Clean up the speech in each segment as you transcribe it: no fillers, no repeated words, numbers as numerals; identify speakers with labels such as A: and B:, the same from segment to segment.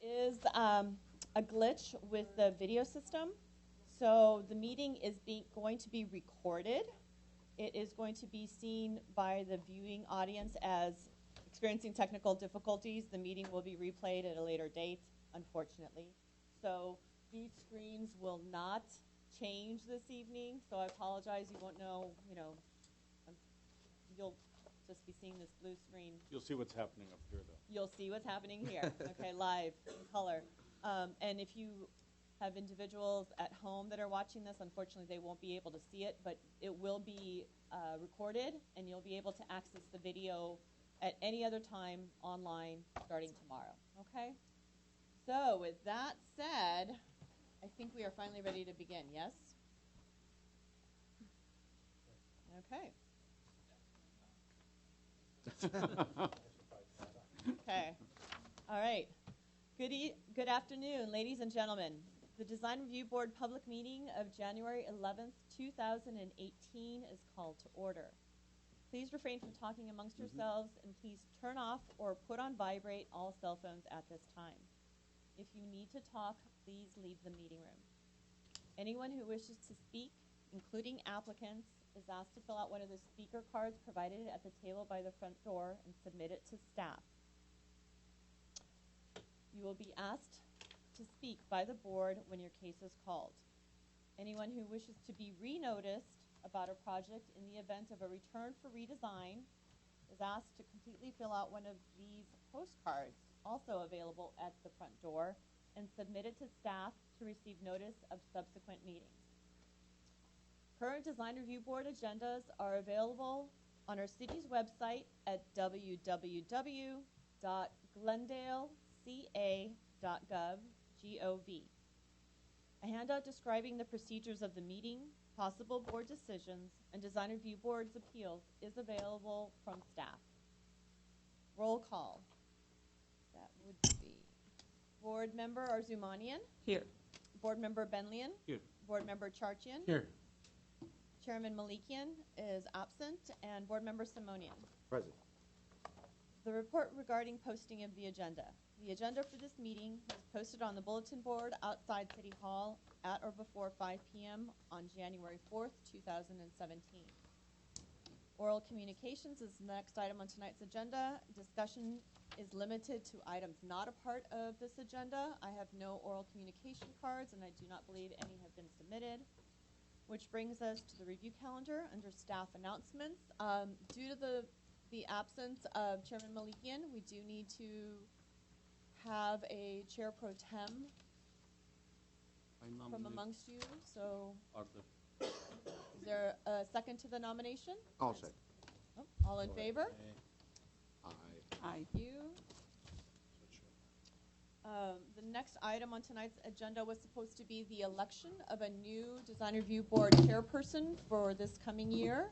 A: is a glitch with the video system. So the meeting is going to be recorded. It is going to be seen by the viewing audience as experiencing technical difficulties. The meeting will be replayed at a later date, unfortunately. So these screens will not change this evening. So I apologize. You won't know, you'll just be seeing this blue screen.
B: You'll see what's happening up here, though.
A: You'll see what's happening here, okay, live, in color. And if you have individuals at home that are watching this, unfortunately they won't be able to see it, but it will be recorded, and you'll be able to access the video at any other time online starting tomorrow, okay? So with that said, I think we are finally ready to begin, yes? Okay. Okay. All right. Good afternoon, ladies and gentlemen. The Design Review Board public meeting of January 11th, 2018 is called to order. Please refrain from talking amongst yourselves, and please turn off or put on vibrate all cell phones at this time. If you need to talk, please leave the meeting room. Anyone who wishes to speak, including applicants, is asked to fill out one of the speaker cards provided at the table by the front door and submit it to staff. You will be asked to speak by the board when your case is called. Anyone who wishes to be re-noticed about a project in the event of a return for redesign is asked to completely fill out one of these postcards, also available at the front door, and submit it to staff to receive notice of subsequent meetings. Current Design Review Board agendas are available on our city's website at www.glendaleca.gov. A handout describing the procedures of the meeting, possible board decisions, and Design Review Board's appeals is available from staff. Roll call. That would be Board Member Arzumanian.
C: Here.
A: Board Member Benlian.
B: Here.
A: Board Member Charchian.
B: Here.
A: Chairman Malikian is absent, and Board Member Simonian.
D: Present.
A: The report regarding posting of the agenda. The agenda for this meeting is posted on the bulletin board outside City Hall at or before 5 p.m. on January 4th, 2017. Oral communications is the next item on tonight's agenda. Discussion is limited to items not a part of this agenda. I have no oral communication cards, and I do not believe any have been submitted. Which brings us to the review calendar under staff announcements. Due to the absence of Chairman Malikian, we do need to have a chair pro tem from amongst you. So, is there a second to the nomination?
D: I'll second.
A: Oh, all in favor?
D: Aye.
C: Aye.
A: Thank you. The next item on tonight's agenda was supposed to be the election of a new Design Review Board chairperson for this coming year.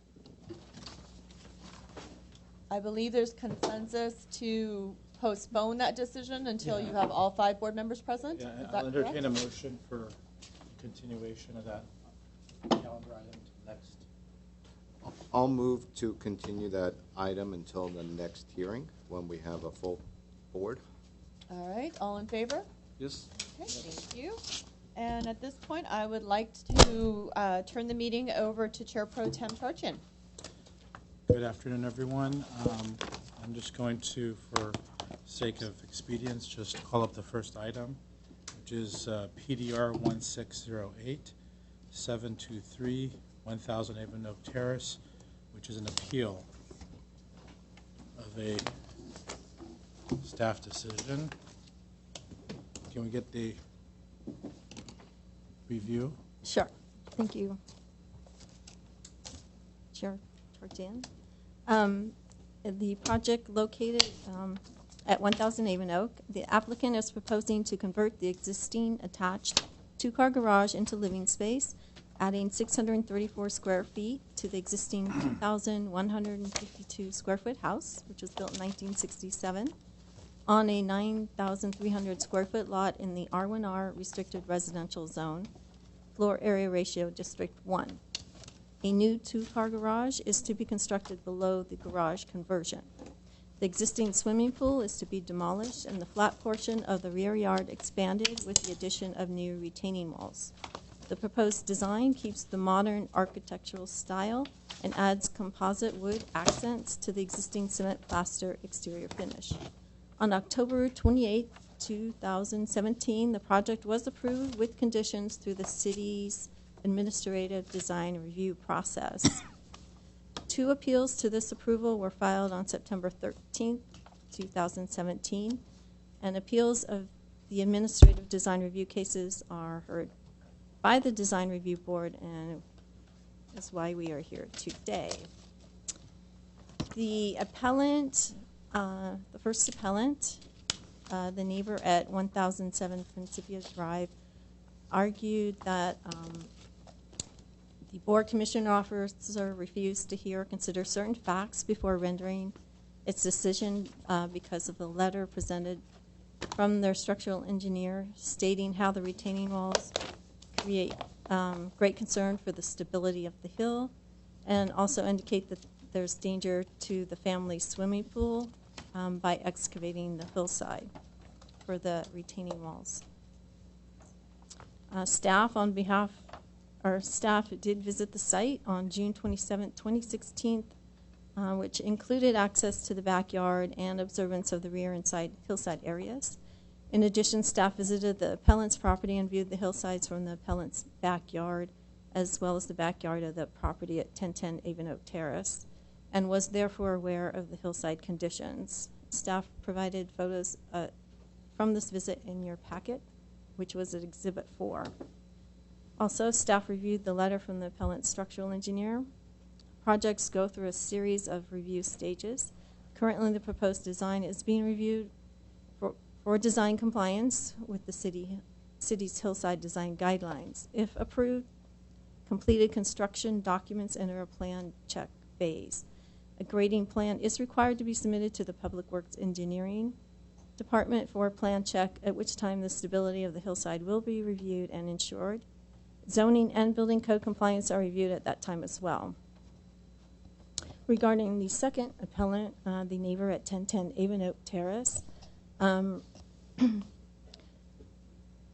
A: I believe there's consensus to postpone that decision until you have all 5 board members present.
E: Yeah,
A: Is
E: I'll
A: that
E: entertain
A: correct?
E: a motion for continuation of that calendar item to next.
D: I'll move to continue that item until the next hearing when we have a full board.
A: All right, all in favor?
B: Yes.
A: Okay, thank you. And at this point, I would like to turn the meeting over to Chair Pro Tem Charchian.
E: Good afternoon, everyone. I'm just going to, for sake of expedience, just call up the first item, which is PDR 1608 723 1000 Avon Oak Terrace, which is an appeal of a staff decision. Can we get the review?
C: Sure. Thank you, Chair Charchian. The project located at 1000 Avon Oak, the applicant is proposing to convert the existing attached 2-car garage into living space, adding 634 square feet to the existing 2,152 square foot house, which was built in 1967, on a 9,300 square foot lot in the R1R restricted residential zone, floor area ratio District 1. A new 2-car garage is to be constructed below the garage conversion. The existing swimming pool is to be demolished and the flat portion of the rear yard expanded with the addition of new retaining walls. The proposed design keeps the modern architectural style and adds composite wood accents to the existing cement plaster exterior finish. On October 28, 2017, the project was approved with conditions through the city's administrative design review process. 2 appeals to this approval were filed on September 13, 2017, and appeals of the administrative design review cases are heard by the Design Review Board, and that's why we are here today. The appellant, the first appellant, the neighbor at 1007 Principia Drive, argued that the board commissioner officer refused to hear or consider certain facts before rendering its decision because of the letter presented from their structural engineer stating how the retaining walls create great concern for the stability of the hill and also indicate that there's danger to the family swimming pool by excavating the hillside for the retaining walls. Staff did visit the site on June 27, 2016, which included access to the backyard and observance of the rear and side hillside areas. In addition, staff visited the appellant's property and viewed the hillsides from the appellant's backyard, as well as the backyard of the property at 1010 Avon Oak Terrace, and was therefore aware of the hillside conditions. Staff provided photos from this visit in your packet, which was at Exhibit 4. Also, staff reviewed the letter from the appellant's structural engineer. Projects go through a series of review stages. Currently, the proposed design is being reviewed for design compliance with the city's hillside design guidelines. If approved, completed construction documents enter a plan check phase. A grading plan is required to be submitted to the Public Works Engineering Department for a plan check, at which time the stability of the hillside will be reviewed and ensured. Zoning and building code compliance are reviewed at that time as well. Regarding the second appellant, the neighbor at 1010 Avon Oak Terrace,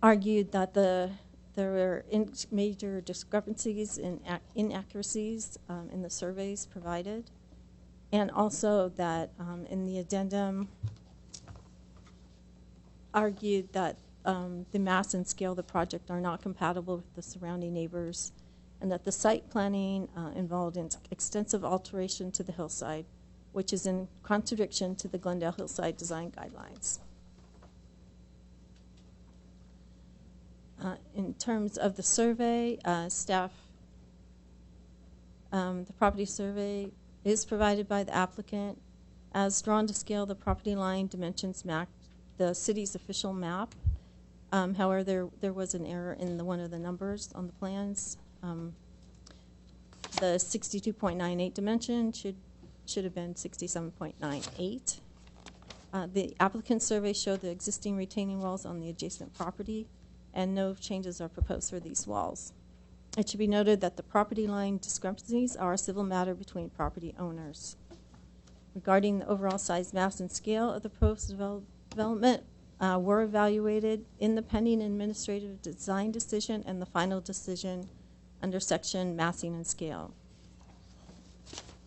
C: argued that there were major discrepancies and inaccuracies in the surveys provided, and also that in the addendum argued that the mass and scale of the project are not compatible with the surrounding neighbors, and that the site planning involved in extensive alteration to the hillside, which is in contradiction to the Glendale Hillside Design Guidelines. In terms of the survey, the property survey is provided by the applicant. As drawn to scale, the property line dimensions match the city's official map. However, there was an error in one of the numbers on the plans. The 62.98 dimension should have been 67.98. The applicant survey showed the existing retaining walls on the adjacent property, and no changes are proposed for these walls. It should be noted that the property line discrepancies are a civil matter between property owners. Regarding the overall size, mass, and scale of the proposed development were evaluated in the pending administrative design decision and the final decision under section massing and scale.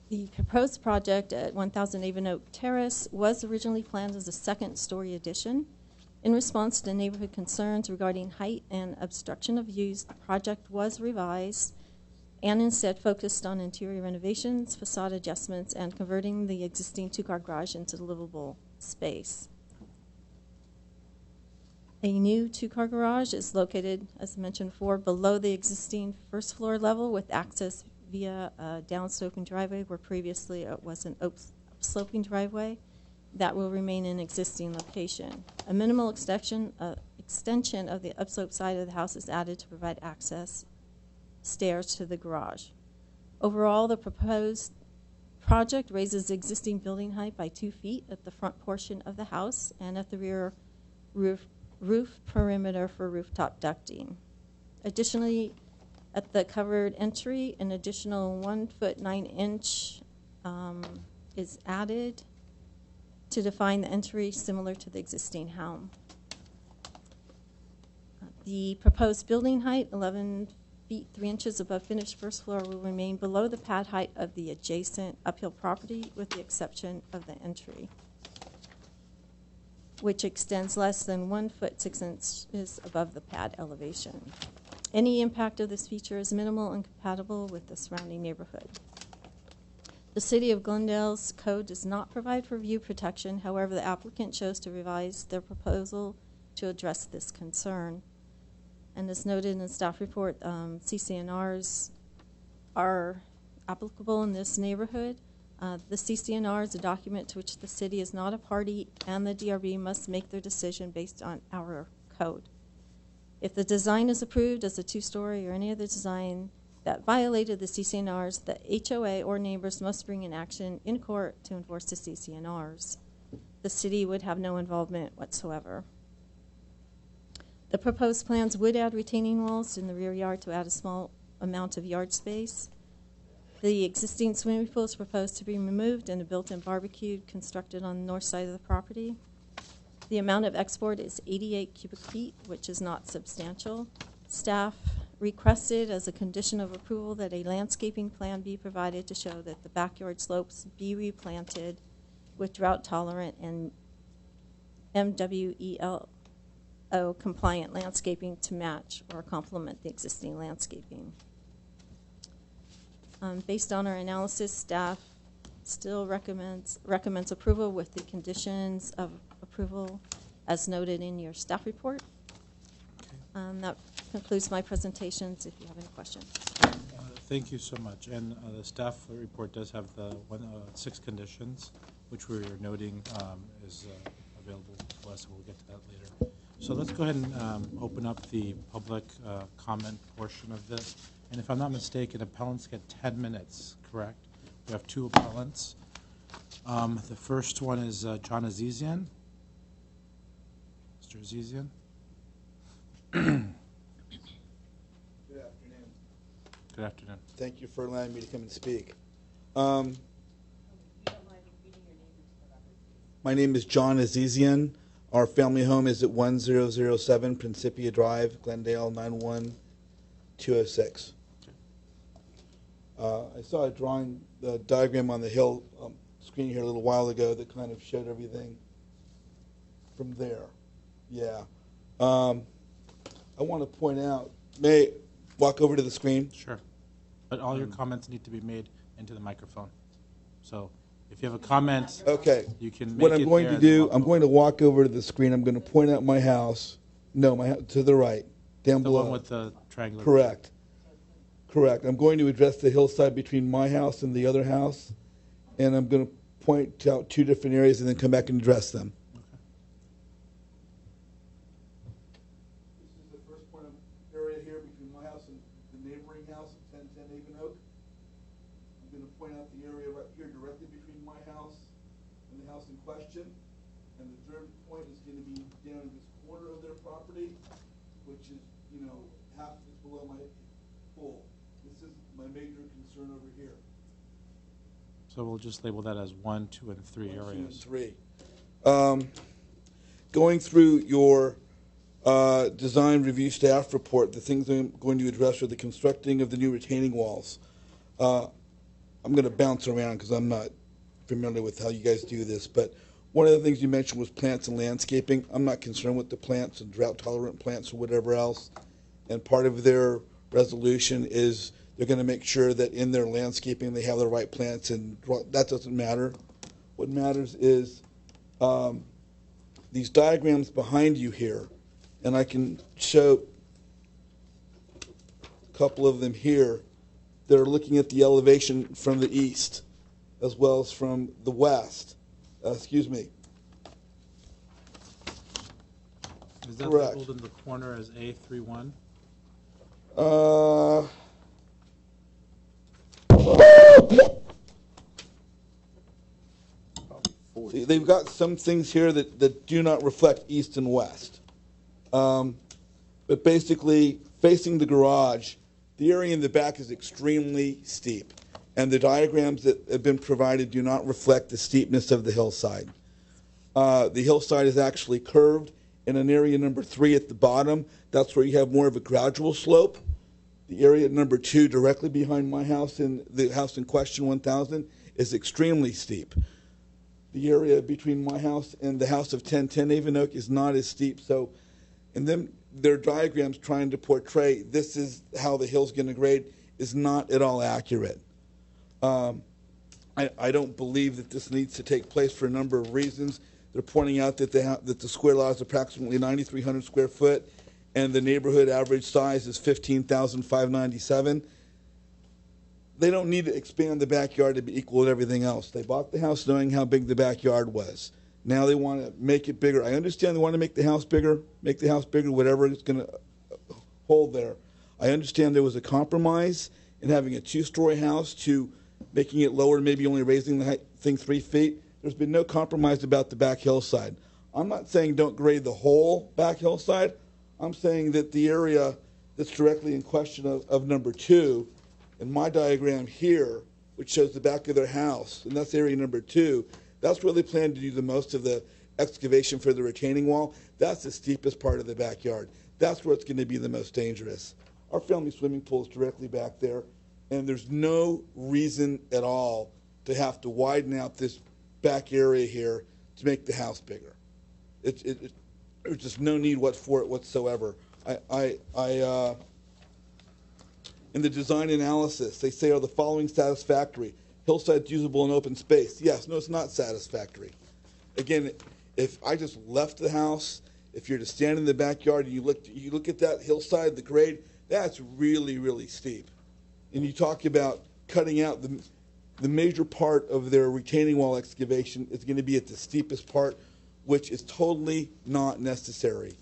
C: The proposed project at 1000 Avon Oak Terrace was originally planned as a second-story addition. In response to neighborhood concerns regarding height and obstruction of views, the project was revised and instead focused on interior renovations, facade adjustments, and converting the existing two-car garage into livable space. A new two-car garage is located, as mentioned before, below the existing first floor level with access via a downsloping driveway where previously it was an upsloping driveway. That will remain in existing location. A minimal extension of the upslope side of the house is added to provide access stairs to the garage. Overall, the proposed project raises the existing building height by 2 feet at the front portion of the house and at the rear roof perimeter for rooftop ducting. Additionally, at the covered entry, an additional 1 foot 9 inch is added to define the entry similar to the existing home. The proposed building height, 11 feet 3 inches above finished first floor, will remain below the pad height of the adjacent uphill property with the exception of the entry, which extends less than 1 foot 6 inches above the pad elevation. Any impact of this feature is minimal and compatible with the surrounding neighborhood. The City of Glendale's code does not provide for view protection. However, the applicant chose to revise their proposal to address this concern. And as noted in the staff report, CCNRs are applicable in this neighborhood. The CCNR is a document to which the city is not a party, and the DRB must make their decision based on our code. If the design is approved as a two-story or any other design that violated the CCNRs, the HOA or neighbors must bring an action in court to enforce the CCNRs. The city would have no involvement whatsoever. The proposed plans would add retaining walls in the rear yard to add a small amount of yard space. The existing swimming pool is proposed to be removed and a built-in barbecue constructed on the north side of the property. The amount of export is 88 cubic feet, which is not substantial. Staff requested as a condition of approval that a landscaping plan be provided to show that the backyard slopes be replanted with drought-tolerant and MWELO compliant landscaping to match or complement the existing landscaping. Based on our analysis, staff still recommends approval with the conditions of approval as noted in your staff report. That concludes my presentations if you have any questions.
E: Thank you so much. And the staff report does have the 6 conditions, which we are noting is available to us, and we'll get to that later. So let's go ahead and open up the public comment portion of this. And if I'm not mistaken, appellants get 10 minutes, correct? We have 2 appellants. The first one is John Azizian. Mr. Azizian.
F: Good afternoon.
E: Good afternoon.
F: Thank you for allowing me to come and speak. My name is John Azizian. Our family home is at 1007 Principia Drive, Glendale, 91206. I saw a drawing, the diagram on the hill screen here a little while ago that kind of showed everything from there. Yeah. I want to point out, may I walk over to the screen?
E: Sure. But all your comments need to be made into the microphone. So if you have a comment,
F: Okay.
E: you can make
F: What I'm
E: it
F: going
E: there
F: to
E: and then
F: do,
E: walk
F: I'm
E: over.
F: going to walk over to the screen. I'm going to point out my house. No, my to the right, down
E: The
F: below.
E: one with the triangular.
F: Correct. Correct. I'm going to address the hillside between my house and the other house, and I'm going to point out 2 different areas and then come back and address them. This is the first point of area here between my house and the neighboring house at 1010 Avon Oak. I'm going to point out the area right here directly between my house and the house in question. And the third point is going to be down in this corner of their property, which is, half is below my pool. This is my major concern over here.
E: So we'll just label that as 1, 2, and 3
F: 1, 2, and
E: areas.
F: 3. Going through your design review staff report, the things I'm going to address are the constructing of the new retaining walls. I'm going to bounce around because I'm not familiar with how you guys do this, but one of the things you mentioned was plants and landscaping. I'm not concerned with the plants and drought-tolerant plants or whatever else. And part of their resolution is they're going to make sure that in their landscaping they have the right plants, and that doesn't matter. What matters is these diagrams behind you here, and I can show a couple of them here that are looking at the elevation from the east as well as from the west. Excuse me.
E: Is that
F: Correct.
E: labeled in the corner as A31?
F: See, they've got some things here that do not reflect east and west. But basically, facing the garage, the area in the back is extremely steep. And the diagrams that have been provided do not reflect the steepness of the hillside. The hillside is actually curved. In an area number 3 at the bottom, that's where you have more of a gradual slope. The area number 2, directly behind my house, and the house in question, 1000, is extremely steep. The area between my house and the house of 1010 Avon Oak is not as steep. So, and then their diagrams trying to portray this is how the hill's going to grade is not at all accurate. I don't believe that this needs to take place for a number of reasons. They're pointing out that the square lot is approximately 9,300 square foot, and the neighborhood average size is 15,597. They don't need to expand the backyard to be equal to everything else. They bought the house knowing how big the backyard was. Now they want to make it bigger. I understand they want to make the house bigger, whatever it's going to hold there. I understand there was a compromise in having a 2-story house to making it lower, maybe only raising the thing 3 feet. There's been no compromise about the back hillside. I'm not saying don't grade the whole back hillside. I'm saying that the area that's directly in question of number 2, in my diagram here, which shows the back of their house, and that's area number 2, that's where they plan to do the most of the excavation for the retaining wall. That's the steepest part of the backyard. That's where it's going to be the most dangerous. Our family swimming pool is directly back there, and there's no reason at all to have to widen out this back area here to make the house bigger. There's just no need for it whatsoever. In the design analysis, they say, are the following satisfactory? Hillside's usable and open space. Yes, no, it's not satisfactory. Again, if I just left the house, if you're to stand in the backyard and you look at that hillside, the grade, that's really, really steep. And you talk about cutting out the major part of their retaining wall excavation is going to be at the steepest part, which is totally not necessary.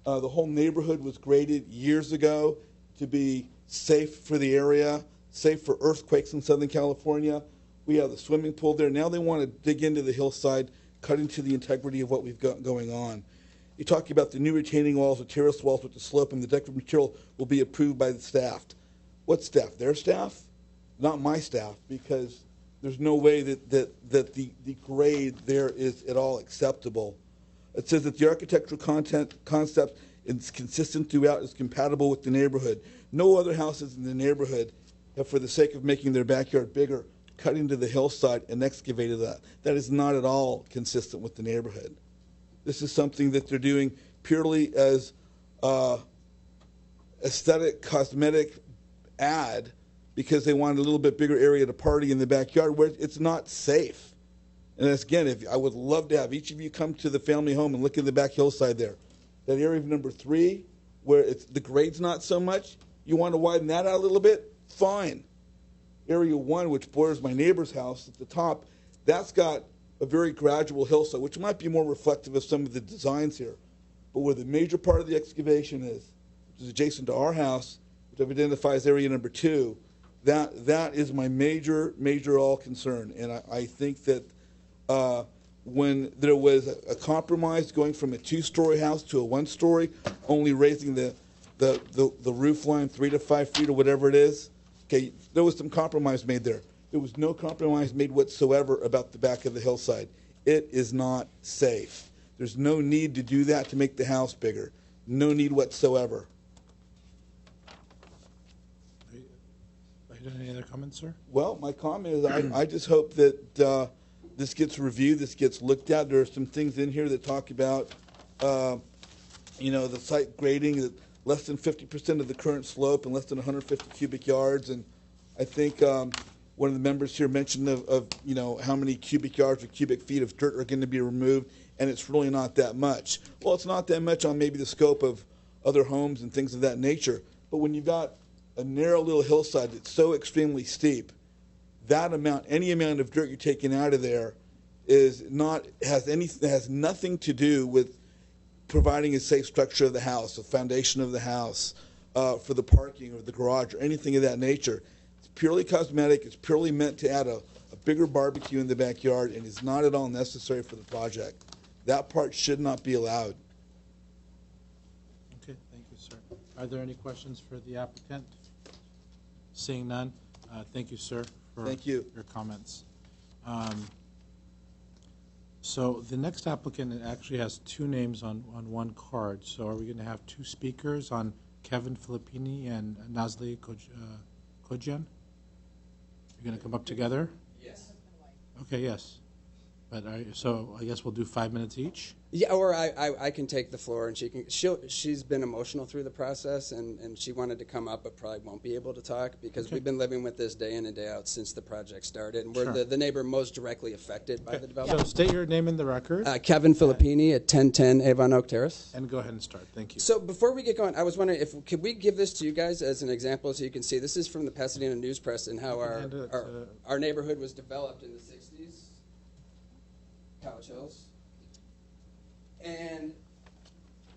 F: The whole neighborhood was graded years ago to be safe for the area, safe for earthquakes in Southern California. We have the swimming pool there. Now they want to dig into the hillside, cut into the integrity of what we've got going on. You talk about the new retaining walls, the terrace walls with the slope, and the decorative material will be approved by the staff. What staff? Their staff? Not my staff, because there's no way that the grade there is at all acceptable. It says that the architectural concept is consistent throughout, is compatible with the neighborhood. No other houses in the neighborhood have, for the sake of making their backyard bigger, cut into the hillside and excavated that. That is not at all consistent with the neighborhood. This is something that they're doing purely as aesthetic, cosmetic ad because they want a little bit bigger area to party in the backyard where it's not safe. And again, I would love to have each of you come to the family home and look at the back hillside there. That area of number 3, where the grade's not so much, you want to widen that out a little bit? Fine. Area 1, which borders my neighbor's house at the top, that's got a very gradual hillside, which might be more reflective of some of the designs here. But where the major part of the excavation is, which is adjacent to our house, which I've identified as area number 2, that is my major all concern. And I think that when there was a compromise going from a 2-story house to a 1-story, only raising the roof line 3 to 5 feet or whatever it is, okay, there was some compromise made there. There was no compromise made whatsoever about the back of the hillside. It is not safe. There's no need to do that to make the house bigger. No need whatsoever.
E: Any other comments, sir?
F: Well, my comment is I just hope that this gets reviewed, this gets looked at. There are some things in here that talk about, the site grading, that less than 50% of the current slope and less than 150 cubic yards. And I think one of the members here mentioned of how many cubic yards or cubic feet of dirt are going to be removed, and it's really not that much. Well, it's not that much on maybe the scope of other homes and things of that nature. But when you've got a narrow little hillside that's so extremely steep, that amount, any amount of dirt you're taking out of there has nothing to do with providing a safe structure of the house, the foundation of the house, for the parking or the garage or anything of that nature. It's purely cosmetic. It's purely meant to add a bigger barbecue in the backyard, and is not at all necessary for the project. That part should not be allowed.
E: Okay, thank you, sir. Are there any questions for the applicant? Seeing none, thank you, sir, for
F: Thank you.
E: your comments. So the next applicant actually has two names on one card. So are we going to have two speakers on Kevin Filippini and Nazli Kojian? You're going to come up together?
G: Yes.
E: Okay, yes. But so I guess we'll do 5 minutes each?
G: Yeah, or I can take the floor, and she's been emotional through the process, and she wanted to come up, but probably won't be able to talk because
E: Okay.
G: we've been living with this day in and day out since the project started, and we're
E: Sure.
G: the neighbor most directly affected by the
E: So
G: development.
E: state your name in the record
G: Kevin Filippini at 1010 Avon Oak Terrace.
E: and go ahead and start. Thank you.
G: So before we get going, I was wondering could we give this to you guys as an example so you can see this is from the Pasadena News Press and how
E: hand it,
G: our neighborhood was developed in the 60s, Couch Hills. And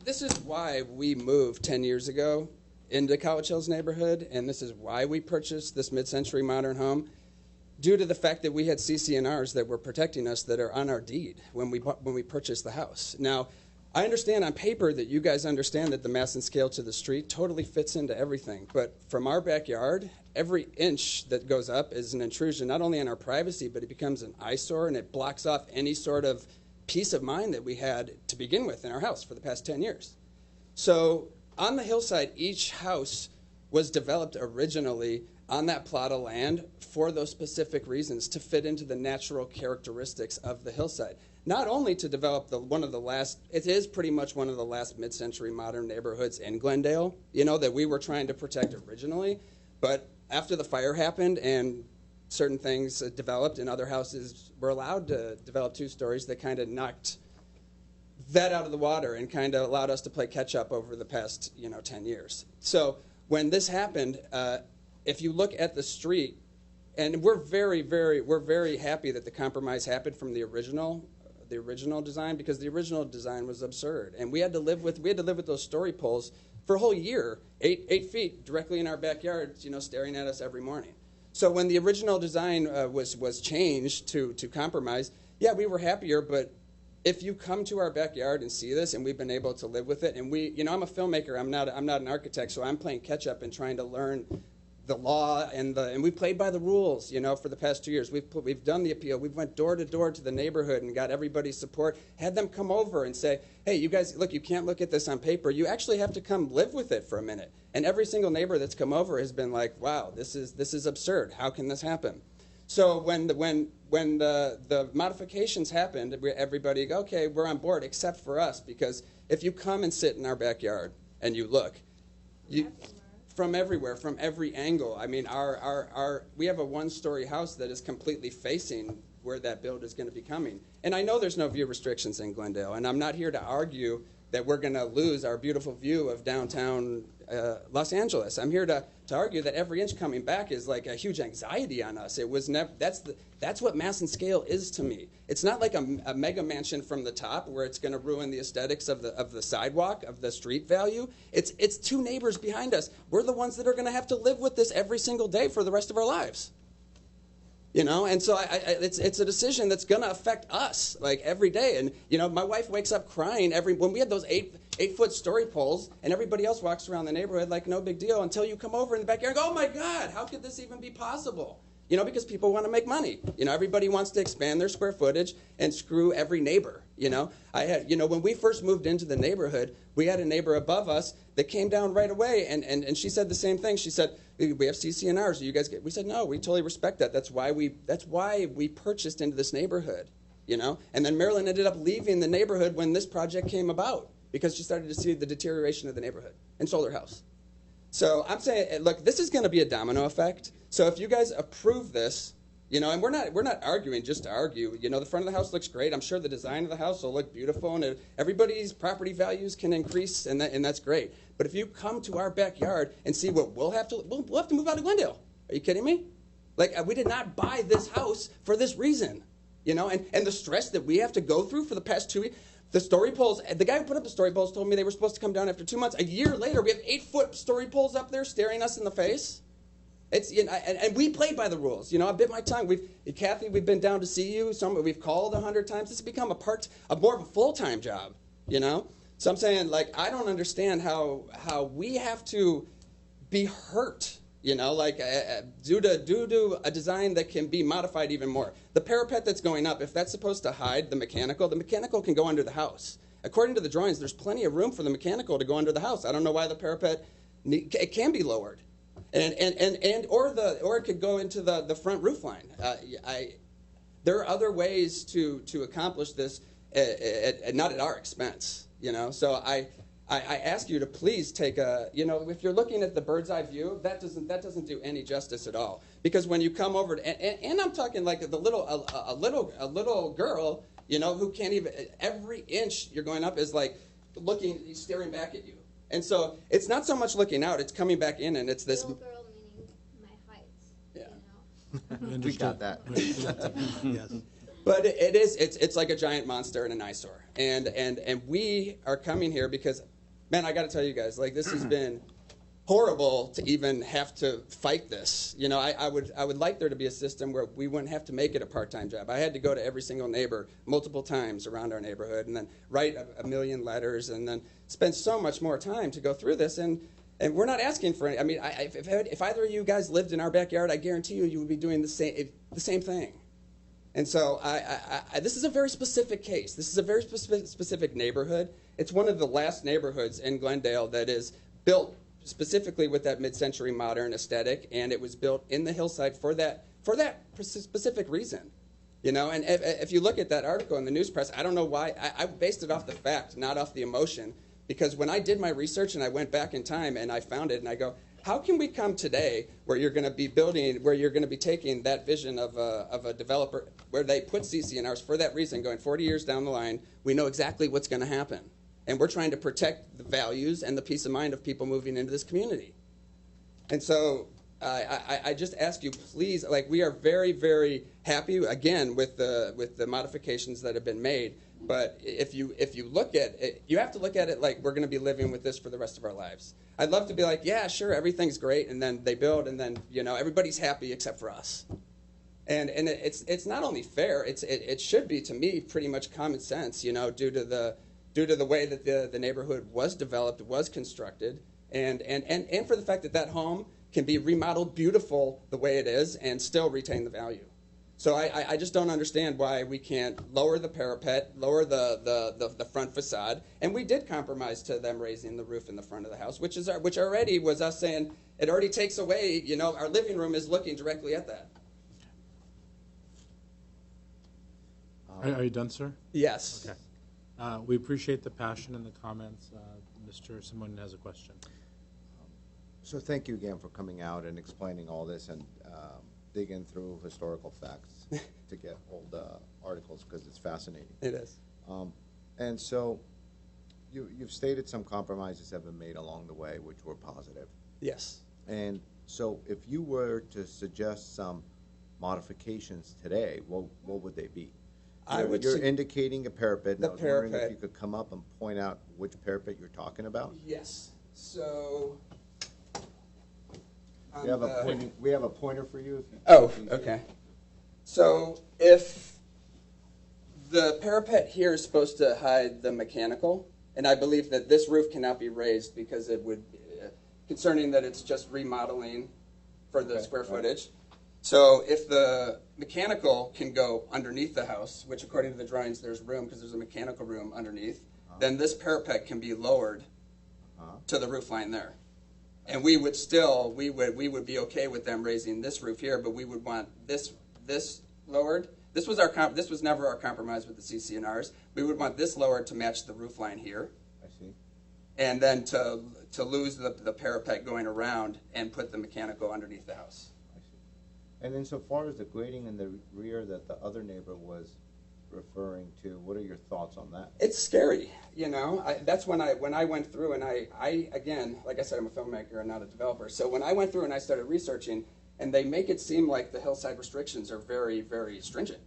G: this is why we moved 10 years ago into Couch Hills neighborhood, and this is why we purchased this mid-century modern home, due to the fact that we had CC&Rs that were protecting us that are on our deed when we purchased the house. Now, I understand on paper that you guys understand that the mass and scale to the street totally fits into everything, but from our backyard, every inch that goes up is an intrusion not only on our privacy, but it becomes an eyesore and it blocks off any sort of peace of mind that we had to begin with in our house for the past 10 years. So on the hillside, each house was developed originally on that plot of land for those specific reasons to fit into the natural characteristics of the hillside. Not only to develop it is pretty much one of the last mid-century modern neighborhoods in Glendale, that we were trying to protect originally, but after the fire happened and certain things developed and other houses were allowed to develop 2 stories, that kind of knocked that out of the water and kind of allowed us to play catch up over the past 10 years. So when this happened, if you look at the street, and we're very happy that the compromise happened from the original design, because the original design was absurd, and we had to live with those story poles for a whole year, 8 feet directly in our backyard, staring at us every morning. So when the original design was changed to compromise, yeah, we were happier, but if you come to our backyard and see this, and we've been able to live with it, and I'm a filmmaker, I'm not an architect, so I'm playing catch up and trying to learn the law, and we played by the rules, for the past 2 years. We've done the appeal. We've went door to door to the neighborhood and got everybody's support, had them come over and say, hey, you guys, look, you can't look at this on paper. You actually have to come live with it for a minute. And every single neighbor that's come over has been like, wow, this is absurd. How can this happen? So when the modifications happened, everybody, okay, we're on board, except for us, because if you come and sit in our backyard and you look, from everywhere, from every angle. I mean, we have a 1-story house that is completely facing where that build is going to be coming. And I know there's no view restrictions in Glendale, and I'm not here to argue that we're going to lose our beautiful view of downtown Los Angeles. I'm here to argue that every inch coming back is like a huge anxiety on us. It was never. That's what mass and scale is to me. It's not like a mega mansion from the top where it's going to ruin the aesthetics of the sidewalk, of the street value. It's 2 neighbors behind us. We're the ones that are going to have to live with this every single day for the rest of our lives. And so it's a decision that's going to affect us like every day. And my wife wakes up crying when we had those 8-foot story poles, and everybody else walks around the neighborhood like no big deal until you come over in the backyard and go, oh my God, how could this even be possible? Because people want to make money. Everybody wants to expand their square footage and screw every neighbor. When we first moved into the neighborhood, we had a neighbor above us that came down right away, and she said the same thing. She said, we have CC&Rs. You guys we said, no, we totally respect that. That's why we purchased into this neighborhood. And then Marilyn ended up leaving the neighborhood when this project came about because she started to see the deterioration of the neighborhood and sold her house. So I'm saying, look, this is going to be a domino effect. So if you guys approve this, and we're not arguing just to argue. The front of the house looks great. I'm sure the design of the house will look beautiful, and everybody's property values can increase, and that's great. But if you come to our backyard and see what we'll have to move out of Glendale. Are you kidding me? Like, we did not buy this house for this reason, and the stress that we have to go through for the past 2 weeks. The story poles, the guy who put up the story poles told me they were supposed to come down after 2 months. A year later, we have 8-foot story poles up there staring us in the face. It's and we played by the rules. I bit my tongue. Kathy, we've been down to see you. We've called 100 times. This has become more of a full-time job. So I'm saying, like, I don't understand how we have to be hurt, due to a design that can be modified even more. The parapet that's going up, if that's supposed to hide the mechanical can go under the house. According to the drawings, there's plenty of room for the mechanical to go under the house. I don't know why the parapet, it can be lowered. Or it could go into the front roof line. There are other ways to accomplish this, not at our expense, So I ask you to please take if you're looking at the bird's eye view, that doesn't do any justice at all. Because when you come over, and I'm talking like a little girl, who can't even, every inch you're going up is like staring back at you. And so it's not so much looking out, it's coming back in, and it's this.
H: Little girl meaning my height.
G: Yeah.
D: We got that.
E: Yes.
G: But it's like a giant monster and an eyesore. And we are coming here because, man, I got to tell you guys, this has been horrible to even have to fight this. I would like there to be a system where we wouldn't have to make it a part-time job. I had to go to every single neighbor multiple times around our neighborhood and then write a million letters and then spend so much more time to go through this. And we're not asking for any. I mean, if either of you guys lived in our backyard, I guarantee you would be doing the same thing. And so this is a very specific case. This is a very specific neighborhood. It's one of the last neighborhoods in Glendale that is built specifically with that mid-century modern aesthetic, and it was built in the hillside for that specific reason. And if you look at that article in the news press, I don't know why. I based it off the fact, not off the emotion, because when I did my research and I went back in time and I found it and I go, how can we come today where you're going to be building, where you're going to be taking that vision of a developer, where they put CC&Rs for that reason, going 40 years down the line, we know exactly what's going to happen. And we're trying to protect the values and the peace of mind of people moving into this community. And so I just ask you, please, we are very, very happy, again, with the modifications that have been made. But if you look at it, you have to look at it like we're going to be living with this for the rest of our lives. I'd love to be like, yeah, sure, everything's great, and then they build, and then everybody's happy except for us. And it's not only fair, it should be, to me, pretty much common sense, due to the way that the neighborhood was developed, was constructed, and for the fact that home can be remodeled beautiful the way it is and still retain the value. So I just don't understand why we can't lower the parapet, lower the front facade, and we did compromise to them raising the roof in the front of the house, which already was us saying it already takes away, our living room is looking directly at that.
E: Are you done, sir?
G: Yes.
E: Okay. We appreciate the passion and the comments. Mr. Simon has a question.
D: So thank you again for coming out and explaining all this and digging through historical facts to get old articles, because it's fascinating.
G: It is.
D: And so you've stated some compromises have been made along the way, which were positive.
G: Yes.
D: And so if you were to suggest some modifications today, what would they be? You're indicating a parapet, and I was wondering if you could come up and point out which parapet you're talking about.
G: Yes. So
D: We have a pointer for you.
G: Oh, okay. So if the parapet here is supposed to hide the mechanical, and I believe that this roof cannot be raised because it would, concerning that it's just remodeling for the square footage. So if the mechanical can go underneath the house, which according to the drawings there's room because there's a mechanical room underneath, then this parapet can be lowered to the roof line there. And we would still, we would be okay with them raising this roof here, but we would want this lowered. This was never our compromise with the CC&Rs. We would want this lowered to match the roof line here.
D: I see.
G: And then to lose the parapet going around and put the mechanical underneath the house.
D: I see. And then so far as the grading in the rear that the other neighbor was referring to, what are your thoughts on that?
G: It's scary, that's when I went through and I again, like I said, I'm a filmmaker and not a developer. So when I went through and I started researching, and they make it seem like the hillside restrictions are very, very stringent.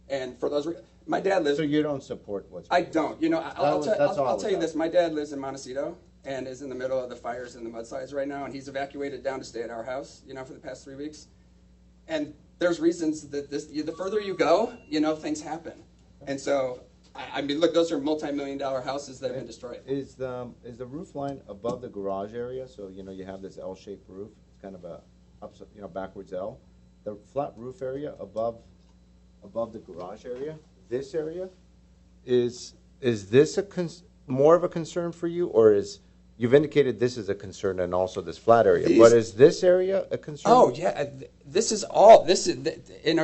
G: And for those, my dad lives.
D: So you don't support what's.
G: I don't. I'll tell you this. My dad lives in Montecito and is in the middle of the fires and the mudslides right now, and he's evacuated down to stay at our house, for the past 3 weeks. And there's reasons that the further you go, things happen. And so, I mean, look, those are multi-million-dollar houses that have been destroyed.
D: Is the roof line above the garage area? So you have this L-shaped roof. It's kind of a backwards L. The flat roof area above the garage area, this area, is this more of a concern for you, or you've indicated this is a concern and also this flat area, but is this area a concern?
G: Oh yeah, this is in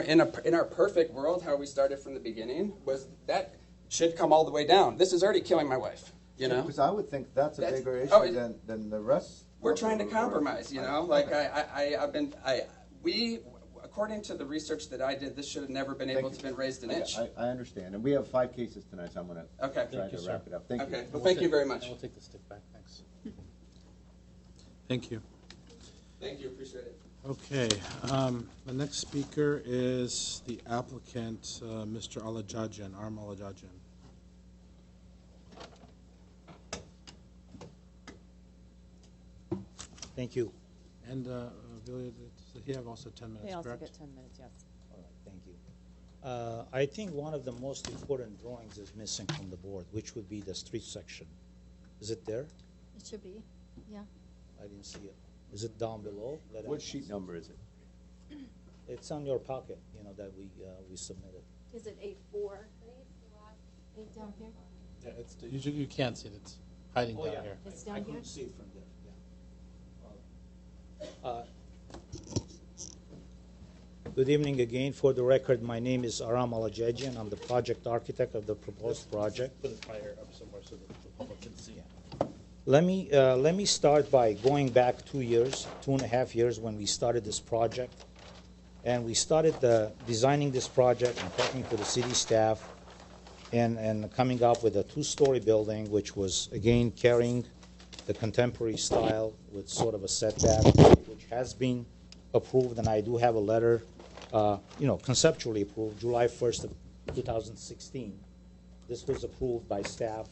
G: our perfect world, how we started from the beginning was that should come all the way down. This is already killing my wife. You know,
D: because I would think that's a bigger issue than the rest.
G: We're trying to compromise. You know, like we. According to the research that I did, this should have never been able to have been raised an inch.
D: I understand. And we have 5 cases tonight, so I'm going to try to wrap it up. Thank you.
G: Okay. Well, thank you very much.
E: We'll take the stick back. Thanks. Thank you.
G: Thank you. Appreciate it.
E: Okay. The next speaker is the applicant, Mr. Alajajan, Arm Alajajan.
I: Thank you.
E: And he have also 10 minutes,
A: They also
E: correct?
A: get 10 minutes, yes.
I: All right, thank you. I think one of the most important drawings is missing from the board, which would be the street section. Is it there?
C: It should be, yeah.
I: I didn't see it. Is it down below?
D: What sheet number is it?
I: It's on your pocket, that we submitted.
C: Is it 8-4? 8 down here?
E: Yeah, you can't see it. It's hiding down here.
C: It's down
I: I
C: here?
I: couldn't see it from there, yeah. Good evening again. For the record, my name is Aram Alajajan. I'm the project architect of the proposed project.
E: Put it higher up somewhere so that the public can see it.
I: Let me start by going back 2 years, 2.5 years when we started this project. And we started designing this project and talking to the city staff and coming up with a 2-story building, which was, again, carrying the contemporary style with sort of a setback, which has been approved, and I do have a letter, conceptually approved, July 1st of 2016. This was approved by staff.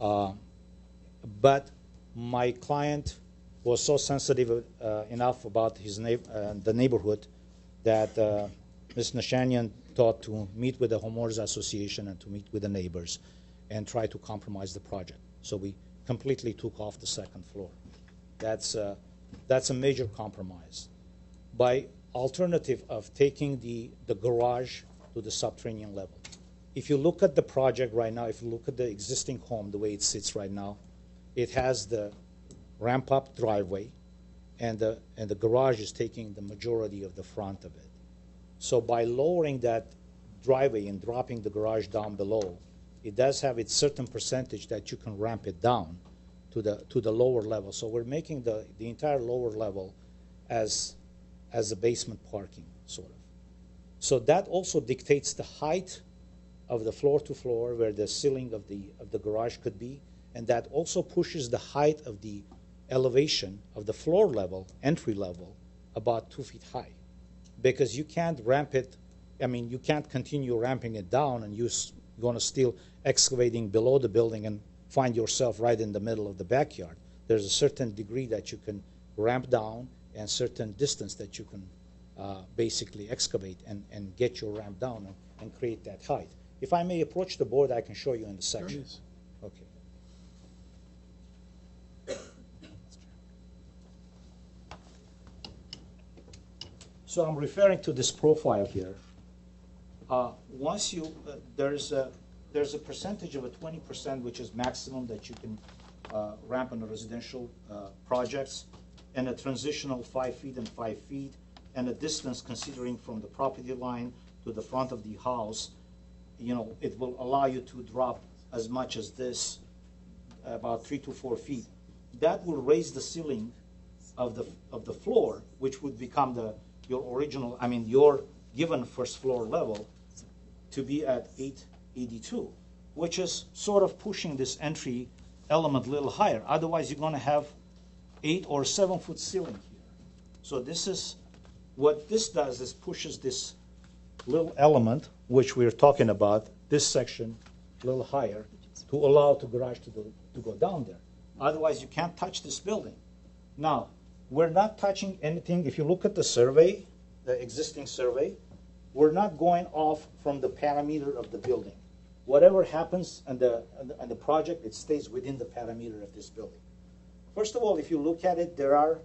I: But my client was so sensitive enough about the neighborhood that Ms. Nashanian thought to meet with the homeowners association and to meet with the neighbors and try to compromise the project. So we completely took off the 2nd floor. That's a major compromise. By alternative of taking the garage to the subterranean level. If you look at the project right now, if you look at the existing home, the way it sits right now, it has the ramp-up driveway, and the garage is taking the majority of the front of it. So by lowering that driveway and dropping the garage down below, it does have its certain percentage that you can ramp it down to the lower level. So we're making the entire lower level as a basement parking, sort of. So that also dictates the height of the floor to floor where the ceiling of the garage could be, and that also pushes the height of the elevation of the floor level, entry level, about 2 feet high. Because you can't ramp it, you can't continue ramping it down and you're going to still excavating below the building and find yourself right in the middle of the backyard. There's a certain degree that you can ramp down and certain distance that you can basically excavate and get your ramp down and create that height. If I may approach the board, I can show you in the section.
E: Sure.
I: Okay. So I'm referring to this profile here. Once you, there's a percentage of a 20%, which is maximum that you can ramp on the residential projects, and a transitional 5 feet and 5 feet, and a distance considering from the property line to the front of the house. It will allow you to drop as much as this, about 3 to 4 feet. That will raise the ceiling of the floor, which would become your original, your given first floor level, to be at 882, which is sort of pushing this entry element a little higher. Otherwise, you're going to have 8 or 7 foot ceiling here. So this is what this does is pushes this little element, which we're talking about, this section a little higher, to allow the garage to go down there. Otherwise, you can't touch this building. Now, we're not touching anything. If you look at the survey, the existing survey, we're not going off from the parameter of the building. Whatever happens on the project, it stays within the parameter of this building. First of all, if you look at it, there are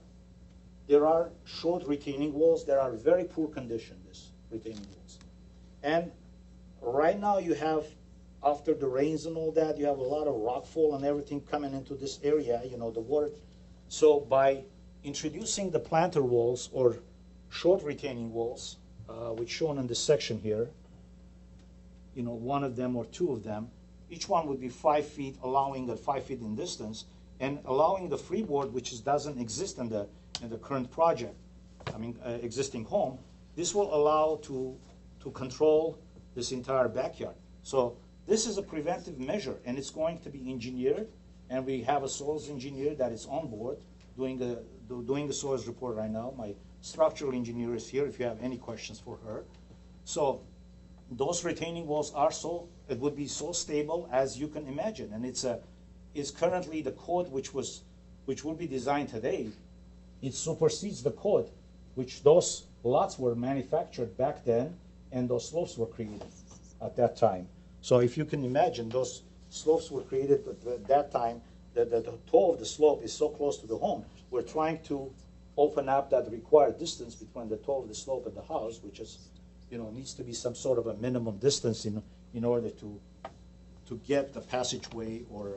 I: there are short retaining walls that are very poor condition, these retaining walls. And right now you have, after the rains and all that, you have a lot of rockfall and everything coming into this area, the water. So by introducing the planter walls or short retaining walls, which shown in this section here, one of them or two of them, each one would be 5 feet, allowing a 5 feet in distance, and allowing the freeboard, which doesn't exist in the current project, existing home. This will allow to control this entire backyard. So this is a preventive measure, and it's going to be engineered, and we have a soils engineer that is on board doing the soils report right now. My structural engineer is here if you have any questions for her. So those retaining walls it would be so stable as you can imagine, and it's currently the code which will be designed today. It supersedes the code which those lots were manufactured back then, and those slopes were created at that time. So if you can imagine, those slopes were created at that time. The toe of the slope is so close to the home. We're trying to open up that required distance between the toe of the slope and the house, which is, needs to be some sort of a minimum distance in order to get the passageway or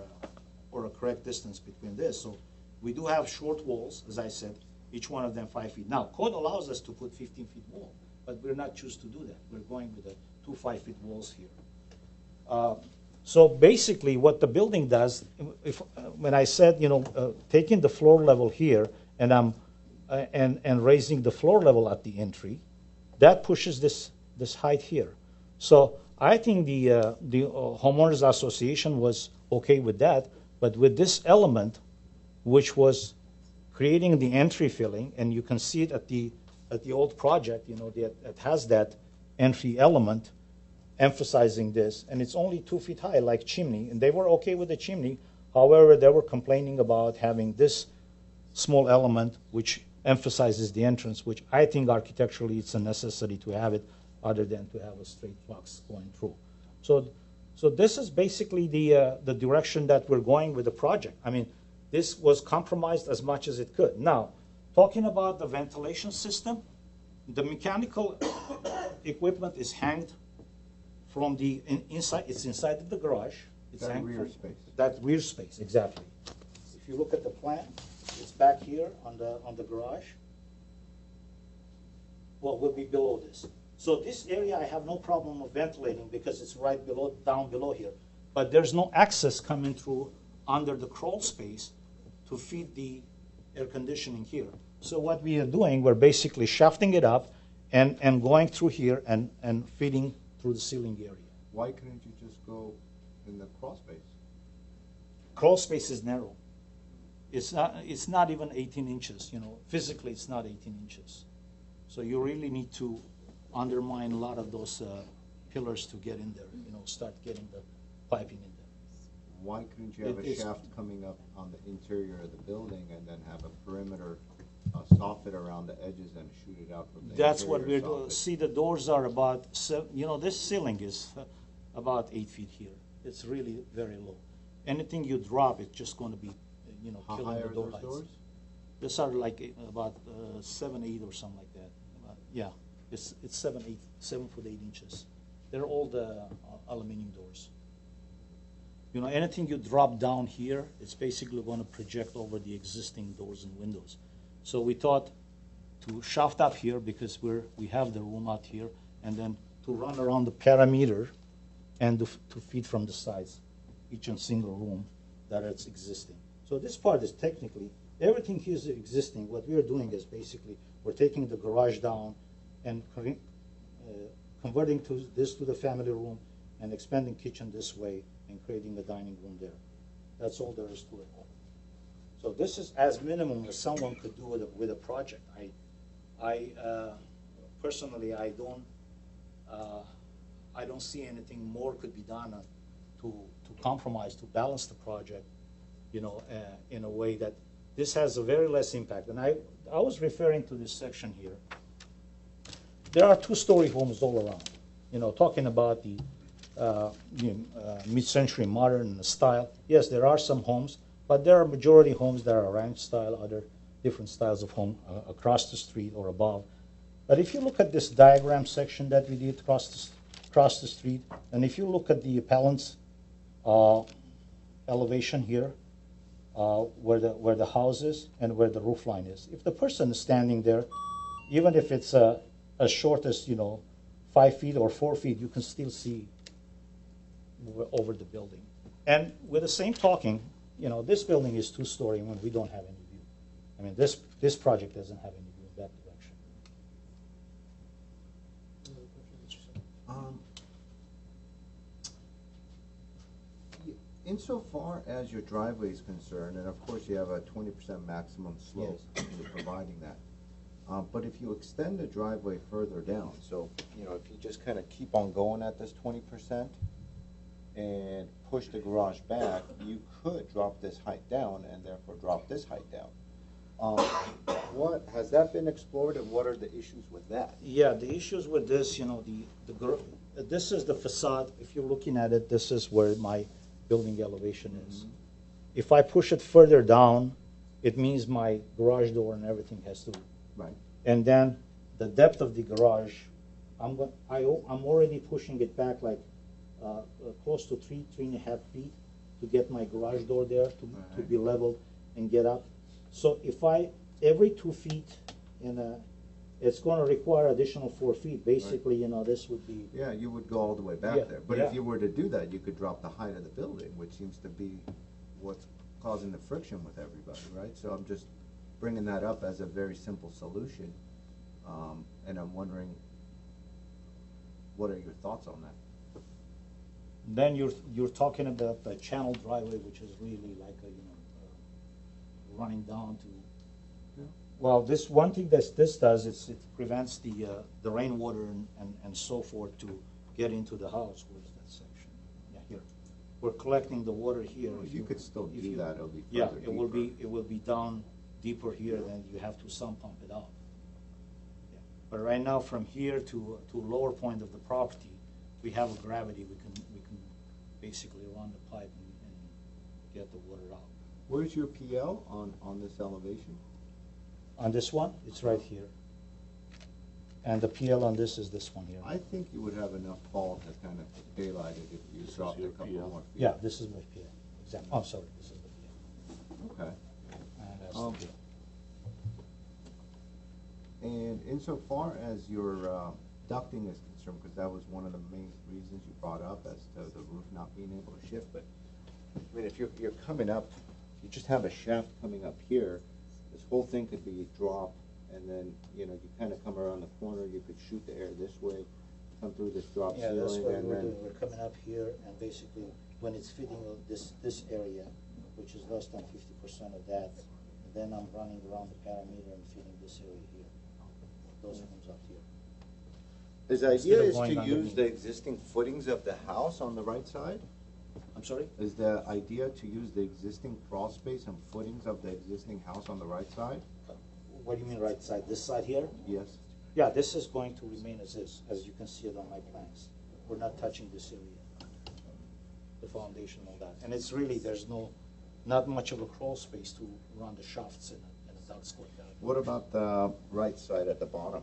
I: a correct distance between this. So we do have short walls, as I said, each one of them 5 feet. Now, code allows us to put 15-feet wall, but we're not choose to do that. We're going with the 2 5-feet walls here. So basically what the building does, when I said, taking the floor level here and raising the floor level at the entry, that pushes this height here. So I think the homeowners association was okay with that, but with this element, which was creating the entry filling, and you can see it at the old project, it has that entry element emphasizing this, and it's only 2 feet high, like chimney, and they were okay with the chimney. However, they were complaining about having this small element which emphasizes the entrance, which I think architecturally it's a necessity to have it, other than to have a straight box going through. So this is basically the direction that we're going with the project. This was compromised as much as it could. Now, talking about the ventilation system, the mechanical equipment is hanged from the inside. It's inside of the garage. It's
D: that rear space.
I: That rear space, exactly. If you look at the plan, it's back here on the garage. Well, we'll be below this. So this area I have no problem of ventilating because it's right below, down below here. But there's no access coming through under the crawl space to feed the air conditioning here. So what we are doing, we're basically shafting it up and going through here and feeding through the ceiling area.
D: Why couldn't you just go in the crawl space?
I: Crawl space is narrow. It's not even 18 inches. Physically it's not 18 inches. So you really need to undermine a lot of those pillars to get in there. Start getting the piping in there.
D: Why couldn't you have a shaft coming up on the interior of the building and then have a perimeter soffit around the edges and shoot it out from the
I: That's what
D: interior
I: we're doing.
D: soffit?
I: See, the doors are about this ceiling is about 8 feet here. It's really very low. Anything you drop, it's just going to be,
D: How
I: killing
D: high
I: the
D: are
I: door
D: those
I: heights.
D: doors?
I: These are like about 7, 8 or something like that. Yeah, it's 7 foot 8 inches. They're all the aluminum doors. Anything you drop down here, it's basically going to project over the existing doors and windows. So we thought to shaft up here because we have the room out here, and then to run around the perimeter and to feed from the sides, each and single room that it's existing. So this part is technically, everything here is existing. What we are doing is basically we're taking the garage down and converting this to the family room and expanding kitchen this way and creating a dining room there. That's all there is to it. So this is as minimum as someone could do with a project. I personally, I don't see anything more could be done to compromise, to balance the project, in a way that this has a very less impact. And I was referring to this section here. There are 2-story homes all around. Talking about the mid-century modern style. Yes, there are some homes, but there are majority homes that are ranch style, other different styles of home across the street or above. But if you look at this diagram section that we did across the street, and if you look at the appellant's elevation here, where the house is and where the roof line is, if the person is standing there, even if it's as short as 5 feet or 4 feet, you can still see over the building. And with the same talking, this building is 2-story when we don't have any view. I mean, this project doesn't have any view in that direction.
D: Insofar as your driveway is concerned, and of course you have a 20% maximum slope, you're providing that. But if you extend the driveway further down, so if you just kind of keep on going at this 20% and push the garage back, you could drop this height down and therefore drop this height down. What has that been explored, and what are the issues with that?
I: Yeah, the issues with this, this is the facade. If you're looking at it, this is where my building elevation is. If I push it further down, it means my garage door and everything has to.
D: Right.
I: And then the depth of the garage, I'm already pushing it back like close to 3.5 feet to get my garage door there to be leveled and get up. So if every 2 feet, it's going to require additional 4 feet. Basically, this would be.
D: Yeah, you would go all the way back there. But if you were to do that, you could drop the height of the building, which seems to be what's causing the friction with everybody, right? So I'm just bringing that up as a very simple solution, and I'm wondering, what are your thoughts on that?
I: Then you're talking about the channel driveway, which is really like running down to. Well, this one thing that this does is it prevents the rainwater and so forth to get into the house. Where's that section? Yeah, here. We're collecting the water here.
D: You could still do that. It'll be
I: yeah,
D: further
I: it will be down deeper here. Then you have to sump pump it up. Yeah. But right now, from here to lower point of the property, we have a gravity. We can basically run the pipe and get the water out.
D: Where's your PL on this elevation?
I: On this one, it's right here. And the PL on this is this one here.
D: I think you would have enough fall to kind of daylight it if you dropped a couple more feet.
I: Yeah, this is my PL. Exactly. Oh, sorry, this is the PL.
D: Okay.
I: And that's the PL.
D: And insofar as your ducting is concerned, because that was one of the main reasons you brought up as to the roof not being able to shift, but I mean, if you're coming up, you just have a shaft coming up here, this whole thing could be drop, and then, you kind of come around the corner, you could shoot the air this way, come through this drop ceiling,
I: Yeah, that's what
D: and
I: we're
D: then.
I: doing. We're coming up here, and basically, when it's fitting this area, which is less than 50% of that, and then I'm running around the parameter and feeding this area here. Those comes up here.
D: His idea
I: of
D: is to
I: going
D: use
I: underneath.
D: the existing footings of the house on the right side?
I: I'm sorry?
D: Is the idea to use the existing crawl space and footings of the existing house on the right side?
I: What do you mean right side? This side here?
D: Yes.
I: Yeah, this is going to remain as is, as you can see it on my plans. We're not touching this area, the foundation, all that. And it's really, there's not much of a crawl space to run the shafts in it, and the ducts going down.
D: What about the right side at the bottom?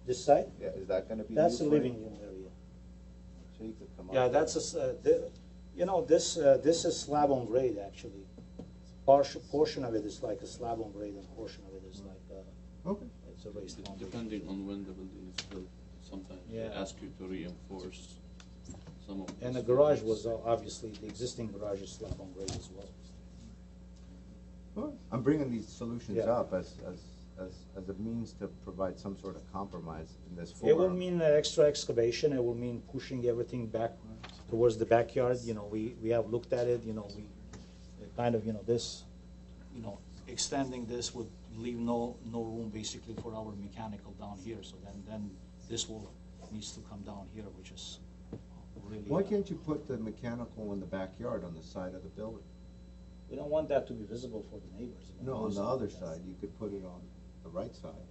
I: This side?
D: Yeah, is that gonna be?
I: That's the
D: new
I: living
D: footing?
I: room area.
D: So you could come up.
I: Yeah, that's this is slab on grade, actually. Portion of it is like a slab on grade, and portion of it is like,
D: Okay.
I: it's a raised foundation.
B: Depending on when the building is built, sometimes they
I: Yeah.
B: ask you to reinforce some of.
I: And the
B: these
I: garage
B: footings.
I: was, obviously, the existing garage is slab on grade as well.
D: Well, I'm bringing these solutions
I: Yeah.
D: up as a means to provide some sort of compromise in this
I: It will
D: forum.
I: mean extra excavation, it will mean pushing everything back towards the backyard, we have looked at it, we kind of, this, extending this would leave no room basically for our mechanical down here, so then this will, needs to come down here, which is really.
D: Why can't you put the mechanical in the backyard on the side of the building?
I: We don't want that to be visible for the neighbors.
D: No, on the other side, you could put it on the right side.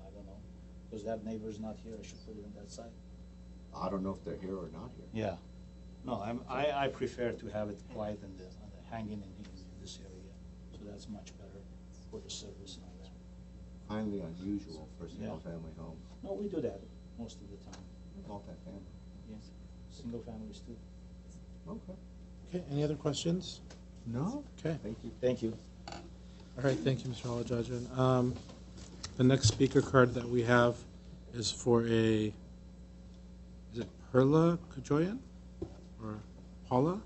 I: I don't know, because that neighbor's not here, I should put it on that side.
D: I don't know if they're here or not here.
I: Yeah. No, I prefer to have it quiet and hanging in this area, so that's much better. for the service and all that.
D: Highly unusual for single-family homes,
I: No, we do that most of the time.
D: multifamily.
I: Yes, single families too.
D: Okay.
E: Okay, any other questions? No? Okay.
D: Thank you.
I: Thank you.
E: All right, thank you, Mr. Alajajan. The next speaker card that we have is for is it Perla Kajoyan? Or Paula?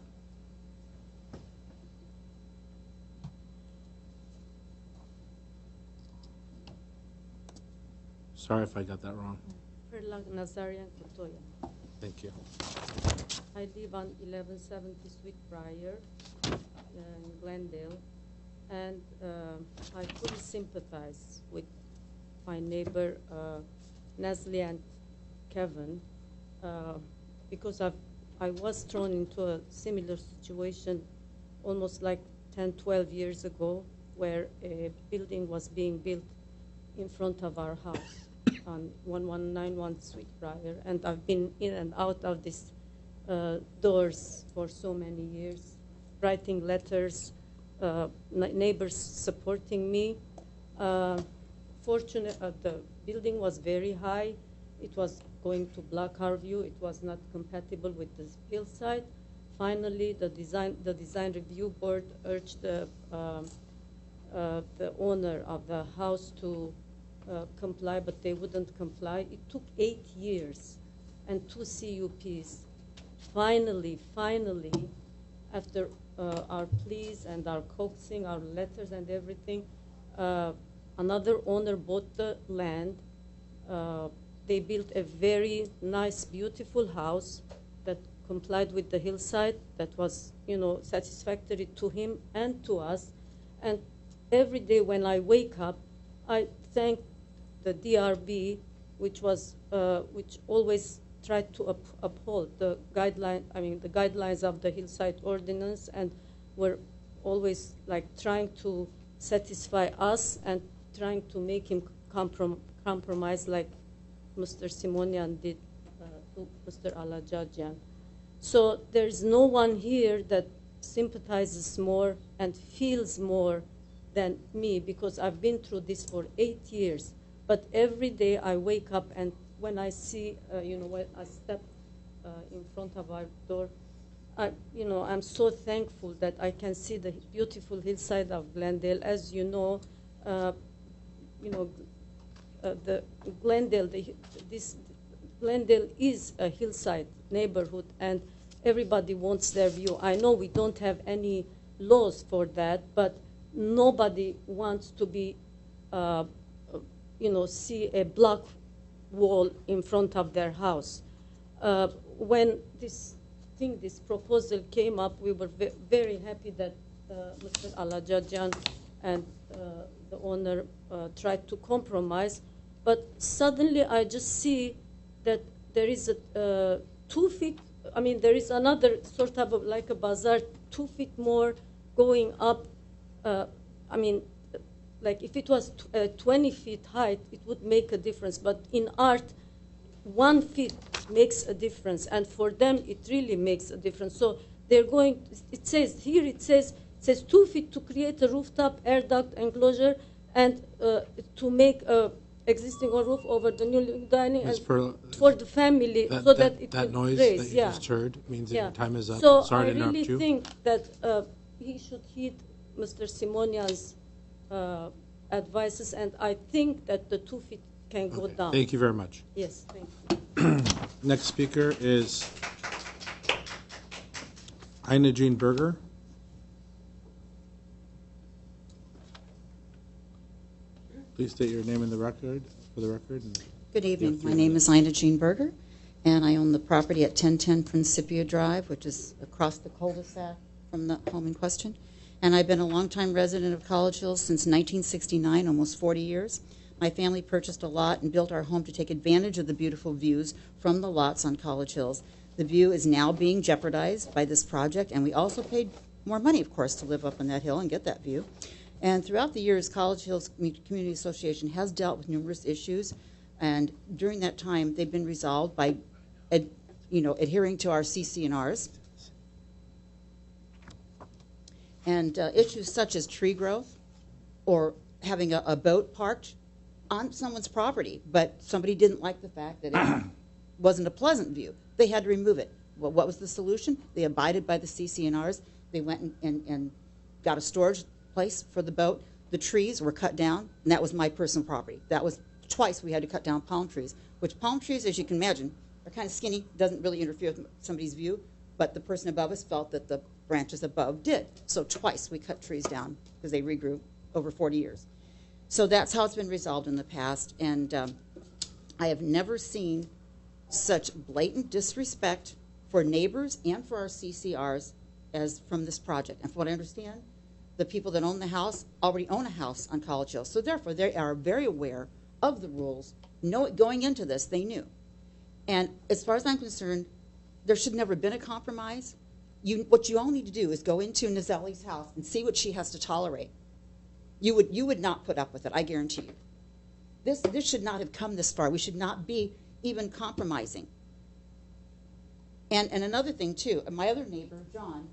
E: Sorry if I got that wrong.
J: Perla Nazarian Kotoya.
E: Thank you.
J: I live on 1170 Sweet Briar in Glendale, and I fully sympathize with my neighbor Nestle and Kevin because I was thrown into a similar situation almost like 10, 12 years ago, where a building was being built in front of our house on 1191 Sweet Briar, and I've been in and out of these doors for so many years, writing letters, neighbors supporting me. Fortunate, the building was very high. It was going to block our view. It was not compatible with the hillside. Finally, the design review board urged the owner of the house to comply, but they wouldn't comply. It took 8 years and 2 CUPs. Finally, after our pleas and our coaxing, our letters and everything, another owner bought the land. They built a very nice, beautiful house that complied with the hillside, that was, satisfactory to him and to us. And every day when I wake up, I thank the DRB, which always tried to uphold the guidelines of the hillside ordinance, and were always trying to satisfy us and trying to make him compromise, like Mr. Simonian did to Mr. Alajajan. So there's no one here that sympathizes more and feels more than me, because I've been through this for 8 years. But every day I wake up, and when I see, when I step in front of our door, I'm so thankful that I can see the beautiful hillside of Glendale. As you know, the Glendale, Glendale is a hillside neighborhood, and everybody wants their view. I know we don't have any laws for that, but nobody wants to be, see a block wall in front of their house. When this proposal came up, we were very happy that Mr. Alajajan and the owner tried to compromise. But suddenly I just see that there is a 2 feet, there is another sort of like a bazaar, 2 feet more going up. Like if it was 20 feet height, it would make a difference. But in art, 1 feet makes a difference, and for them it really makes a difference. So they're going. It says 2 feet to create a rooftop air duct enclosure, and to make a existing roof over the new dining and for the family, so that it
E: that
J: will
E: noise
J: raise.
E: that you just heard means that your time is up.
J: So
E: Sorry
J: I
E: to interrupt
J: really
E: you.
J: think that he should heed Mr. Simonian's advices, and I think that the 2 feet can go down.
E: Thank you very much.
J: Yes, thank you.
E: Next speaker is Ina Jean Berger. Please state your name for the record. And
K: Good evening. My name is Ina Jean Berger, and I own the property at 1010 Principia Drive, which is across the cul-de-sac from the home in question. And I've been a longtime resident of College Hills since 1969, almost 40 years. My family purchased a lot and built our home to take advantage of the beautiful views from the lots on College Hills. The view is now being jeopardized by this project, and we also paid more money, of course, to live up on that hill and get that view. And throughout the years, College Hills Community Association has dealt with numerous issues, and during that time, they've been resolved by, adhering to our CC&Rs. And issues such as tree growth or having a boat parked on someone's property, but somebody didn't like the fact that it wasn't a pleasant view. They had to remove it. Well, what was the solution? They abided by the CCNRs. They went and got a storage place for the boat. The trees were cut down, and that was my personal property. That was twice we had to cut down palm trees, which palm trees, as you can imagine, are kind of skinny, doesn't really interfere with somebody's view, but the person above us felt that the branches above did. So twice we cut trees down because they regrew over 40 years. So that's how it's been resolved in the past, and I have never seen such blatant disrespect for neighbors and for our CCRs as from this project. And from what I understand, the people that own the house already own a house on College Hill, so therefore they are very aware of the rules. Going into this, they knew. And as far as I'm concerned, there should never have been a compromise. What you all need to do is go into Nazelli's house and see what she has to tolerate. You would not put up with it, I guarantee you. This should not have come this far. We should not be even compromising. And another thing, too, my other neighbor, John,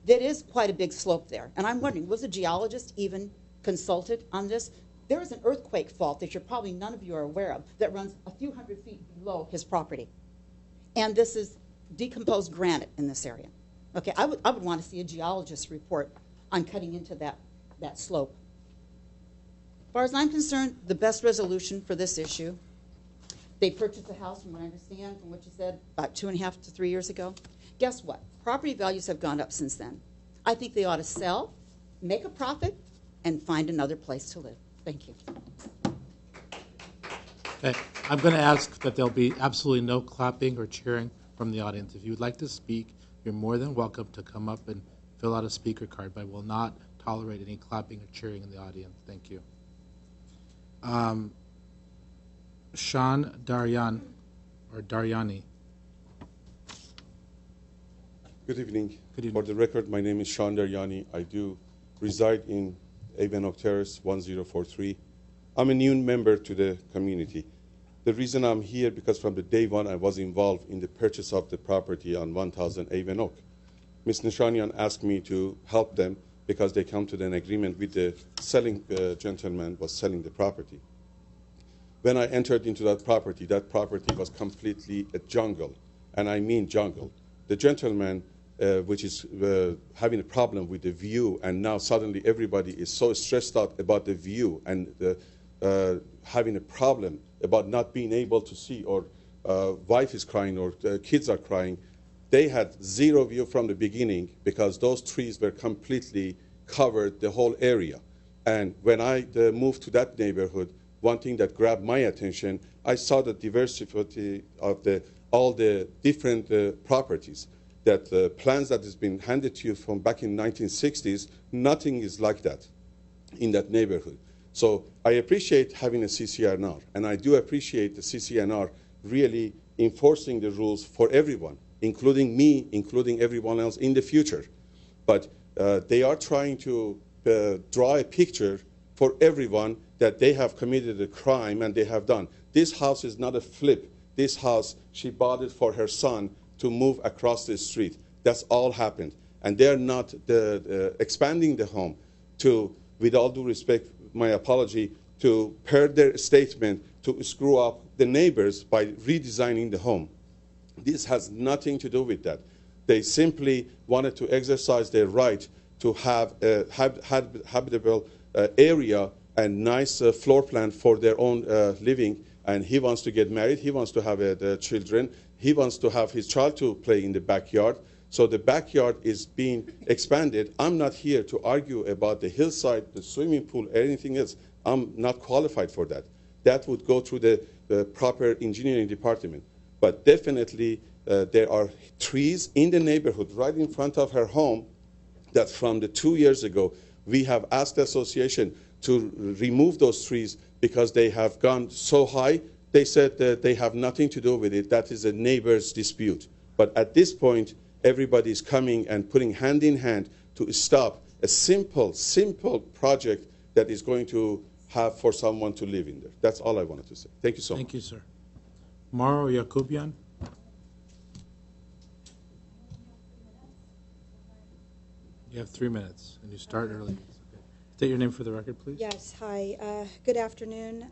K: that is quite a big slope there. And I'm wondering, was a geologist even consulted on this? There is an earthquake fault that probably none of you are aware of that runs a few hundred feet below his property. And this is decomposed granite in this area. Okay, I would want to see a geologist report on cutting into that slope. As far as I'm concerned, the best resolution for this issue, they purchased the house, from what I understand, from what you said, about 2.5 to 3 years ago. Guess what? Property values have gone up since then. I think they ought to sell, make a profit, and find another place to live. Thank you.
E: Okay, I'm going to ask that there'll be absolutely no clapping or cheering from the audience. If you would like to speak, you're more than welcome to come up and fill out a speaker card, but I will not tolerate any clapping or cheering in the audience. Thank you. Sean Daryani.
L: Good evening.
E: Good evening.
L: For the record, my name is Sean Daryani. I do reside in Avon Oak Terrace, 1043. I'm a new member to the community. The reason I'm here because from the day one I was involved in the purchase of the property on 1000 Avon Oak. Ms. Nishanian asked me to help them because they come to an agreement with the selling gentleman was selling the property. When I entered into that property was completely a jungle, and I mean jungle. The gentleman, which is having a problem with the view, and now suddenly everybody is so stressed out about the view and having a problem about not being able to see, or wife is crying, or kids are crying. They had zero view from the beginning because those trees were completely covered the whole area. And when I moved to that neighborhood, one thing that grabbed my attention, I saw the diversity of all the different properties. That the plans that has been handed to you from back in 1960s, nothing is like that in that neighborhood. So I appreciate having a CCNR, and I do appreciate the CCNR really enforcing the rules for everyone, including me, including everyone else in the future. But they are trying to draw a picture for everyone that they have committed a crime, and they have done. This house is not a flip. This house, she bought it for her son to move across the street. That's all happened. And they're not expanding the home to, with all due respect, my apology, to per their statement, to screw up the neighbors by redesigning the home. This has nothing to do with that. They simply wanted to exercise their right to have a habitable area and nice floor plan for their own living. And he wants to get married. He wants to have children. He wants to have his child to play in the backyard. So the backyard is being expanded. I'm not here to argue about the hillside, the swimming pool, anything else. I'm not qualified for that. That would go through the proper engineering department. But definitely there are trees in the neighborhood right in front of her home that from the 2 years ago, we have asked the association to remove those trees because they have gone so high. They said that they have nothing to do with it. That is a neighbor's dispute. But at this point, everybody is coming and putting hand in hand to stop a simple project that is going to have for someone to live in there. That's all I wanted to say. Thank you so much.
E: Thank you, sir. Mauro Yakubian. You have 3 minutes, and you start early. State your name for the record, please.
M: Yes, hi. Good afternoon,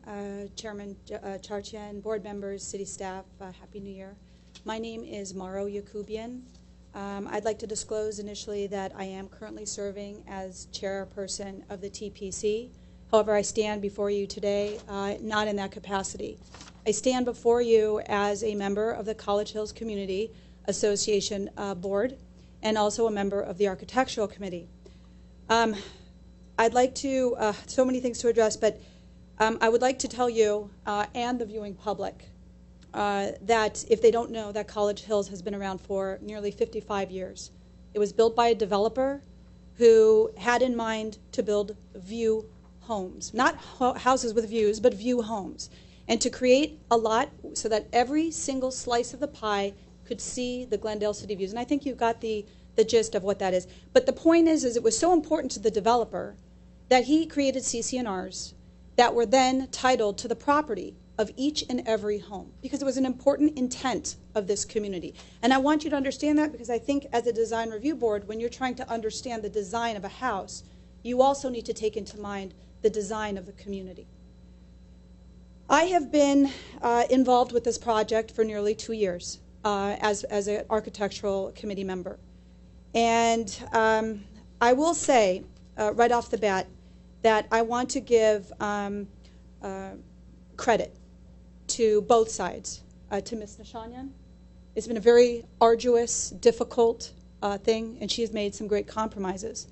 M: Chairman Charchian, board members, city staff. Happy New Year. My name is Maro Yakubian. I'd like to disclose initially that I am currently serving as chairperson of the TPC. However, I stand before you today not in that capacity. I stand before you as a member of the College Hills Community Association Board and also a member of the Architectural Committee. I'd like to, so many things to address, but I would like to tell you and the viewing public that if they don't know, that College Hills has been around for nearly 55 years. It was built by a developer who had in mind to build view homes, not houses with views, but view homes, and to create a lot so that every single slice of the pie could see the Glendale city views. And I think you got the gist of what that is. But the point is it was so important to the developer that he created CC&Rs that were then titled to the property of each and every home, because it was an important intent of this community. And I want you to understand that, because I think as a design review board, when you're trying to understand the design of a house, you also need to take into mind the design of the community. I have been involved with this project for nearly 2 years as an architectural committee member. And I will say right off the bat that I want to give credit to both sides, to Ms. Nishanyan. It's been a very arduous, difficult thing, and she has made some great compromises.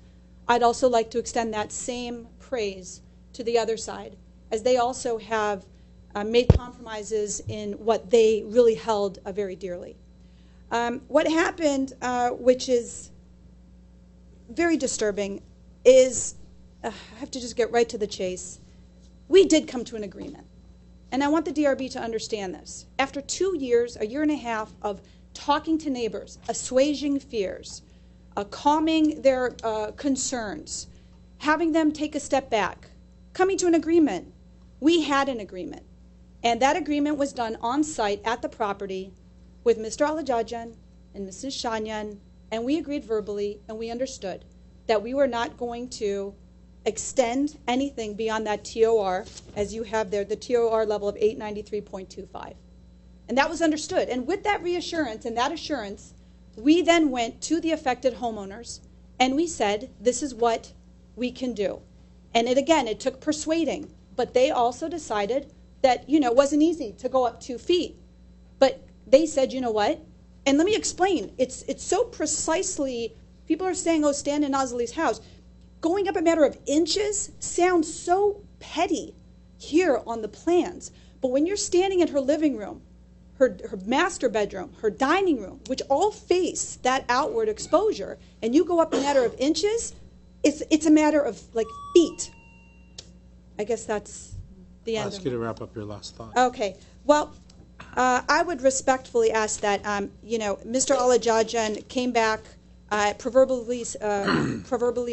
M: I'd also like to extend that same praise to the other side, as they also have made compromises in what they really held very dearly. What happened, which is very disturbing, is, I have to just get right to the chase. We did come to an agreement. And I want the DRB to understand this. After 2 years, a year and a half of talking to neighbors, assuaging fears, calming their concerns, having them take a step back, coming to an agreement, we had an agreement. And that agreement was done on site at the property with Mr. Alajajan and Mrs. Shanyan, and we agreed verbally and we understood that we were not going to extend anything beyond that TOR, as you have there, the TOR level of 893.25. And that was understood. And with that reassurance and that assurance, we then went to the affected homeowners and we said, this is what we can do. And it took persuading, but they also decided that, it wasn't easy to go up 2 feet. But they said, you know what? And let me explain. It's so precisely, people are saying, oh, stand in Nosley's house. Going up a matter of inches sounds so petty here on the plans. But when you're standing in her living room, her master bedroom, her dining room, which all face that outward exposure, and you go up a matter of inches, it's a matter of like feet. I guess that's the end.
E: I'll ask you to wrap up your last thought.
M: Okay. Well, I would respectfully ask that, Mr. Alajajan came back, proverbially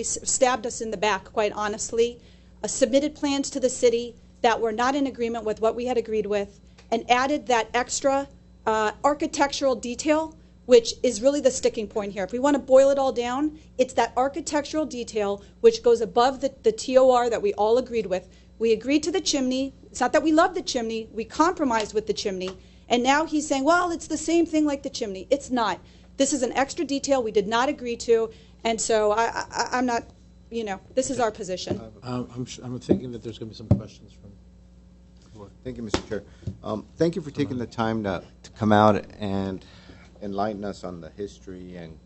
M: stabbed us in the back, quite honestly, submitted plans to the city that were not in agreement with what we had agreed with, and added that extra architectural detail, which is really the sticking point here. If we want to boil it all down, it's that architectural detail which goes above the TOR that we all agreed with. We agreed to the chimney. It's not that we love the chimney. We compromised with the chimney. And now he's saying, well, it's the same thing like the chimney. It's not. This is an extra detail we did not agree to. And so I'm not, this is our position.
E: I'm thinking that there's going to be some questions from the board.
D: Thank you, Mr. Chair. Thank you for taking the time to come out and enlighten us on the history and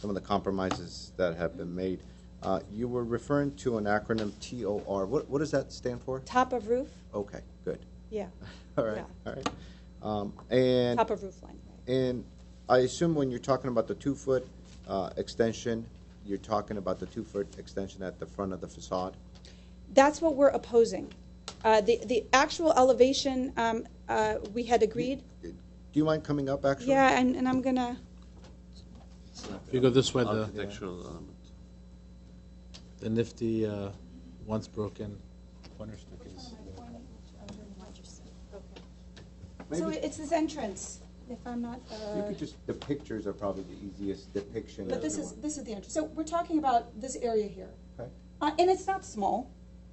D: some of the compromises that have been made. You were referring to an acronym TOR. What does that stand for?
M: Top of roof.
D: Okay, good.
M: Yeah.
D: All right.
M: Yeah.
D: All right. And
M: top of roof line. Right.
D: And I assume when you're talking about the 2-foot extension, you're talking about the 2-foot extension at the front of the facade?
M: That's what we're opposing. The actual elevation, we had agreed.
D: Do you mind coming up, actually?
M: Yeah, and I'm going to.
E: If you go this way,
B: architectural element.
E: The nifty, once broken corner stick is.
M: Okay. So it's this entrance. If I'm not.
D: You could just. The pictures are probably the easiest depiction.
M: But this is the entrance. So we're talking about this area here.
D: Okay.
M: And it's not small.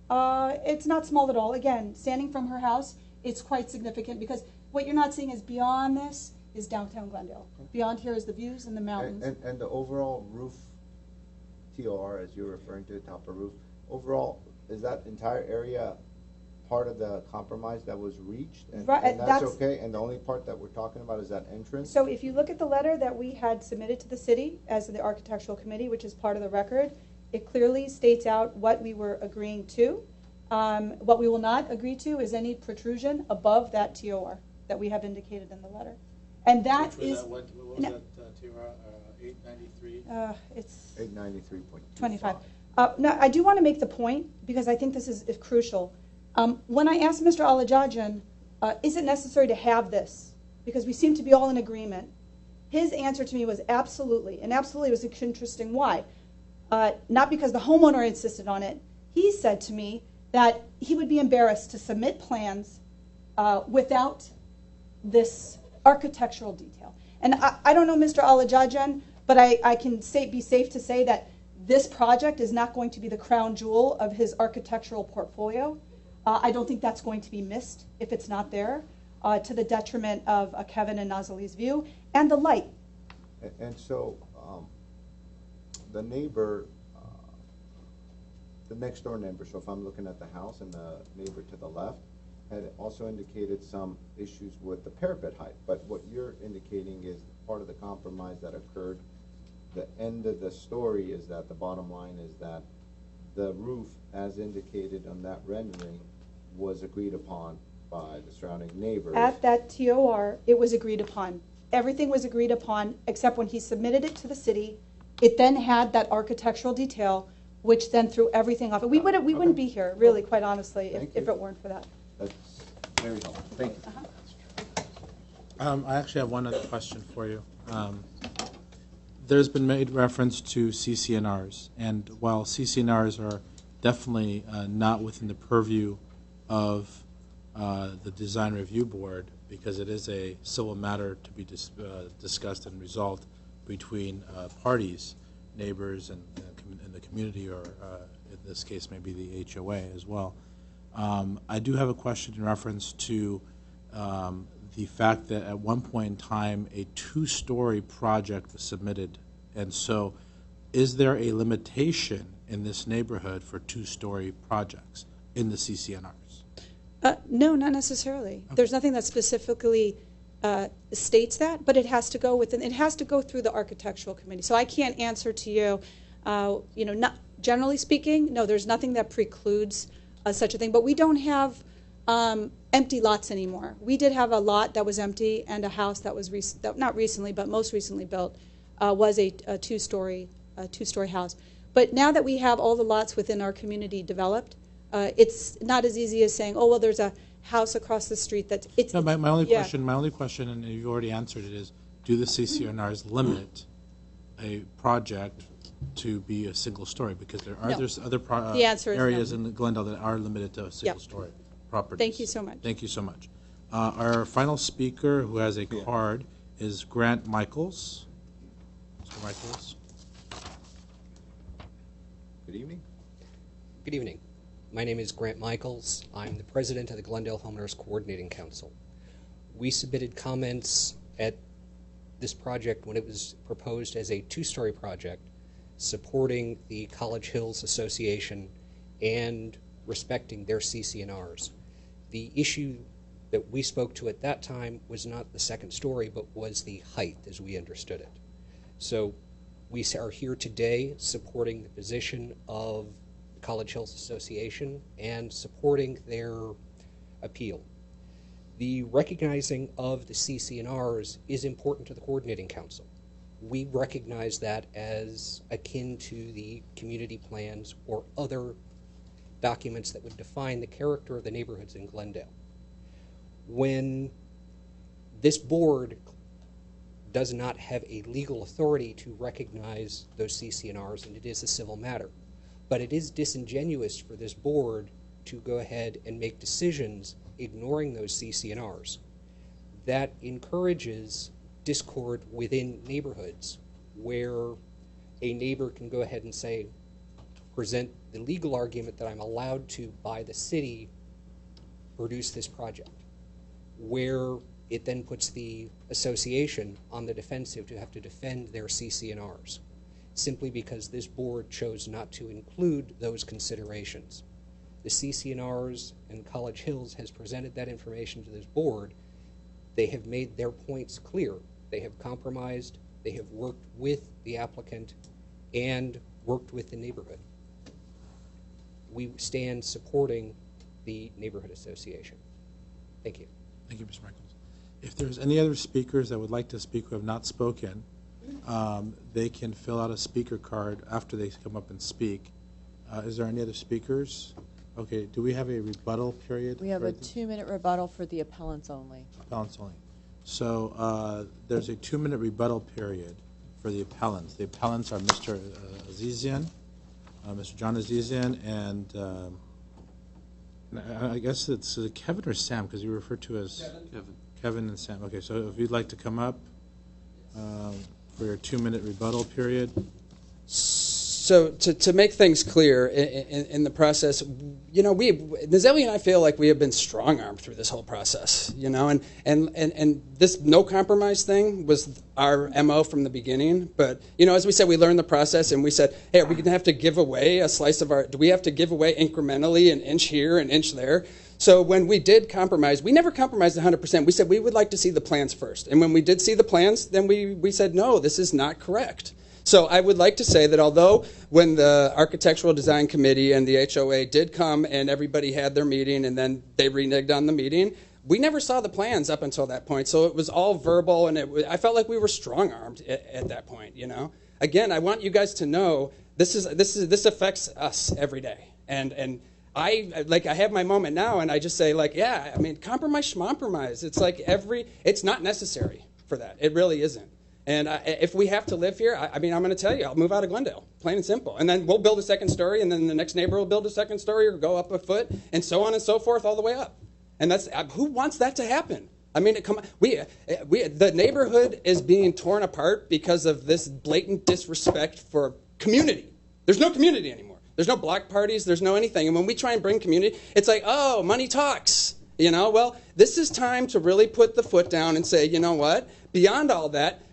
M: It's not small at all. Again, standing from her house, it's quite significant because what you're not seeing is beyond this is downtown Glendale. Beyond here is the views and the mountains.
D: And the overall roof, TOR, as you're referring to, top of roof, overall, is that entire area part of the compromise that was reached? And,
M: Right,
D: and
M: that's
D: okay? And the only part that we're talking about is that entrance?
M: So if you look at the letter that we had submitted to the city as the architectural committee, which is part of the record, it clearly states out what we were agreeing to. What we will not agree to is any protrusion above that TOR that we have indicated in the letter. And that is...
E: What was that TOR, 893?
M: It's
D: 893.25.
M: Now, I do want to make the point, because I think this is crucial. When I asked Mr. Alajajan, is it necessary to have this? Because we seem to be all in agreement. His answer to me was absolutely, and absolutely was interesting. Why? Not because the homeowner insisted on it. He said to me that he would be embarrassed to submit plans without this architectural detail. And I don't know Mr. Alajajan, but I can be safe to say that this project is not going to be the crown jewel of his architectural portfolio. I don't think that's going to be missed if it's not there, to the detriment of Kevin and Nazali's view, and the light.
D: And so the neighbor, the next door neighbor, so if I'm looking at the house and the neighbor to the left, had also indicated some issues with the parapet height. But what you're indicating is part of the compromise that occurred. The end of the story is that the bottom line is that the roof, as indicated on that rendering, was agreed upon by the surrounding neighbors.
M: At that TOR, it was agreed upon. Everything was agreed upon, except when he submitted it to the city. It then had that architectural detail, which then threw everything off. We wouldn't be here, really, quite honestly, if it weren't for that.
D: That's very helpful. Thank you.
E: I actually have one other question for you. There's been made reference to CCNRs, and while CCNRs are definitely not within the purview of the Design Review Board, because it is a civil matter to be discussed and resolved between parties, neighbors, and the community, or in this case maybe the HOA as well. I do have a question in reference to the fact that at one point in time a two-story project was submitted, and so is there a limitation in this neighborhood for two-story projects in the CCNRs?
M: No, not necessarily. Okay. There's nothing that specifically states that, but it has to go within. It has to go through the architectural committee. So I can't answer to you. Not generally speaking, no. There's nothing that precludes such a thing. But we don't have empty lots anymore. We did have a lot that was empty, and a house that was not recently, but most recently built was a two-story house. But now that we have all the lots within our community developed, it's not as easy as saying, oh, well, there's a house across the street that's...
E: No, my only question, and you've already answered it, is do the CCNRs limit a project to be a single story? Because there are there's other areas in Glendale that are limited to a single story properties.
M: Thank you so much.
E: Thank you so much. Our final speaker who has a card is Grant Michaels. Mr. Michaels.
D: Good evening.
N: Good evening. My name is Grant Michaels. I'm the president of the Glendale Homeowners Coordinating Council. We submitted comments at this project when it was proposed as a two-story project, supporting the College Hills Association and respecting their CCNRs. The issue that we spoke to at that time was not the second story, but was the height as we understood it. So we are here today supporting the position of College Hills Association and supporting their appeal. The recognizing of the CCNRs is important to the Coordinating Council. We recognize that as akin to the community plans or other documents that would define the character of the neighborhoods in Glendale. When this board does not have a legal authority to recognize those CCNRs, and it is a civil matter, but it is disingenuous for this board to go ahead and make decisions ignoring those CCNRs. That encourages discord within neighborhoods where a neighbor can go ahead and say, present the legal argument that I'm allowed to, by the city, produce this project, where it then puts the association on the defensive to have to defend their CC&Rs, simply because this board chose not to include those considerations. The CC&Rs and College Hills has presented that information to this board. They have made their points clear. They have compromised. They have worked with the applicant and worked with the neighborhood. We stand supporting the neighborhood association. Thank you.
E: Thank you, Mr. Michaels. If there's any other speakers that would like to speak who have not spoken, they can fill out a speaker card after they come up and speak. Is there any other speakers? Okay, do we have a rebuttal period?
O: We have a 2-minute rebuttal for the appellants only.
E: Appellants only. So there's a 2-minute rebuttal period for the appellants. The appellants are Mr. Azizian, Mr. John Azizian, and I guess it's Kevin or Sam, because you refer to as Kevin and Sam. Okay, so if you'd like to come up for your 2-minute rebuttal period.
G: So to make things clear in the process, you know, Nazeli and I feel like we have been strong-armed through this whole process, you know, and this no compromise thing was our MO from the beginning. But, you know, as we said, we learned the process and we said, hey, are we going to have to give away a slice of do we have to give away incrementally an inch here, an inch there? So when we did compromise, we never compromised 100%. We said we would like to see the plans first. And when we did see the plans, then we said, no, this is not correct. So I would like to say that although when the Architectural Design Committee and the HOA did come and everybody had their meeting and then they reneged on the meeting, we never saw the plans up until that point. So it was all verbal, and I felt like we were strong-armed at that point, you know. Again, I want you guys to know this affects us every day. And I have my moment now, and I just say, like, yeah, I mean, compromise, schmompromise. It's like it's not necessary for that. It really isn't. And if we have to live here, I mean, I'm going to tell you, I'll move out of Glendale, plain and simple. And then we'll build a second story, and then the next neighbor will build a second story or go up a foot, and so on and so forth all the way up. And that's who wants that to happen? I mean, the neighborhood is being torn apart because of this blatant disrespect for community. There's no community anymore. There's no block parties. There's no anything. And when we try and bring community, it's like, oh, money talks. You know, well, this is time to really put the foot down and say, you know what? Beyond all that,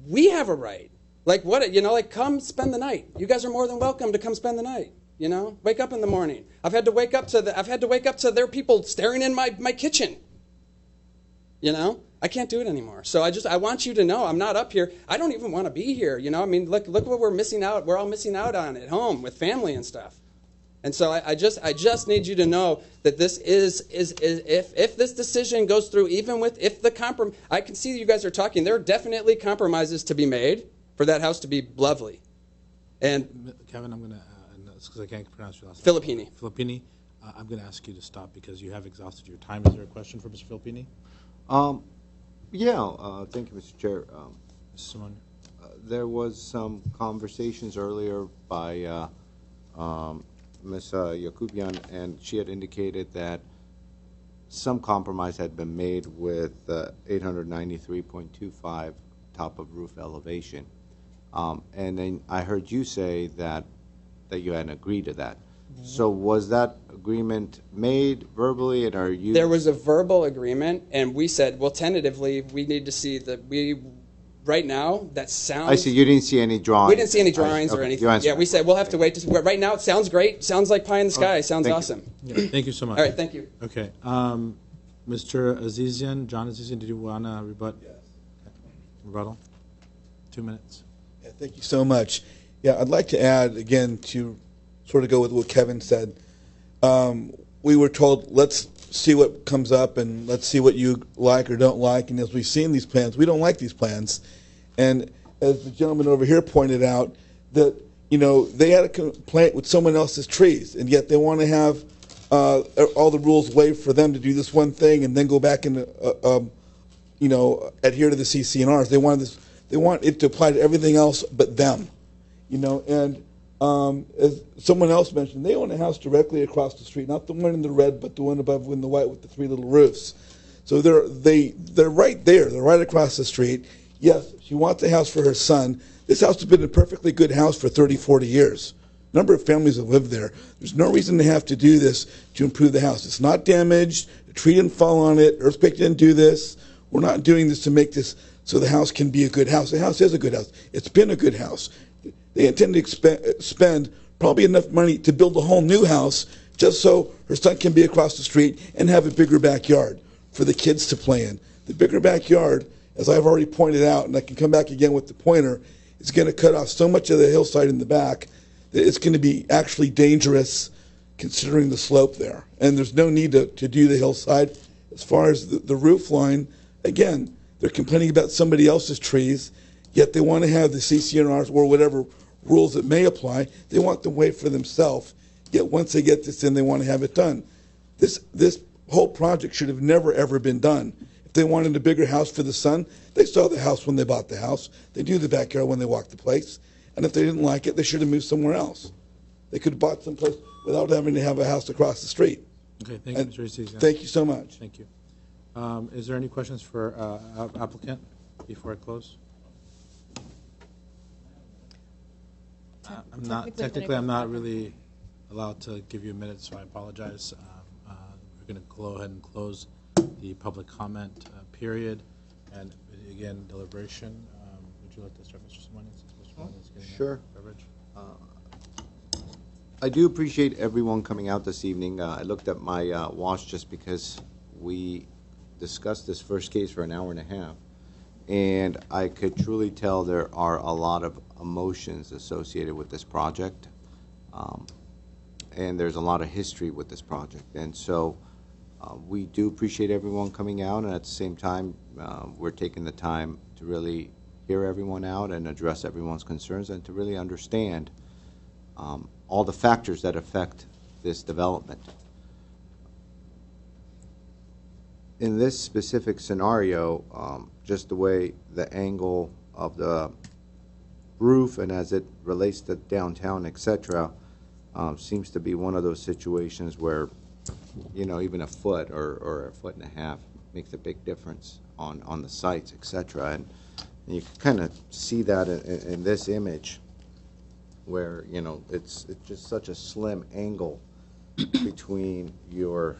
G: we have a right. Like what? You know, like come spend the night. You guys are more than welcome to come spend the night. You know, wake up in the morning. I've had to wake up to their people staring in my kitchen. You know, I can't do it anymore. So I want you to know I'm not up here. I don't even want to be here. You know, I mean, look what we're missing out. We're all missing out on at home with family and stuff. And so I just need you to know that this is if this decision goes through, I can see you guys are talking. There are definitely compromises to be made for that house to be lovely. And
E: Kevin, I'm going to, because I can't pronounce your last
G: name.
E: Filippini, I'm going to ask you to stop because you have exhausted your time. Is there a question for Mr. Filippini?
D: Yeah, thank you, Mr. Chair.
E: Simone?
D: There was some conversations earlier by Ms. Yakubian, and she had indicated that some compromise had been made with 893.25 top of roof elevation. And then I heard you say that you hadn't agreed to that. Mm-hmm. So was that agreement made verbally, and are you?
G: There was a verbal agreement, and we said, well, tentatively, we need to see right now, that sounds...
D: I see. You didn't see any drawings.
G: We didn't see any drawings or anything. Yeah, we said we'll have to wait to see. Right now, it sounds great. Sounds like pie in the sky. Sounds awesome.
E: Yeah, thank you so much.
G: All right, thank you.
E: Okay. Mr. Azizian, John Azizian, did you want to rebut? Yes. Rebuttal? 2 minutes.
F: Yeah, thank you so much. Yeah, I'd like to add, again, to sort of go with what Kevin said. We were told, let's see what comes up and let's see what you like or don't like. And as we've seen these plans, we don't like these plans. And as the gentleman over here pointed out, that, you know, they had a complaint with someone else's trees, and yet they want to have all the rules waived for them to do this one thing and then go back and, you know, adhere to the CC&Rs. They want it to apply to everything else but them, you know. And as someone else mentioned, they own a house directly across the street, not the one in the red, but the one above in the white with the 3 little roofs. So they're right there. They're right across the street. Yes, she wants a house for her son. This house has been a perfectly good house for 30, 40 years. number of families that live there. There's no reason to have to do this to improve the house. It's not damaged. The tree didn't fall on it. Earthquake didn't do this. We're not doing this to make this so the house can be a good house. The house is a good house. It's been a good house. They intend to spend probably enough money to build a whole new house just so her son can be across the street and have a bigger backyard for the kids to play in. The bigger backyard, as I've already pointed out, and I can come back again with the pointer, is going to cut off so much of the hillside in the back that it's going to be actually dangerous considering the slope there. And there's no need to do the hillside. As far as the roof line, again, they're complaining about somebody else's trees, yet they want to have the CCNRs or whatever rules that may apply. They want to wait for themselves, yet once they get this in, they want to have it done. This whole project should have never, ever been done. If they wanted a bigger house for the son, they saw the house when they bought the house. They knew the backyard when they walked the place. And if they didn't like it, they should have moved somewhere else. They could have bought someplace without having to have a house across the street.
E: Okay, thank you, Mr. Easton.
F: Thank you so much.
E: Thank you. Is there any questions for applicant before I close? Technically, I'm not really allowed to give you a minute, so I apologize. We're going to go ahead and close the public comment period, and again, deliberation. Would you like to start, Mr. Simonian?
D: Sure. I do appreciate everyone coming out this evening. I looked at my watch just because we discussed this first case for an hour and a half, and I could truly tell there are a lot of emotions associated with this project, and there's a lot of history with this project. And so we do appreciate everyone coming out, and at the same time, we're taking the time to really hear everyone out and address everyone's concerns and to really understand all the factors that affect this development. In this specific scenario, just the way the angle of the roof and as it relates to downtown, etc., seems to be one of those situations where, you know, even a foot or a foot and a half makes a big difference on the sites, etc. And you can kind of see that in this image where, you know, it's just such a slim angle between your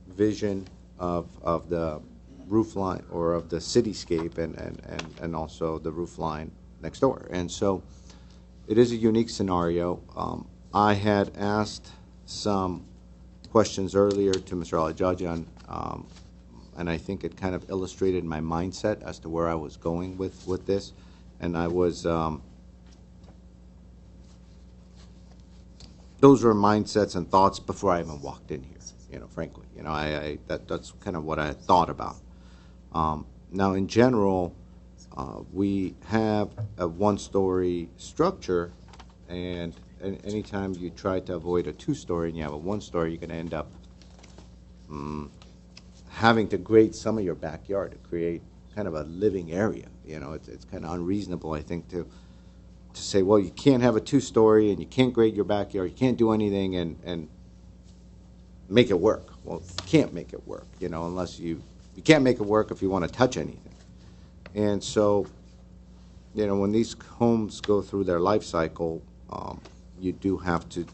D: vision of the roof line or of the cityscape and also the roof line next door. And so it is a unique scenario. I had asked some questions earlier to Mr. Alajajan, and I think it kind of illustrated my mindset as to where I was going with this. And I was, those were mindsets and thoughts before I even walked in here, you know, frankly. You know, that's kind of what I had thought about. Now, in general, we have a one-story structure, and anytime you try to avoid a two-story and you have a one-story, you're going to end up having to grade some of your backyard to create kind of a living area. You know, it's kind of unreasonable, I think, to say, well, you can't have a two-story and you can't grade your backyard, you can't do anything and make it work. Well, you can't make it work, you know, unless you can't make it work if you want to touch anything. And so, you know, when these homes go through their life cycle, you do have to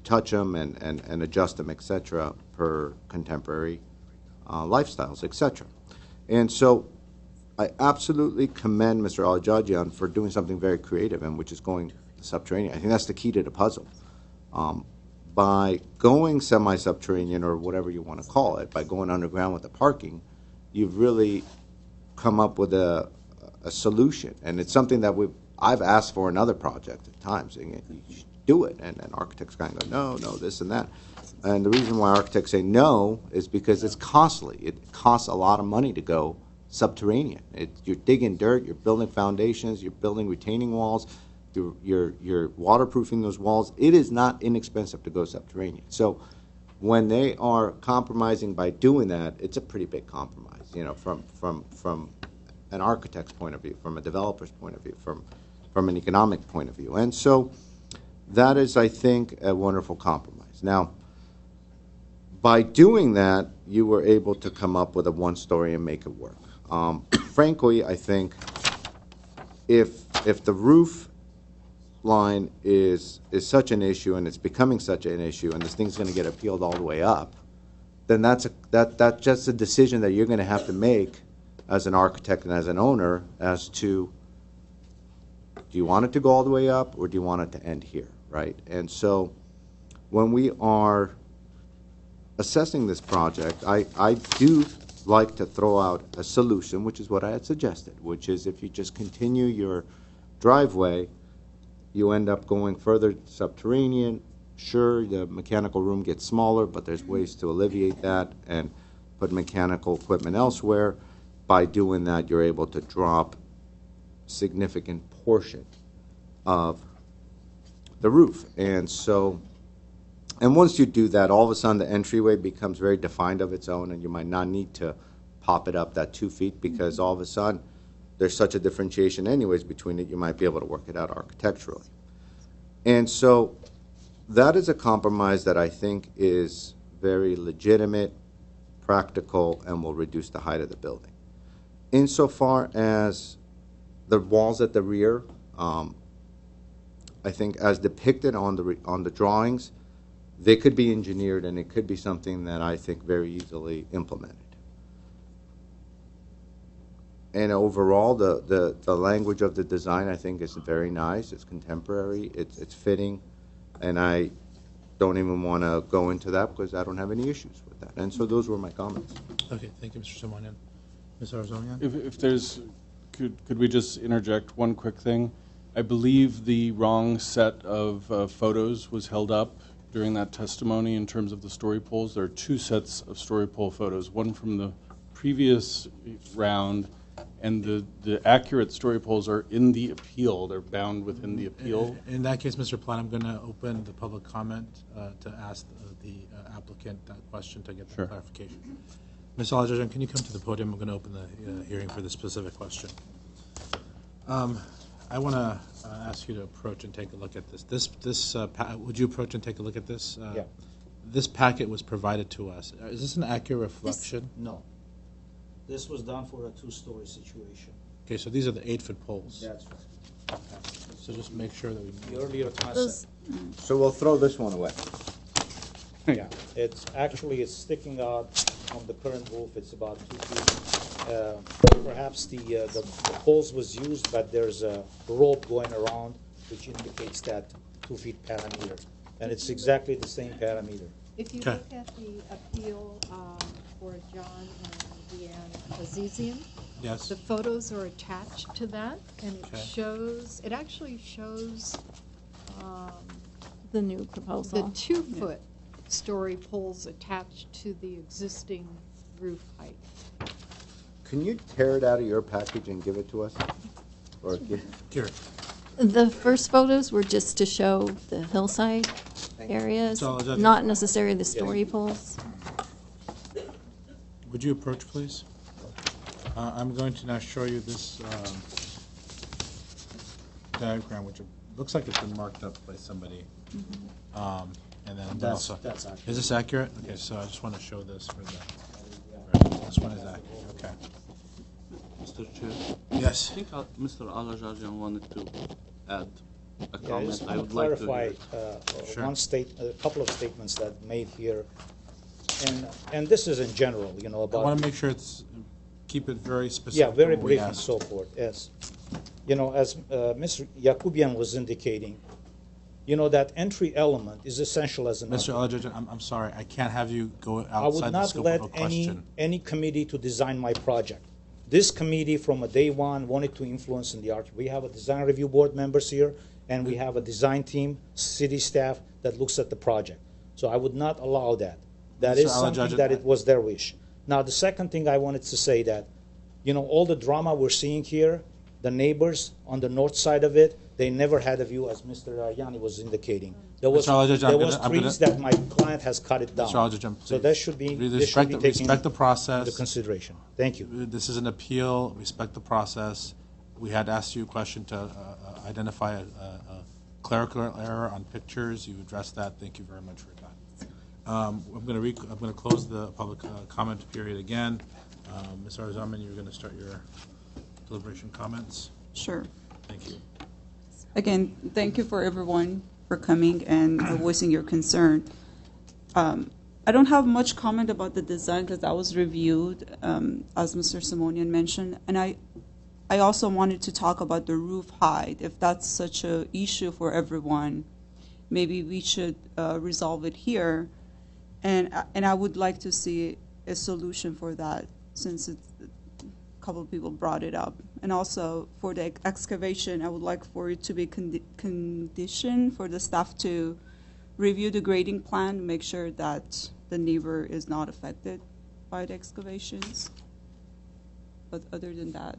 D: touch them and adjust them, etc., per contemporary lifestyles, etc. And so I absolutely commend Mr. Alajajan for doing something very creative, and which is going subterranean. I think that's the key to the puzzle. By going semi-subterranean, or whatever you want to call it, by going underground with the parking, you've really come up with a solution. And it's something that I've asked for in other projects at times, saying you should do it. And architects kind of go, no, this and that. And the reason why architects say no is because it's costly. It costs a lot of money to go subterranean. You're digging dirt, you're building foundations, you're building retaining walls, you're waterproofing those walls. It is not inexpensive to go subterranean. So when they are compromising by doing that, it's a pretty big compromise, you know, from an architect's point of view, from a developer's point of view, from an economic point of view. And so that is, I think, a wonderful compromise. Now, by doing that, you were able to come up with a one-story and make it work. Frankly, I think if the roof line is such an issue, and it's becoming such an issue, and this thing's going to get appealed all the way up, then that's just a decision that you're going to have to make as an architect and as an owner as to, do you want it to go all the way up, or do you want it to end here, right? And so when we are assessing this project, I do like to throw out a solution, which is what I had suggested, which is if you just continue your driveway, you end up going further subterranean. Sure, the mechanical room gets smaller, but there's ways to alleviate that and put mechanical equipment elsewhere. By doing that, you're able to drop significant portion of the roof. And so, and once you do that, all of a sudden the entryway becomes very defined of its own, and you might not need to pop it up that 2 feet, because all of a sudden there's such a differentiation anyways between it, you might be able to work it out architecturally. And so that is a compromise that I think is very legitimate, practical, and will reduce the height of the building. Insofar as the walls at the rear, I think as depicted on the drawings, they could be engineered, and it could be something that I think very easily implemented. And overall, the language of the design, I think, is very nice. It's contemporary. It's fitting. And I don't even want to go into that because I don't have any issues with that. And so those were my comments.
E: Okay, thank you, Mr. Simonian. Ms. Arzonian?
B: If there's, could we just interject one quick thing? I believe the wrong set of photos was held up during that testimony in terms of the story poles. There are 2 sets of story pole photos, one from the previous round, and the accurate story poles are in the appeal. They're bound within the appeal.
E: In that case, Mr. Platt, I'm going to open the public comment to ask the applicant that question to get that clarification. Ms. Alajajan, can you come to the podium? I'm going to open the hearing for this specific question. I want to ask you to approach and take a look at this. Would you approach and take a look at this?
I: Yeah.
E: This packet was provided to us. Is this an accurate reflection?
I: No. This was done for a 2-story situation.
E: Okay, so these are the 8-foot poles.
I: That's right.
E: Okay. So just make sure that we...
I: The earlier concept.
D: So we'll throw this one away.
I: Yeah, it's sticking out from the current roof. It's about 2 feet. Perhaps the poles was used, but there's a rope going around which indicates that 2 feet parameter. And it's exactly the same parameter.
P: If you look at the appeal for John and Deanne Azizian,
E: yes,
P: the photos are attached to that, and it actually shows
C: the new proposal.
P: the 2-foot story poles attached to the existing roof height.
D: Can you tear it out of your package and give it to us? Or
E: Here.
C: The first photos were just to show the hillside areas, not necessarily the story poles.
E: Would you approach, please? I'm going to now show you this diagram, which looks like it's been marked up by somebody. And then
I: That's
E: accurate.
I: accurate.
E: Is this accurate? Okay, so I just want to show this for the. Right, this one is accurate. Okay.
B: Mr. Chair?
E: Yes.
B: I think Mr. Alajajan wanted to add a
I: Yeah, I
B: comment.
I: just
B: I
I: want to
B: would like
I: clarify
B: to
I: a couple of statements that made here, and this is in general, about.
E: I want to make sure keep it very specific.
I: Yeah, very
E: to what we
I: brief and
E: asked.
I: so forth. Yes, as Mr. Yakubian was indicating, that entry element is essential as an.
E: Mr. Alajajan, I'm sorry, I can't have you go outside
I: I would
E: the
I: not
E: scope
I: let
E: of a question.
I: any committee to design my project. This committee, from a day one, wanted to influence in the art. We have a design review board members here, and we have a design team, city staff that looks at the project. So I would not allow that. That is something that it was their wish. Now, the second thing I wanted to say that, all the drama we're seeing here, the neighbors on the north side of it, they never had a view, as Mr. Yanni was indicating. There was trees that my client has cut it down.
E: Mr. Alajajan,
I: so that should be taken
E: respect the process.
I: into consideration. Thank you.
E: This is an appeal. Respect the process. We had asked you a question to identify a clerical error on pictures. You addressed that. Thank you very much for your time. I'm going to close the public comment period again. Ms. Arzaman, you're going to start your deliberation comments.
C: Sure.
E: Thank you.
Q: Again, thank you for everyone for coming and voicing your concern. I don't have much comment about the design because that was reviewed, as Mr. Simonian mentioned, and I also wanted to talk about the roof height. If that's such an issue for everyone, maybe we should resolve it here, and I would like to see a solution for that since a couple of people brought it up. And also for the excavation, I would like for it to be conditioned for the staff to review the grading plan, make sure that the neighbor is not affected by the excavations. But other than that,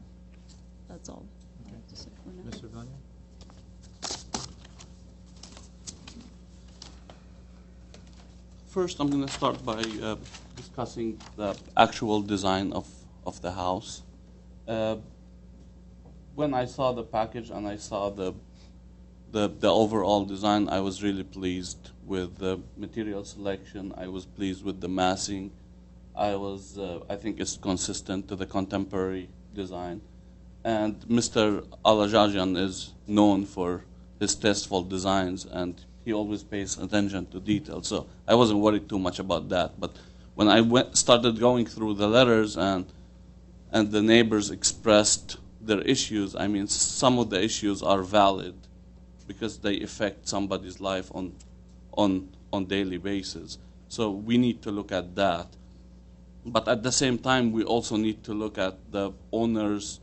Q: that's all I have to say for now.
E: Mr. Vanya?
R: First, I'm going to start by discussing the actual design of the house. When I saw the package and I saw the overall design, I was really pleased with the material selection. I was pleased with the massing. I think it's consistent to the contemporary design. And Mr. Alajajan is known for his tasteful designs, and he always pays attention to detail. So I wasn't worried too much about that. But when I started going through the letters and the neighbors expressed their issues, I mean, some of the issues are valid because they affect somebody's life on daily basis. So we need to look at that. But at the same time, we also need to look at the owner's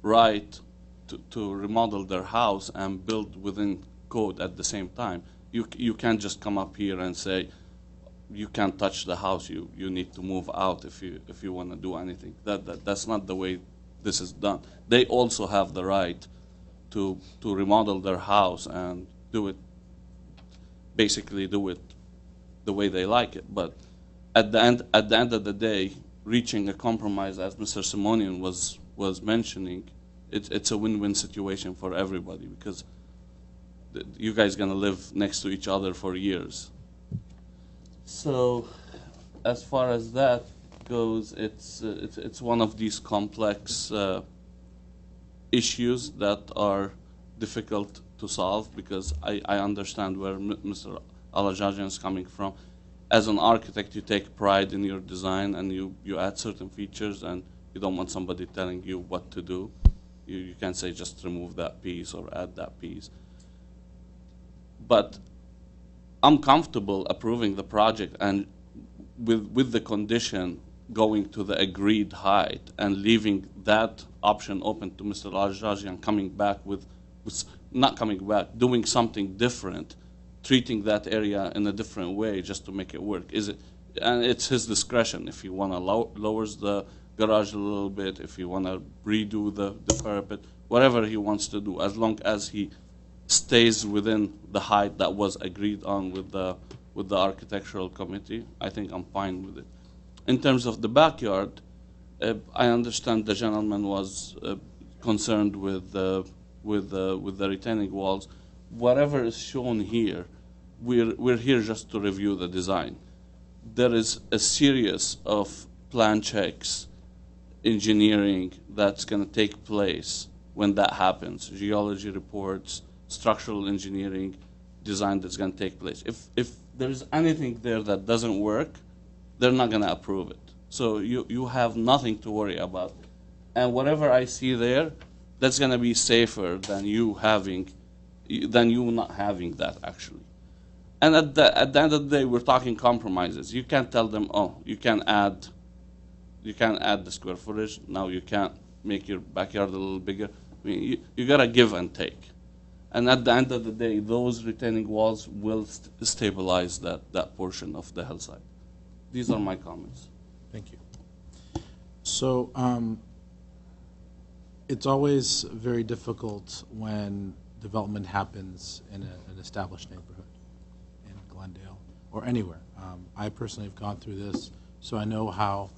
R: right to remodel their house and build within code at the same time. You can't just come up here and say, you can't touch the house, you need to move out if you want to do anything. That's not the way this is done. They also have the right to remodel their house and basically do it the way they like it. But at the end of the day, reaching a compromise, as Mr. Simonian was mentioning, it's a win-win situation for everybody because you guys are going to live next to each other for years. So as far as that goes, it's one of these complex issues that are difficult to solve because I understand where Mr. Alajajan is coming from. As an architect, you take pride in your design and you add certain features, and you don't want somebody telling you what to do. You can't say just remove that piece or add that piece. But I'm comfortable approving the project and with the condition going to the agreed height and leaving that option open to Mr. Alajajan coming back not coming back, doing something different, treating that area in a different way just to make it work. And it's his discretion if you want to lowers the garage a little bit, if you want to redo the parapet, whatever he wants to do, as long as he stays within the height that was agreed on with the architectural committee. I think I'm fine with it. In terms of the backyard, I understand the gentleman was concerned with the retaining walls. Whatever is shown here, we're here just to review the design. There is a series of plan checks, engineering that's going to take place when that happens. Geology reports, structural engineering, design that's going to take place. If there's anything there that doesn't work, they're not going to approve it. So you have nothing to worry about. And whatever I see there, that's going to be safer than you not having that, actually. And at the end of the day, we're talking compromises. You can't tell them, oh, you can add the square footage. Now you can't make your backyard a little bigger. I mean, you got to give and take. And at the end of the day, those retaining walls will stabilize that portion of the hillside. These are my comments.
E: Thank you. So it's always very difficult when development happens in an established neighborhood in Glendale or anywhere. I personally have gone through this, so I know how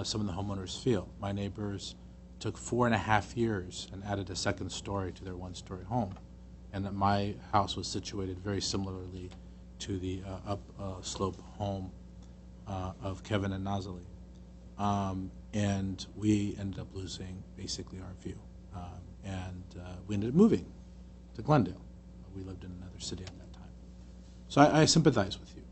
E: some of the homeowners feel. My neighbors took 4.5 years and added a second story to their one-story home, and that my house was situated very similarly to the upslope home of Kevin and Nazali. And we ended up losing basically our view. And we ended up moving to Glendale. we lived in another city at that time. So I sympathize with you.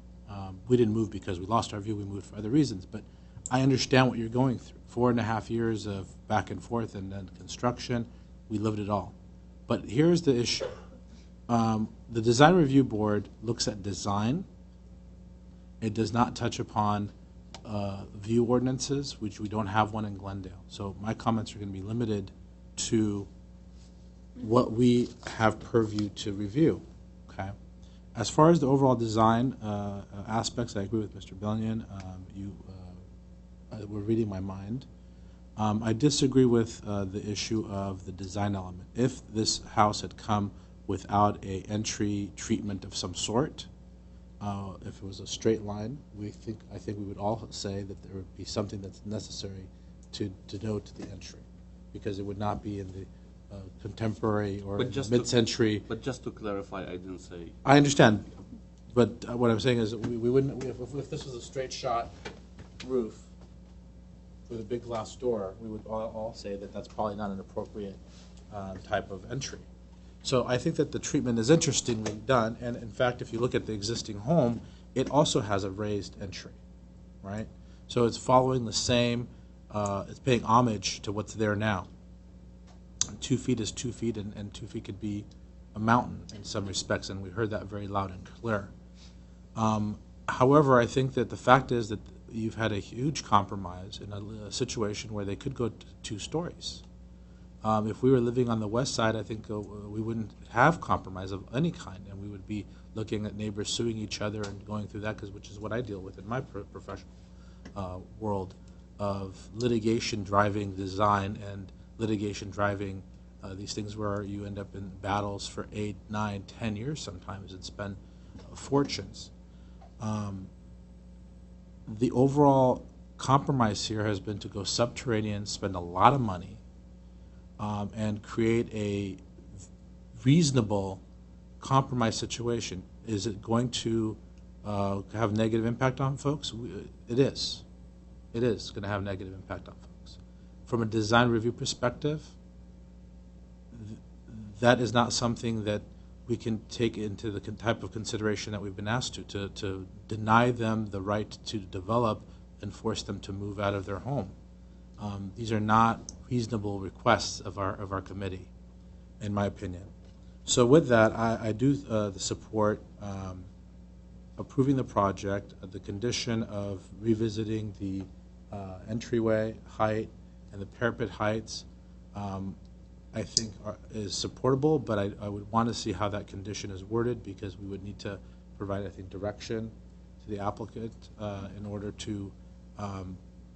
E: We didn't move because we lost our view. We moved for other reasons. But I understand what you're going through. 4.5 years of back and forth and then construction. We lived it all. But here's the issue. The Design Review Board looks at design. It does not touch upon view ordinances, which we don't have one in Glendale. So my comments are going to be limited to what we have purview to review. Okay. As far as the overall design aspects, I agree with Mr. Billion. You were reading my mind. I disagree with the issue of the design element. If this house had come without a entry treatment of some sort, if it was a straight line, I think we would all say that there would be something that's necessary to denote the entry, because it would not be in the contemporary or mid-century.
R: But just to clarify, I didn't say.
E: I understand, but what I'm saying is that we wouldn't. If this was a straight shot roof with a big glass door, we would all say that that's probably not an appropriate type of entry. So I think that the treatment is interestingly done, and in fact, if you look at the existing home, it also has a raised entry, right? So it's following the same, it's paying homage to what's there now. 2 feet is 2 feet, and 2 feet could be a mountain in some respects, and we heard that very loud and clear. However, I think that the fact is that you've had a huge compromise in a situation where they could go to 2 stories. If we were living on the west side, I think we wouldn't have compromise of any kind, and we would be looking at neighbors suing each other and going through that, which is what I deal with in my professional world of litigation driving design and litigation driving these things where you end up in battles for 8, 9, 10 years sometimes and spend fortunes. The overall compromise here has been to go subterranean, spend a lot of money, and create a reasonable compromise situation. Is it going to have a negative impact on folks? It is. It is going to have a negative impact on folks. From a design review perspective, that is not something that we can take into the type of consideration that we've been asked to deny them the right to develop and force them to move out of their home. These are not reasonable requests of our committee, in my opinion. So with that, I do support approving the project, the condition of revisiting the entryway height and the parapet heights. I think is supportable, but I would want to see how that condition is worded, because we would need to provide, I think, direction to the applicant in order to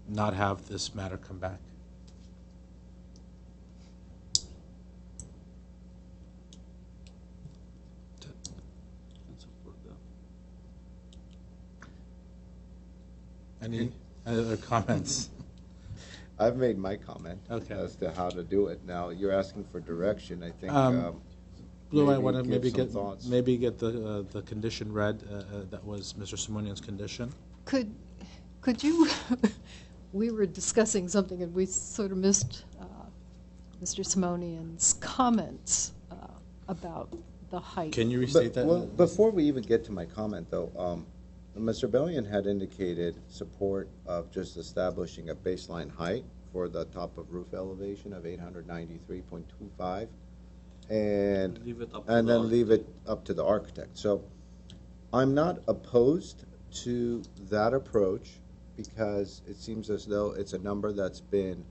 E: not have this matter come back. Any other comments?
D: I've made my comment as to how to do it. Now, you're asking for direction. I think
E: Blue, I want to maybe get the condition read that was Mr. Simonian's condition.
P: Could you? We were discussing something and we sort of missed Mr. Simonian's comments about the height.
E: Can you restate that?
D: Well, before we even get to my comment, though, Mr. Bellion had indicated support of just establishing a baseline height for the top of roof elevation of 893.25, and then leave it up to the architect. So I'm not opposed to that approach, because it seems as though it's a number that's been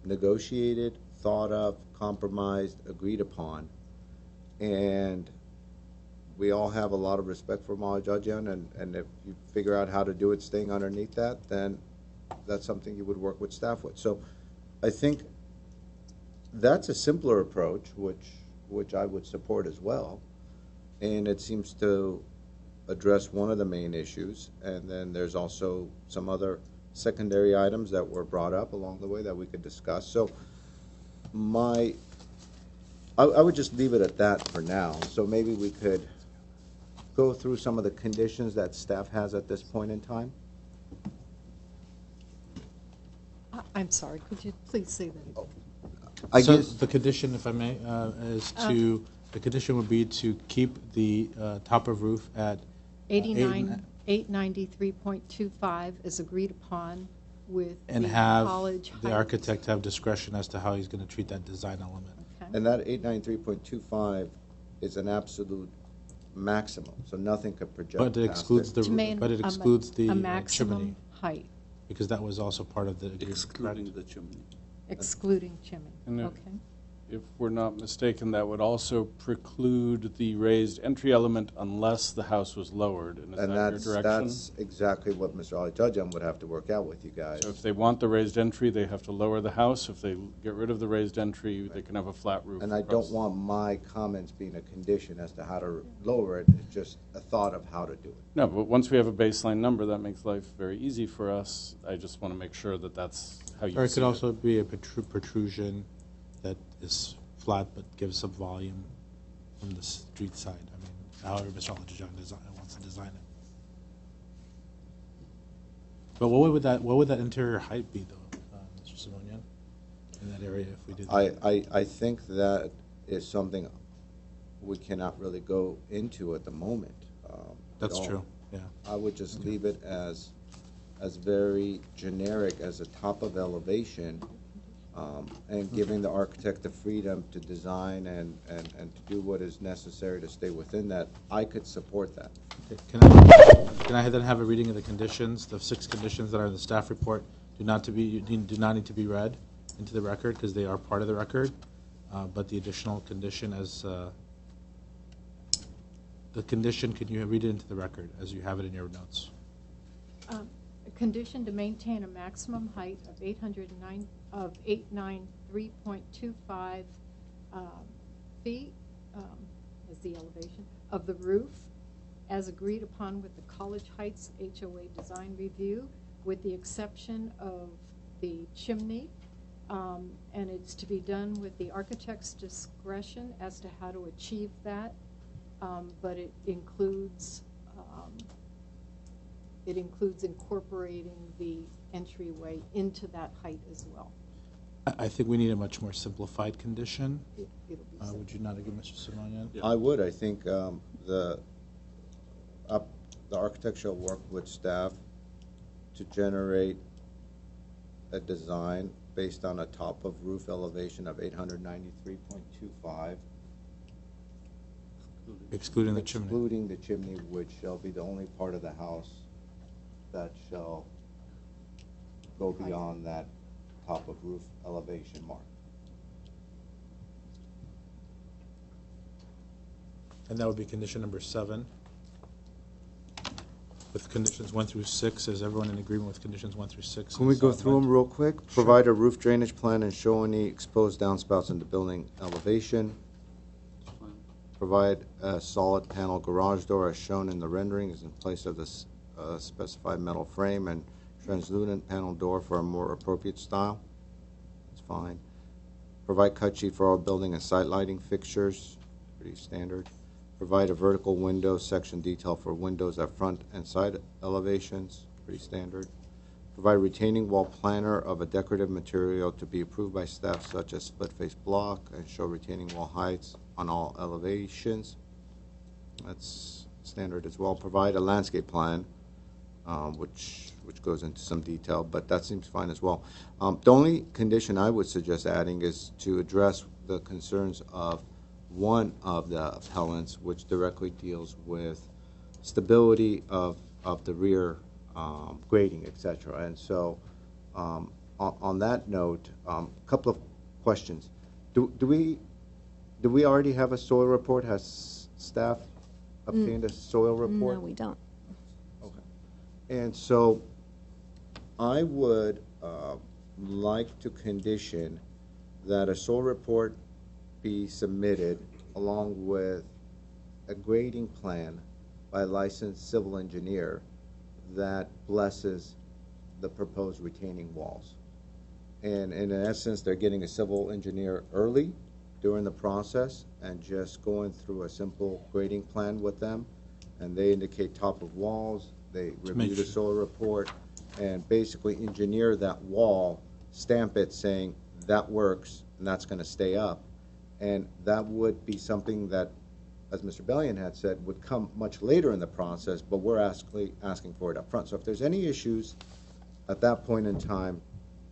D: negotiated, thought of, compromised, agreed upon, and we all have a lot of respect for Malajajian, and if you figure out how to do it staying underneath that, then that's something you would work with staff with. So I think that's a simpler approach, which I would support as well, and it seems to address one of the main issues, and then there's also some other secondary items that were brought up along the way that we could discuss. So I would just leave it at that for now. So maybe we could go through some of the conditions that staff has at this point in time.
P: I'm sorry, could you please say that?
E: So
D: guess
E: the condition, if I may, is to, the condition would be to keep the top of roof at
P: 893.25 is agreed upon with
E: and
P: the
E: have
P: college
E: the
P: height.
E: architect have discretion as to how he's going to treat that design element.
P: Okay.
D: and that 893.25 is an absolute maximum, so nothing could project
E: But it
D: past
E: excludes
D: it.
E: the,
P: To main-
E: but it excludes the
P: a
E: chimney,
P: maximum height,
E: because that was also part of the agreement,
R: Excluding
E: correct?
R: the chimney.
P: excluding chimney.
B: And
P: Okay.
B: if we're not mistaken, that would also preclude the raised entry element unless the house was lowered. And is
D: And
B: that
D: that's,
B: your direction?
D: that's exactly what Mr. Alijajan would have to work out with you guys.
B: So if they want the raised entry, they have to lower the house. If they get rid of the raised entry, they can have a flat roof.
D: And I
B: across.
D: don't want my comments being a condition as to how to lower it, it's just a thought of how to do it.
B: No, but once we have a baseline number, that makes life very easy for us. I just want to make sure that that's how you
E: Or it
B: see
E: could also be a protrusion that is flat but gives some volume from the street side. I mean, however Mr. Alajuan wants to design it. But what would that interior height be, though, Mr. Simonian, in that area if we did that?
D: I think that is something we cannot really go into at the moment.
E: That's
D: at all.
E: true, yeah.
D: I would just leave it as very generic as a top of elevation, and giving the architect the freedom to design and to do what is necessary to stay within that. I could support that.
E: Can I then have a reading of the conditions? The 6 conditions that are in the staff report do not need to be read into the record because they are part of the record. But the additional condition as the condition, can you read it into the record as you have it in your notes?
P: A condition to maintain a maximum height of 893.25 feet is the elevation of the roof, as agreed upon with the College Heights HOA design review, with the exception of the chimney, and it's to be done with the architect's discretion as to how to achieve that, but it includes incorporating the entryway into that height as well.
E: I think we need a much more simplified condition.
P: It'll be
E: Would you not agree, Mr. Simonian?
D: I would. I think the architect shall work with staff to generate a design based on a top of roof elevation of 893.25.
E: Excluding the chimney.
D: Excluding the chimney, which shall be the only part of the house that shall go beyond that top of roof elevation mark.
E: And that would be condition number 7. With conditions 1 through 6, is everyone in agreement with conditions 1 through 6?
D: Can we go through them real quick?
E: Sure.
D: Provide a roof drainage plan and show any exposed downspouts in the building elevation. Provide a solid panel garage door as shown in the rendering is in place of this specified metal frame, and translucent panel door for a more appropriate style. That's fine. Provide cut sheet for all building and site lighting fixtures, pretty standard. Provide a vertical window section detail for windows at front and side elevations, pretty standard. Provide retaining wall planner of a decorative material to be approved by staff such as split face block, and show retaining wall heights on all elevations. That's standard as well. Provide a landscape plan, which goes into some detail, but that seems fine as well. The only condition I would suggest adding is to address the concerns of one of the appellants, which directly deals with stability of the rear grading, etc. And so on that note, a couple of questions. Do we already have a soil report? Has staff obtained a soil report?
C: No, we don't.
D: Okay. And so I would like to condition that a soil report be submitted along with a grading plan by a licensed civil engineer that blesses the proposed retaining walls. And in essence, they're getting a civil engineer early during the process and just going through a simple grading plan with them. And they indicate top of walls, they review the soil report, and basically engineer that wall, stamp it saying that works, and that's going to stay up. And that would be something that, as Mr. Bellion had said, would come much later in the process, but we're asking for it up front. So if there's any issues at that point in time,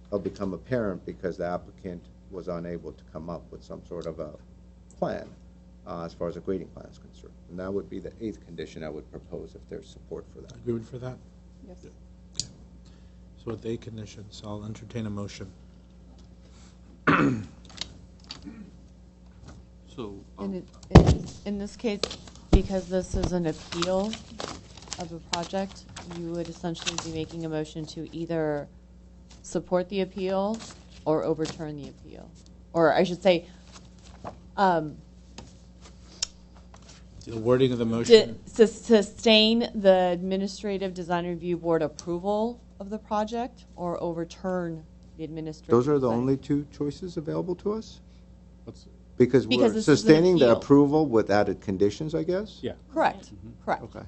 D: it'll become apparent because the applicant was unable to come up with some sort of a plan as far as a grading plan is concerned. And that would be the 8th condition I would propose if there's support for that.
E: Agreed for that?
A: Yes.
E: Okay. So with 8 conditions, I'll entertain a motion.
R: So,
O: In this case, because this is an appeal of a project, you would essentially be making a motion to either support the appeal or overturn the appeal. Or I should say,
E: The wording of the motion.
O: sustain the Administrative Design Review Board approval of the project or overturn the administrative.
D: Those are the
O: design.
D: only two choices available to us?
O: Because
D: we're
O: this is an
D: sustaining the
O: appeal.
D: approval with added conditions, I guess?
B: Yeah.
O: Correct, correct.
D: Okay.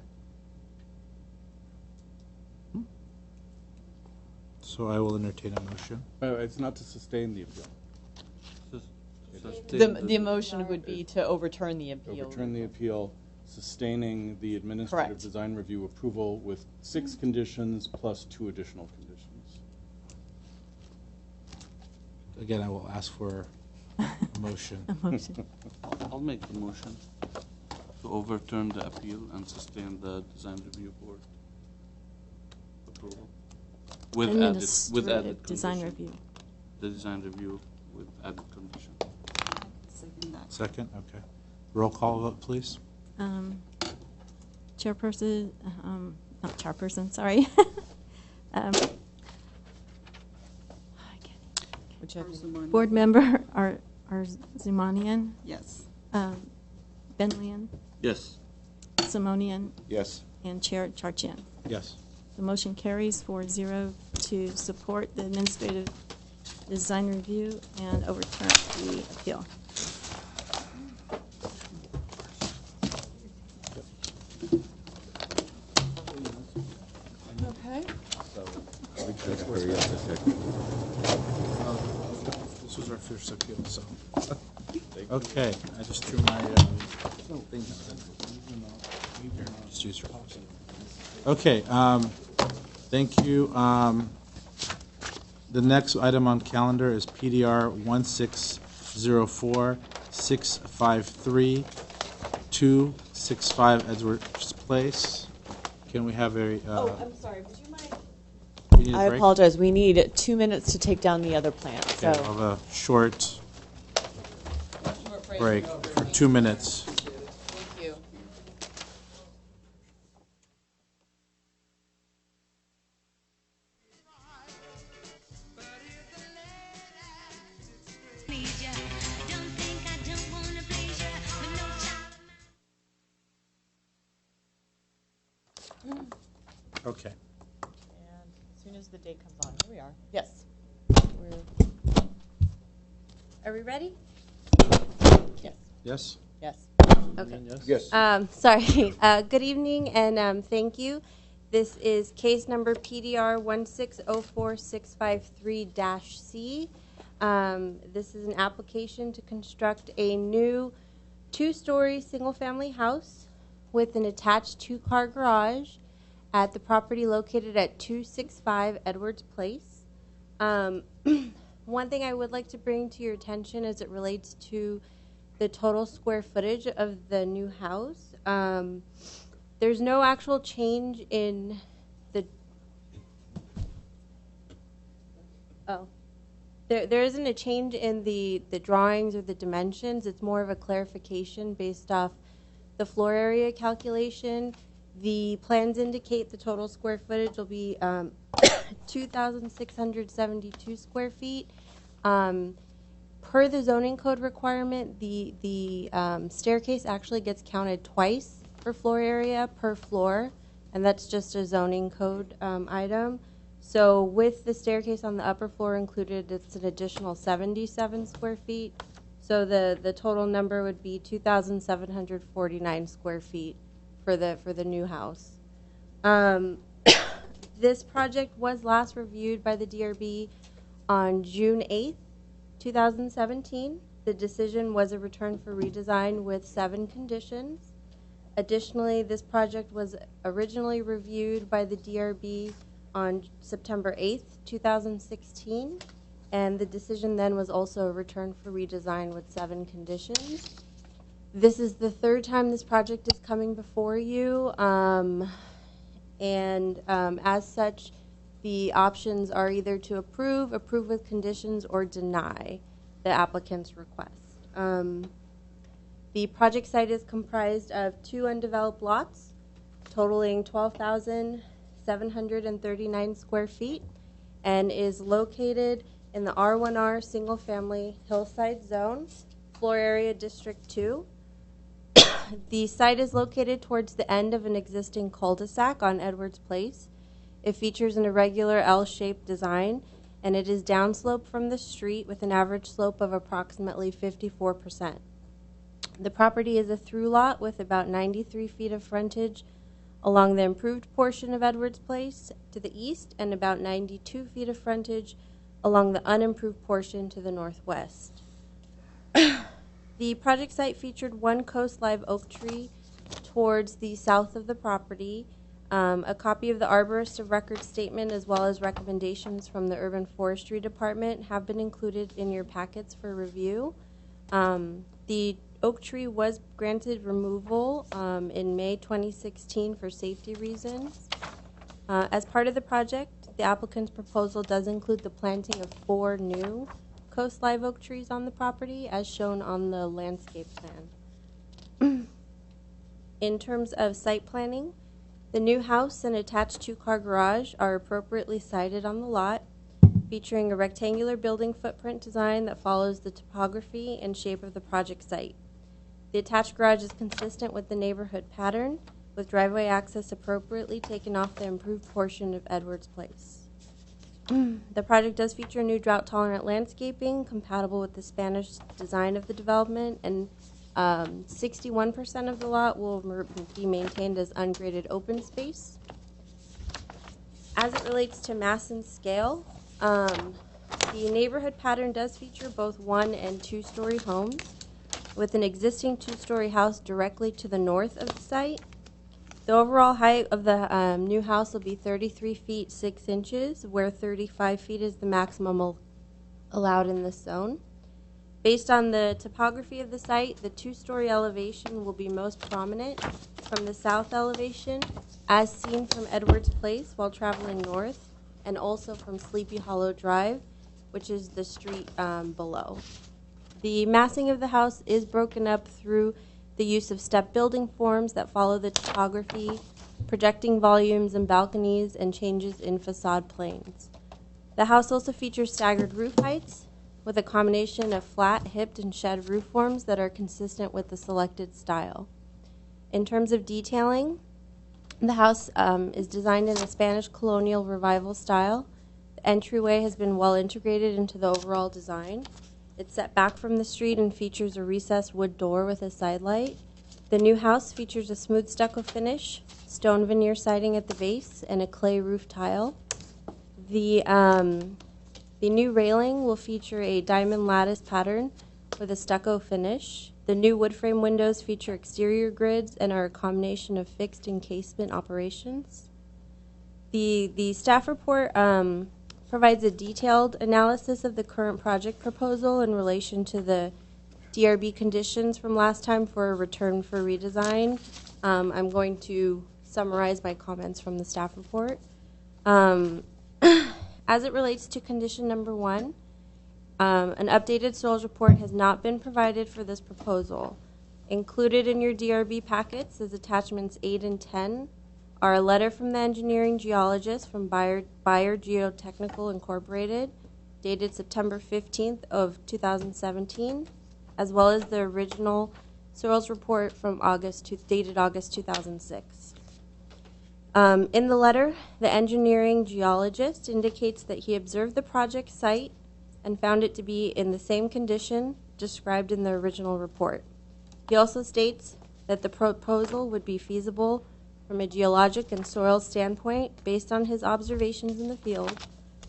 E: So I will entertain a motion.
B: It's not to sustain the appeal.
O: The motion would be to overturn the appeal.
B: Overturn the appeal, sustaining the Administrative
O: Correct.
B: Design Review approval with 6 conditions plus 2 additional conditions.
E: Again, I will ask for a motion.
R: I'll make the motion to overturn the appeal and sustain the design review board approval with added
C: Design
R: condition.
C: review.
R: The design review with added condition.
E: Second, okay. Roll call vote, please.
C: Chairperson, not chairperson, sorry. Board member Zumanian.
Q: Yes.
C: Benlian,
R: Yes.
C: Simonian,
D: Yes.
C: and Chair Charchian.
E: Yes.
C: The motion carries 4-0 to support the administrative design review and overturn the appeal.
O: Okay.
E: This was our first appeal, so. Okay, I just threw my, just use your policy. Okay, thank you. The next item on calendar is PDR 1604-653, 265 Edwards Place. Can we have a,
O: I'm sorry, would you mind?
E: you need a
O: I
E: break?
O: apologize. We need 2 minutes to take down the other plant.
E: Okay,
O: So
E: we'll have a short break for 2 minutes.
O: thank you.
E: Okay.
O: And as soon as the date comes on, here we are. Yes.
S: Are we ready?
O: Yes.
E: Yes?
O: Yes.
S: Okay.
D: Yes.
S: Sorry. Good evening and thank you. This is case number PDR 1604653-C. This is an application to construct a new 2-story single-family house with an attached 2-car garage at the property located at 265 Edwards Place. One thing I would like to bring to your attention as it relates to the total square footage of the new house. There's no actual change in the... Oh. There isn't a change in the drawings or the dimensions. It's more of a clarification based off the floor area calculation. The plans indicate the total square footage will be 2,672 square feet. Per the zoning code requirement, the staircase actually gets counted twice for floor area per floor, and that's just a zoning code item. So with the staircase on the upper floor included, it's an additional 77 square feet. So the total number would be 2,749 square feet for the new house. This project was last reviewed by the DRB on June 8th 2017. The decision was a return for redesign with 7 conditions. Additionally, this project was originally reviewed by the DRB on September 8th, 2016, and the decision then was also a return for redesign with 7 conditions. This is the 3rd time this project is coming before you, as such, the options are either to approve with conditions, or deny the applicant's request. The project site is comprised of 2 undeveloped lots, totaling 12,739 square feet, and is located in the R1R single-family hillside zone, floor area District 2. The site is located towards the end of an existing cul-de-sac on Edwards Place. It features an irregular L-shaped design, and it is downslope from the street with an average slope of approximately 54%. The property is a through lot with about 93 feet of frontage along the improved portion of Edwards Place to the east, and about 92 feet of frontage along the unimproved portion to the northwest. The project site featured 1 coast live oak tree towards the south of the property. A copy of the Arborist of Record statement, as well as recommendations from the Urban Forestry Department, have been included in your packets for review. The oak tree was granted removal in May 2016 for safety reasons. As part of the project, the applicant's proposal does include the planting of 4 new coast live oak trees on the property, as shown on the landscape plan. In terms of site planning, the new house and attached 2-car garage are appropriately sited on the lot, featuring a rectangular building footprint design that follows the topography and shape of the project site. The attached garage is consistent with the neighborhood pattern, with driveway access appropriately taken off the improved portion of Edwards Place. The project does feature new drought-tolerant landscaping compatible with the Spanish design of the development, and 61% of the lot will be maintained as ungraded open space. As it relates to mass and scale, the neighborhood pattern does feature both 1- and 2-story homes, with an existing 2-story house directly to the north of the site. The overall height of the new house will be 33 feet 6 inches, where 35 feet is the maximum allowed in this zone. Based on the topography of the site, the 2-story elevation will be most prominent from the south elevation, as seen from Edwards Place while traveling north, and also from Sleepy Hollow Drive, which is the street below. The massing of the house is broken up through the use of step building forms that follow the topography, projecting volumes and balconies, and changes in facade planes. The house also features staggered roof heights, with a combination of flat, hipped, and shed roof forms that are consistent with the selected style. In terms of detailing, the house is designed in a Spanish colonial revival style. The entryway has been well integrated into the overall design. It's set back from the street and features a recessed wood door with a side light. The new house features a smooth stucco finish, stone veneer siding at the base, and a clay roof tile. The new railing will feature a diamond lattice pattern with a stucco finish. The new wood frame windows feature exterior grids and are a combination of fixed and casement operations. The staff report provides a detailed analysis of the current project proposal in relation to the DRB conditions from last time for a return for redesign. I'm going to summarize my comments from the staff report. As it relates to condition number 1, an updated soils report has not been provided for this proposal. Included in your DRB packets as attachments 8 and 10 are a letter from the engineering geologist from Bayer Geotechnical Incorporated, dated September 15th of 2017, as well as the original soils report from dated August 2006. In the letter, the engineering geologist indicates that he observed the project site and found it to be in the same condition described in the original report. He also states that the proposal would be feasible from a geologic and soil standpoint based on his observations in the field,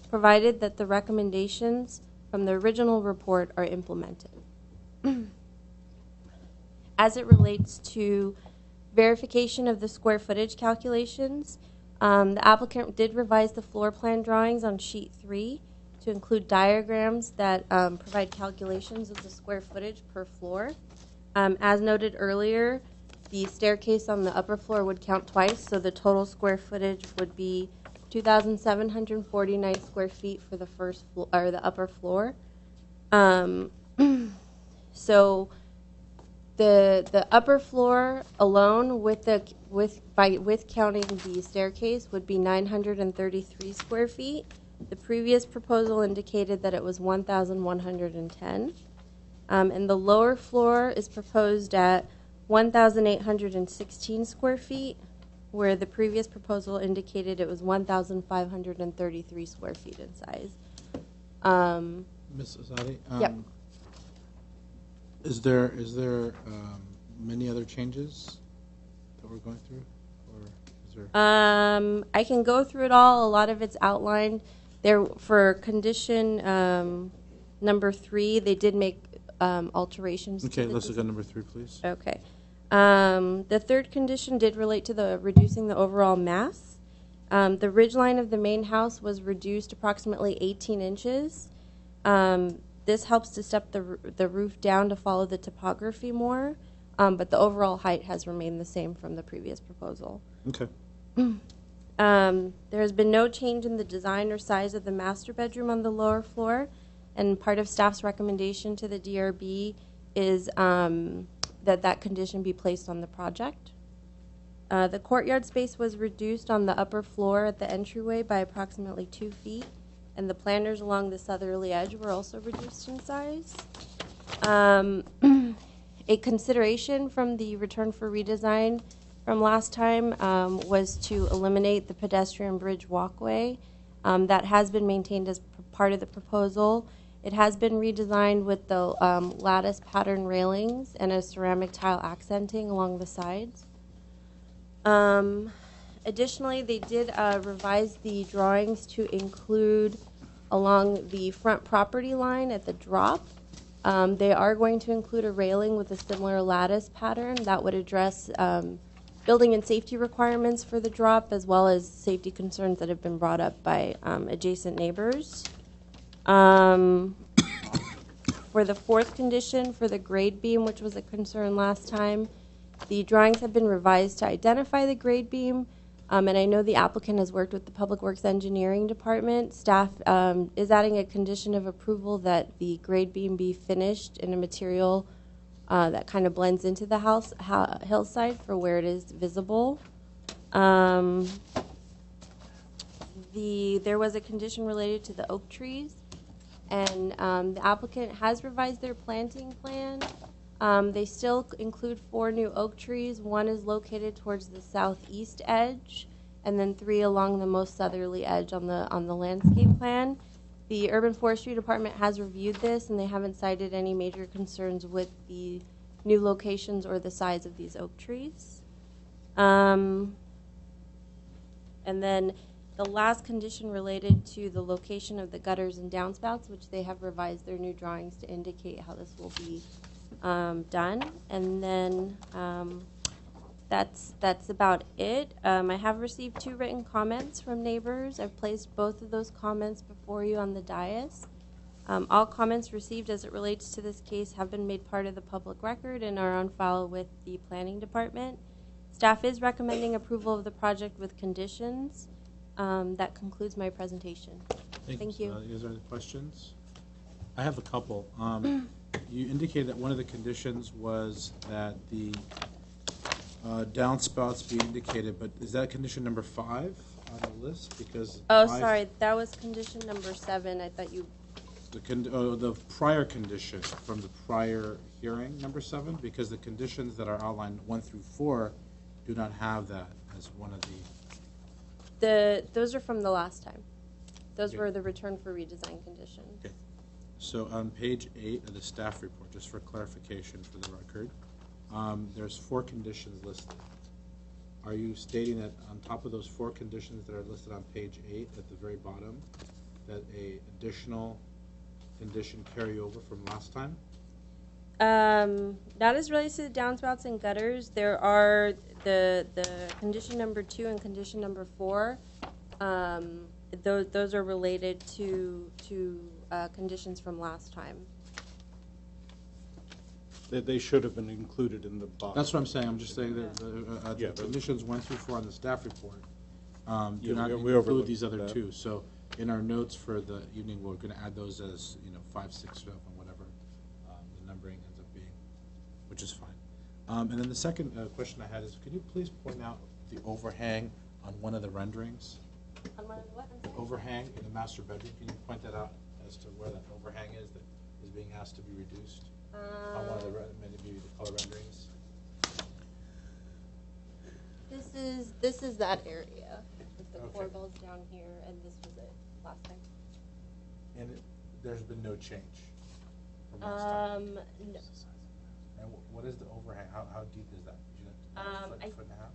S: provided that the recommendations from the original report are implemented. As it relates to verification of the square footage calculations, the applicant did revise the floor plan drawings on sheet 3 to include diagrams that provide calculations of the square footage per floor. As noted earlier, the staircase on the upper floor would count twice, so the total square footage would be 2,749 square feet for the first floor, or the upper floor. So the upper floor alone, with counting the staircase, would be 933 square feet. The previous proposal indicated that it was 1,110. And the lower floor is proposed at 1,816 square feet, where the previous proposal indicated it was 1,533 square feet in size.
E: Ms. Azadi?
S: Yep.
E: Is there many other changes that we're going through? Or is there...
S: I can go through it all. A lot of it's outlined. There, for condition number 3, they did make alterations.
E: Okay, let's look at number 3, please.
S: Okay. The third condition did relate to the reducing the overall mass. The ridge line of the main house was reduced approximately 18 inches. This helps to step the roof down to follow the topography more, but the overall height has remained the same from the previous proposal.
E: Okay.
S: There has been no change in the design or size of the master bedroom on the lower floor, and part of staff's recommendation to the DRB is that condition be placed on the project. The courtyard space was reduced on the upper floor at the entryway by approximately 2 feet, and the planters along the southerly edge were also reduced in size. A consideration from the return for redesign from last time was to eliminate the pedestrian bridge walkway. That has been maintained as part of the proposal. It has been redesigned with the lattice pattern railings and a ceramic tile accenting along the sides. Additionally, they did revise the drawings to include along the front property line at the drop. They are going to include a railing with a similar lattice pattern that would address building and safety requirements for the drop, as well as safety concerns that have been brought up by adjacent neighbors. For the fourth condition, for the grade beam, which was a concern last time, the drawings have been revised to identify the grade beam, and I know the applicant has worked with the Public Works Engineering Department. Staff is adding a condition of approval that the grade beam be finished in a material that kind of blends into the hillside for where it is visible. There was a condition related to the oak trees, and the applicant has revised their planting plan. They still include 4 new oak trees. 1 is located towards the southeast edge, and then 3 along the most southerly edge on the landscape plan. The Urban Forestry Department has reviewed this, and they haven't cited any major concerns with the new locations or the size of these oak trees. And then the last condition related to the location of the gutters and downspouts, which they have revised their new drawings to indicate how this will be done. And then that's about it. I have received 2 written comments from neighbors. I've placed both of those comments before you on the dais. All comments received as it relates to this case have been made part of the public record and are on file with the Planning Department. Staff is recommending approval of the project with conditions. That concludes my presentation. Thank you.
E: Is there any questions? I have a couple. You indicated that one of the conditions was that the downspouts be indicated, but is that condition number 5 on the list? Because
S: sorry, that was condition number 7. I thought you.
E: The prior condition from the prior hearing, number 7, because the conditions that are outlined 1 through 4 do not have that as one of
S: those are from the last time. Those were the return for redesign conditions.
E: Okay. So on page 8 of the staff report, just for clarification for the record, there's 4 conditions listed. Are you stating that on top of those 4 conditions that are listed on page 8 at the very bottom, that a additional condition carry over from last time?
S: That is related to the downspouts and gutters. There are the condition number 2 and condition number 4. Those are related to conditions from last time.
B: They should have been included in the box.
E: That's what I'm saying. I'm just saying that the conditions 1 through 4 on the staff report do not include these other two. So in our notes for the evening, we're going to add those as 5, 6, 7, whatever the numbering ends up being, which is fine. And then the second question I had is, could you please point out the overhang on one of the renderings?
S: On one of the what?
E: Overhang in the master bedroom. Can you point that out as to where that overhang is that is being asked to be reduced? On one of the maybe the color renderings.
S: This is that area with the corbels down here, and this was it last time.
E: And there's been no change from last time.
S: No.
E: And what is the overhang? How deep is that? Foot and a half?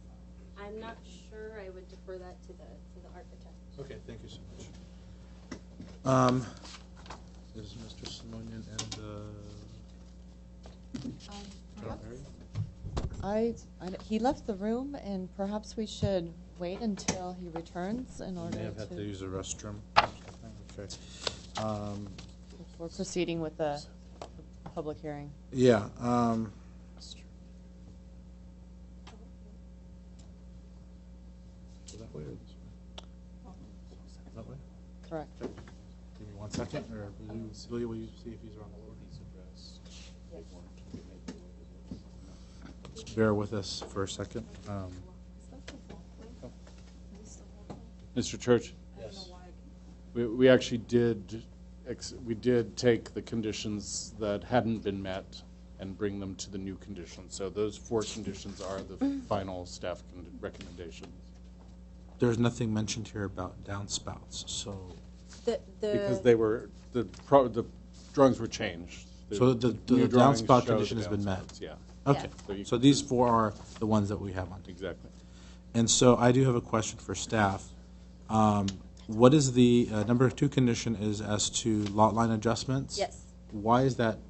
S: I'm not sure. I would defer that to the architect.
E: Okay, thank you so much. Is Mr. Simonian and
O: he left the room, and perhaps we should wait until he returns in order
E: may have had to use the restroom. Okay.
O: Before proceeding with the public hearing.
E: Yeah. That way or this way? That way?
O: Correct.
E: Okay. Give me 1 second, or will you see if he's around the board? Bear with us for a second.
B: Mr. Church?
E: Yes.
B: We actually did take the conditions that hadn't been met and bring them to the new conditions. So those 4 conditions are the final staff recommendations.
E: There's nothing mentioned here about downspouts, so
B: because they were the drawings were changed.
E: So the downspout condition has been met.
B: Yeah.
E: Okay. So these 4 are the ones that we have on.
B: Exactly.
E: And so I do have a question for staff. What is the number 2 condition is as to lot line adjustments?
S: Yes.
E: Why is that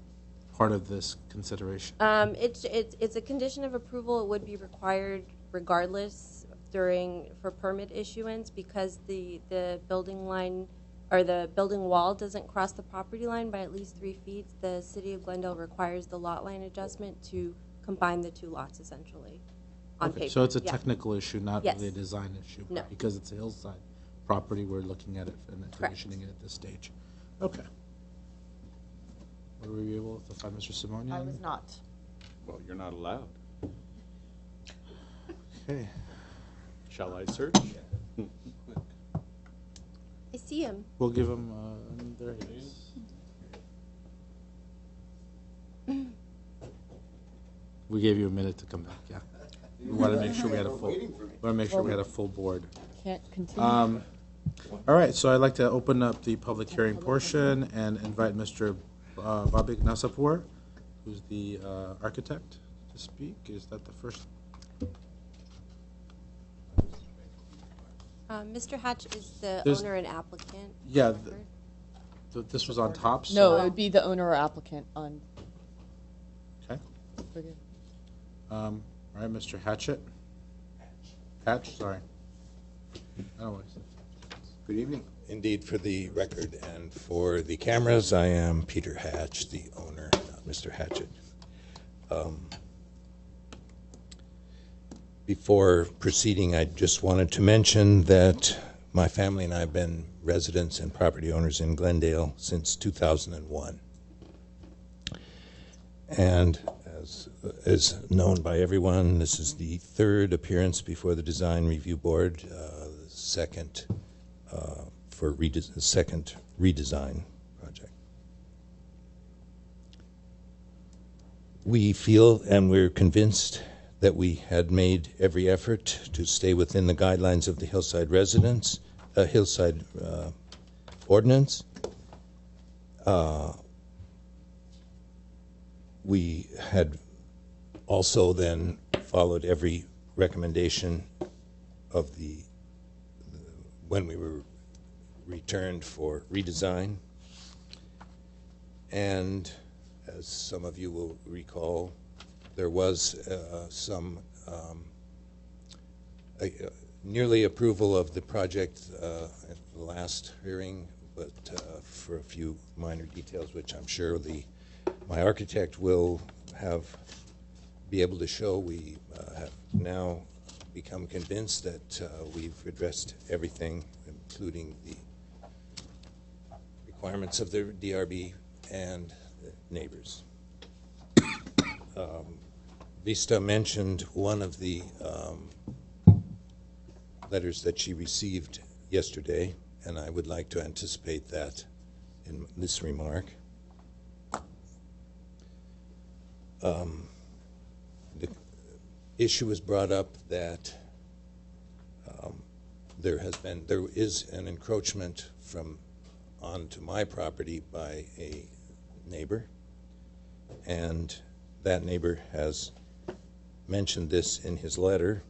E: part of this consideration?
S: It's a condition of approval. It would be required regardless for permit issuance because the building line or the building wall doesn't cross the property line by at least 3 feet. The city of Glendale requires the lot line adjustment to combine the 2 lots essentially on paper.
E: So it's a technical issue, not really a design issue.
S: No.
E: Because it's a hillside property, we're looking at it and conditioning it at this stage. Okay. Were we able to find Mr. Simonian?
O: I was not.
B: Well, you're not allowed.
E: Okay.
B: Shall I search?
S: I see him.
E: We'll give him, there he is. We gave you a minute to come back, yeah. We wanted to make sure we had a full board.
O: Can't continue.
E: All right, so I'd like to open up the public hearing portion and invite Mr. Babik Nasapur, who's the architect, to speak. Is that the first?
S: Mr. Hatch is the owner and applicant.
E: Yeah, this was on top. So
O: No, it would be the owner or applicant on.
E: Okay. All right, Mr. Hatchett. Hatch, sorry. I don't know what he said.
T: Good evening. Indeed, for the record and for the cameras, I am Peter Hatch, the owner, not Mr. Hatchett. Before proceeding, I just wanted to mention that my family and I have been residents and property owners in Glendale since 2001. And as is known by everyone, this is the 3rd appearance before the Design Review Board, the second for the second redesign project. We feel and we're convinced that we had made every effort to stay within the guidelines of the Hillside ordinance. We had also then followed every recommendation of when we were returned for redesign. And as some of you will recall, there was nearly approval of the project at the last hearing, but for a few minor details, which I'm sure my architect will be able to show, we have now become convinced that we've addressed everything, including the requirements of the DRB and neighbors. Vista mentioned one of the letters that she received yesterday, and I would like to anticipate that in this remark. The issue was brought up that there is an encroachment onto my property by a neighbor, and that neighbor has mentioned this in his letter,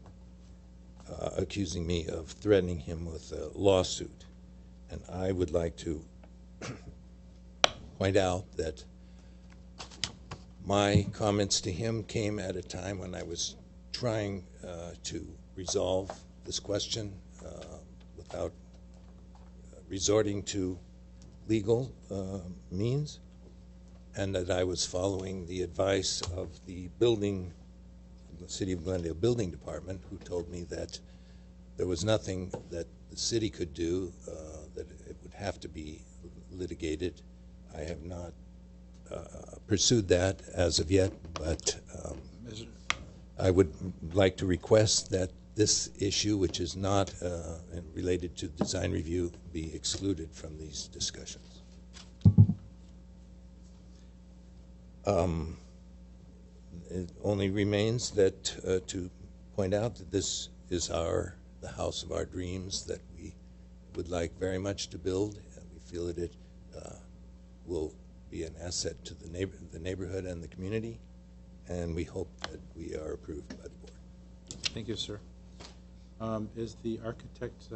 T: accusing me of threatening him with a lawsuit. And I would like to point out that my comments to him came at a time when I was trying to resolve this question without resorting to legal means, and that I was following the advice of the City of Glendale Building Department, who told me that there was nothing that the city could do, that it would have to be litigated. I have not pursued that as of yet, but I would like to request that this issue, which is not related to design review, be excluded from these discussions. It only remains that to point out that this is the house of our dreams that we would like very much to build, and we feel that it will be an asset to the neighborhood and the community, and we hope that we are approved by the board.
E: Thank you, sir. Is the architect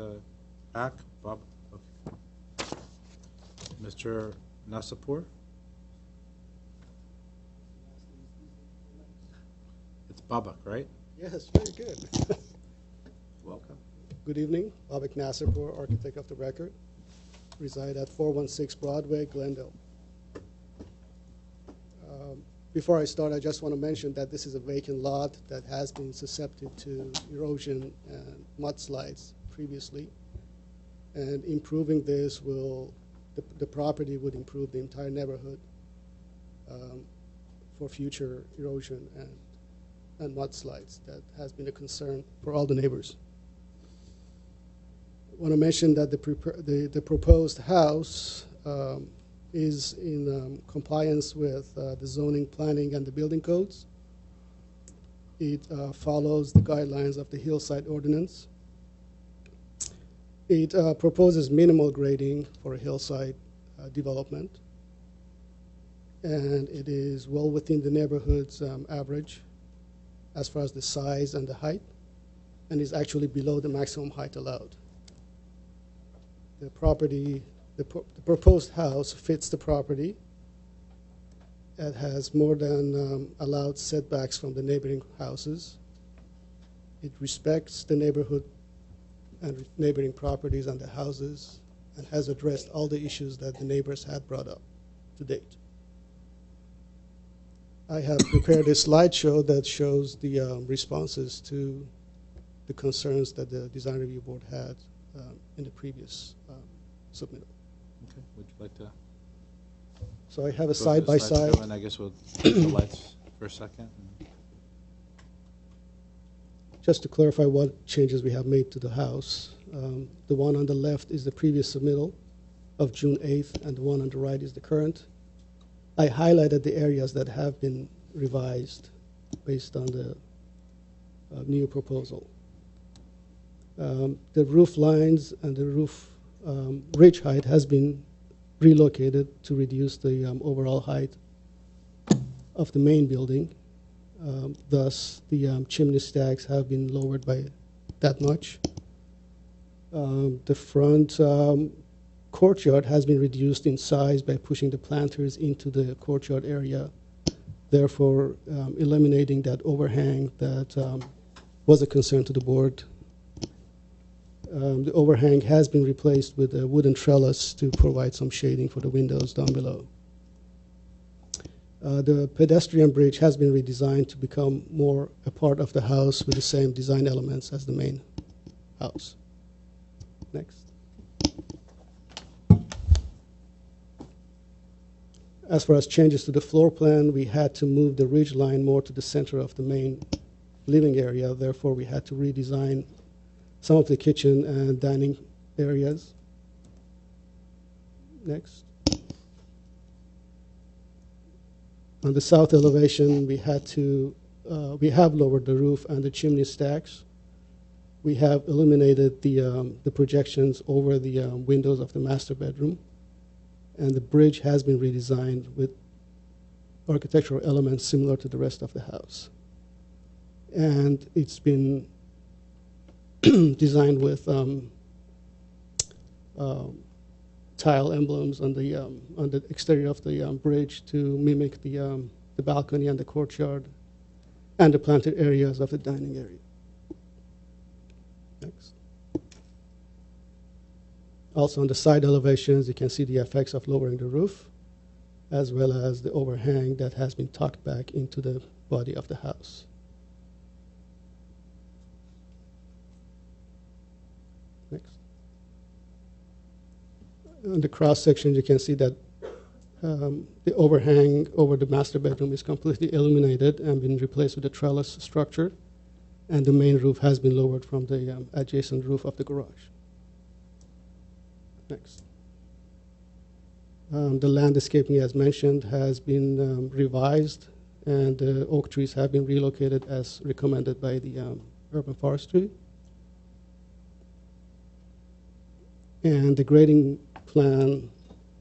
E: back, Bob? Okay. Mr. Nasapur? It's Babak, right?
U: Yes, very good.
E: Welcome.
U: Good evening. Babak Nasirpur, architect of the record. Reside at 416 Broadway, Glendale. Before I start, I just want to mention that this is a vacant lot that has been susceptible to erosion and mudslides previously. And improving this the property would improve the entire neighborhood for future erosion and mudslides. That has been a concern for all the neighbors. I want to mention that the proposed house is in compliance with the zoning, planning, and the building codes. It follows the guidelines of the hillside ordinance. It proposes minimal grading for a hillside development, and it is well within the neighborhood's average as far as the size and the height, and is actually below the maximum height allowed. The proposed house fits the property. It has more than allowed setbacks from the neighboring houses. It respects the neighborhood and neighboring properties and the houses, and has addressed all the issues that the neighbors had brought up to date. I have prepared a slideshow that shows the responses to the concerns that the Design Review Board had in the previous submittal.
E: Okay, would you like to?
U: So I have a side-by-side.
E: And I guess we'll take the lights for a second.
U: Just to clarify what changes we have made to the house, the one on the left is the previous submittal of June 8th, and the one on the right is the current. I highlighted the areas that have been revised based on the new proposal. The roof lines and the roof ridge height has been relocated to reduce the overall height of the main building. Thus, the chimney stacks have been lowered by that much. The front courtyard has been reduced in size by pushing the planters into the courtyard area, therefore eliminating that overhang that was a concern to the board. The overhang has been replaced with a wooden trellis to provide some shading for the windows down below. The pedestrian bridge has been redesigned to become more a part of the house with the same design elements as the main house. Next. As far as changes to the floor plan, we had to move the ridge line more to the center of the main living area. Therefore, we had to redesign some of the kitchen and dining areas. Next. On the south elevation, we have lowered the roof and the chimney stacks. We have eliminated the projections over the windows of the master bedroom. And the bridge has been redesigned with architectural elements similar to the rest of the house. And it's been designed with tile emblems on the exterior of the bridge to mimic the balcony and the courtyard and the planted areas of the dining area. Next. Also on the side elevations, you can see the effects of lowering the roof, as well as the overhang that has been tucked back into the body of the house. Next. On the cross section, you can see that the overhang over the master bedroom is completely eliminated and been replaced with a trellis structure, and the main roof has been lowered from the adjacent roof of the garage. Next. The landscaping, as mentioned, has been revised, and the oak trees have been relocated as recommended by the urban forestry. And the grading plan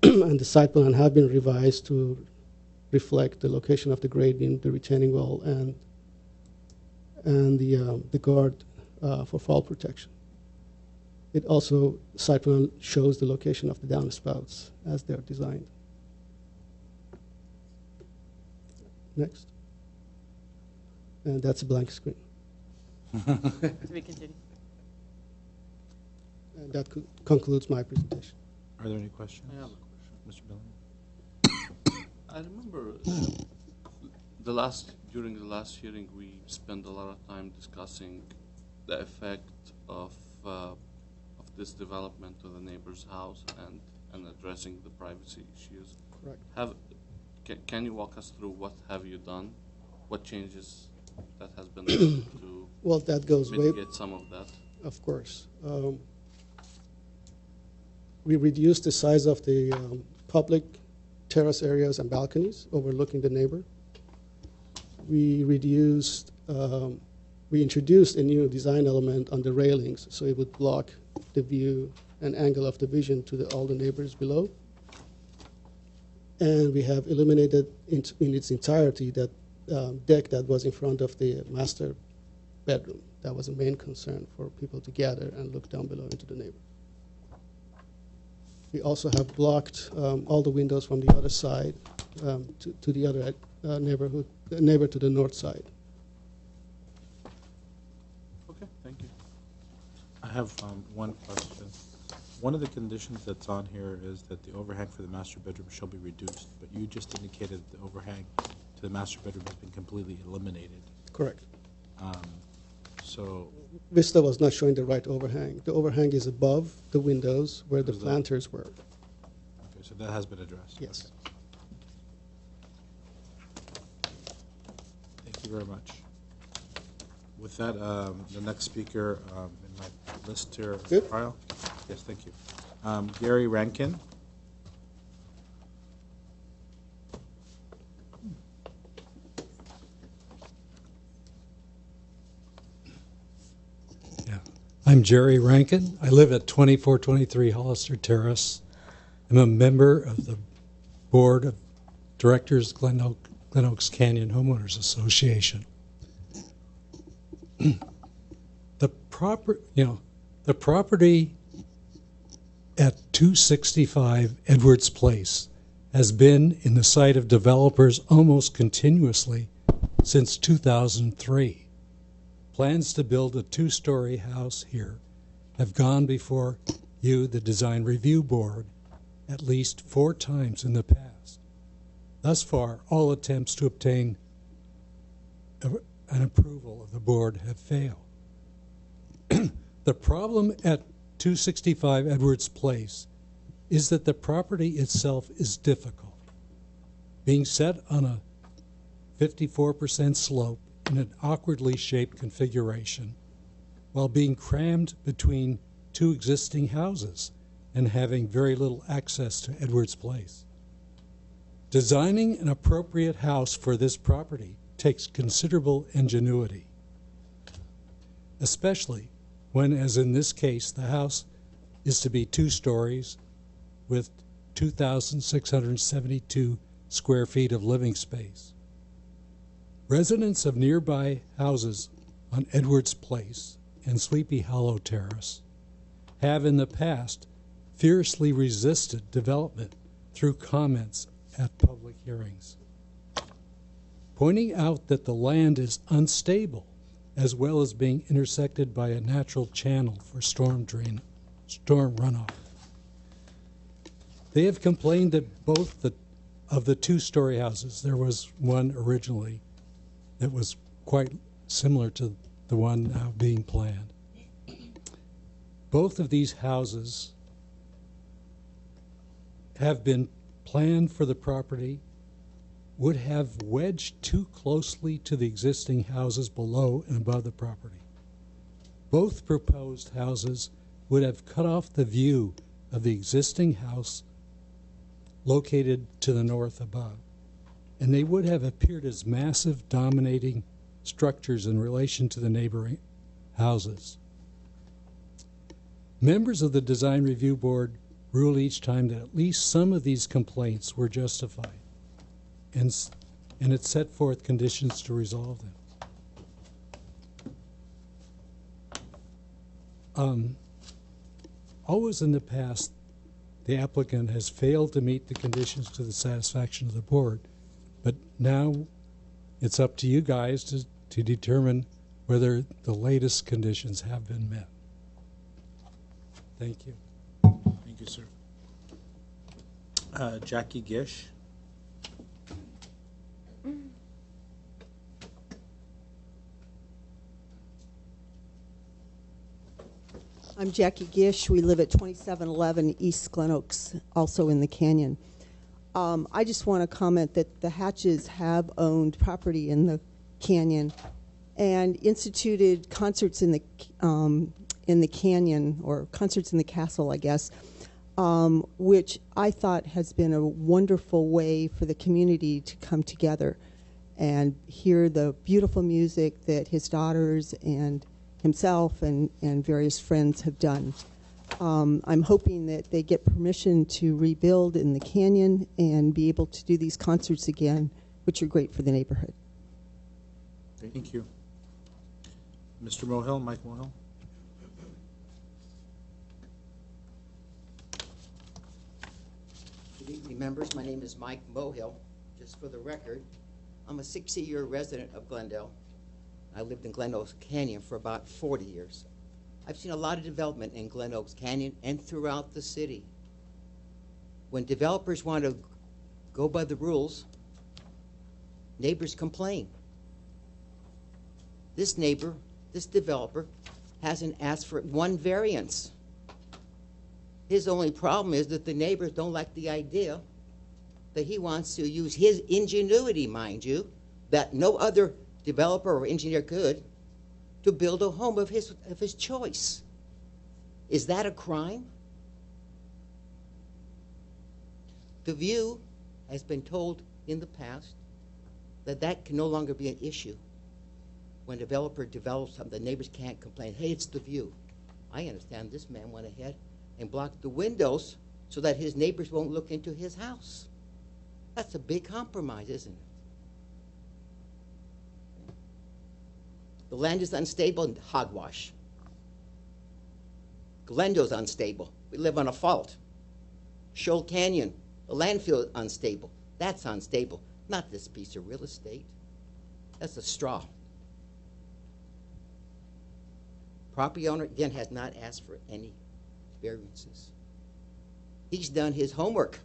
U: and the site plan have been revised to reflect the location of the grade beam, the retaining wall, and the guard for fall protection. It also, site plan shows the location of the downspouts as they're designed. Next. And that's a blank screen.
O: To be continued.
U: And that concludes my presentation.
E: Are there any questions?
R: I have a question.
E: Mr. Billings?
R: I remember during the last hearing, we spent a lot of time discussing the effect of this development to the neighbor's house and addressing the privacy issues.
U: Correct.
R: Can you walk us through what have you done? What changes that has been done to
U: well, that goes
R: mitigate some of that?
U: Of course. We reduced the size of the public terrace areas and balconies overlooking the neighbor. We introduced a new design element on the railings, so it would block the view and angle of the vision to all the neighbors below. And we have eliminated in its entirety that deck that was in front of the master bedroom. That was a main concern for people to gather and look down below into the neighbor. We also have blocked all the windows from the other side to the other neighbor to the north side.
R: Okay, thank you.
E: I have one question. One of the conditions that's on here is that the overhang for the master bedroom shall be reduced, but you just indicated the overhang to the master bedroom has been completely eliminated.
U: Correct.
E: So
U: Vista was not showing the right overhang. The overhang is above the windows where the planters were.
E: Okay, so that has been addressed.
U: Yes.
E: Okay. Thank you very much. With that, the next speaker in my list here, Kyle. Yes, thank you. Gary Rankin.
H: I'm Jerry Rankin. I live at 2423 Hollister Terrace. I'm a member of the board of directors, Glen Oaks Canyon Homeowners Association. The property at 265 Edwards Place has been in the sight of developers almost continuously since 2003. Plans to build a 2-story house here have gone before you, the Design Review Board, at least 4 times in the past. Thus far, all attempts to obtain an approval of the board have failed. The problem at 265 Edwards Place is that the property itself is difficult. Being set on a 54% slope in an awkwardly shaped configuration, while being crammed between 2 existing houses and having very little access to Edwards Place. Designing an appropriate house for this property takes considerable ingenuity, especially when, as in this case, the house is to be 2 stories with 2,672 square feet of living space. Residents of nearby houses on Edwards Place and Sleepy Hollow Terrace have in the past fiercely resisted development through comments at public hearings, pointing out that the land is unstable as well as being intersected by a natural channel for storm runoff. They have complained that both of the 2-story houses, there was one originally that was quite similar to the one now being planned. Both of these houses have been planned for the property, would have wedged too closely to the existing houses below and above the property. Both proposed houses would have cut off the view of the existing house located to the north above, and they would have appeared as massive dominating structures in relation to the neighboring houses. Members of the Design Review Board ruled each time that at least some of these complaints were justified, and it set forth conditions to resolve them. Always in the past, the applicant has failed to meet the conditions to the satisfaction of the board, but now it's up to you guys to determine whether the latest conditions have been met. Thank you.
E: Thank you, sir. Jackie Gish.
J: I'm Jackie Gish. We live at 2711 East Glen Oaks, also in the canyon. I just want to comment that the Hatches have owned property in the canyon and instituted concerts in the canyon, or concerts in the castle, I guess, which I thought has been a wonderful way for the community to come together and hear the beautiful music that his daughters and himself and various friends have done. I'm hoping that they get permission to rebuild in the canyon and be able to do these concerts again, which are great for the neighborhood.
E: Thank you. Mr. Mohill, Mike Mohill.
V: Good evening, members. My name is Mike Mohill. Just for the record, I'm a 60-year resident of Glendale. I lived in Glen Oaks Canyon for about 40 years. I've seen a lot of development in Glen Oaks Canyon and throughout the city. When developers want to go by the rules, neighbors complain. This neighbor, this developer, hasn't asked for one variance. His only problem is that the neighbors don't like the idea that he wants to use his ingenuity, mind you, that no other developer or engineer could, to build a home of his choice. Is that a crime? The View has been told in the past that that can no longer be an issue. When a developer develops something, the neighbors can't complain, hey, it's the View. I understand this man went ahead and blocked the windows so that his neighbors won't look into his house. That's a big compromise, isn't it? The land is unstable and hogwash. Glendale's unstable. We live on a fault. Shoal Canyon, the landfill is unstable. That's unstable, not this piece of real estate. That's a straw. Property owner, again, has not asked for any variances. He's done his homework.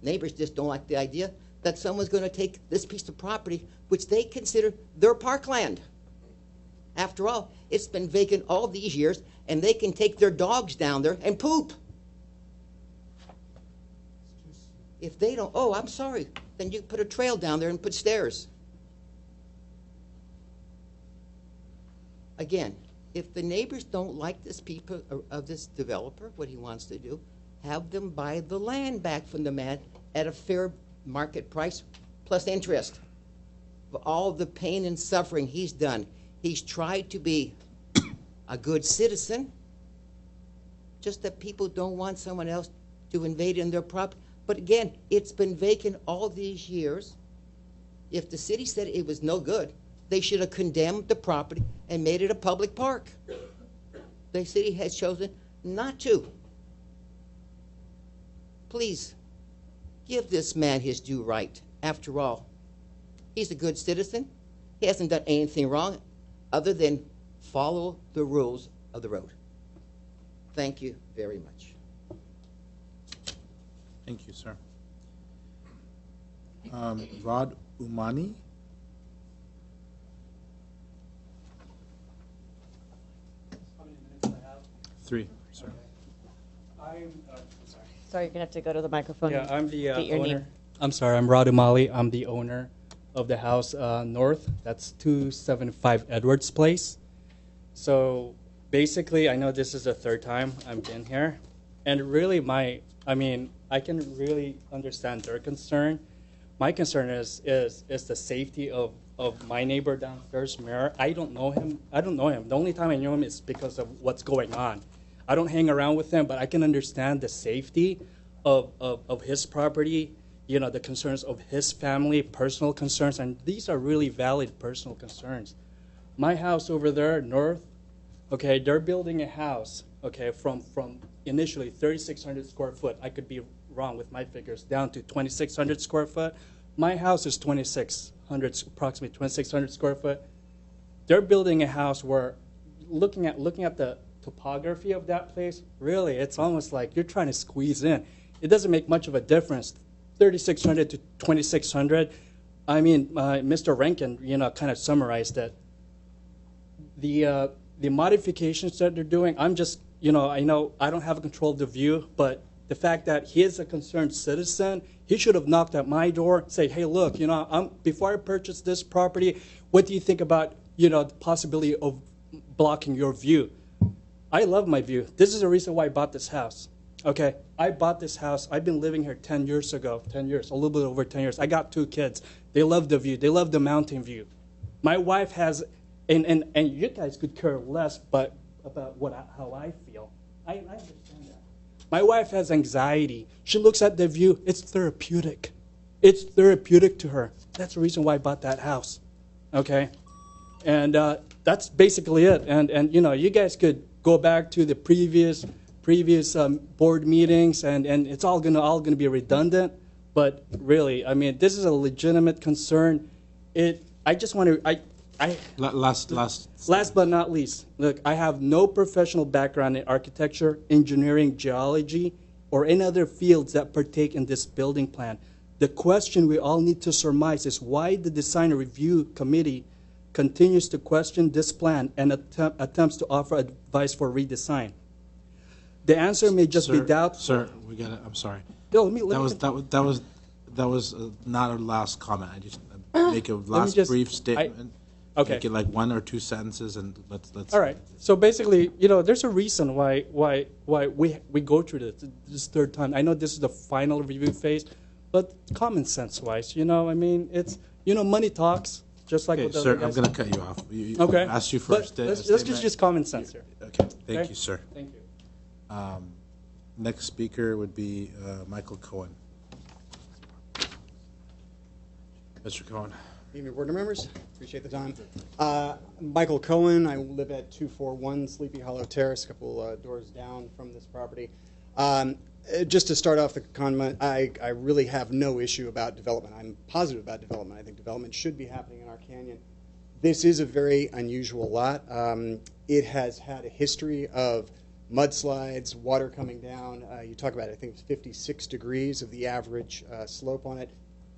V: Neighbors just don't like the idea that someone's going to take this piece of property, which they consider their parkland. After all, it's been vacant all these years, and they can take their dogs down there and poop. If they don't, oh, I'm sorry, then you put a trail down there and put stairs. Again, if the neighbors don't like this people of this developer, what he wants to do, have them buy the land back from the man at a fair market price plus interest. For all the pain and suffering he's done, he's tried to be a good citizen, just that people don't want someone else to invade in their property. But again, it's been vacant all these years. If the city said it was no good, they should have condemned the property and made it a public park. The city has chosen not to. Please, give this man his due right. After all, he's a good citizen. He hasn't done anything wrong other than follow the rules of the road. Thank you very much.
E: Thank you, sir. Rod Umani?
K: How many minutes do I have?
E: 3, sir.
K: I'm sorry.
O: Sorry, you're going to have to go to the microphone.
K: Yeah, I'm the
O: and state your
K: owner.
O: name.
K: I'm sorry, I'm Rod Umali. I'm the owner of the house north. That's 275 Edwards Place. So basically, I know this is the third time I've been here. And really I can really understand their concern. My concern is the safety of my neighbor downstairs, Mayor. I don't know him. The only time I knew him is because of what's going on. I don't hang around with him, but I can understand the safety of his property, you know, the concerns of his family, personal concerns, and these are really valid personal concerns. My house over there, north, okay, they're building a house, okay, from initially 3,600 square foot. I could be wrong with my figures, down to 2,600 square foot. My house is 2,600, approximately 2,600 square foot. They're building a house where, looking at the topography of that place, really, it's almost like you're trying to squeeze in. It doesn't make much of a difference, 3,600 to 2,600. I mean, Mr. Rankin, you know, kind of summarized it. The modifications that they're doing, I'm just, you know I don't have control of the view, but the fact that he is a concerned citizen, he should have knocked at my door, say, hey, look, you know, before I purchase this property, what do you think about, you know, the possibility of blocking your view? I love my view. This is the reason why I bought this house. Okay, I bought this house. I've been living here 10 years ago, 10 years, a little bit over 10 years. I got 2 kids. They love the view. They love the mountain view. My wife has, and you guys could care less but about how I feel. I understand that. My wife has anxiety. She looks at the view. It's therapeutic. It's therapeutic to her. That's the reason why I bought that house. Okay? And that's basically it. And you know, you guys could go back to the previous board meetings, and it's all gonna be redundant. But really, I mean, this is a legitimate concern. I just want to. Last but not least, look, I have no professional background in architecture, engineering, geology, or any other fields that partake in this building plan. The question we all need to surmise is why the Design Review Committee continues to question this plan and attempts to offer advice for redesign. The answer may just be doubt.
E: Sir, we got it. I'm sorry.
K: No,
E: That was not a last comment. I just make a last brief statement.
K: Okay.
E: Make it like 1 or 2 sentences, and let's.
K: All right. So basically, you know, there's a reason why we go through this third time. I know this is the final review phase, but common sense wise, you know, I mean, it's, you know, money talks. Just like
E: okay,
K: with the
E: sir,
K: other guys.
E: I'm going to cut you off.
K: Okay.
E: I asked you for a statement.
K: Let's just common sense here.
E: Okay. Thank you, sir.
K: Thank you.
E: Next speaker would be Michael Cohen. Mr. Cohen.
L: Evening, board members. Appreciate the time. Michael Cohen. I live at 241 Sleepy Hollow Terrace, a couple doors down from this property. Just to start off the comment, I really have no issue about development. I'm positive about development. I think development should be happening in our canyon. This is a very unusual lot. It has had a history of mudslides, water coming down. You talk about, I think it's 56 degrees of the average slope on it.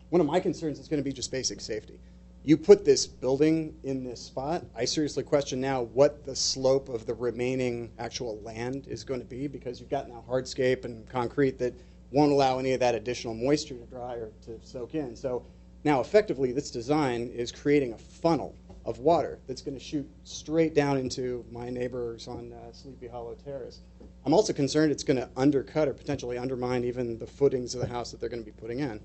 L: One of my concerns is going to be just basic safety. You put this building in this spot, I seriously question now what the slope of the remaining actual land is going to be, because you've got now hardscape and concrete that won't allow any of that additional moisture to dry or to soak in. So now effectively this design is creating a funnel of water that's going to shoot straight down into my neighbors on Sleepy Hollow Terrace. I'm also concerned it's going to undercut or potentially undermine even the footings of the house that they're going to be putting in.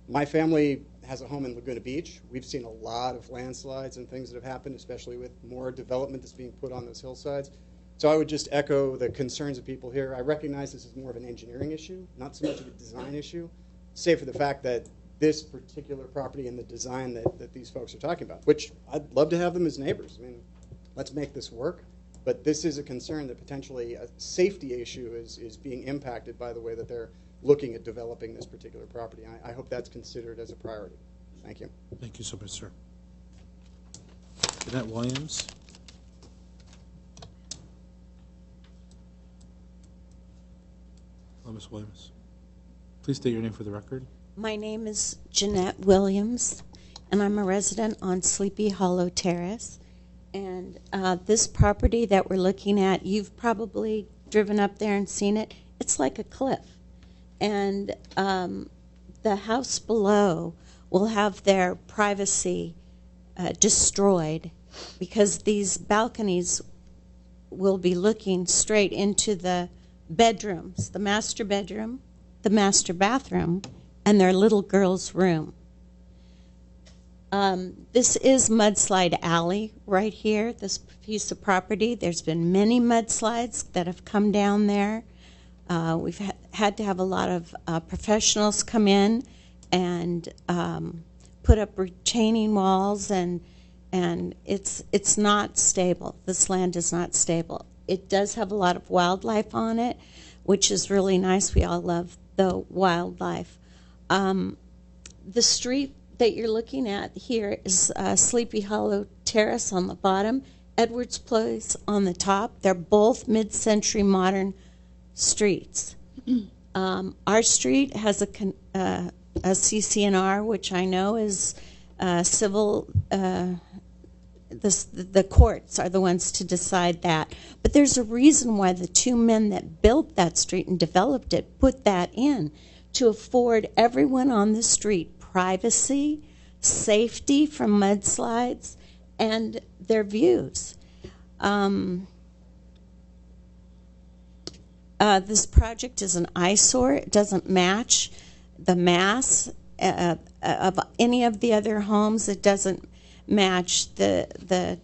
L: My family has a home in Laguna Beach. We've seen a lot of landslides and things that have happened, especially with more development that's being put on those hillsides. So I would just echo the concerns of people here. I recognize this is more of an engineering issue, not so much of a design issue, save for the fact that this particular property and the design that these folks are talking about, which I'd love to have them as neighbors. I mean, let's make this work. But this is a concern that potentially a safety issue is being impacted by the way that they're looking at developing this particular property. I hope that's considered as a priority. Thank you.
E: Thank you so much, sir. Jeanette Williams. Hello, Ms. Williams. Please state your name for the record.
M: My name is Jeanette Williams, and I'm a resident on Sleepy Hollow Terrace. And this property that we're looking at, you've probably driven up there and seen it. It's like a cliff. And the house below will have their privacy destroyed because these balconies will be looking straight into the bedrooms, the master bedroom, the master bathroom, and their little girl's room. This is Mudslide Alley right here, this piece of property. There's been many mudslides that have come down there. We've had to have a lot of professionals come in and put up retaining walls, and it's not stable. This land is not stable. It does have a lot of wildlife on it, which is really nice. We all love the wildlife. The street that you're looking at here is Sleepy Hollow Terrace on the bottom, Edwards Place on the top. They're both mid-century modern streets. Our street has a CCNR, which I know is civil. The courts are the ones to decide that. But there's a reason why the two men that built that street and developed it put that in, to afford everyone on the street privacy, safety from mudslides, and their views. This project is an eyesore. It doesn't match the mass of any of the other homes. It doesn't match the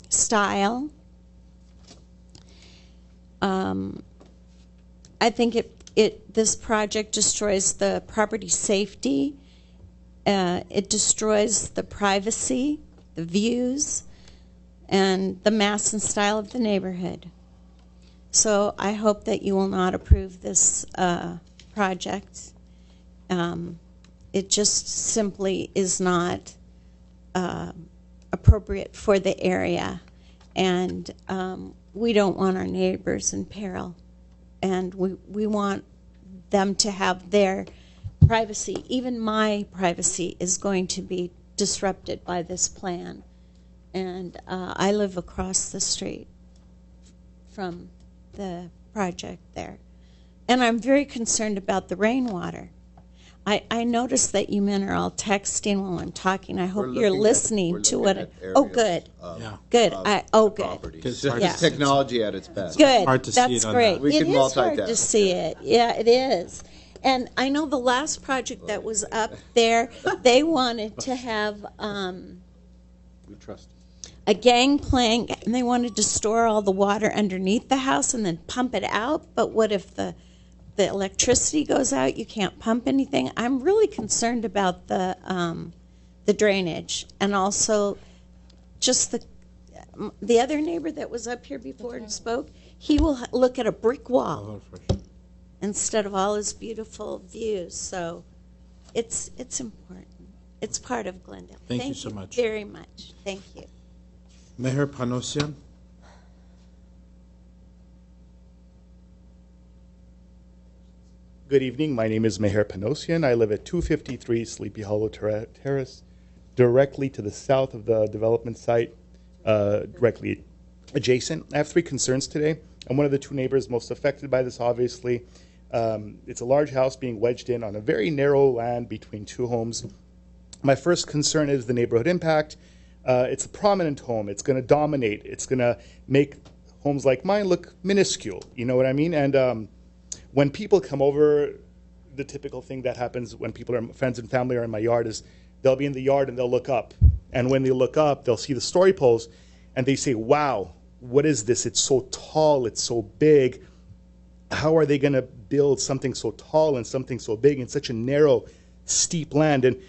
M: style. I think this project destroys the property safety. It destroys the privacy, the views, and the mass and style of the neighborhood. So I hope that you will not approve this project. It just simply is not appropriate for the area, and we don't want our neighbors in peril, and we want them to have their privacy. Even my privacy is going to be disrupted by this plan, and I live across the street from the project there, and I'm very concerned about the rainwater. I noticed that you men are all texting while I'm talking. I hope you're listening to what. Oh, good. Good. Good.
D: It's technology at its best.
M: Good.
D: Hard to
M: That's
D: see it
M: great.
D: on that. We
M: It
D: can
M: is hard
D: multitask.
M: to see it. Yeah, it is. And I know the last project that was up there, they wanted to have
B: We trust.
M: a gangplank, and they wanted to store all the water underneath the house and then pump it out. But what if the electricity goes out? You can't pump anything. I'm really concerned about the the drainage, and also just the other neighbor that was up here before and spoke, he will look at a brick wall instead of all his beautiful views. So it's important. It's part of Glendale.
E: Thank you so much.
M: Very much. Thank you.
E: Meher Panosian.
G: Good evening. My name is Meher Panosian. I live at 253 Sleepy Hollow Terrace, directly to the south of the development site, directly adjacent. I have three concerns today. I'm one of the two neighbors most affected by this, obviously. It's a large house being wedged in on a very narrow land between two homes. My first concern is the neighborhood impact. It's a prominent home. It's going to dominate. It's going to make homes like mine look minuscule. You know what I mean? And when people come over, the typical thing that happens when people are friends and family are in my yard is they'll be in the yard and they'll look up. And when they look up, they'll see the story poles and they say, wow, what is this? It's so tall. It's so big. How are they going to build something so tall and something so big in such a narrow, steep land? And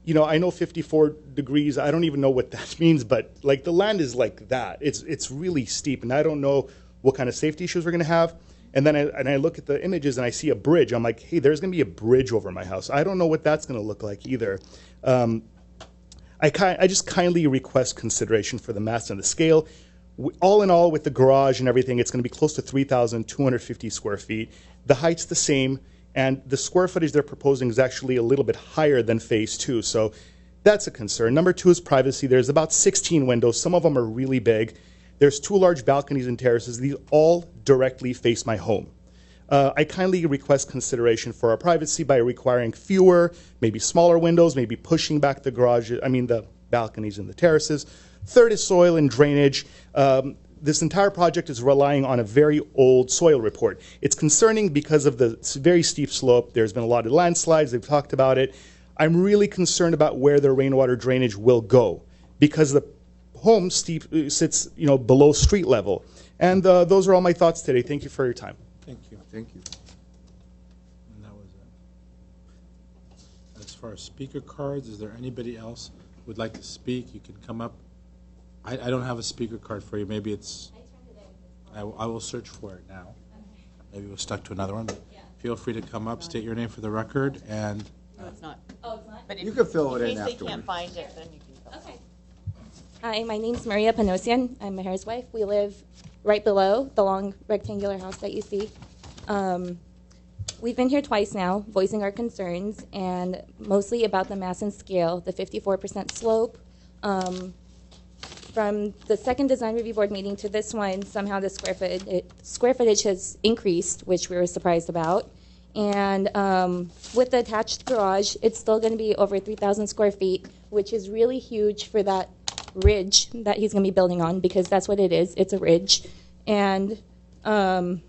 G: you know, I know 54 degrees, I don't even know what that means, but like the land is like that. It's really steep, and I don't know what kind of safety issues we're going to have. And then I look at the images and I see a bridge. I'm like, hey, there's going to be a bridge over my house. I don't know what that's going to look like either. I just kindly request consideration for the mass and the scale. All in all, with the garage and everything, it's going to be close to 3,250 square feet. The height's the same. And the square footage they're proposing is actually a little bit higher than phase two. So that's a concern. Number two is privacy. There's about 16 windows. Some of them are really big. There's two large balconies and terraces. These all directly face my home. I kindly request consideration for our privacy by requiring fewer, maybe smaller windows, maybe pushing back the balconies and the terraces. Third is soil and drainage. This entire project is relying on a very old soil report. It's concerning because of the very steep slope. There's been a lot of landslides. They've talked about it. I'm really concerned about where the rainwater drainage will go because the home sits, below street level. And those are all my thoughts today. Thank you for your time.
E: Thank you.
D: Thank you.
E: And that was it. As far as speaker cards, is there anybody else who would like to speak? You can come up. I don't have a speaker card for you. Maybe it's, I will search for it now. Maybe we're stuck to another one, but feel free to come up, state your name for the record, and.
A: No, it's not.
S: Oh, it's not?
A: But
D: you can fill it in
A: case they
D: afterwards.
A: can't find it, then you can fill it.
S: Okay. Hi, my name's Maria Panosian. I'm Meher's wife. We live right below the long rectangular house that you see. We've been here twice now, voicing our concerns, and mostly about the mass and scale, the 54% slope. From the second design review board meeting to this one, somehow the square footage has increased, which we were surprised about. And with the attached garage, it's still going to be over 3,000 square feet, which is really huge for that ridge that he's going to be building on, because that's what it is. It's a ridge. And it's going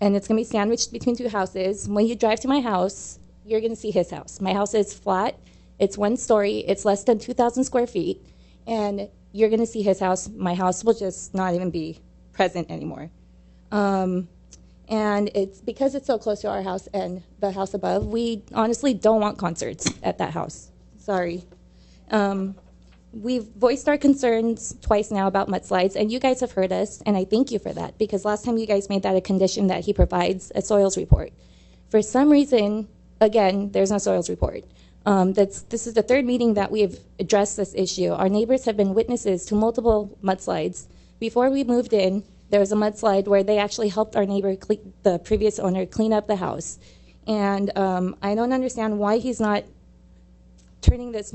S: to be sandwiched between two houses. When you drive to my house, you're going to see his house. My house is flat. It's one story. It's less than 2,000 square feet. And you're going to see his house. My house will just not even be present anymore. And it's because it's so close to our house and the house above, we honestly don't want concerts at that house. Sorry. We've voiced our concerns twice now about mudslides, and you guys have heard us, and I thank you for that, because last time you guys made that a condition that he provides a soils report. For some reason, again, there's no soils report. This is the third meeting that we've addressed this issue. Our neighbors have been witnesses to multiple mudslides. Before we moved in, there was a mudslide where they actually helped our neighbor, the previous owner, clean up the house. And I don't understand why he's not turning this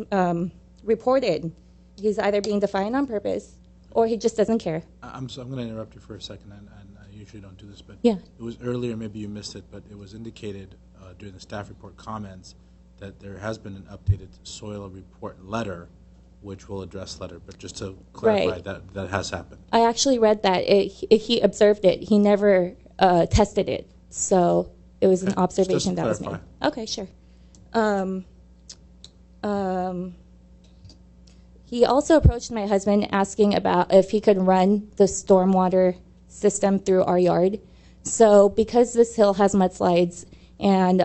S: reported. He's either being defiant on purpose or he just doesn't care.
E: I'm going to interrupt you for a second, and I usually don't do this, but
S: yeah.
E: It was earlier, maybe you missed it, but it was indicated during the staff report comments that there has been an updated soil report letter, which will address letter. But just to clarify,
S: right.
E: that has happened.
S: I actually read that. He observed it. He never tested it. So it was an observation that was made. Okay, sure. He also approached my husband asking about if he could run the stormwater system through our yard. So because this hill has mudslides and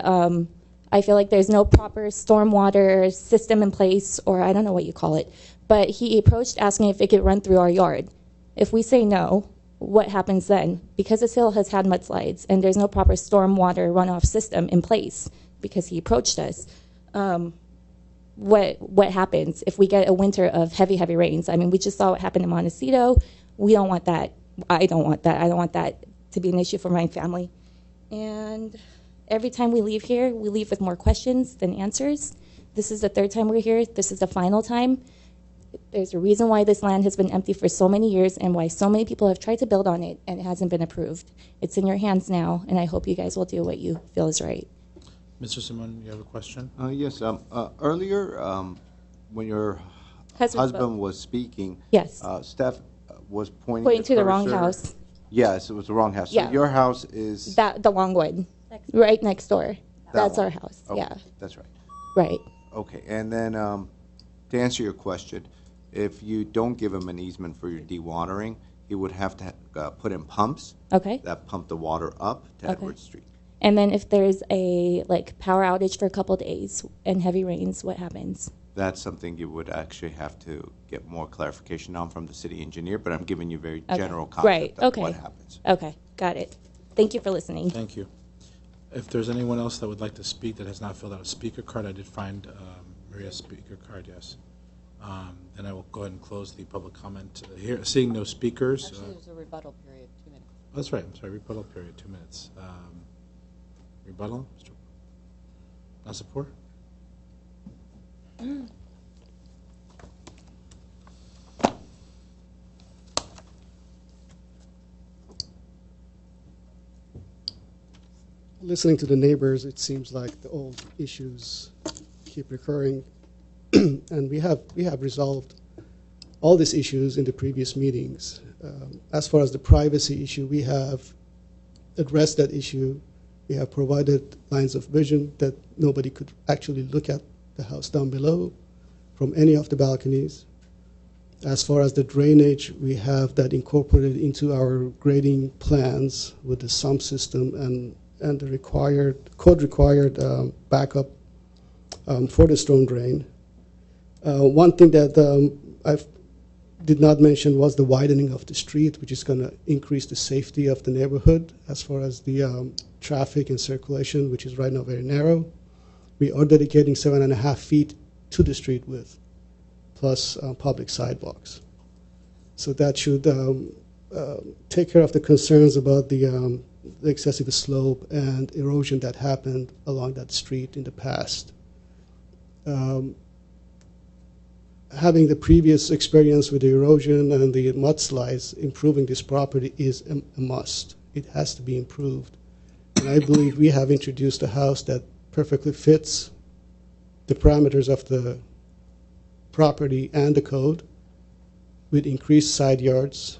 F: I feel like there's no proper stormwater system in place, or I don't know what you call it. But he approached asking if it could run through our yard. If we say no, what happens then? Because this hill has had mudslides and there's no proper stormwater runoff system in place because he approached us, what happens if we get a winter of heavy, heavy rains? I mean, we just saw what happened in Montecito. We don't want that. I don't want that. I don't want that to be an issue for my family. And every time we leave here, we leave with more questions than answers. This is the third time we're here. This is the final time. There's a reason why this land has been empty for so many years and why so many people have tried to build on it and it hasn't been approved. It's in your hands now, and I hope you guys will do what you feel is right.
E: Mr. Simon, you have a question?
D: Yes. Earlier, when your husband was speaking,
F: yes,
D: Steph was pointing
F: to the wrong house.
D: Yes, it was the wrong house.
F: Yeah.
D: So your house is
F: the Longwood, right next door. That's our house.
D: Okay.
F: Yeah,
D: that's right.
F: Right.
D: Okay, and then to answer your question, if you don't give him an easement for your dewatering, he would have to put in pumps.
F: Okay.
D: That pump the water up to Edward Street.
F: And then if there's a power outage for a couple days and heavy rains, what happens?
D: That's something you would actually have to get more clarification on from the city engineer, but I'm giving you very general concept of what happens.
F: Okay, got it. Thank you for listening.
E: Thank you. If there's anyone else that would like to speak that has not filled out a speaker card, I did find Maria's speaker card, yes. Then I will go ahead and close the public comment. Here, seeing no speakers.
O: Actually, there's a rebuttal period, 2 minutes.
E: That's right, I'm sorry, rebuttal period, 2 minutes. Rebuttal, Mr. Nasapur?
U: Listening to the neighbors, it seems like the old issues keep recurring, and we have resolved all these issues in the previous meetings. As far as the privacy issue, we have addressed that issue. We have provided lines of vision that nobody could actually look at the house down below from any of the balconies. As far as the drainage, we have that incorporated into our grading plans with the sump system and the code-required backup for the storm drain. One thing that I did not mention was the widening of the street, which is going to increase the safety of the neighborhood as far as the traffic and circulation, which is right now very narrow. We are dedicating 7.5 feet to the street width, plus public sidewalks. So that should take care of the concerns about the excessive slope and erosion that happened along that street in the past. Having the previous experience with the erosion and the mudslides, improving this property is a must. It has to be improved. And I believe we have introduced a house that perfectly fits the parameters of the property and the code with increased side yards.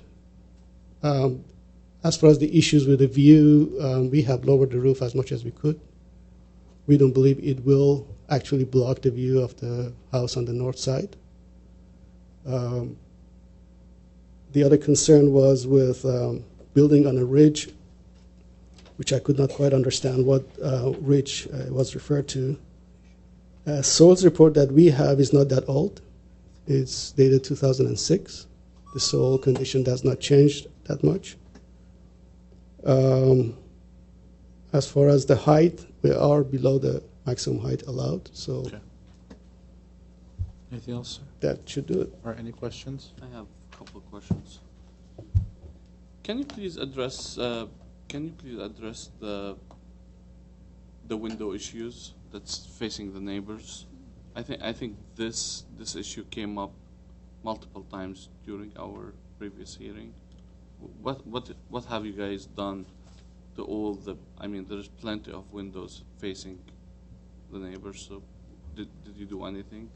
U: As far as the issues with the view, we have lowered the roof as much as we could. We don't believe it will actually block the view of the house on the north side. The other concern was with building on a ridge, which I could not quite understand what ridge was referred to. Soils report that we have is not that old. It's dated 2006. The soil condition does not change that much. As far as the height, we are below the maximum height allowed. So
E: okay. Anything else, sir?
U: That should do it.
E: All right, any questions?
R: I have a couple of questions. Can you please address the window issues that's facing the neighbors? I think this issue came up multiple times during our previous hearing. What have you guys done to all the? I mean, there's plenty of windows facing the neighbors. So, did you do anything?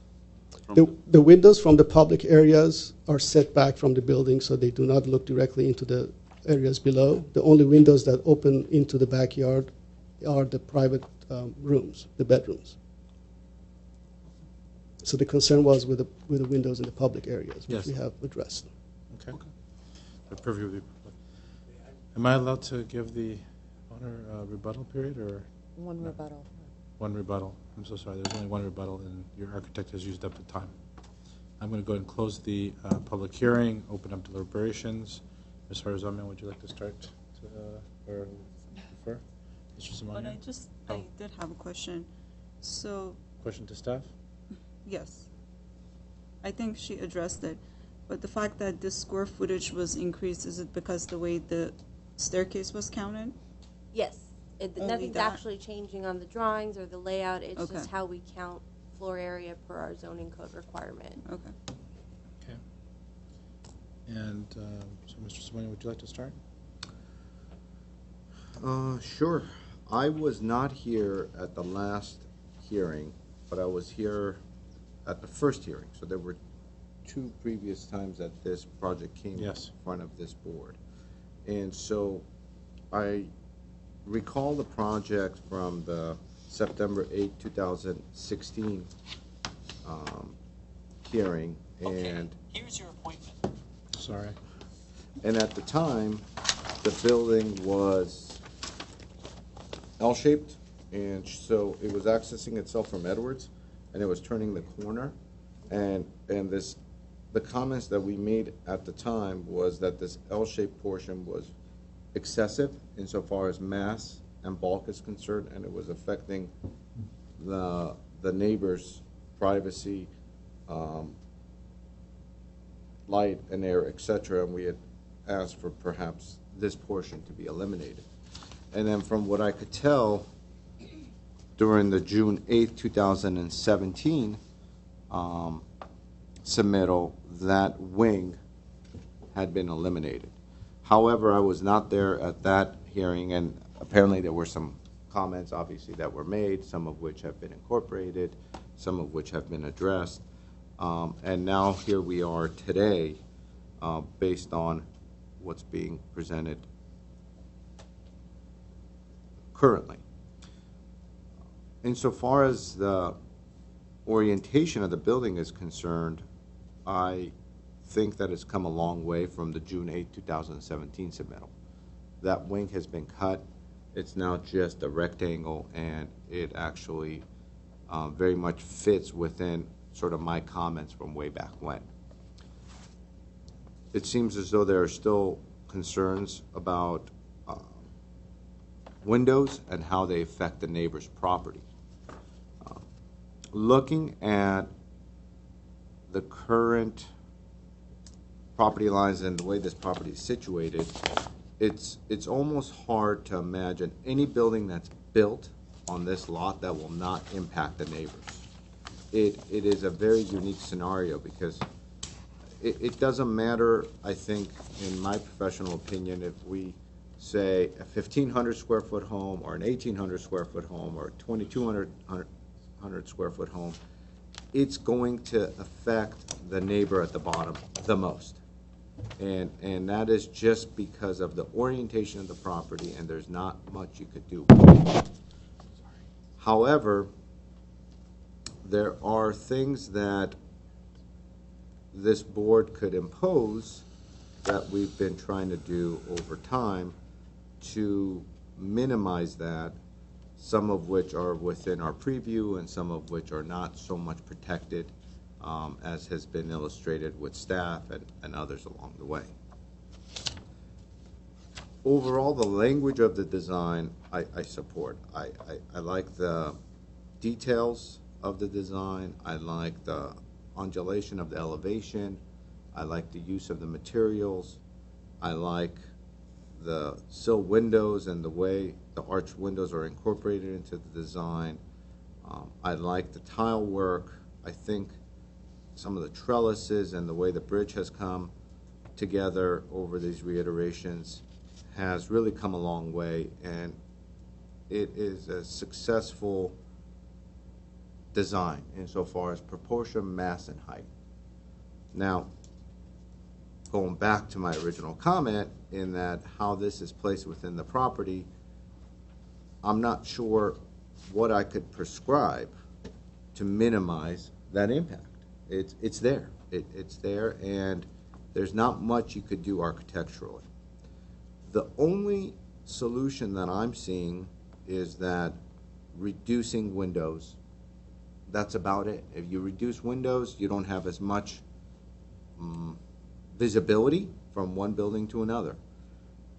U: The windows from the public areas are set back from the building, so they do not look directly into the areas below. The only windows that open into the backyard are the private rooms, the bedrooms. So the concern was with the windows in the public areas, which we have addressed.
E: Okay. The purview of the public. Am I allowed to give the owner a rebuttal period, or?
O: One rebuttal.
E: One rebuttal. I'm so sorry. There's only one rebuttal, and your architect has used up the time. I'm going to go ahead and close the public hearing, open up deliberations. Ms. Harzamian, would you like to start or defer? Mr. Simonian?
Q: But I did have a question. So.
E: Question to staff?
Q: Yes. I think she addressed it. But the fact that this square footage was increased, is it because the way the staircase was counted?
S: Yes.
Q: Only
S: Nothing's
Q: that?
S: actually changing on the drawings or the layout. It's
Q: Okay.
S: just how we count floor area per our zoning code requirement.
Q: Okay.
E: Okay. And so, Mr. Simonian, would you like to start?
D: Sure. I was not here at the last hearing, but I was here at the first hearing. So there were 2 previous times that this project came in front of this board. And so I recall the project from the September 8, 2016 hearing. And
I: here's your appointment.
E: Sorry.
D: And at the time, the building was L-shaped, and so it was accessing itself from Edwards, and it was turning the corner. And the comments that we made at the time was that this L-shaped portion was excessive insofar as mass and bulk is concerned, and it was affecting the neighbors' privacy, light and air, etc. And we had asked for perhaps this portion to be eliminated. And then from what I could tell, during the June 8, 2017 submittal, that wing had been eliminated. However, I was not there at that hearing, and apparently there were some comments, obviously, that were made, some of which have been incorporated, some of which have been addressed. And now here we are today, based on what's being presented currently. Insofar as the orientation of the building is concerned, I think that it's come a long way from the June 8, 2017 submittal. That wing has been cut. It's now just a rectangle, and it actually very much fits within sort of my comments from way back when. It seems as though there are still concerns about windows and how they affect the neighbor's property. Looking at the current property lines and the way this property is situated, it's almost hard to imagine any building that's built on this lot that will not impact the neighbors. It is a very unique scenario because it doesn't matter, I think, in my professional opinion, if we say a 1,500 square foot home or an 1,800 square foot home or a 2,200 square foot home, it's going to affect the neighbor at the bottom the most. And that is just because of the orientation of the property, and there's not much you could do. However, there are things that this board could impose that we've been trying to do over time to minimize that, some of which are within our preview and some of which are not so much protected, as has been illustrated with staff and others along the way. Overall, the language of the design I support. I like the details of the design. I like the undulation of the elevation. I like the use of the materials. I like the sill windows and the way the arched windows are incorporated into the design. I like the tile work. I think some of the trellises and the way the bridge has come together over these reiterations has really come a long way, and it is a successful design insofar as proportion, mass, and height. Now, going back to my original comment in that how this is placed within the property, I'm not sure what I could prescribe to minimize that impact. It's there. It's there, and there's not much you could do architecturally. The only solution that I'm seeing is that reducing windows. That's about it. If you reduce windows, you don't have as much visibility from one building to another.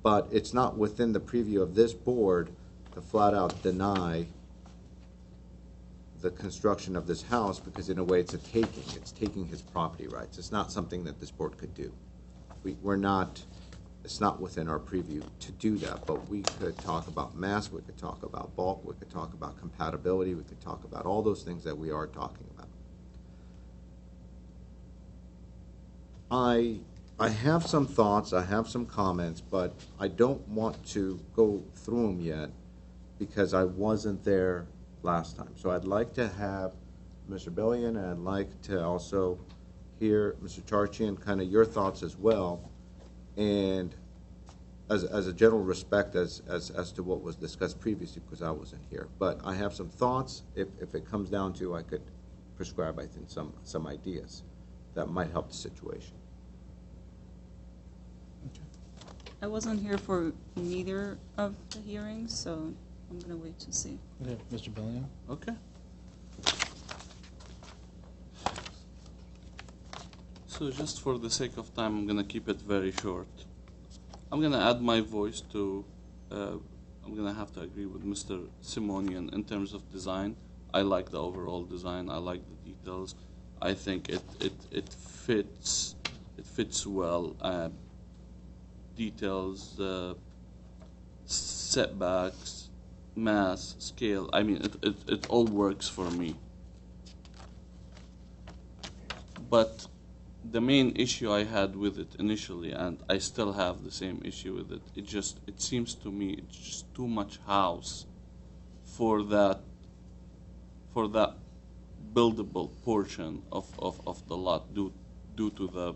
D: But it's not within the preview of this board to flat out deny the construction of this house, because in a way it's a taking. It's taking his property rights. It's not something that this board could do. It's not within our preview to do that, but we could talk about mass, we could talk about bulk, we could talk about compatibility, we could talk about all those things that we are talking about. I have some thoughts, I have some comments, but I don't want to go through them yet because I wasn't there last time. So I'd like to have Mr. Billion, and I'd like to also hear Mr. Charchian, kind of your thoughts as well, and as a general respect as to what was discussed previously, because I wasn't here. But I have some thoughts. If it comes down to, I could prescribe, I think, some ideas that might help the situation.
Q: I wasn't here for neither of the hearings, so I'm going to wait to see.
E: Okay, Mr. Billion?
R: Okay. So just for the sake of time, I'm going to keep it very short. I'm going to add my voice to, I'm going to have to agree with Mr. Simonian in terms of design. I like the overall design. I like the details. I think it fits well. Details, setbacks, mass, scale. I mean, it all works for me. But the main issue I had with it initially, and I still have the same issue with it, it seems to me it's just too much house for that buildable portion of the lot due to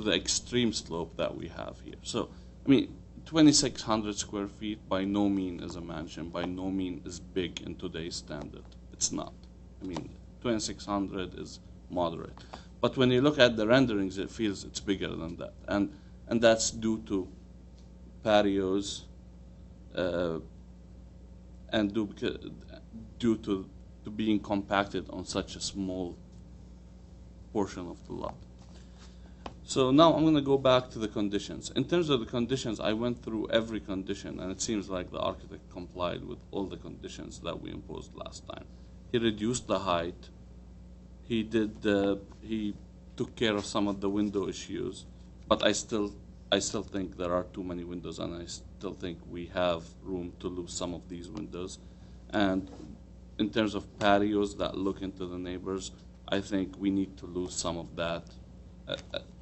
R: the extreme slope that we have here. So, I mean, 2,600 square feet by no mean is a mansion, by no mean is big in today's standard. It's not. I mean, 2,600 is moderate. But when you look at the renderings, it feels it's bigger than that. And that's due to patios and due to being compacted on such a small portion of the lot. So now I'm going to go back to the conditions. In terms of the conditions, I went through every condition, and it seems like the architect complied with all the conditions that we imposed last time. He reduced the height. He took care of some of the window issues, but I still think there are too many windows, and I still think we have room to lose some of these windows. And in terms of patios that look into the neighbors, I think we need to lose some of that.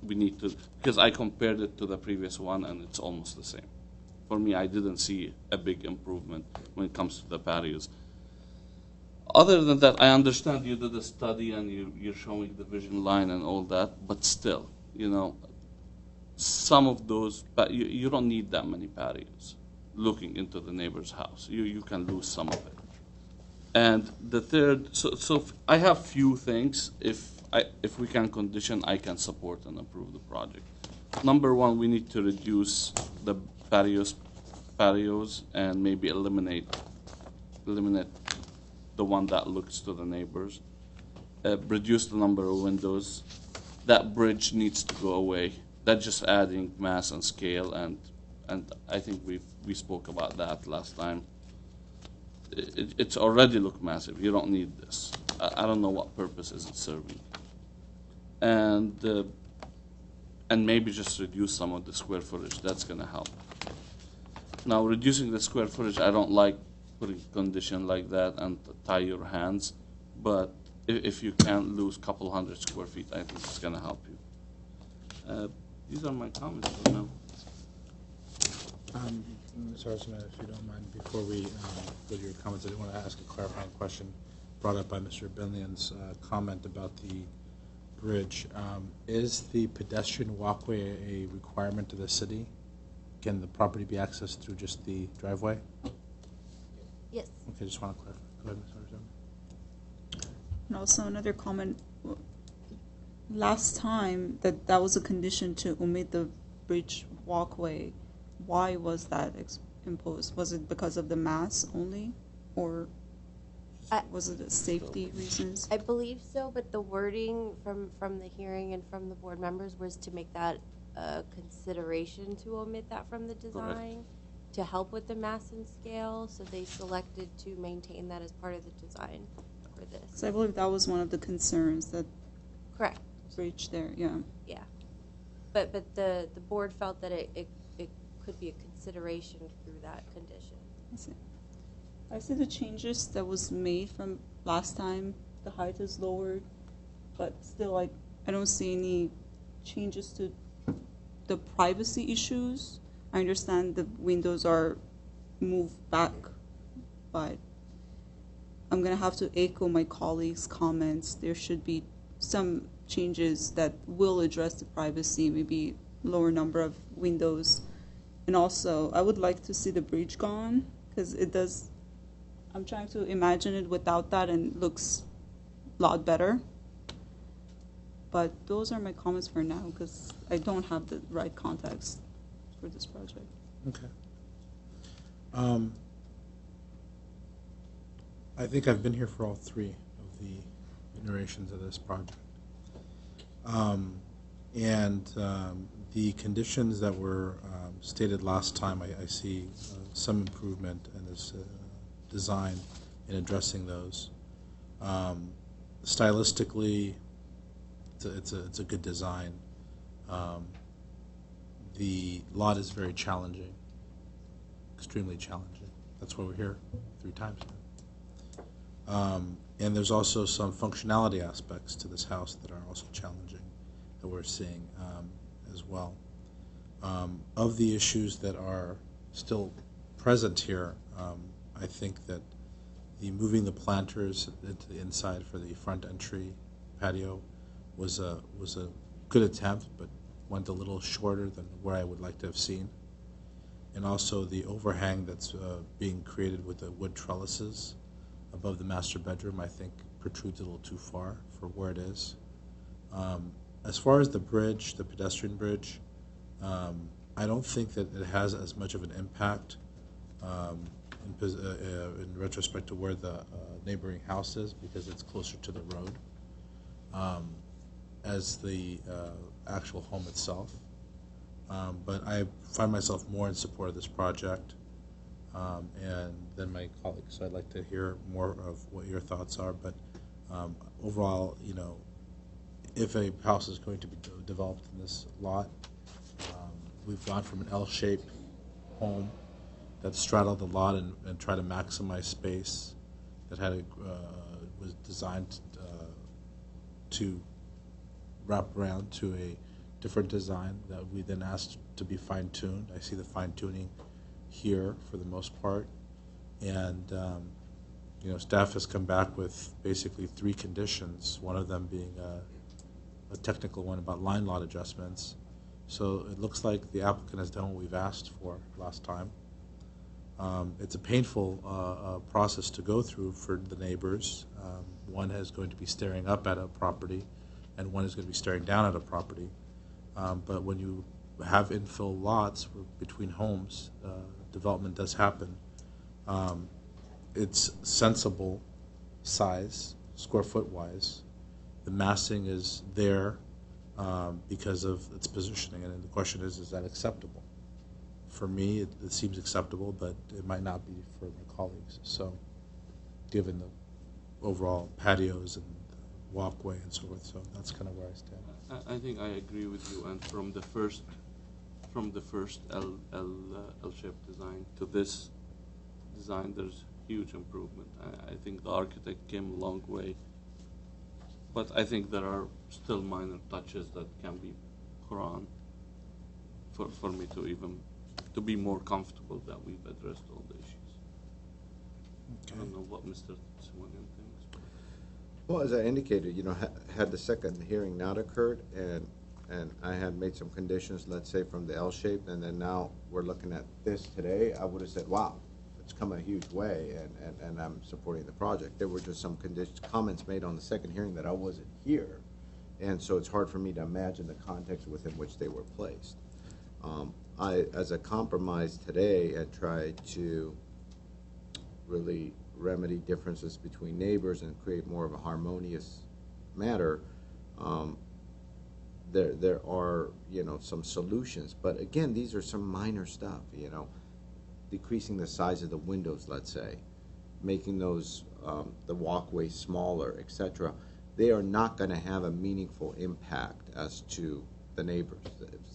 R: We need to, because I compared it to the previous one, and it's almost the same. For me, I didn't see a big improvement when it comes to the patios. Other than that, I understand you did a study and you're showing the vision line and all that, but still, you know, some of those, you don't need that many patios looking into the neighbor's house. You can lose some of it. And the third, so I have few things. If we can condition, I can support and approve the project. Number one, we need to reduce the patios and maybe eliminate the one that looks to the neighbors. Reduce the number of windows. That bridge needs to go away. That's just adding mass and scale, and I think we spoke about that last time. It's already look massive. You don't need this. I don't know what purpose is it serving. And maybe just reduce some of the square footage. That's going to help. Now, reducing the square footage, I don't like putting condition like that and tie your hands. But if you can lose a couple hundred square feet, I think it's going to help you. These are my comments for now.
E: Ms. Arsena, if you don't mind, before we go to your comments, I did want to ask a clarifying question brought up by Mr. Billion's comment about the bridge. Is the pedestrian walkway a requirement to the city? Can the property be accessed through just the driveway?
C: Yes.
E: Okay, just want to clarify. Go ahead, Ms. Arsena.
Q: And also another comment. Last time that was a condition to omit the bridge walkway. Why was that imposed? Was it because of the mass only, or was it a safety reasons?
S: I believe so, but the wording from the hearing and from the board members was to make that a consideration to omit that from the design to help with the mass and scale, so they selected to maintain that as part of the design for this.
Q: So I believe that was one of the concerns that
S: Correct.
Q: breached there, yeah.
S: Yeah. But the board felt that it could be a consideration through that condition.
Q: I see. I see the changes that was made from last time. The height is lowered, but still I don't see any changes to the privacy issues. I understand the windows are moved back, but I'm gonna have to echo my colleagues' comments. There should be some changes that will address the privacy, maybe lower number of windows. And also, I would like to see the bridge gone, because it does, I'm trying to imagine it without that and it looks a lot better. But those are my comments for now, because I don't have the right context for this project.
E: Okay. I think I've been here for all three of the iterations of this project. The conditions that were stated last time, I see some improvement in this design in addressing those. Stylistically, it's a good design. The lot is very challenging, extremely challenging. That's why we're here 3 times now. And there's also some functionality aspects to this house that are also challenging that we're seeing as well. Of the issues that are still present here, I think that moving the planters into the inside for the front entry patio was a good attempt, but went a little shorter than where I would like to have seen. And also the overhang that's being created with the wood trellises above the master bedroom, I think protrudes a little too far for where it is. As far as the bridge, the pedestrian bridge, I don't think that it has as much of an impact in retrospect to where the neighboring house is, because it's closer to the road as the actual home itself. But I find myself more in support of this project and than my colleagues, so I'd like to hear more of what your thoughts are. But overall, you know, if a house is going to be developed in this lot, we've gone from an L-shaped home that straddled the lot and tried to maximize space, that had was designed to wrap around to a different design that we then asked to be fine-tuned. I see the fine-tuning here for the most part, and you know, staff has come back with basically 3 conditions, one of them being a technical one about line lot adjustments. So it looks like the applicant has done what we've asked for last time. It's a painful process to go through for the neighbors. One is going to be staring up at a property, and one is going to be staring down at a property. But when you have infill lots between homes, development does happen. It's sensible size, square foot wise. The massing is there because of its positioning, and the question is that acceptable? For me, it seems acceptable, but it might not be for my colleagues. So, given the overall patios and walkway and so forth, so that's kind of where I stand.
R: I think I agree with you. And from the first L-shaped design to this design, there's huge improvement. I think the architect came a long way, but I think there are still minor touches that can be put on for me to be more comfortable that we've addressed all the issues. Okay. I don't know what Mr. Simonian thinks.
D: Well, as I indicated, you know, had the second hearing not occurred, and I had made some conditions, let's say from the L shape, and then now we're looking at this today, I would have said, wow, it's come a huge way, and I'm supporting the project. There were just some comments made on the second hearing that I wasn't here, and so it's hard for me to imagine the context within which they were placed. as a compromise today, and tried to really remedy differences between neighbors and create more of a harmonious matter. There are, you know, some solutions, but again, these are some minor stuff, you know, decreasing the size of the windows, let's say, making those the walkway smaller, etc. They are not going to have a meaningful impact as to the neighbors.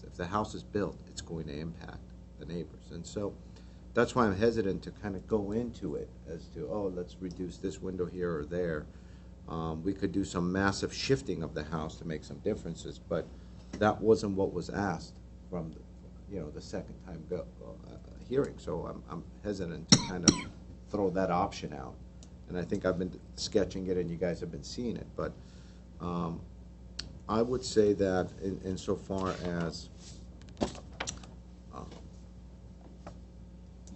D: If the house is built, it's going to impact the neighbors, and so that's why I'm hesitant to kind of go into it as to, oh, let's reduce this window here or there. We could do some massive shifting of the house to make some differences, but that wasn't what was asked from, the second time hearing. So I'm hesitant to kind of throw that option out. And I think I've been sketching it, and you guys have been seeing it. But I would say that insofar as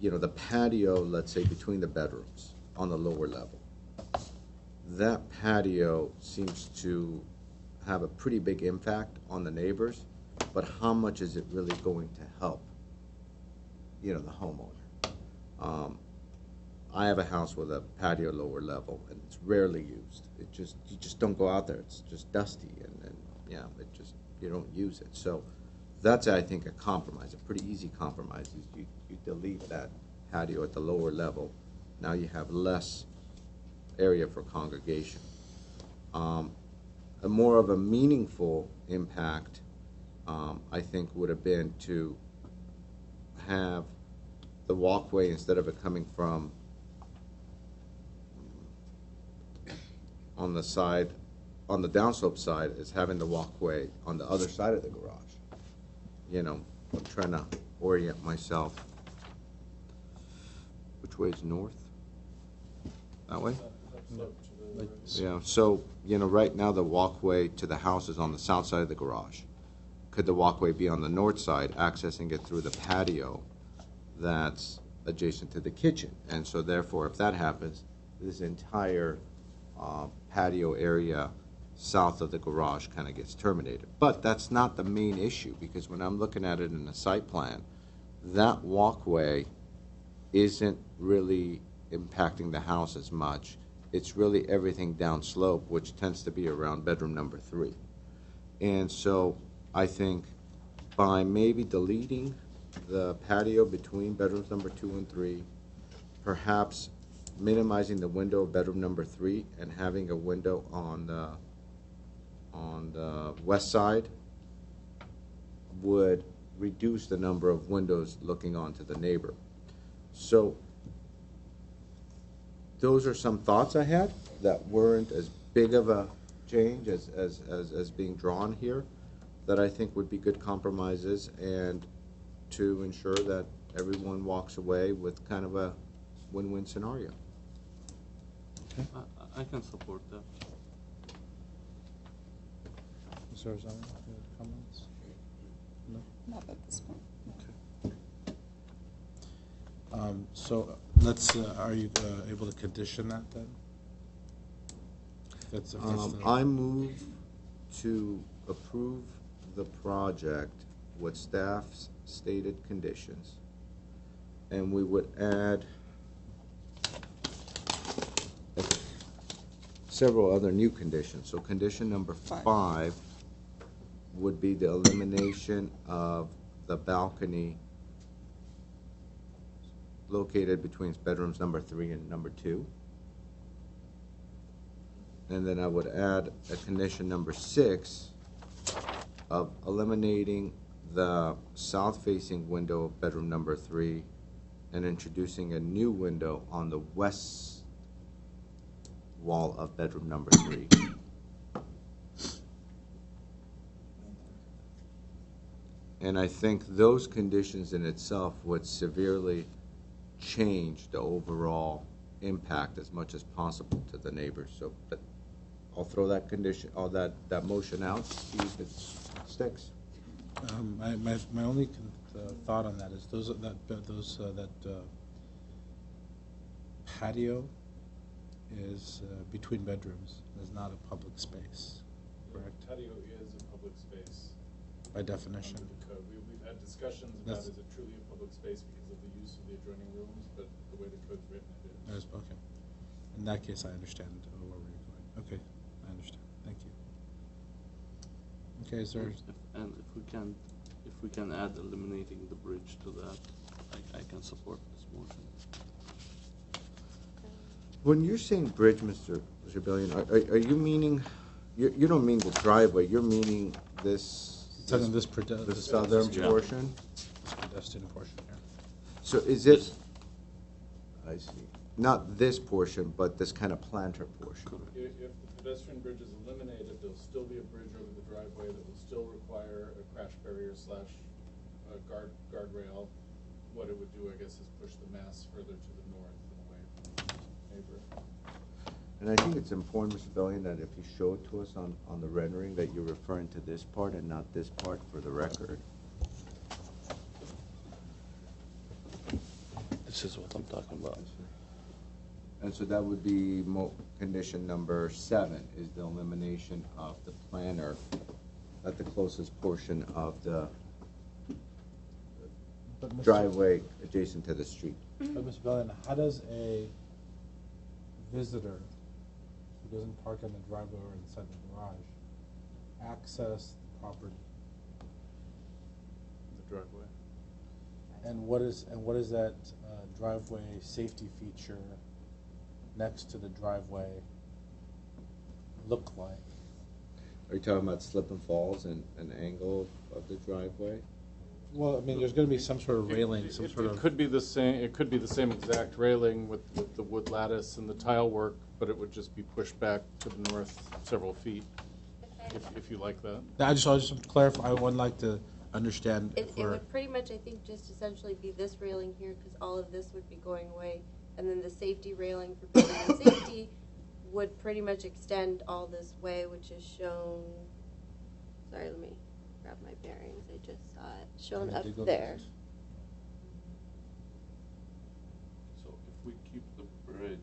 D: the patio, let's say, between the bedrooms on the lower level, that patio seems to have a pretty big impact on the neighbors, but how much is it really going to help, the homeowner? I have a house with a patio lower level, and it's rarely used. You just don't go out there. It's just dusty, and you don't use it. So that's, I think, a compromise, a pretty easy compromise. Is you delete that patio at the lower level. Now you have less area for congregation. A more of a meaningful impact, I think, would have been to have the walkway, instead of it coming from on the side, on the downslope side, is having the walkway on the other side of the garage. I'm trying to orient myself. Which way is north? That way? Yeah, so, right now the walkway to the house is on the south side of the garage. Could the walkway be on the north side, accessing it through the patio that's adjacent to the kitchen? And so therefore, if that happens, this entire patio area south of the garage kind of gets terminated. But that's not the main issue, because when I'm looking at it in the site plan, that walkway isn't really impacting the house as much. It's really everything downslope, which tends to be around bedroom number 3. And so I think by maybe deleting the patio between bedrooms number 2 and 3, perhaps minimizing the window of bedroom number 3 and having a window on the west side would reduce the number of windows looking onto the neighbor. So those are some thoughts I had that weren't as big of a change as being drawn here, that I think would be good compromises, and to ensure that everyone walks away with kind of a win-win scenario.
R: I can support that.
E: Mr. Arzani, any comments? No?
Q: Not at this point.
E: So let's, are you able to condition that then?
D: I move to approve the project with staff's stated conditions, and we would add several other new conditions. So condition number 5 would be the elimination of the balcony located between bedrooms number 3 and number 2. And then I would add a condition number 6 of eliminating the south-facing window of bedroom number 3 and introducing a new window on the west wall of bedroom number 3. And I think those conditions in itself would severely change the overall impact as much as possible to the neighbors. So, but I'll throw that condition, that motion out, see if it sticks.
E: My only thought on that is that patio is between bedrooms. Is not a public space, correct?
B: Patio is a public space.
E: by definition.
B: We've had discussions about is it truly a public space because of the use of the adjoining rooms, but the way the code's written, it is.
E: Okay. In that case, I understand where we're going. Okay, I understand. Thank you. Okay, is there?
R: And if we can add eliminating the bridge to that, I can support this motion.
D: When you're saying bridge, Mr. Billion, are you meaning, you don't mean the driveway, you're meaning this
E: southern
D: portion?
E: This pedestrian portion here.
D: So is it, I see, not this portion, but this kind of planter portion?
B: If the pedestrian bridge is eliminated, there'll still be a bridge over the driveway that will still require a crash barrier slash guardrail. What it would do, I guess, is push the mass further to the north and away from the neighbor.
D: And I think it's important, Mr. Bellion, that if you show it to us on the rendering, that you're referring to this part and not this part for the record.
R: This is what I'm talking about.
D: And so that would be condition number 7, is the elimination of the planter at the closest portion of the driveway adjacent to the street.
E: But Mr. Bellion, how does a visitor who doesn't park in the driveway or inside the garage access the property?
B: The driveway.
E: And what is that driveway safety feature next to the driveway look like?
D: Are you talking about slip and falls and an angle of the driveway?
E: Well, I mean, there's going to be some sort of railing,
B: It could be the same. It could be the same exact railing with the wood lattice and the tile work, but it would just be pushed back to the north several feet. If you like that.
E: I just to clarify. I would like to understand.
S: It would pretty much, I think, just essentially be this railing here, because all of this would be going away, and then the safety railing for building and safety would pretty much extend all this way, which is shown. Sorry, let me grab my bearings. I just saw it shown up there.
R: So if we keep the bridge,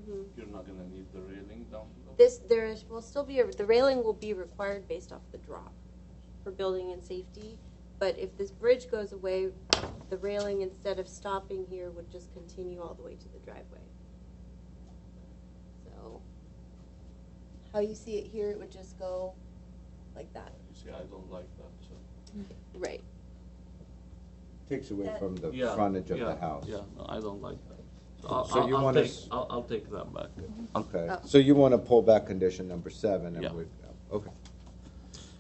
R: you're not going to need the railing down below?
S: There will still be the railing will be required based off the drop for building and safety. But if this bridge goes away, the railing, instead of stopping here, would just continue all the way to the driveway. So how you see it here, it would just go like that.
R: You see, I don't like that. So.
S: Right.
D: Takes away from the frontage of the house.
R: Yeah, no, I don't like that.
D: So you want to?
R: I'll take that back.
D: Okay. So you want to pull back condition number 7? And okay.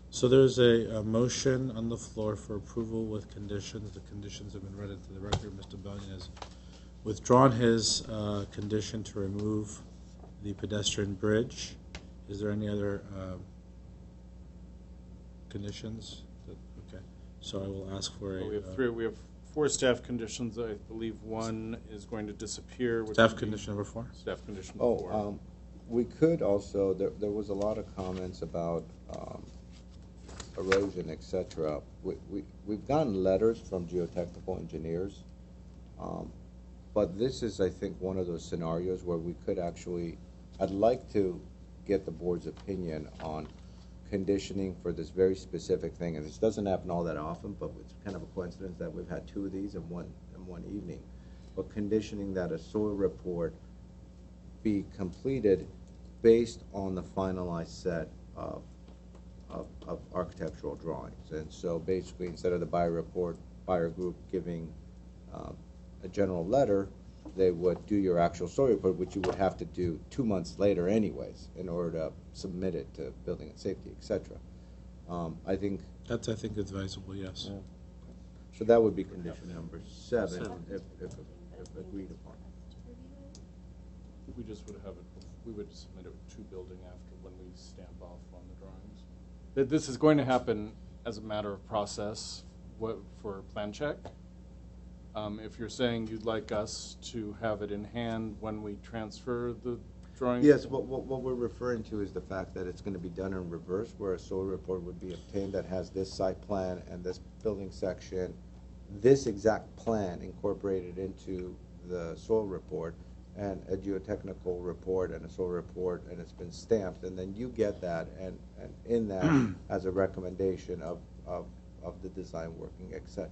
E: So there's a motion on the floor for approval with conditions. The conditions have been read into the record. Mr. Bellion has withdrawn his condition to remove the pedestrian bridge. Is there any other conditions? Okay. So I will ask for a.
B: We have 3. We have 4 staff conditions. I believe 1 is going to disappear.
E: Staff condition number 4.
B: Staff condition number 4.
D: We could also. There was a lot of comments about erosion, etc. We've gotten letters from geotechnical engineers, but this is, I think, one of those scenarios where we could actually. I'd like to get the board's opinion on conditioning for this very specific thing, and this doesn't happen all that often, but it's kind of a coincidence that we've had 2 of these in one evening. But conditioning that a soil report be completed based on the finalized set of architectural drawings. And so basically, instead of the buyer group giving a general letter, they would do your actual soil report, which you would have to do 2 months later anyways in order to submit it to building and safety, etc. I think
E: that's advisable, yes.
D: Yeah. So that would be condition number 7 if agreed upon.
B: We just would have it. We would submit it to building after when we stamp off on the drawings. This is going to happen as a matter of process for plan check. If you're saying you'd like us to have it in hand when we transfer the drawings?
D: Yes, what we're referring to is the fact that it's going to be done in reverse, where a soil report would be obtained that has this site plan and this building section, this exact plan incorporated into the soil report, and a geotechnical report and a soil report, and it's been stamped, and then you get that, and in that as a recommendation of of the design working, etc.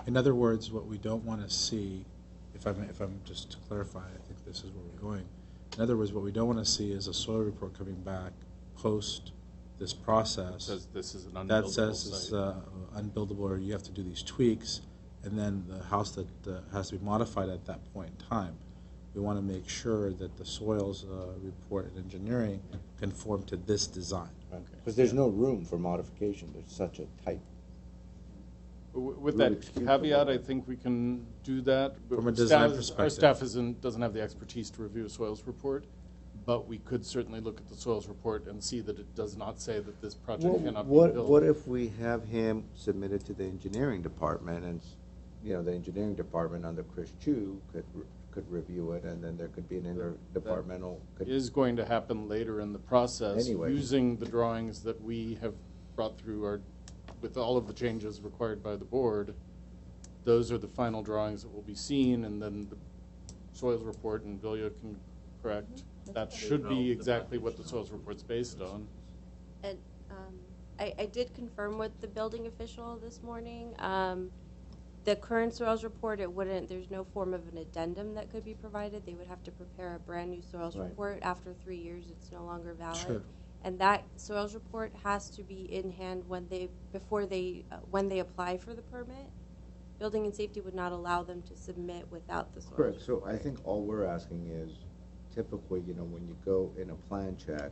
E: In other words, what we don't want to see, if I'm just to clarify, I think this is where we're going. In other words, what we don't want to see is a soil report coming back post this process.
B: Says this is an unbuildable
E: that says it's
B: site.
E: Unbuildable, or you have to do these tweaks, and then the house that has to be modified at that point in time. We want to make sure that the soils report and engineering conform to this design.
D: Because there's no room for modification. There's such a tight.
B: With that caveat, I think we can do that.
E: From a design perspective.
B: Our staff doesn't have the expertise to review a soils report, but we could certainly look at the soils report and see that it does not say that this project cannot be built.
D: What if we have him submit it to the engineering department, and the engineering department under Chris Chu could review it, and then there could be an interdepartmental.
B: Is going to happen later in the process,
D: Anyway.
B: using the drawings that we have brought through with all of the changes required by the board. Those are the final drawings that will be seen, and then the soils report, and Vilya can correct. That should be exactly what the soils report's based on.
S: And I did confirm with the building official this morning. The current soils report, there's no form of an addendum that could be provided. They would have to prepare a brand new soils report. After 3 years, it's no longer valid.
E: Sure.
S: And that soils report has to be in hand when they apply for the permit. Building and safety would not allow them to submit without the soils
D: Correct. So
S: report.
D: I think all we're asking is, typically, when you go in a plan check,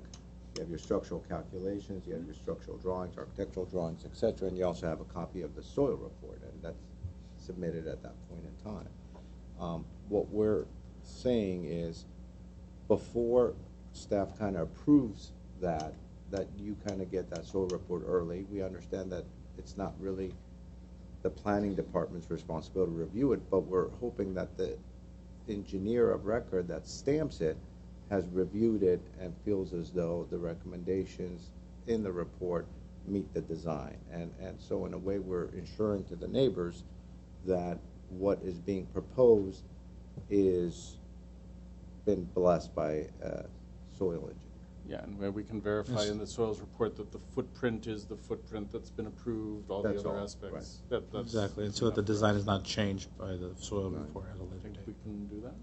D: you have your structural calculations, you have your structural drawings, architectural drawings, etc., and you also have a copy of the soil report, and that's submitted at that point in time. What we're saying is, before staff kind of approves that you kind of get that soil report early. We understand that it's not really the planning department's responsibility to review it, but we're hoping that the engineer of record that stamps it has reviewed it and feels as though the recommendations in the report meet the design. And so in a way, we're ensuring to the neighbors that what is being proposed is been blessed by soil engineer.
B: Yeah, and where we can verify in the soils report that the footprint is the footprint that's been approved, all the other aspects. That's
E: Exactly, and so that the design is not changed by the soil report at a later date.
B: we can do that.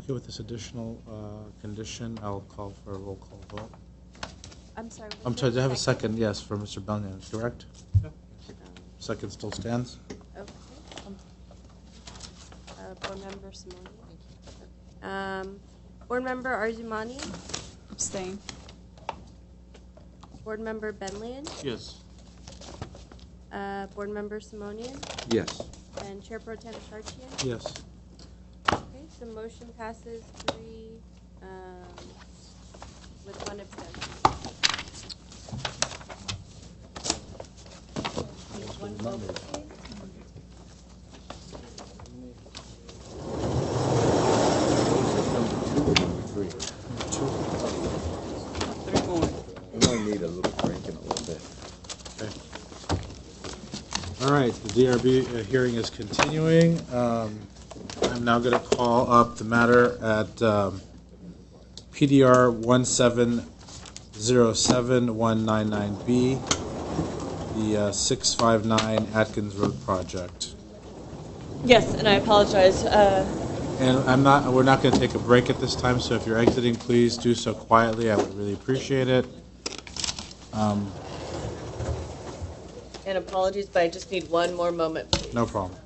E: Okay, with this additional condition, I'll call for a roll call vote.
S: I'm sorry.
E: I'm sorry, to have a second, yes, for Mr. Bellion, correct?
B: Yeah.
E: Second still stands?
S: Okay. Board Member Simone. Board Member Arzumani.
Q: Abstain.
S: Board Member Benlian.
B: Yes.
S: Board Member Simonian.
D: Yes.
S: And Chair Pro Tem Charchian.
E: Yes.
S: Okay, so motion passes 3 with 1 abstention. One vote, please.
D: We might need a little break in a little bit.
E: Okay. All right, the DRB hearing is continuing. I'm now going to call up the matter at PDR 1707199B, the 659 Atkins Road project.
A: Yes, and I apologize.
E: And we're not going to take a break at this time, so if you're exiting, please do so quietly. I would really appreciate it.
A: And apologies, but I just need one more moment, please.
E: No problem.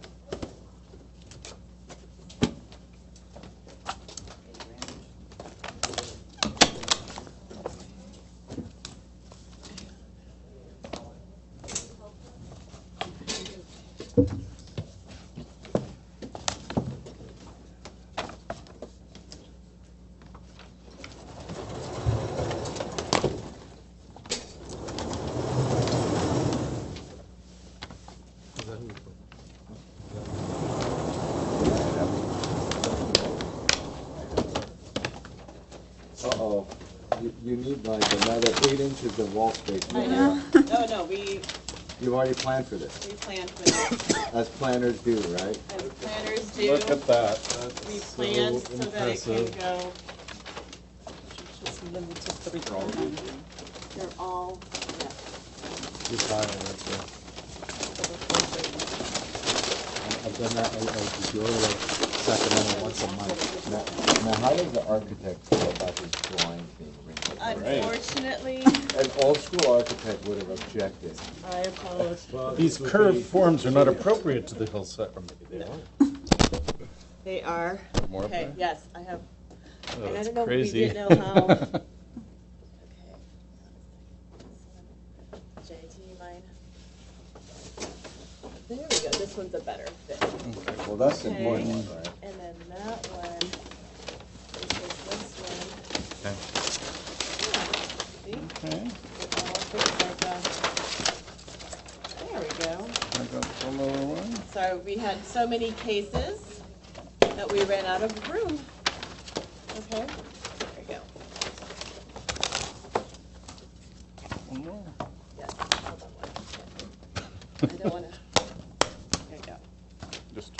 D: Uh-oh. You need like another 8 inches of wall space.
A: I know. No,
D: You've already planned for this,
A: we planned for this.
D: as planners do, right?
A: As planners do.
B: Look at that. That's
A: We planned so that it can
B: impressive.
A: go. Just limited to the They're all, yes.
E: Your file, that's it. I've done that, I do like Sacramento once a month.
D: Now, how does the architect feel about these drawings being written?
A: Unfortunately,
D: An old-school architect would have objected.
A: I apologize.
B: These curved forms are not appropriate to the hillside. Or maybe they are.
A: They are.
B: More of
A: Okay,
B: that?
A: yes, I have.
B: Oh,
A: And I
B: that's
A: don't know
B: crazy.
A: if we didn't know how. Okay. Jay, do you mind? There we go. This one's a better fit.
D: Okay, well, that's the important one, right?
A: And then that one is this one.
B: Okay.
A: Yeah, see?
B: Okay.
A: It all fits like there we go.
B: I got the lower one.
A: So we had so many cases that we ran out of room. Okay, there we go.
B: One more.
A: Yes, hold on one. I don't want to. There you go.
B: Just.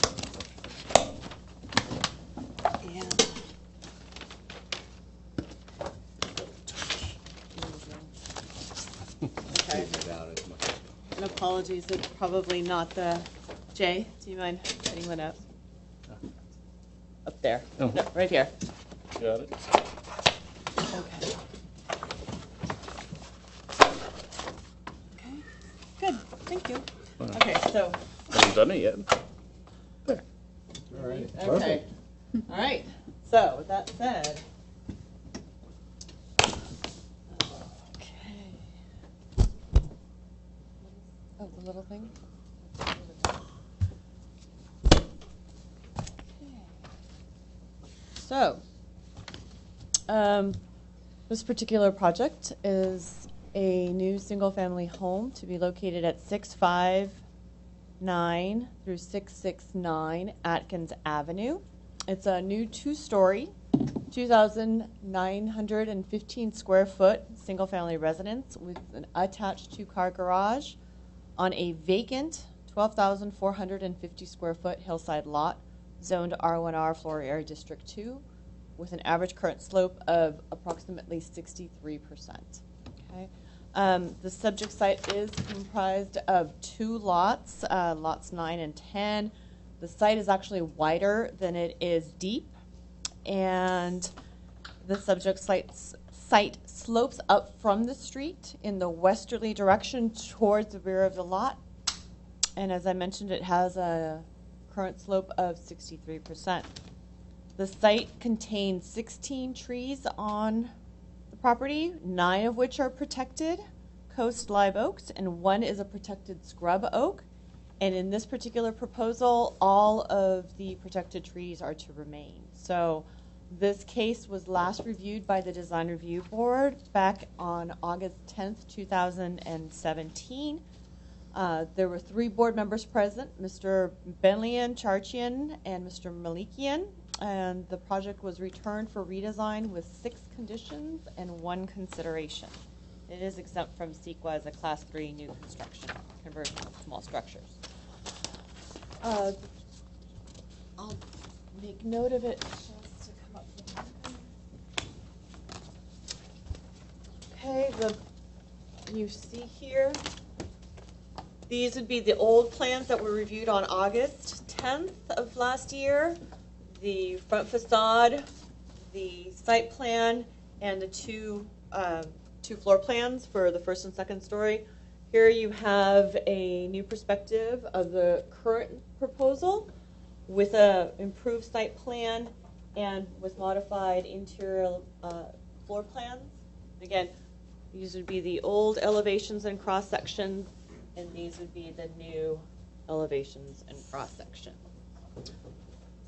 A: Yeah. Okay.
D: It out as much.
A: And apologies, it's probably not the. Jay, do you mind setting one up? Up there.
B: Oh.
A: No, right here.
B: Got it.
A: Okay. Okay. Good. Thank you. Okay, so.
B: Haven't done it yet. There.
D: All right.
A: Okay. All right. So with that said. Okay. Oh, the little thing. So, this particular project is a new single-family home to be located at 659 through 669 Atkins Avenue. It's a new two-story, 2,915 square foot single-family residence with an attached two-car garage on a vacant 12,450 square foot hillside lot zoned R1R Floor Area District 2 with an average current slope of approximately 63%. Okay. The subject site is comprised of two lots, lots 9 and 10. The site is actually wider than it is deep, and the subject site slopes up from the street in the westerly direction towards the rear of the lot. And as I mentioned, it has a current slope of 63%. The site contains 16 trees on the property, 9 of which are protected coast live oaks, and 1 is a protected scrub oak. And in this particular proposal, all of the protected trees are to remain. So this case was last reviewed by the Design Review Board back on August 10th, 2017. There were 3 board members present, Mr. Benlian, Charchian, and Mr. Malikian, and the project was returned for redesign with 6 conditions and 1 consideration. It is exempt from CEQA as a Class 3 new construction conversion of small structures. I'll make note of it just to come up with okay, you see here, these would be the old plans that were reviewed on August 10th of last year. The front facade, the site plan, and the two floor plans for the first and second story. Here you have a new perspective of the current proposal with a improved site plan and with modified interior floor plans. Again, these would be the old elevations and cross sections, and these would be the new elevations and cross section.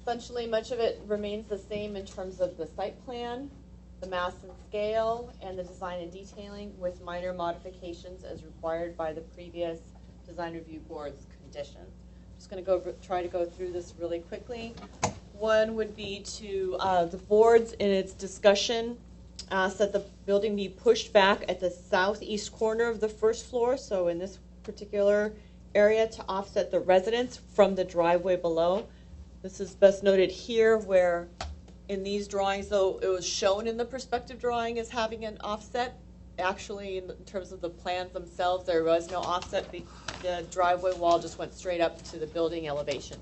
A: Essentially, much of it remains the same in terms of the site plan, the mass and scale, and the design and detailing, with minor modifications as required by the previous Design Review Board's conditions. I'm just going to try to go through this really quickly. One would be to the boards in its discussion asked that the building be pushed back at the southeast corner of the first floor, so in this particular area, to offset the residence from the driveway below. This is best noted here, where in these drawings, though it was shown in the perspective drawing as having an offset, actually, in terms of the plans themselves, there was no offset. The driveway wall just went straight up to the building elevation.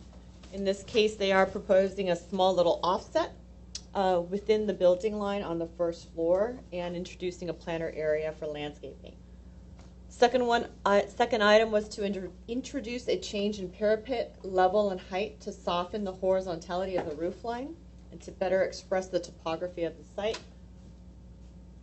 A: In this case, they are proposing a small little offset within the building line on the first floor and introducing a planter area for landscaping. Second item was to introduce a change in parapet level and height to soften the horizontality of the roof line and to better express the topography of the site.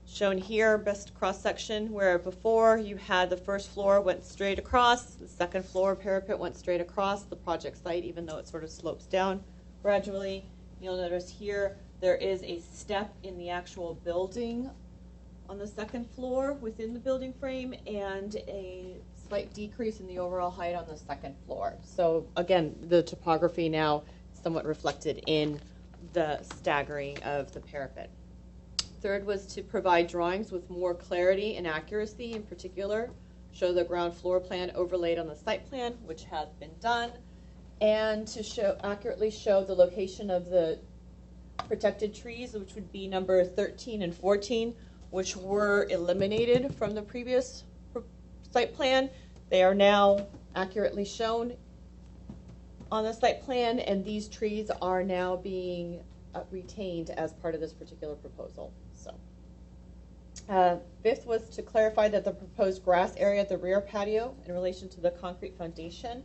A: Shown here, best cross section, where before you had the first floor went straight across, the second floor parapet went straight across the project site, even though it sort of slopes down gradually. You'll notice here there is a step in the actual building on the second floor within the building frame and a slight decrease in the overall height on the second floor. So again, the topography now somewhat reflected in the staggering of the parapet. Third was to provide drawings with more clarity and accuracy, in particular, show the ground floor plan overlaid on the site plan, which has been done, and to accurately show the location of the protected trees, which would be number 13 and 14, which were eliminated from the previous site plan. They are now accurately shown on the site plan, and these trees are now being retained as part of this particular proposal. Fifth was to clarify that the proposed grass area at the rear patio in relation to the concrete foundation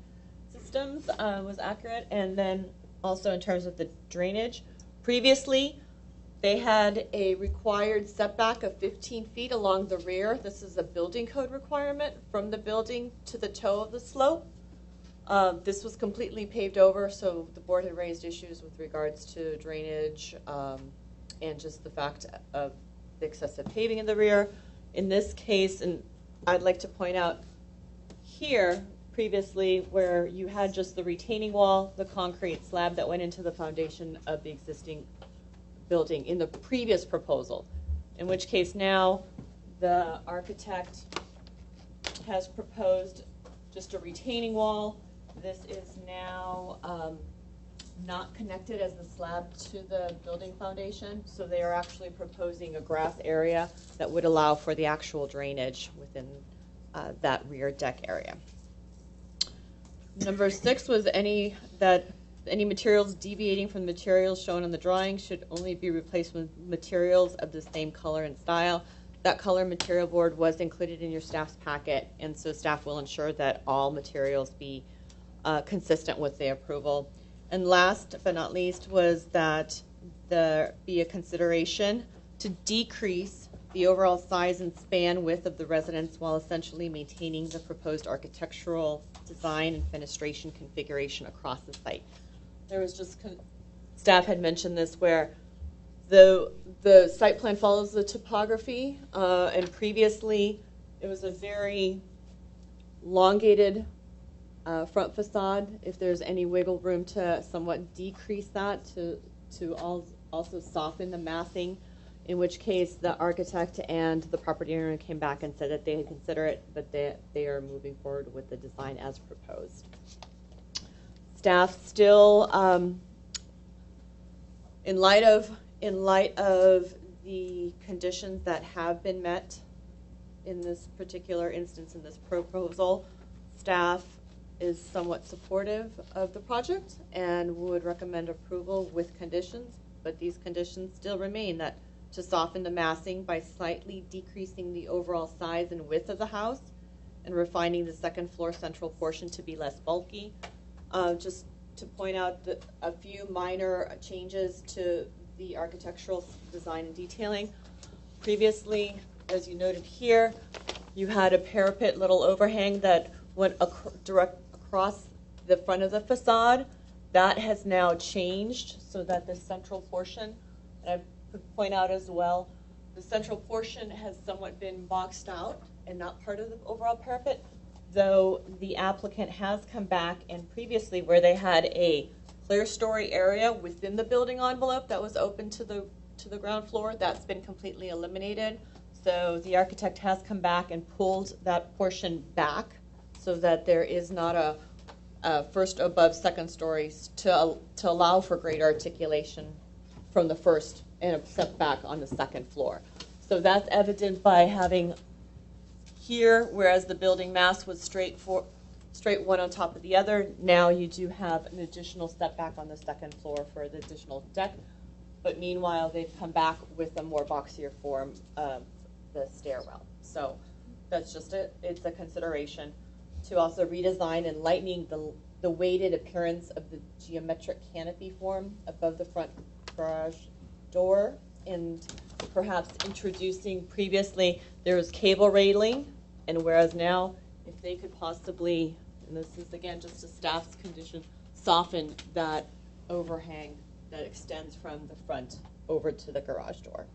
A: systems was accurate, and then also in terms of the drainage. Previously, they had a required setback of 15 feet along the rear. This is a building code requirement from the building to the toe of the slope. This was completely paved over, so the board had raised issues with regards to drainage and just the fact of the excessive paving in the rear. In this case, and I'd like to point out here, previously, where you had just the retaining wall, the concrete slab that went into the foundation of the existing building in the previous proposal, in which case now the architect has proposed just a retaining wall. This is now not connected as the slab to the building foundation, so they are actually proposing a grass area that would allow for the actual drainage within that rear deck area. Number 6 was any materials deviating from the materials shown on the drawing should only be replaced with materials of the same color and style. That color material board was included in your staff's packet, and so staff will ensure that all materials be consistent with the approval. And last but not least was that there be a consideration to decrease the overall size and span width of the residence while essentially maintaining the proposed architectural design and fenestration configuration across the site. There was just, staff had mentioned this, where the site plan follows the topography, and previously it was a very elongated front facade. If there's any wiggle room to somewhat decrease that to also soften the massing, in which case the architect and the property owner came back and said that they had considered it, but they are moving forward with the design as proposed. Staff still, in light of the conditions that have been met in this particular instance in this proposal, staff is somewhat supportive of the project and would recommend approval with conditions, but these conditions still remain: that to soften the massing by slightly decreasing the overall size and width of the house and refining the second floor central portion to be less bulky. Just to point out that a few minor changes to the architectural design and detailing. Previously, as you noted here, you had a parapet little overhang that went direct across the front of the facade. That has now changed so that the central portion, and I could point out as well, the central portion has somewhat been boxed out and not part of the overall parapet, though the applicant has come back, and previously where they had a clear story area within the building envelope that was open to the ground floor, that's been completely eliminated. So the architect has come back and pulled that portion back so that there is not a first above second stories to allow for greater articulation from the first and a step back on the second floor. So that's evident by having here, whereas the building mass was straight one on top of the other, now you do have an additional step back on the second floor for the additional deck. But meanwhile, they've come back with a more boxier form of the stairwell. So that's just it's a consideration to also redesign and lightening the weighted appearance of the geometric canopy form above the front garage door, and perhaps introducing, previously there was cable railing, and whereas now if they could possibly, and this is again just a staff's condition, soften that overhang that extends from the front over to the garage door.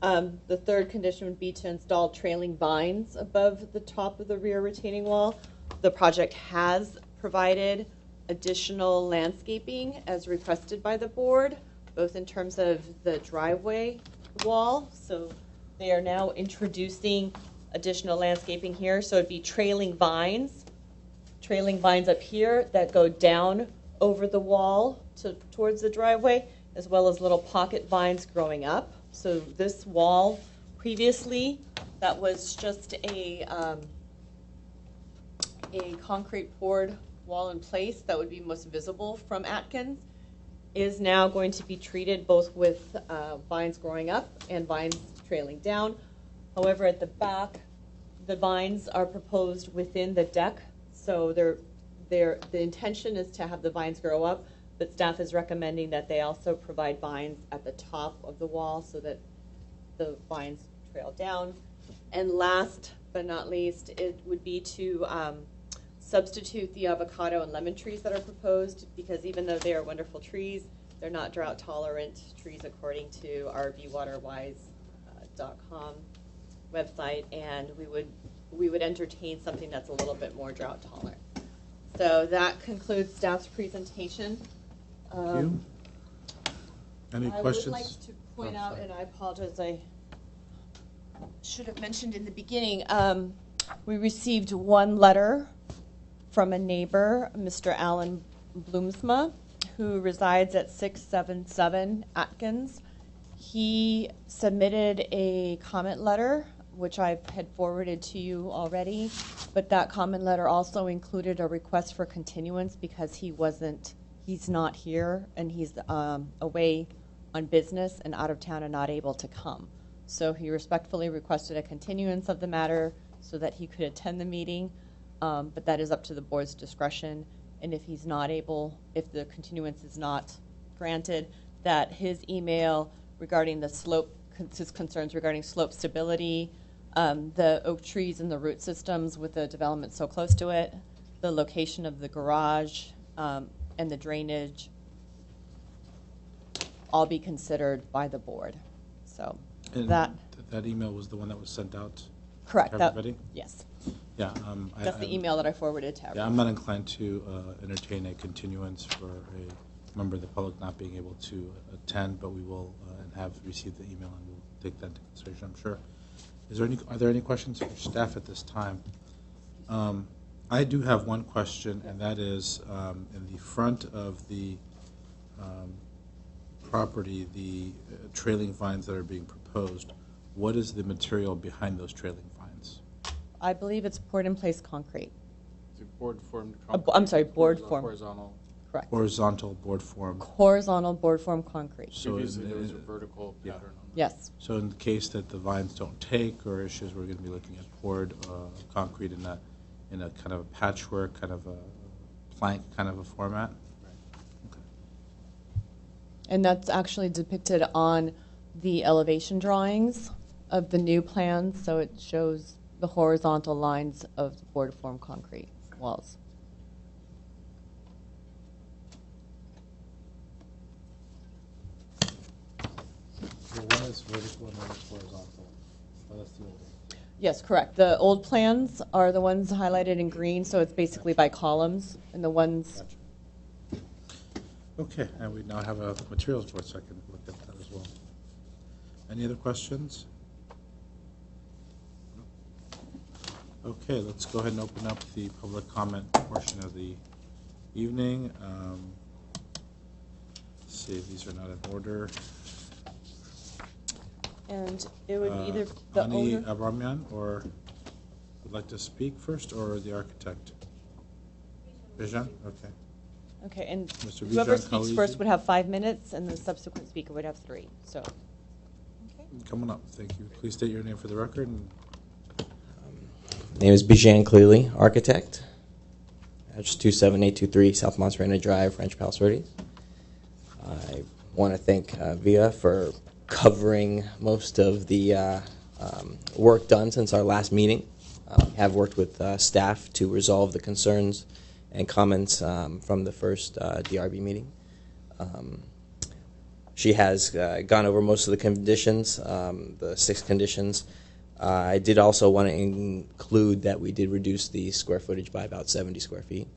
A: The third condition would be to install trailing vines above the top of the rear retaining wall. The project has provided additional landscaping as requested by the board, both in terms of the driveway wall. So they are now introducing additional landscaping here. So it'd be trailing vines up here that go down over the wall towards the driveway, as well as little pocket vines growing up. So this wall previously, that was just a concrete poured wall in place that would be most visible from Atkins, is now going to be treated both with vines growing up and vines trailing down. However, at the back, the vines are proposed within the deck, so the intention is to have the vines grow up, but staff is recommending that they also provide vines at the top of the wall so that the vines trail down. And last but not least, it would be to substitute the avocado and lemon trees that are proposed, because even though they are wonderful trees, they're not drought tolerant trees according to our bwaterwise.com website, and we would entertain something that's a little bit more drought tolerant. So that concludes staff's presentation.
E: Thank you. Any questions?
A: I would like to point out, and I apologize, I should have mentioned in the beginning, we received one letter from a neighbor, Mr. Alan Bloomsma, who resides at 677 Atkins. He submitted a comment letter, which I had forwarded to you already, but that comment letter also included a request for continuance because he's not here, and he's away on business and out of town and not able to come. So he respectfully requested a continuance of the matter so that he could attend the meeting, but that is up to the board's discretion. And if he's not able, if the continuance is not granted, that his email regarding the slope, his concerns regarding slope stability, the oak trees and the root systems with the development so close to it, the location of the garage, and the drainage, all be considered by the board. So
E: and
A: that
E: email was the one that was sent out.
A: Correct.
E: To everybody?
A: Yes.
E: Yeah.
A: That's the email that I forwarded to everyone.
E: Yeah, I'm not inclined to entertain a continuance for a member of the public not being able to attend, but we will and have received the email, and we'll take that into consideration, I'm sure. Are there any questions for staff at this time? I do have one question, and that is in the front of the property, the trailing vines that are being proposed, what is the material behind those trailing vines?
A: I believe it's poured in place concrete.
B: Is it board formed concrete?
A: I'm sorry, board formed.
B: Horizontal.
A: Correct.
E: Horizontal board form.
A: Horizontal board form concrete.
B: So previously there was a vertical pattern on that.
A: Yes.
E: So in the case that the vines don't take or issues, we're going to be looking at poured concrete in a kind of a patchwork, kind of a plank kind of a format.
A: And that's actually depicted on the elevation drawings of the new plans, so it shows the horizontal lines of the board form concrete walls.
E: So one is vertical and one is horizontal. Oh, that's the old one.
A: Yes, correct. The old plans are the ones highlighted in green, so it's basically by columns, and the ones...
E: Gotcha. Okay, and we now have a materials board, so I can look at that as well. Any other questions? Okay, let's go ahead and open up the public comment portion of the evening. Let's see, these are not in order.
A: And it would either the
E: Ani
A: owner.
E: Abramian, or would like to speak first, or the architect? Bijan? Okay.
A: Okay, and
E: Mr.
A: whoever
E: Bijan
A: speaks
E: Khalidi?
A: first would have 5 minutes, and the subsequent speaker would have 3. So,
E: Come on up. Thank you. Please state your name for the record. And
I: name is Bijan Cleary, architect. Address 27823 South Montserrat Drive, Rancho Palos Verdes. I want to thank VIA for covering most of the work done since our last meeting. Have worked with staff to resolve the concerns and comments from the first DRB meeting. She has gone over most of the conditions, the 6 conditions. I did also want to include that we did reduce the square footage by about 70 square feet.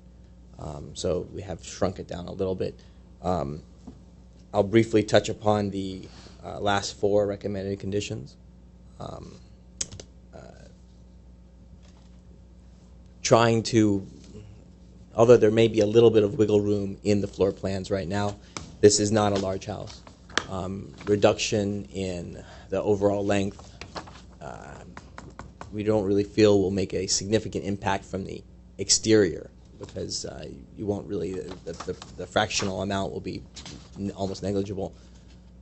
I: So we have shrunk it down a little bit. I'll briefly touch upon the last 4 recommended conditions. Trying to, although there may be a little bit of wiggle room in the floor plans right now, this is not a large house. Reduction in the overall length, we don't really feel will make a significant impact from the exterior, because you won't really, the fractional amount will be almost negligible.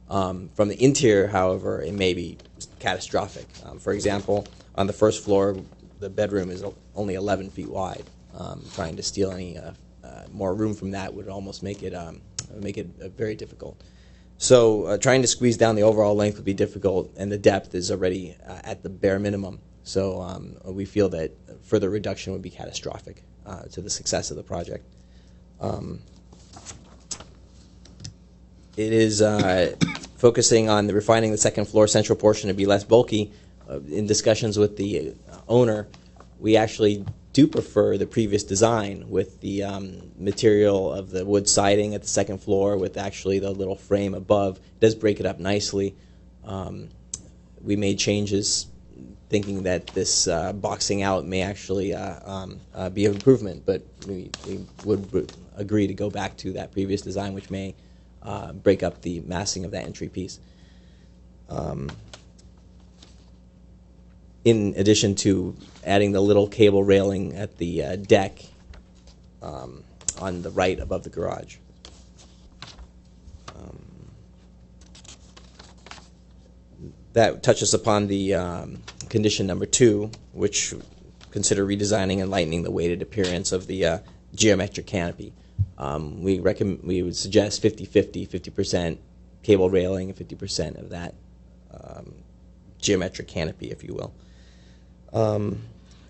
I: From the interior, however, it may be catastrophic. For example, on the first floor, the bedroom is only 11 feet wide. Trying to steal any more room from that would almost make it very difficult. So trying to squeeze down the overall length would be difficult, and the depth is already at the bare minimum. So we feel that further reduction would be catastrophic to the success of the project. It is focusing on refining the second floor central portion to be less bulky. In discussions with the owner, we actually do prefer the previous design with the material of the wood siding at the second floor with actually the little frame above. It does break it up nicely. We made changes thinking that this boxing out may actually be an improvement, but we would agree to go back to that previous design, which may break up the massing of that entry piece. In addition to adding the little cable railing at the deck on the right above the garage. That touches upon the condition number 2, which consider redesigning and lightening the weighted appearance of the geometric canopy. We would suggest 50-50, 50% cable railing and 50% of that geometric canopy, if you will.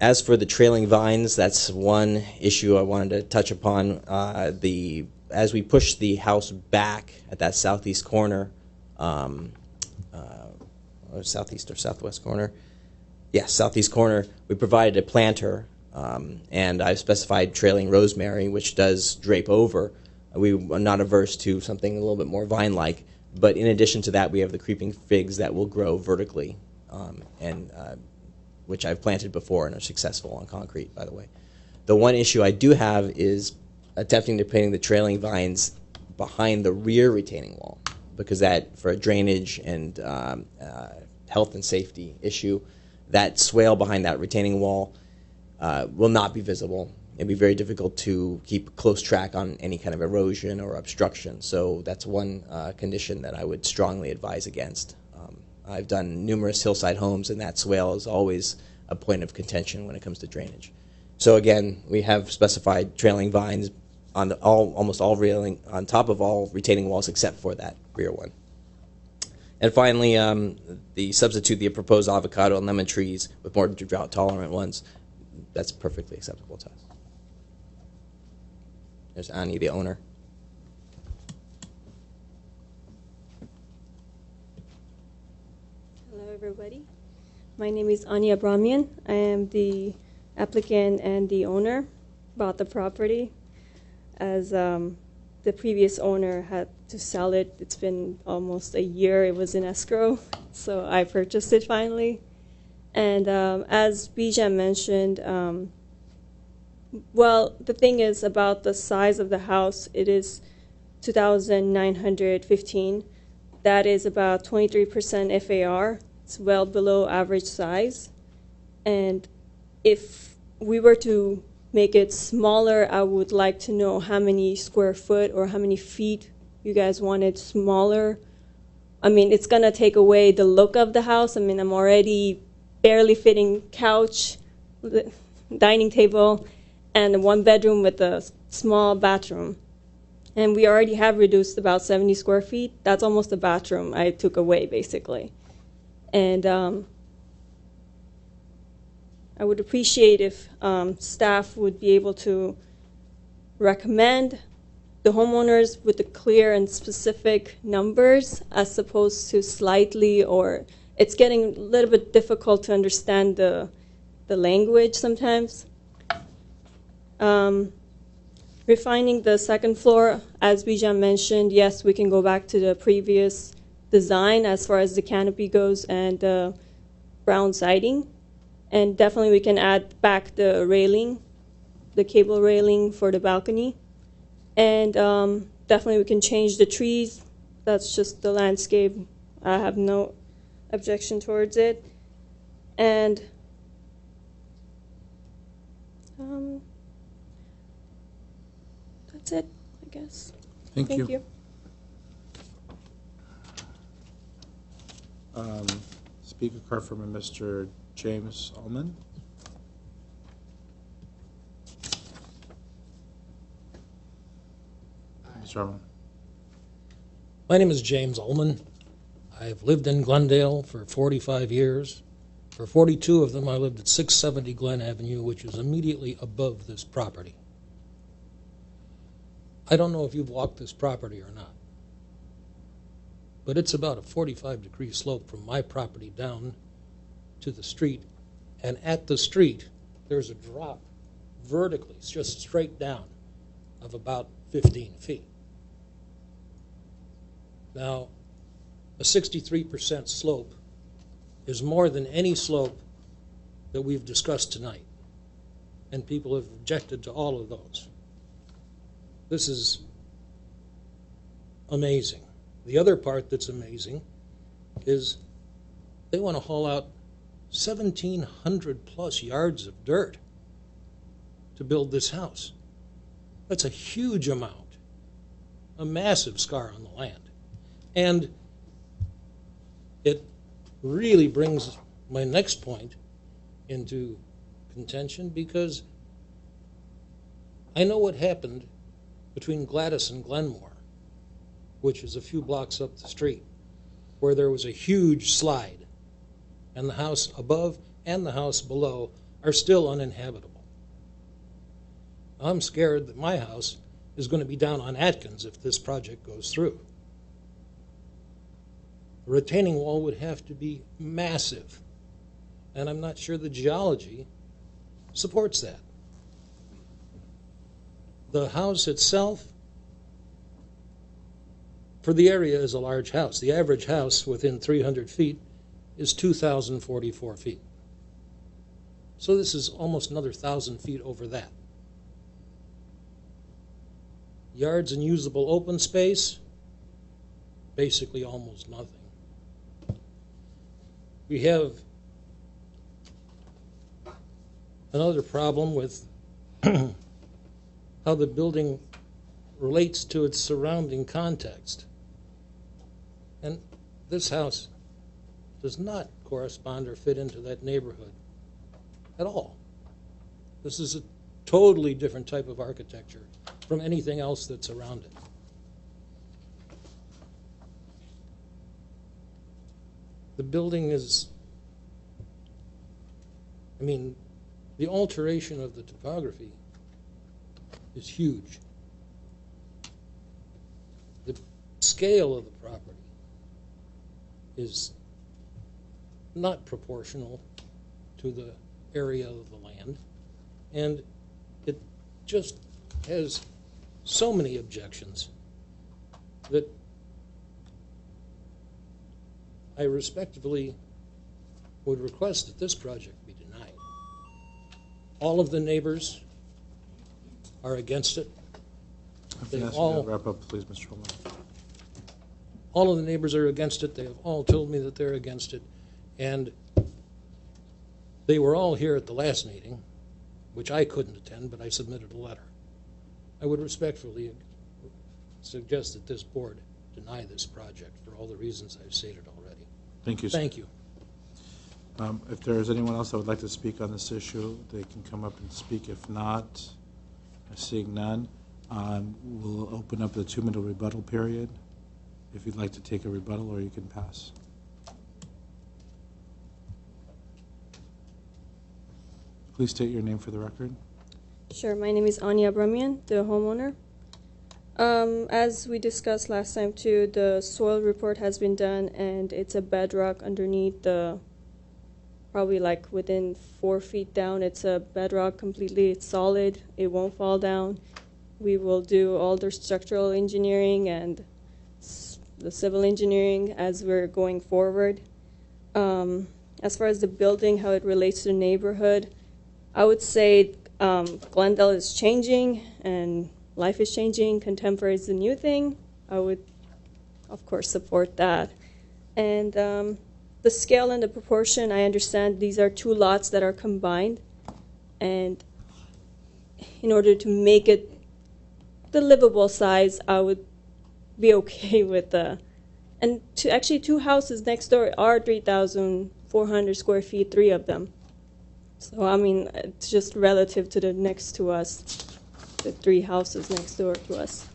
I: As for the trailing vines, that's one issue I wanted to touch upon. As we push the house back at that southeast corner, or southeast or southwest corner, yes, southeast corner, we provided a planter, and I've specified trailing rosemary, which does drape over. We are not averse to something a little bit more vine-like, but in addition to that, we have the creeping figs that will grow vertically, which I've planted before and are successful on concrete, by the way. The one issue I do have is attempting to paint the trailing vines behind the rear retaining wall, because that, for a drainage and health and safety issue, that swale behind that retaining wall will not be visible. It'd be very difficult to keep close track on any kind of erosion or obstruction. So that's one condition that I would strongly advise against. I've done numerous hillside homes, and that swale is always a point of contention when it comes to drainage. So again, we have specified trailing vines on almost all railing, on top of all retaining walls except for that rear one. And finally, the proposed avocado and lemon trees with more drought-tolerant ones, that's perfectly acceptable to us. There's Ani, the owner.
N: Hello, everybody. My name is Ani Abramian. I am the applicant and the owner. Bought the property as the previous owner had to sell it. It's been almost a year. It was in escrow, so I purchased it finally. And as Bijan mentioned, well, the thing is about the size of the house. It is 2,915 that is about 23% FAR. It's well below average size. And if we were to make it smaller, I would like to know how many square foot or how many feet you guys wanted smaller. I mean, it's going to take away the look of the house. I mean, I'm already barely fitting couch, dining table, and a one bedroom with a small bathroom. And we already have reduced about 70 square feet. That's almost a bathroom I took away, basically. And I would appreciate if staff would be able to recommend the homeowners with the clear and specific numbers as opposed to slightly, or it's getting a little bit difficult to understand the language sometimes. Refining the second floor, as Bijan mentioned, yes, we can go back to the previous design as far as the canopy goes and the brown siding. And definitely we can add back the railing, the cable railing for the balcony. And definitely we can change the trees. That's just the landscape. I have no objection towards it. And that's it, I guess.
E: Thank you.
N: you.
E: Speaker card from Mr. James Ullman. Mr. Ullman.
P: My name is James Ullman. I've lived in Glendale for 45 years. For 42 of them, I lived at 670 Glen Avenue, which is immediately above this property. I don't know if you've walked this property or not, but it's about a 45-degree slope from my property down to the street. And at the street, there's a drop vertically, it's just straight down, of about 15 feet. Now, a 63% slope is more than any slope that we've discussed tonight, and people have objected to all of those. This is amazing. The other part that's amazing is they want to haul out 1,700 plus yards of dirt to build this house. That's a huge amount, a massive scar on the land. And it really brings my next point into contention, because I know what happened between Gladys and Glenmore, which is a few blocks up the street, where there was a huge slide, and the house above and the house below are still uninhabitable. I'm scared that my house is going to be down on Atkins if this project goes through. The retaining wall would have to be massive, and I'm not sure the geology supports that. The house itself, for the area, is a large house. The average house within 300 feet is 2,044 feet. So this is almost another 1,000 feet over that. Yards and usable open space, basically almost nothing. We have another problem with how the building relates to its surrounding context. And this house does not correspond or fit into that neighborhood at all. This is a totally different type of architecture from anything else that's around it. The building is, I mean, the alteration of the topography is huge. The scale of the property is not proportional to the area of the land, and it just has so many objections that I respectfully would request that this project be denied. All of the neighbors are against it.
E: If you ask me to wrap up, please, Mr. Ullman.
P: All of the neighbors are against it. They have all told me that they're against it. And they were all here at the last meeting, which I couldn't attend, but I submitted a letter. I would respectfully suggest that this board deny this project for all the reasons I've stated already.
E: Thank you, sir.
P: Thank you.
E: If there is anyone else that would like to speak on this issue, they can come up and speak. If not, seeing none, we'll open up the 2-minute rebuttal period. If you'd like to take a rebuttal, or you can pass. Please state your name for the record.
N: Sure, my name is Anya Bramian, the homeowner. As we discussed last time too, the soil report has been done and it's a bedrock underneath the, probably like within 4 feet down. It's a bedrock completely, it's solid, it won't fall down. We will do all the structural engineering and the civil engineering as we're going forward. As far as the building, how it relates to the neighborhood, I would say Glendale is changing and life is changing. Contemporary is the new thing. I would, of course, support that. And the scale and the proportion, I understand these are 2 lots that are combined. And in order to make it the livable size, I would be okay with the, and actually 2 houses next door are 3,400 square feet, 3 of them. So, I mean, it's just relative to the next to us, the 3 houses next door to us.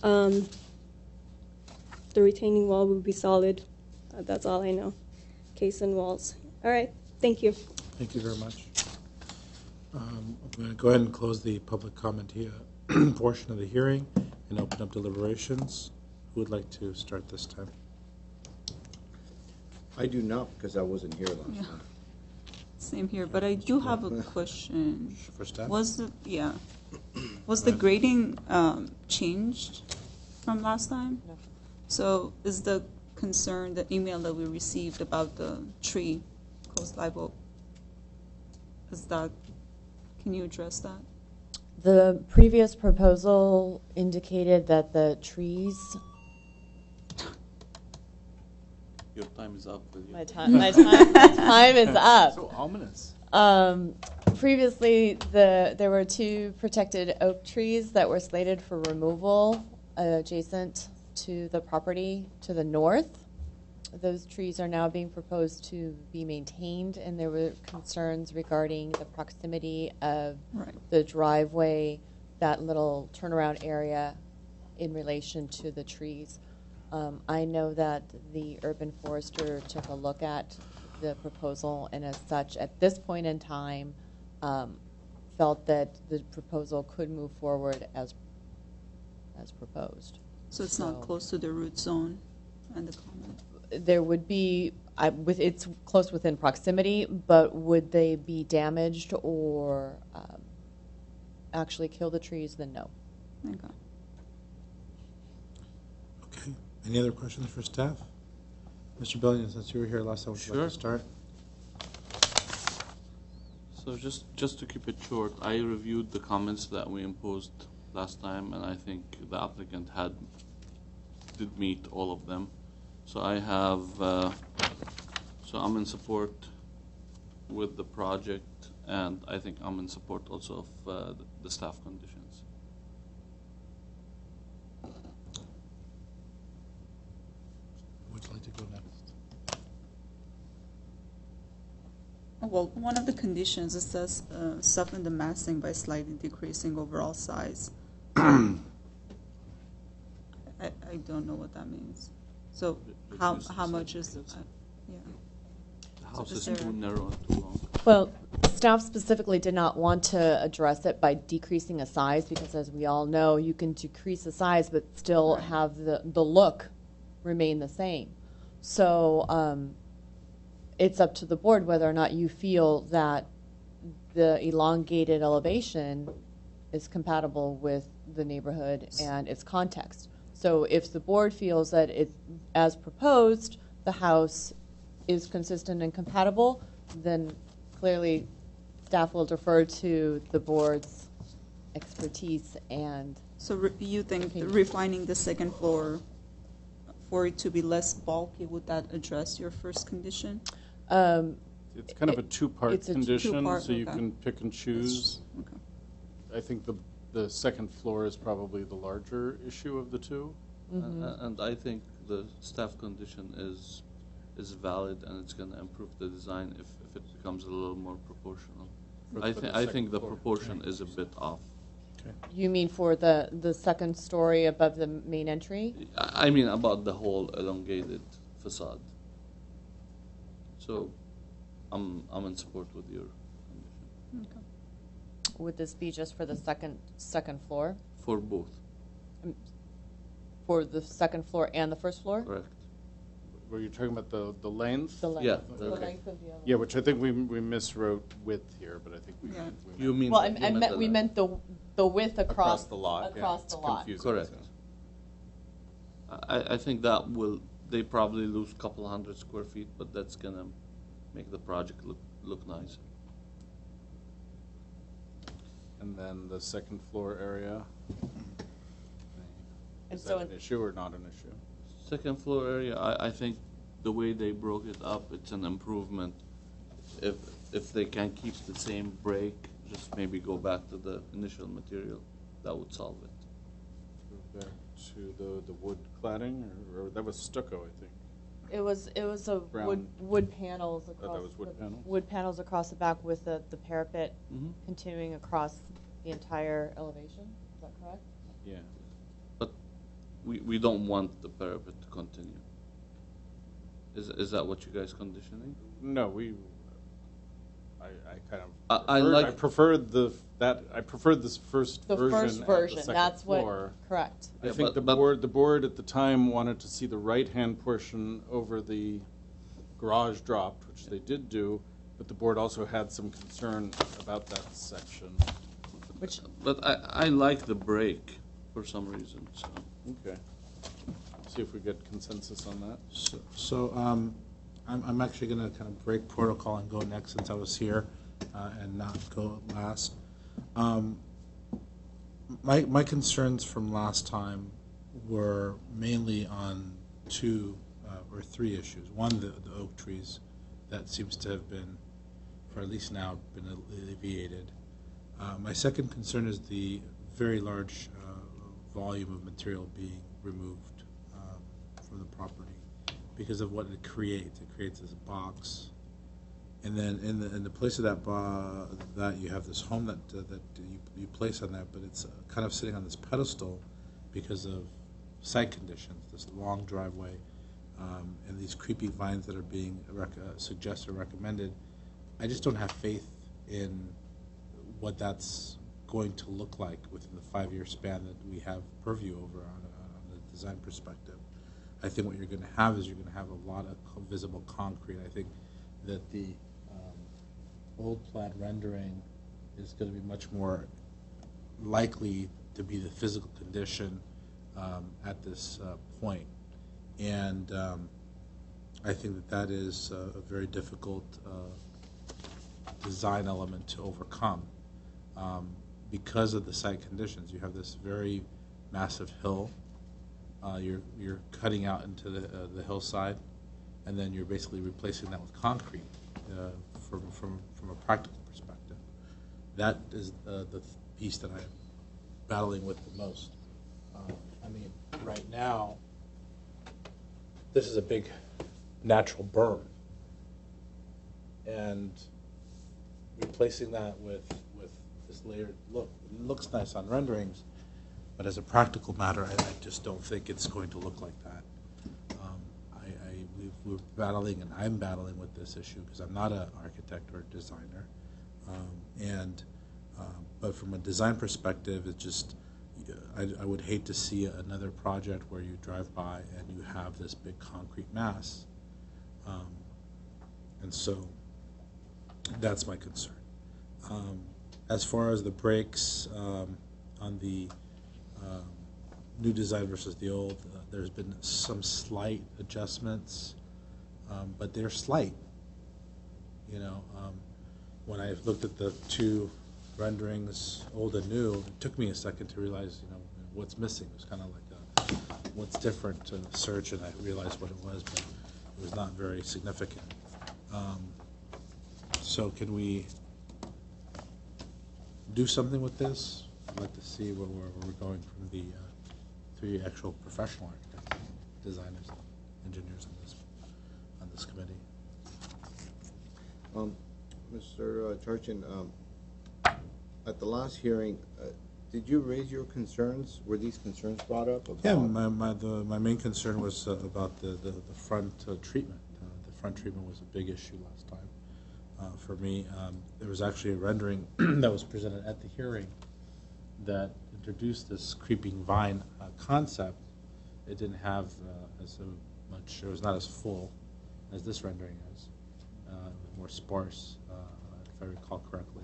N: The retaining wall would be solid. That's all I know. Case and walls. All right. Thank you.
E: Thank you very much. I'm going to go ahead and close the public comment here portion of the hearing and open up deliberations. Who would like to start this time?
D: I do not, because I wasn't here last time.
Q: Same here, but I do have a question.
E: For staff?
Q: Was the grading changed from last time?
O: No.
Q: So is the concern, the email that we received about the tree coast live oak, can you address that?
O: The previous proposal indicated that the trees.
R: Your time is up.
O: My time is up.
B: So ominous.
O: Previously, there were 2 protected oak trees that were slated for removal adjacent to the property to the north. Those trees are now being proposed to be maintained, and there were concerns regarding the proximity of the driveway, that little turnaround area in relation to the trees. I know that the urban forester took a look at the proposal, and as such, at this point in time, felt that the proposal could move forward as proposed.
Q: So it's not close to the root zone and the common?
O: There would be, it's close within proximity, but would they be damaged or actually kill the trees? Then no.
Q: Okay.
E: Okay. Any other questions for staff? Mr. Billion, since you were here last time, would you like to start?
R: So just to keep it short, I reviewed the comments that we imposed last time, and I think the applicant did meet all of them. So I have, so I'm in support with the project, and I think I'm in support also of the staff conditions.
E: Would you like to go next?
Q: Well, one of the conditions, it says soften the massing by slightly decreasing overall size. I don't know what that means. So how much is yeah?
R: The house is too narrow and too long.
O: Well, staff specifically did not want to address it by decreasing a size, because as we all know, you can decrease the size but still have the look remain the same. So it's up to the board whether or not you feel that the elongated elevation is compatible with the neighborhood and its context. So if the board feels that it, as proposed, the house is consistent and compatible, then clearly staff will defer to the board's expertise and.
Q: So you think refining the second floor for it to be less bulky, would that address your first condition?
B: It's kind of a two-part
Q: it's a
B: condition,
Q: two-part,
B: so you
Q: okay.
B: can pick and choose.
Q: Okay.
B: I think the second floor is probably the larger issue of the two.
R: And I think the staff condition is valid, and it's going to improve the design if it becomes a little more proportional. I think the proportion is a bit off.
O: You mean for the second story above the main entry?
R: I mean about the whole elongated facade. So I'm in support with your condition.
O: Okay. Would this be just for the second floor?
R: For both.
O: For the second floor and the first floor?
R: Correct.
B: Were you talking about the length?
O: The length.
R: Yeah.
O: The length of the
B: Yeah, which I think we miswrote width here, but I think we.
O: Yeah.
R: You mean?
O: Well, we meant the width across
B: the lot.
O: Across
B: yeah,
O: the
B: it's
O: lot.
B: confusing,
R: Correct.
B: so.
R: I think that they probably lose a couple hundred square feet, but that's gonna make the project look nicer.
B: And then the second floor area.
O: And
B: Is
O: so
B: that an issue or not an issue?
R: Second floor area, I think the way they broke it up, it's an improvement. If they can keep the same break, just maybe go back to the initial material, that would solve it.
B: Go back to the wood cladding, or that was stucco, I think.
O: It was a
B: Brown.
O: wood panels across.
B: that was wood panels?
O: Wood panels across the back with the parapet
R: Mhm.
O: continuing across the entire elevation. Is that correct?
B: Yeah.
R: But we don't want the parapet to continue. Is that what you guys conditioning?
B: No, I kind of.
R: I
B: preferred this first
O: The
B: version.
O: first
B: at
O: version.
B: The second
O: That's
B: floor.
O: what. Correct.
B: I
R: Yeah,
B: think the board at the time wanted to see the right-hand portion over the garage dropped, which they did do, but the board also had some concern about that section.
R: But I like the break for some reason. So.
B: Okay. See if we get consensus on that.
E: So I'm actually going to kind of break protocol and go next since I was here and not go last. My concerns from last time were mainly on two or three issues. One, the oak trees, that seems to have been, for at least now, been alleviated. My second concern is the very large volume of material being removed from the property because of what it creates. It creates this box, and then in the place of that you have this home that you place on that, but it's kind of sitting on this pedestal because of site conditions. This long driveway and these creepy vines that are being suggested or recommended. I just don't have faith in what that's going to look like within the 5-year span that we have purview over on the design perspective. I think what you're going to have is you're going to have a lot of visible concrete. I think that the old plan rendering is going to be much more likely to be the physical condition at this point. And I think that is a very difficult design element to overcome. Because of the site conditions, you have this very massive hill. You're cutting out into the hillside, and then you're basically replacing that with concrete from a practical perspective. That is the piece that I'm battling with the most. I mean, right now, this is a big natural berm, and replacing that with this layered look. It looks nice on renderings, but as a practical matter, I just don't think it's going to look like that. We're battling, and I'm battling with this issue because I'm not an architect or a designer. But from a design perspective, it's just, I would hate to see another project where you drive by and you have this big concrete mass. And so that's my concern. As far as the breaks on the new design versus the old, there's been some slight adjustments, but they're slight. You know, when I looked at the two renderings, old and new, it took me a second to realize, you know, what's missing. It was kind of like what's different to search, and I realized what it was, but it was not very significant. So can we do something with this? I'd like to see where we're going from the three actual professional architects, designers, and engineers on this committee.
D: Mr. Charchin, at the last hearing, did you raise your concerns? Were these concerns brought up? About
E: Yeah, my main concern was about the front treatment. The front treatment was a big issue last time. For me, there was actually a rendering that was presented at the hearing that introduced this creeping vine concept. It didn't have as much, it was not as full as this rendering is. It was more sparse, if I recall correctly.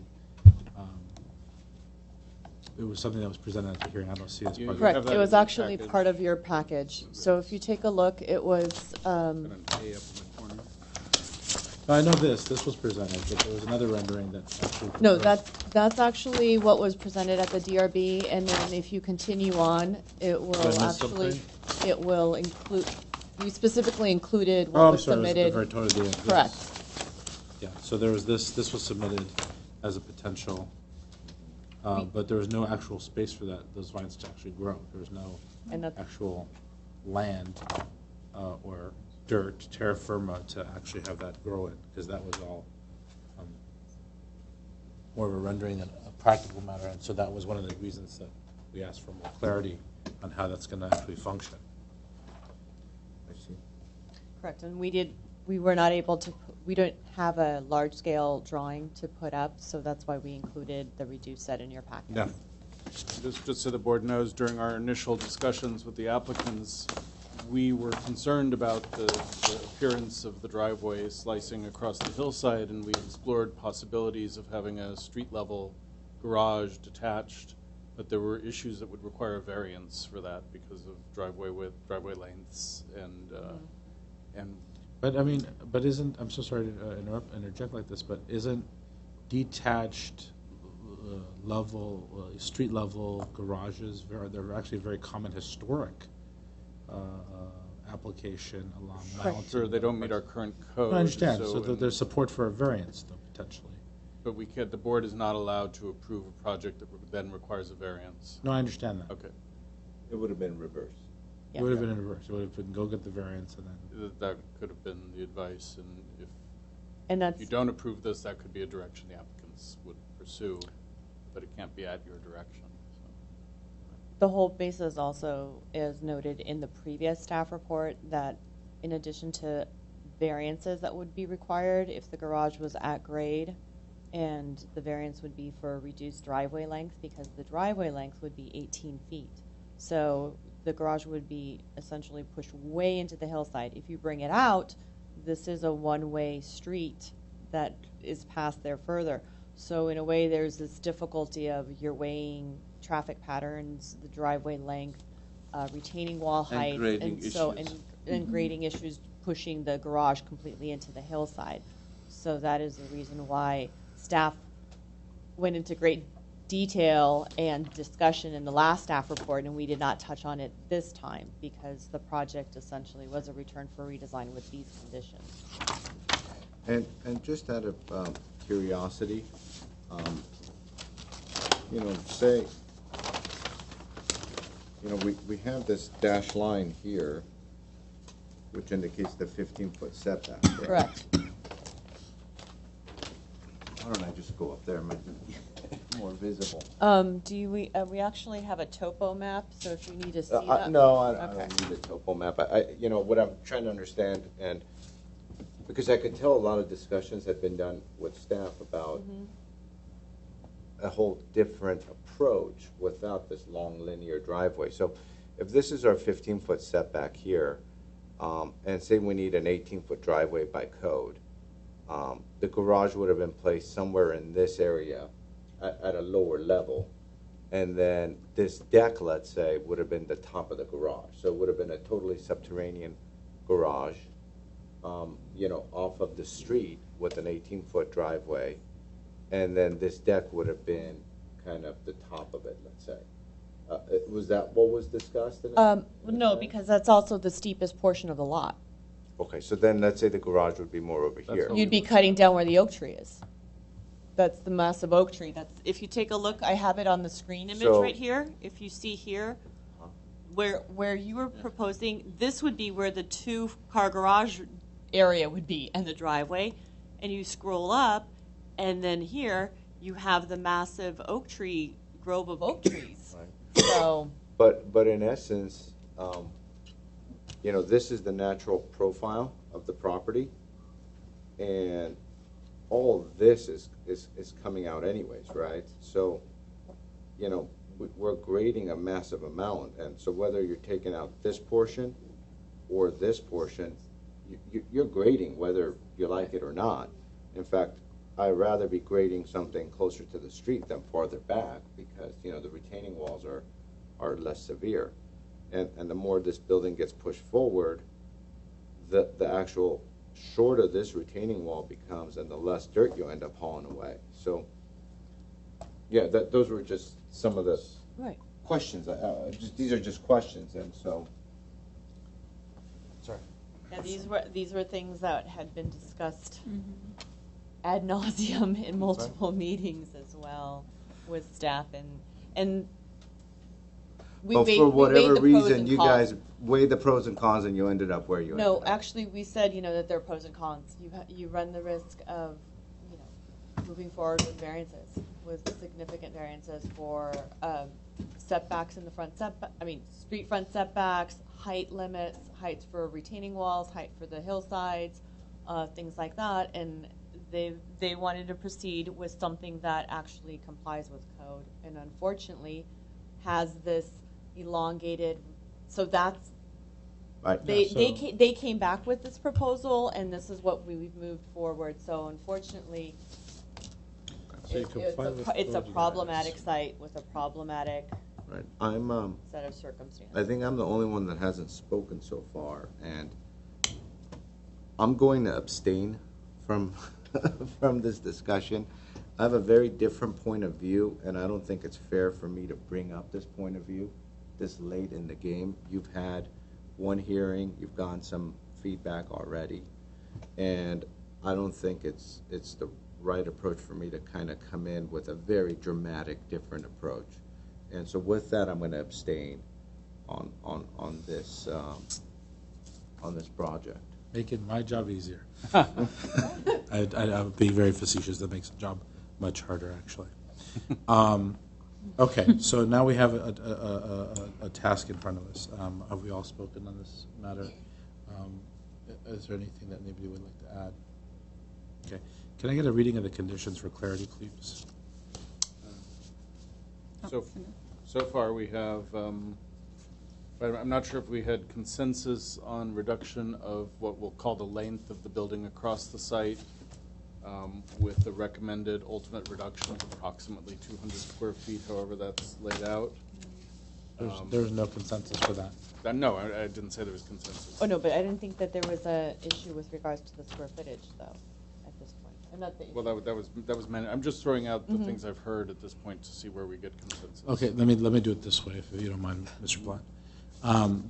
E: It was something that was presented at the hearing. I don't see it as part
O: Correct.
E: of
O: It was actually part of your package. So if you take a look, it was.
E: I know this was presented, but there was another rendering that actually.
O: No, that's actually what was presented at the DRB, and then if you continue on, it will actually, it will include, we specifically included what was submitted. Correct.
E: Yeah, so there was this was submitted as a potential, but there was no actual space for those vines to actually grow. There was no actual land or dirt, terra firma, to actually have that grow in, because that was all more of a rendering than a practical matter, and so that was one of the reasons that we asked for more clarity on how that's going to actually function.
D: I see.
O: Correct, and we were not able to, we don't have a large-scale drawing to put up, so that's why we included the reduced set in your package.
E: Yeah.
B: Just so the board knows, during our initial discussions with the applicants, we were concerned about the appearance of the driveway slicing across the hillside, and we explored possibilities of having a street-level garage detached, but there were issues that would require a variance for that because of driveway width, driveway lengths, and.
E: But I mean, isn't, I'm so sorry to interject like this, but isn't detached street level garages, they're actually very common historic application along mountain.
B: Sure, they don't meet our current code.
E: I understand, so there's support for a variance, though, potentially.
B: But the board is not allowed to approve a project that then requires a variance.
E: No, I understand that.
B: Okay.
D: It would have been reversed.
E: It would have been in reverse. It would have been go get the variance and then.
B: That could have been the advice, and if you don't approve this, that could be a direction the applicants would pursue, but it can't be at your direction. So.
O: The whole basis also is noted in the previous staff report that in addition to variances that would be required if the garage was at grade, and the variance would be for a reduced driveway length, because the driveway length would be 18 feet. So the garage would be essentially pushed way into the hillside. If you bring it out, this is a one-way street that is passed there further. So in a way, there's this difficulty of you're weighing traffic patterns, the driveway length, retaining wall height, and grading issues, pushing the garage completely into the hillside. So that is the reason why staff went into great detail and discussion in the last staff report, and we did not touch on it this time because the project essentially was a return for redesign with these conditions.
D: And just out of curiosity, say, we have this dashed line here, which indicates the 15-foot setback. Right?
O: Correct.
D: Why don't I just go up there? It might be more visible.
O: We actually have a topo map, so if you need to see that.
D: No, I don't need a topo map. What I'm trying to understand, and because I could tell a lot of discussions had been done with staff about a whole different approach without this long linear driveway. So if this is our 15-foot setback here, and say we need an 18-foot driveway by code, the garage would have been placed somewhere in this area at a lower level, and then this deck, let's say, would have been the top of the garage. So it would have been a totally subterranean garage, off of the street with an 18-foot driveway, and then this deck would have been kind of the top of it, let's say. Was that what was discussed?
O: No, because that's also the steepest portion of the lot.
D: Okay, so then let's say the garage would be more over here.
O: You'd be cutting down where the oak tree is. That's the massive oak tree. That's, if you take a look, I have it on the screen image right here. If you see here, where you were proposing, this would be where the 2-car garage area would be and the driveway. And you scroll up, and then here you have the massive oak tree, grove of oak trees. Right. So,
D: but in essence, this is the natural profile of the property, and all of this is coming out anyways, right? So, we're grading a massive amount, and so whether you're taking out this portion or this portion, you're grading whether you like it or not. In fact, I'd rather be grading something closer to the street than farther back, because the retaining walls are less severe, and the more this building gets pushed forward, the actual shorter this retaining wall becomes, and the less dirt you end up hauling away. So, yeah, those were just some of the questions. These are just questions, and so. Sorry.
O: And these were things that had been discussed ad nauseum in multiple meetings as well with staff, and we
D: well,
O: weighed,
D: for whatever
O: we weighed the pros
D: reason,
O: and
D: you
O: cons.
D: guys weighed the pros and cons, and you ended up where you ended up.
O: No, actually, we said that there are pros and cons. You run the risk of moving forward with variances, with significant variances for setbacks in the front street front setbacks, height limits, heights for retaining walls, height for the hillsides, things like that, and they wanted to proceed with something that actually complies with code, and unfortunately has this elongated. So that's
D: right.
O: They came back with this proposal, and this is what we've moved forward. So unfortunately, it's a problematic site with a problematic set of circumstances.
D: I think I'm the only one that hasn't spoken so far, and I'm going to abstain from from this discussion. I have a very different point of view, and I don't think it's fair for me to bring up this point of view this late in the game. You've had one hearing, you've gotten some feedback already, and I don't think it's the right approach for me to kind of come in with a very dramatic different approach. And so with that, I'm going to abstain on this project.
E: Making my job easier. I would be very facetious. That makes the job much harder, actually. Okay, so now we have a task in front of us. Have we all spoken on this matter? Is there anything that anybody would like to add? Okay. Can I get a reading of the conditions for clarity, please?
B: So far we have, I'm not sure if we had consensus on reduction of what we'll call the length of the building across the site, with the recommended ultimate reduction of approximately 200 square feet, however that's laid out.
E: There's no consensus for that.
B: No, I didn't say there was consensus.
O: Oh, no, but I didn't think that there was an issue with regards to the square footage, though, at this point. Not the issue.
B: Well, that was meant. I'm just throwing out the things I've heard at this point to see where we get consensus.
E: Okay, let me do it this way, if you don't mind, Mr. Blatt.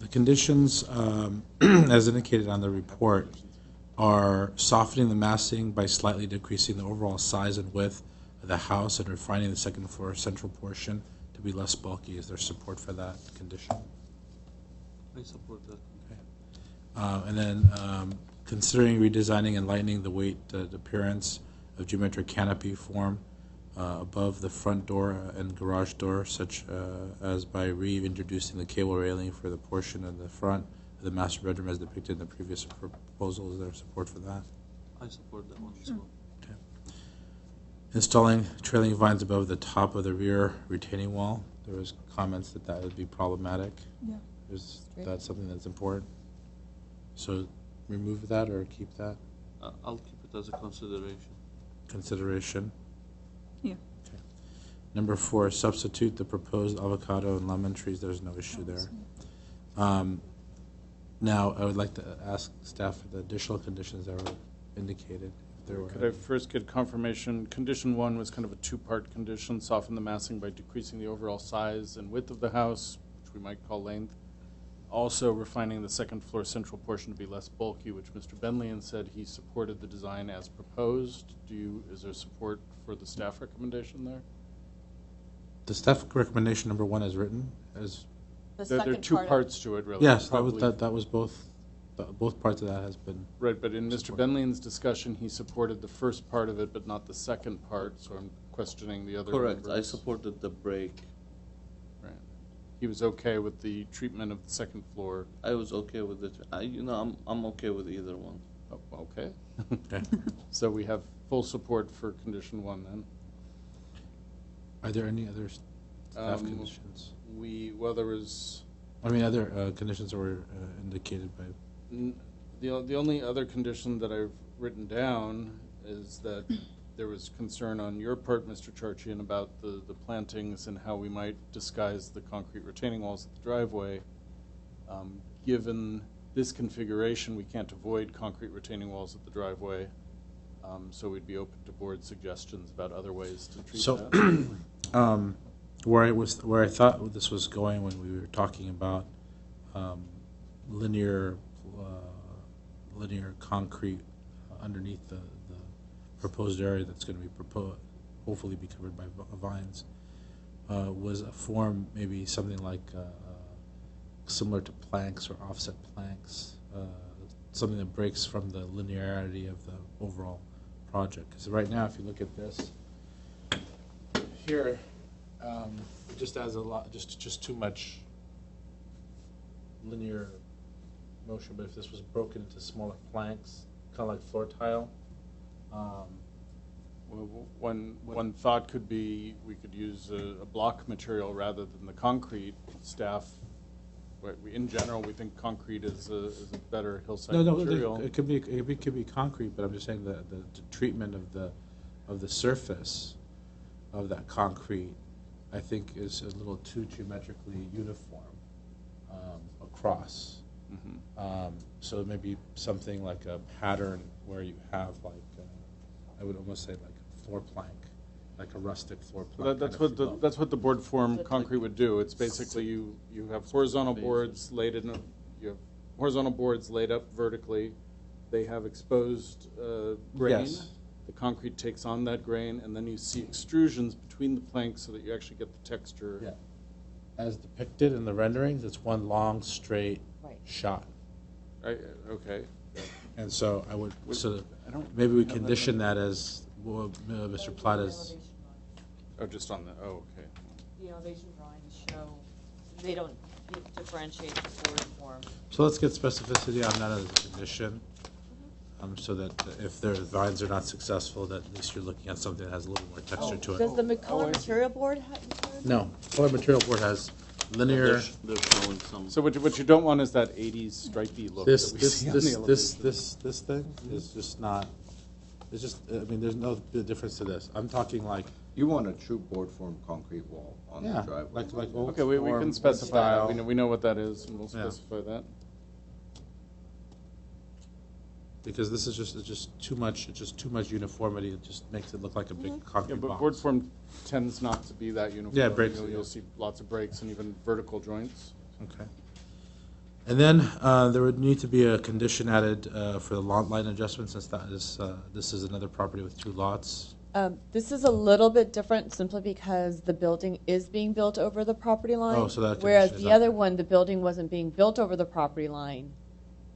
E: The conditions, as indicated on the report, are softening the massing by slightly decreasing the overall size and width of the house and refining the second floor central portion to be less bulky. Is there support for that condition?
R: I support that.
E: Okay. And then considering redesigning and lightening the weight appearance of geometric canopy form above the front door and garage door, such as by reintroducing the cable railing for the portion of the front of the master bedroom as depicted in the previous proposal. Is there support for that?
R: I support that one as well.
E: Okay. Installing trailing vines above the top of the rear retaining wall. There was comments that would be problematic.
Q: Yeah.
E: Is that something that's important? So remove that or keep that?
R: I'll keep it as a consideration.
E: Consideration?
Q: Yeah.
E: Okay. Number 4, substitute the proposed avocado and lemon trees. There's no issue there. Now, I would like to ask staff for the additional conditions that were indicated, there were.
B: Could I first get confirmation? Condition 1 was kind of a two-part condition: soften the massing by decreasing the overall size and width of the house, which we might call length. Also refining the second floor central portion to be less bulky, which Mr. Benlian said he supported the design as proposed. Is there support for the staff recommendation there?
E: The staff recommendation number 1 is written as.
B: There are two parts to it, really.
E: Yes, that was both. Both parts of that has been.
B: Right, but in Mr. Benlian's discussion, he supported the first part of it, but not the second part. So I'm questioning the other.
R: Correct.
B: Members.
R: I supported the break.
B: Right. He was okay with the treatment of the second floor.
R: I was okay with it. I'm okay with either one.
B: Oh, okay.
E: Okay.
B: So we have full support for condition 1 then.
E: Are there any other staff conditions?
B: There was.
E: I mean, other conditions that were indicated by.
B: The only other condition that I've written down is that there was concern on your part, Mr. Charchian, about the plantings and how we might disguise the concrete retaining walls at the driveway. Given this configuration, we can't avoid concrete retaining walls at the driveway, so we'd be open to board suggestions about other ways to treat that.
E: Where I thought this was going when we were talking about linear concrete underneath the proposed area that's going to be hopefully be covered by vines, was a form maybe something like similar to planks or offset planks, something that breaks from the linearity of the overall project. Because right now, if you look at this here, it just adds a lot, just too much linear motion. But if this was broken into smaller planks, kind of like floor tile.
B: One thought could be we could use a block material rather than the concrete. Staff, in general, we think concrete is a better hillside material.
E: It could be concrete, but I'm just saying that the treatment of the surface of that concrete, I think, is a little too geometrically uniform across.
B: Mm-hmm.
E: So maybe something like a pattern where you have I would almost say like a floor plank, like a rustic floor plank.
B: That's what the board form concrete would do. It's basically you have horizontal boards laid up vertically. They have exposed grain.
E: Yes.
B: The concrete takes on that grain, and then you see extrusions between the planks so that you actually get the texture.
E: Yeah. As depicted in the renderings, it's one long straight shot.
B: Okay.
E: And so maybe we condition that as Mr. Platt is.
B: Oh, just on the. Oh, okay.
A: The elevation drawings show they don't differentiate the board form.
E: So let's get specificity on that as a condition, so that if their vines are not successful, that at least you're looking at something that has a little more texture to it.
A: Does the color material board
E: No, color material board has linear.
R: They're showing some.
B: So what you don't want is that 80s stripy look.
E: This
B: that we see on the elevation.
E: thing is just not. It's just. I mean, there's no difference to this. I'm talking like.
D: You want a true board form concrete wall on the driveway.
E: like old
B: Okay, we can specify that. We know what that is, and we'll
E: Yeah.
B: specify that.
E: Because this is just too much. It's just too much uniformity. It just makes it look like a big concrete
B: But
E: box.
B: board form tends not to be that uniform.
E: Yeah, breaks.
B: You'll see lots of breaks and even vertical joints.
E: Okay. And then there would need to be a condition added for the lot line adjustment, since this is another property with 2 lots.
A: This is a little bit different simply because the building is being built over the property line.
E: Oh, so that
A: whereas
E: condition is
A: the
E: not
A: other
E: there.
A: one, the building wasn't being built over the property line,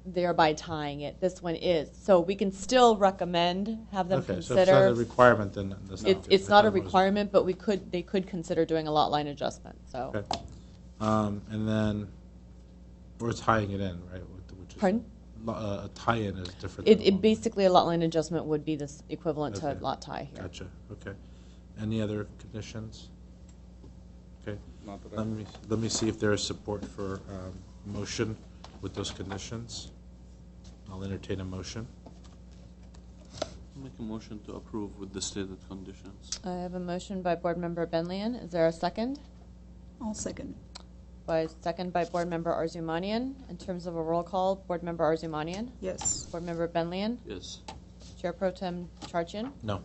A: thereby tying it. This one is. So we can still recommend, have them
E: Okay,
A: consider.
E: so if it's not a requirement, then that's not.
A: It's not a requirement, but they could consider doing a lot line adjustment. So.
E: Okay. And then we're tying it in, right? Which is,
A: Pardon?
E: A tie-in is different. than a
A: It basically a lot line adjustment would be this equivalent to
E: Okay.
A: lot tie here.
E: Gotcha. Okay. Any other conditions? Okay.
B: Not that I-
E: Let me see if there is support for motion with those conditions. I'll entertain a motion.
R: Make a motion to approve with the stated conditions.
A: I have a motion by Board Member Benlian. Is there a second?
Q: I'll second.
A: Second by Board Member Arzumanian. In terms of a roll call, Board Member Arzumanian?
Q: Yes.
A: Board Member Benlian?
R: Yes.
O: Chair Pro Tem Charchian?
E: No.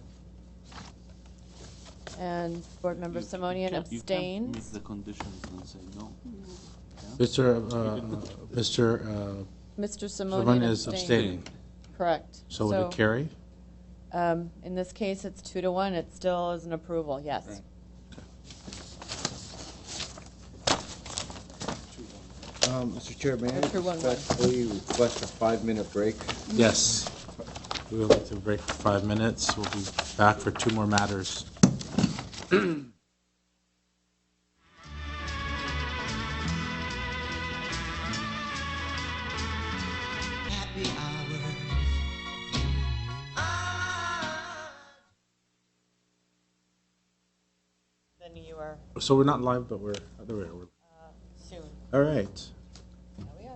O: And Board Member Simonian
R: You can't
O: abstains.
R: meet the conditions and say no.
O: Mr.
E: Simonian
O: Simonian
E: is abstaining.
O: Correct.
E: So would it carry?
O: In this case, it's 2-1. It still is an approval, yes.
E: Right.
D: Mr. Chair, may I
O: Mr. One-One.
D: respectfully request a 5-minute break?
E: Yes. We will need to break for 5 minutes. We'll be back for 2 more matters.
O: Then you are
E: So we're not live, but we're
O: soon.
E: all right.
O: There we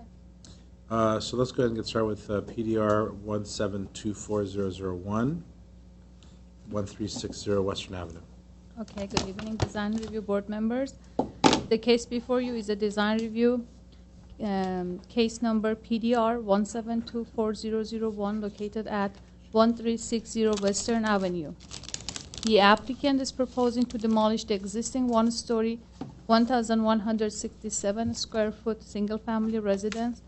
O: are.
E: So let's go ahead and get started with PDR 1724001, 1360 Western Avenue.
H: Okay, good evening, Design Review Board members. The case before you is a design review, case number PDR 1724001, located at 1360 Western Avenue. The applicant is proposing to demolish the existing one-story, 1,167 square foot single-family residence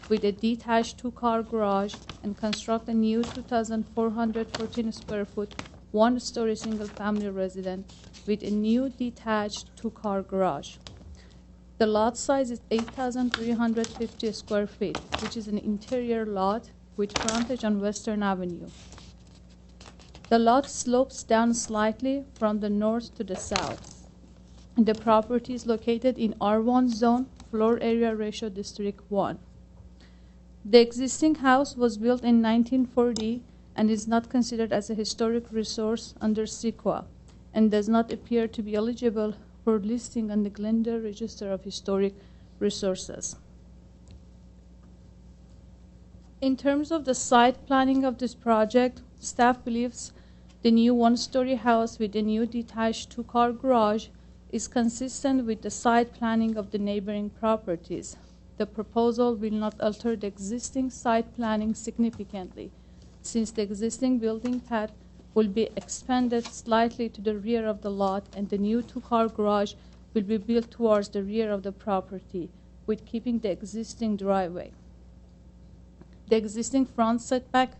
H: with a detached 2-car garage and construct a new 2,414 square foot one-story single-family residence with a new detached 2-car garage. The lot size is 8,350 square feet, which is an interior lot with frontage on Western Avenue. The lot slopes down slightly from the north to the south. The property is located in R1 zone, floor area ratio District 1. The existing house was built in 1940 and is not considered as a historic resource under CEQA and does not appear to be eligible for listing on the Glendale Register of Historic Resources. In terms of the site planning of this project, staff believes the new one-story house with a new detached 2-car garage is consistent with the site planning of the neighboring properties. The proposal will not alter the existing site planning significantly, since the existing building pad will be expanded slightly to the rear of the lot and the new 2-car garage will be built towards the rear of the property, with keeping the existing driveway. The existing front setback,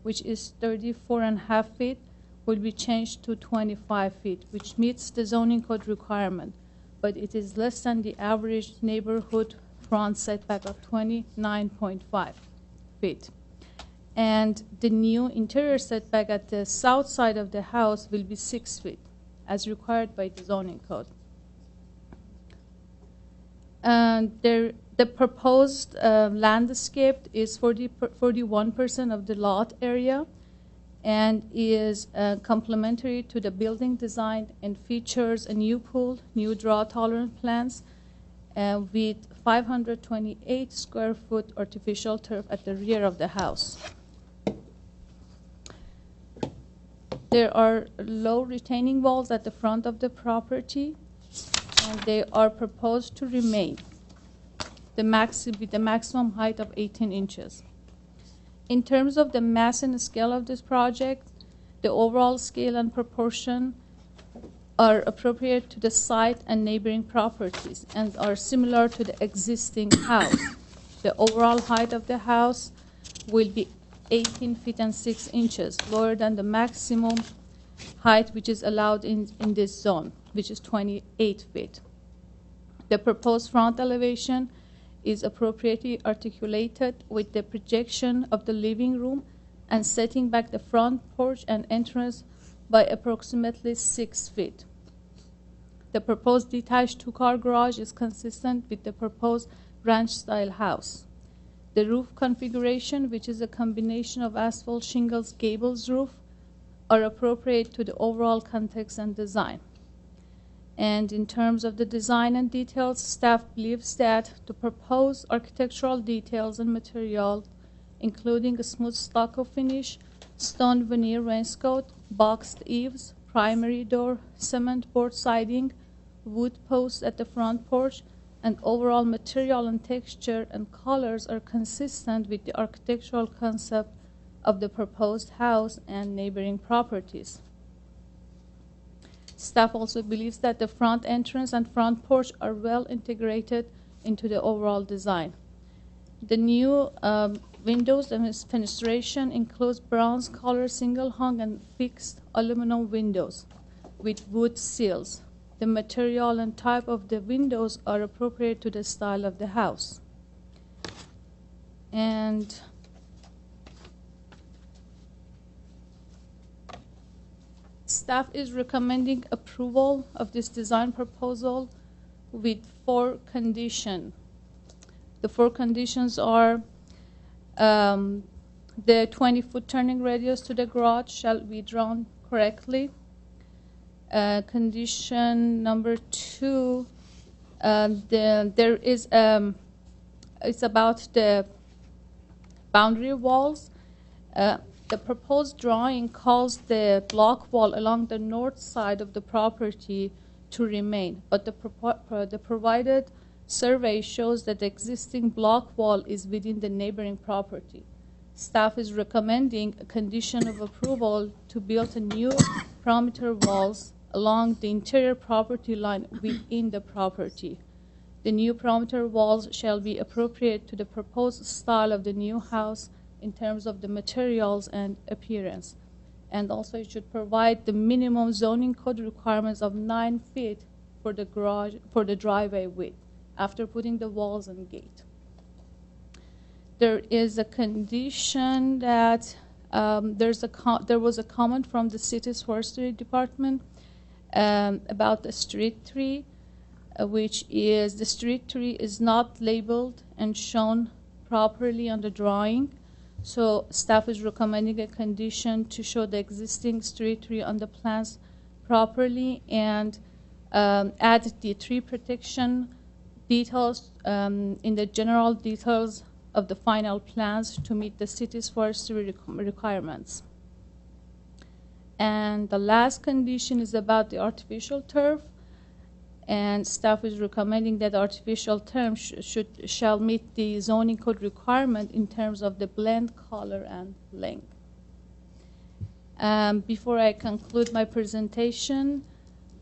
H: which is 34.5 feet, will be changed to 25 feet, which meets the zoning code requirement, but it is less than the average neighborhood front setback of 29.5 feet. And the new interior setback at the south side of the house will be 6 feet, as required by the zoning code. And the proposed landscape is 41% of the lot area, and is complementary to the building design and features a new pool, new drought-tolerant plants, with 528 square foot artificial turf at the rear of the house. There are low retaining walls at the front of the property, and they are proposed to remain with the maximum height of 18 inches. In terms of the mass and scale of this project, the overall scale and proportion are appropriate to the site and neighboring properties and are similar to the existing house. The overall height of the house will be 18 feet and 6 inches, lower than the maximum height which is allowed in this zone, which is 28 feet. The proposed front elevation is appropriately articulated with the projection of the living room and setting back the front porch and entrance by approximately 6 feet. The proposed detached 2-car garage is consistent with the proposed ranch-style house. The roof configuration, which is a combination of asphalt shingles gables roof, are appropriate to the overall context and design. And in terms of the design and details, staff believes that the proposed architectural details and material, including a smooth stucco finish, stone veneer wainscot, boxed eaves, primary door, cement board siding, wood posts at the front porch, and overall material and texture and colors are consistent with the architectural concept of the proposed house and neighboring properties. Staff also believes that the front entrance and front porch are well integrated into the overall design. The new windows and fenestration includes bronze color single hung and fixed aluminum windows with wood sills. The material and type of the windows are appropriate to the style of the house. And staff is recommending approval of this design proposal with 4 conditions. The 4 conditions are the 20-foot turning radius to the garage shall be drawn correctly. Condition number 2, there is it's about the boundary walls. The proposed drawing calls the block wall along the north side of the property to remain, but the provided survey shows that the existing block wall is within the neighboring property. Staff is recommending a condition of approval to build a new perimeter walls along the interior property line within the property. The new perimeter walls shall be appropriate to the proposed style of the new house in terms of the materials and appearance. And also it should provide the minimum zoning code requirements of 9 feet for the garage, for the driveway width, after putting the walls and gate. There is a condition that there was a comment from the city's forestry department about the street tree, which is the street tree is not labeled and shown properly on the drawing. So staff is recommending a condition to show the existing street tree on the plans properly and add the tree protection details in the general details of the final plans to meet the city's forestry requirements. And the last condition is about the artificial turf, and staff is recommending that artificial turf shall meet the zoning code requirement in terms of the blend, color, and length. Before I conclude my presentation,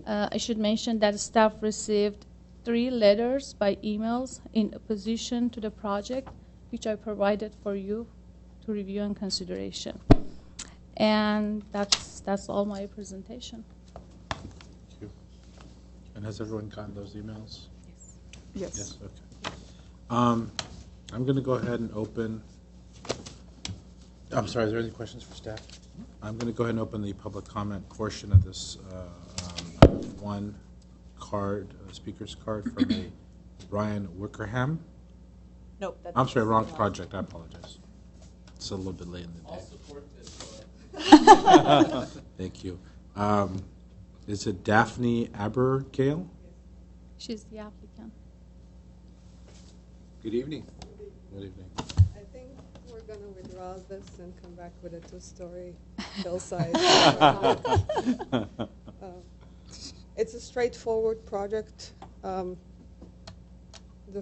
H: I should mention that staff received 3 letters by emails in opposition to the project, which I provided for you to review and consideration. And that's all my presentation.
E: Thank you. And has everyone gotten those emails?
H: Yes.
E: Yes, okay. I'm going to go ahead and open. I'm sorry, is there any questions for staff? I'm going to go ahead and open the public comment portion of this. I have one card, a speaker's card from a Brian Wickerham.
A: Nope. That's
E: I'm sorry, wrong project. I apologize. It's a little bit late in the day.
R: I'll support this.
E: Thank you. Is it Daphne Abergale?
H: She's the applicant.
D: Good evening.
E: Good evening.
J: I think we're going to withdraw this and come back with a 2-story hillside. It's a straightforward project. The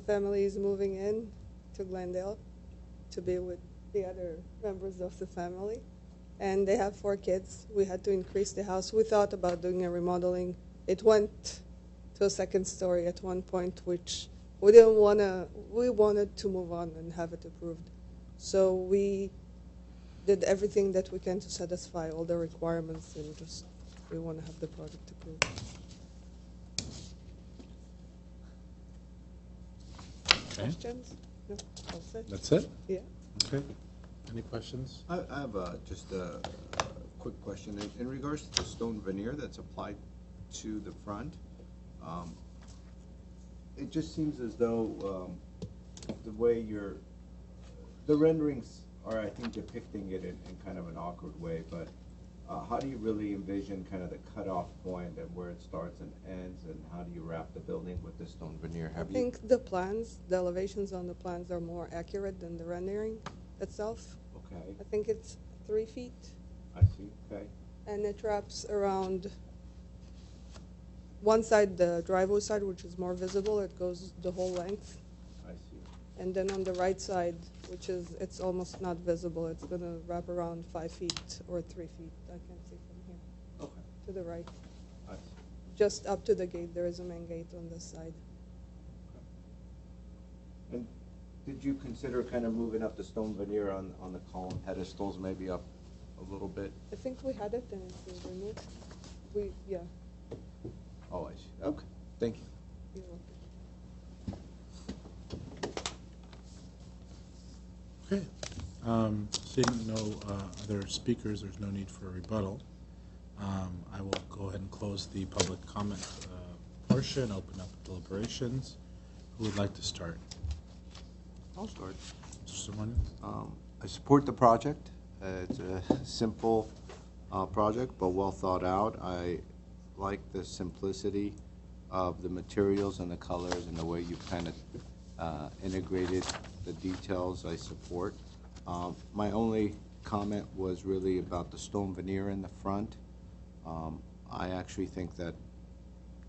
J: family is moving in to Glendale to be with the other members of the family. And they have 4 kids. We had to increase the house. We thought about doing a remodeling. It went to a 2nd story at one point, which we didn't want to. We wanted to move on and have it approved. So we did everything that we can to satisfy all the requirements, and just we want to have the project approved.
E: Okay.
J: Questions? No, all set.
E: That's it?
J: Yeah.
E: Okay. Any questions?
D: I have just a quick question. In regards to the stone veneer that's applied to the front, it just seems as though the way the renderings are, I think, depicting it in kind of an awkward way, but how do you really envision kind of the cutoff point and where it starts and ends, and how do you wrap the building with the stone veneer?
J: I think the plans, the elevations on the plans are more accurate than the rendering itself.
D: Okay.
J: I think it's 3 feet.
D: I see, okay.
J: And it wraps around one side, the driveway side, which is more visible. It goes the whole length.
D: I see.
J: And then on the right side, which is, it's almost not visible. It's going to wrap around 5 feet or 3 feet. I can see from here.
D: Okay.
J: To the right.
D: I see.
J: Just up to the gate. There is a main gate on this side.
D: And did you consider kind of moving up the stone veneer on the column pedestals, maybe up a little bit?
J: I think we had it and it was removed. Yeah.
D: Oh, I see. Okay. Thank you.
J: You're welcome.
E: Okay. Seeing no other speakers, there's no need for a rebuttal. I will go ahead and close the public comment portion, open up deliberations. Who would like to start?
D: I'll start.
E: Mr. Simonian?
D: I support the project. It's a simple project, but well thought out. I like the simplicity of the materials and the colors and the way you kind of integrated the details. I support. My only comment was really about the stone veneer in the front. I actually think that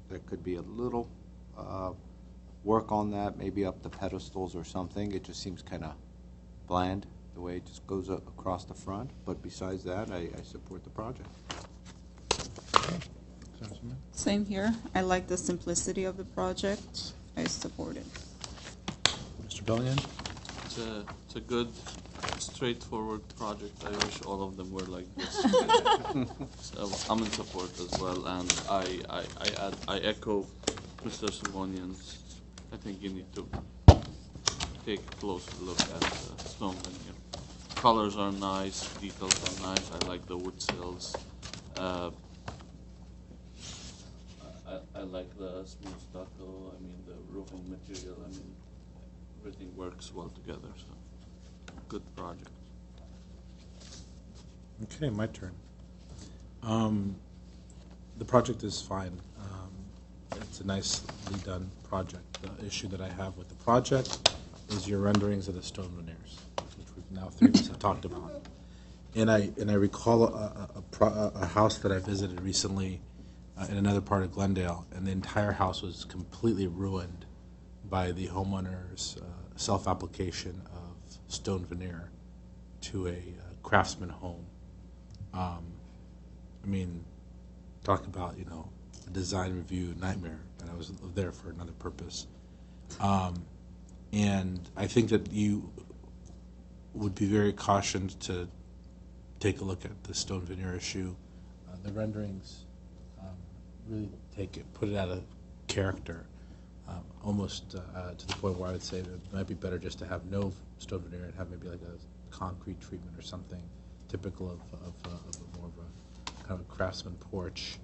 D: there could be a little work on that, maybe up the pedestals or something. It just seems kind of bland, the way it just goes across the front. But besides that, I support the project.
Q: Same here. I like the simplicity of the project. I support it.
E: Mr. Bellion?
R: It's a good, straightforward project. I wish all of them were like this. So I'm in support as well, and I echo Mr. Simonian's. I think you need to take a closer look at the stone veneer. Colors are nice, details are nice. I like the wood sills. I like the smooth stucco. I mean, the roofing material. I mean, everything works well together. So, good project.
E: Okay, my turn. The project is fine. It's a nicely done project. The issue that I have with the project is your renderings of the stone veneers, which we've now 3 of us have talked about. And I recall a house that I visited recently in another part of Glendale, and the entire house was completely ruined by the homeowner's self-application of stone veneer to a craftsman home. I mean, talk about, a design review nightmare, and I was there for another purpose. And I think that you would be very cautioned to take a look at the stone veneer issue. The renderings really put it out of character, almost to the point where I would say that it might be better just to have no stone veneer and have maybe like a concrete treatment or something typical of more of a kind of a craftsman porch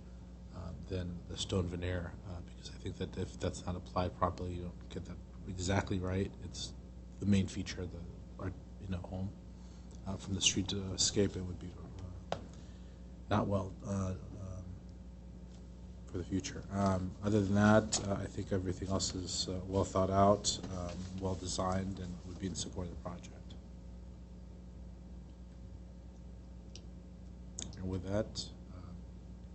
E: than the stone veneer, because I think that if that's not applied properly, you don't get that exactly right. It's the main feature of the home. From the street to escape, it would be not well for the future. Other than that, I think everything else is well thought out, well designed, and would be in support of the project. And with that,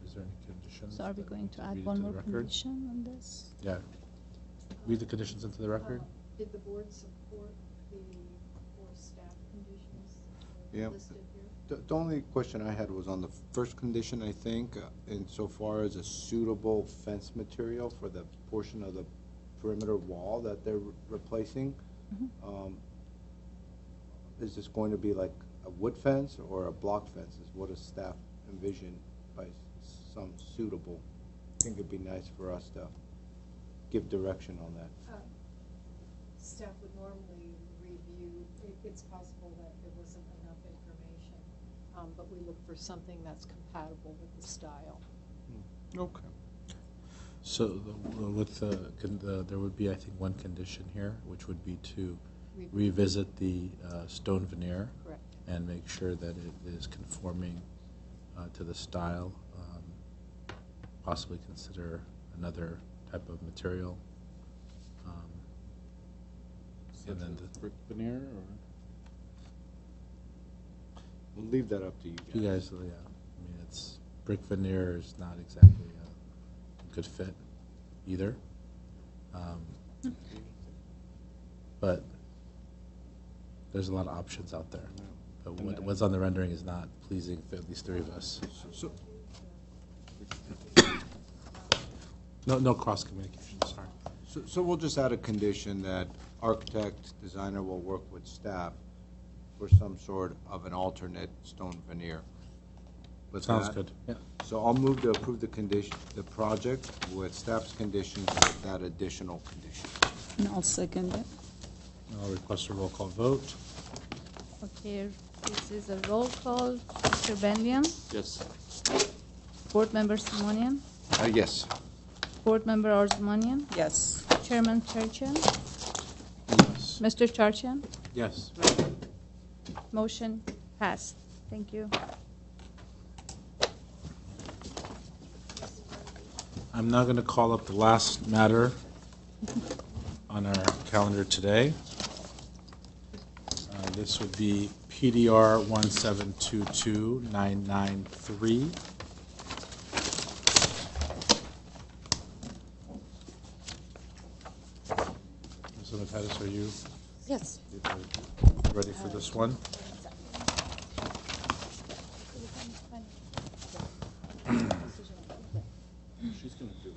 E: is there any conditions?
H: So are we going to add
E: read
H: one
E: into
H: more
E: the record?
H: condition on this?
E: Yeah. Read the conditions into the record.
T: Did the board support the 4 staff conditions
D: Yeah.
T: listed here?
D: The only question I had was on the first condition, I think, insofar as a suitable fence material for the portion of the perimeter wall that they're replacing. Is this going to be like a wood fence or a block fence? Is what does staff envision by some suitable? I think it'd be nice for us to give direction on that.
T: Staff would normally review. It's possible that there wasn't enough information, but we look for something that's compatible with the style.
D: Okay.
E: So there would be, I think, one condition here, which would be to revisit the stone veneer.
T: Correct.
E: And make sure that it is conforming to the style. Possibly consider another type of material. And then the
B: brick veneer, or
D: we'll leave that up to you guys.
E: You guys, yeah. I mean, it's brick veneer is not exactly a good fit either. But there's a lot of options out there. But what's on the rendering is not pleasing for at least three of us. No cross communication, sorry.
D: So we'll just add a condition that architect, designer will work with staff for some sort of an alternate stone veneer. With
E: Sounds
D: that.
E: good, yeah.
D: So I'll move to approve the project with staff's conditions with that additional condition.
Q: And I'll second it.
E: I'll request a roll call vote.
H: Okay, this is a roll call. Mr. Benlian,
R: Yes.
H: Board Member Simonian,
D: Yes.
H: Board Member Arzumanian,
Q: Yes.
H: Chairman Churchian,
E: Yes.
H: Mr. Charchian.
E: Yes.
H: Motion passed. Thank you.
E: I'm now going to call up the last matter on our calendar today. This would be PDR 1722993. Ms. Matadis, are you
A: Yes.
E: ready for this one?
B: She's going to do it.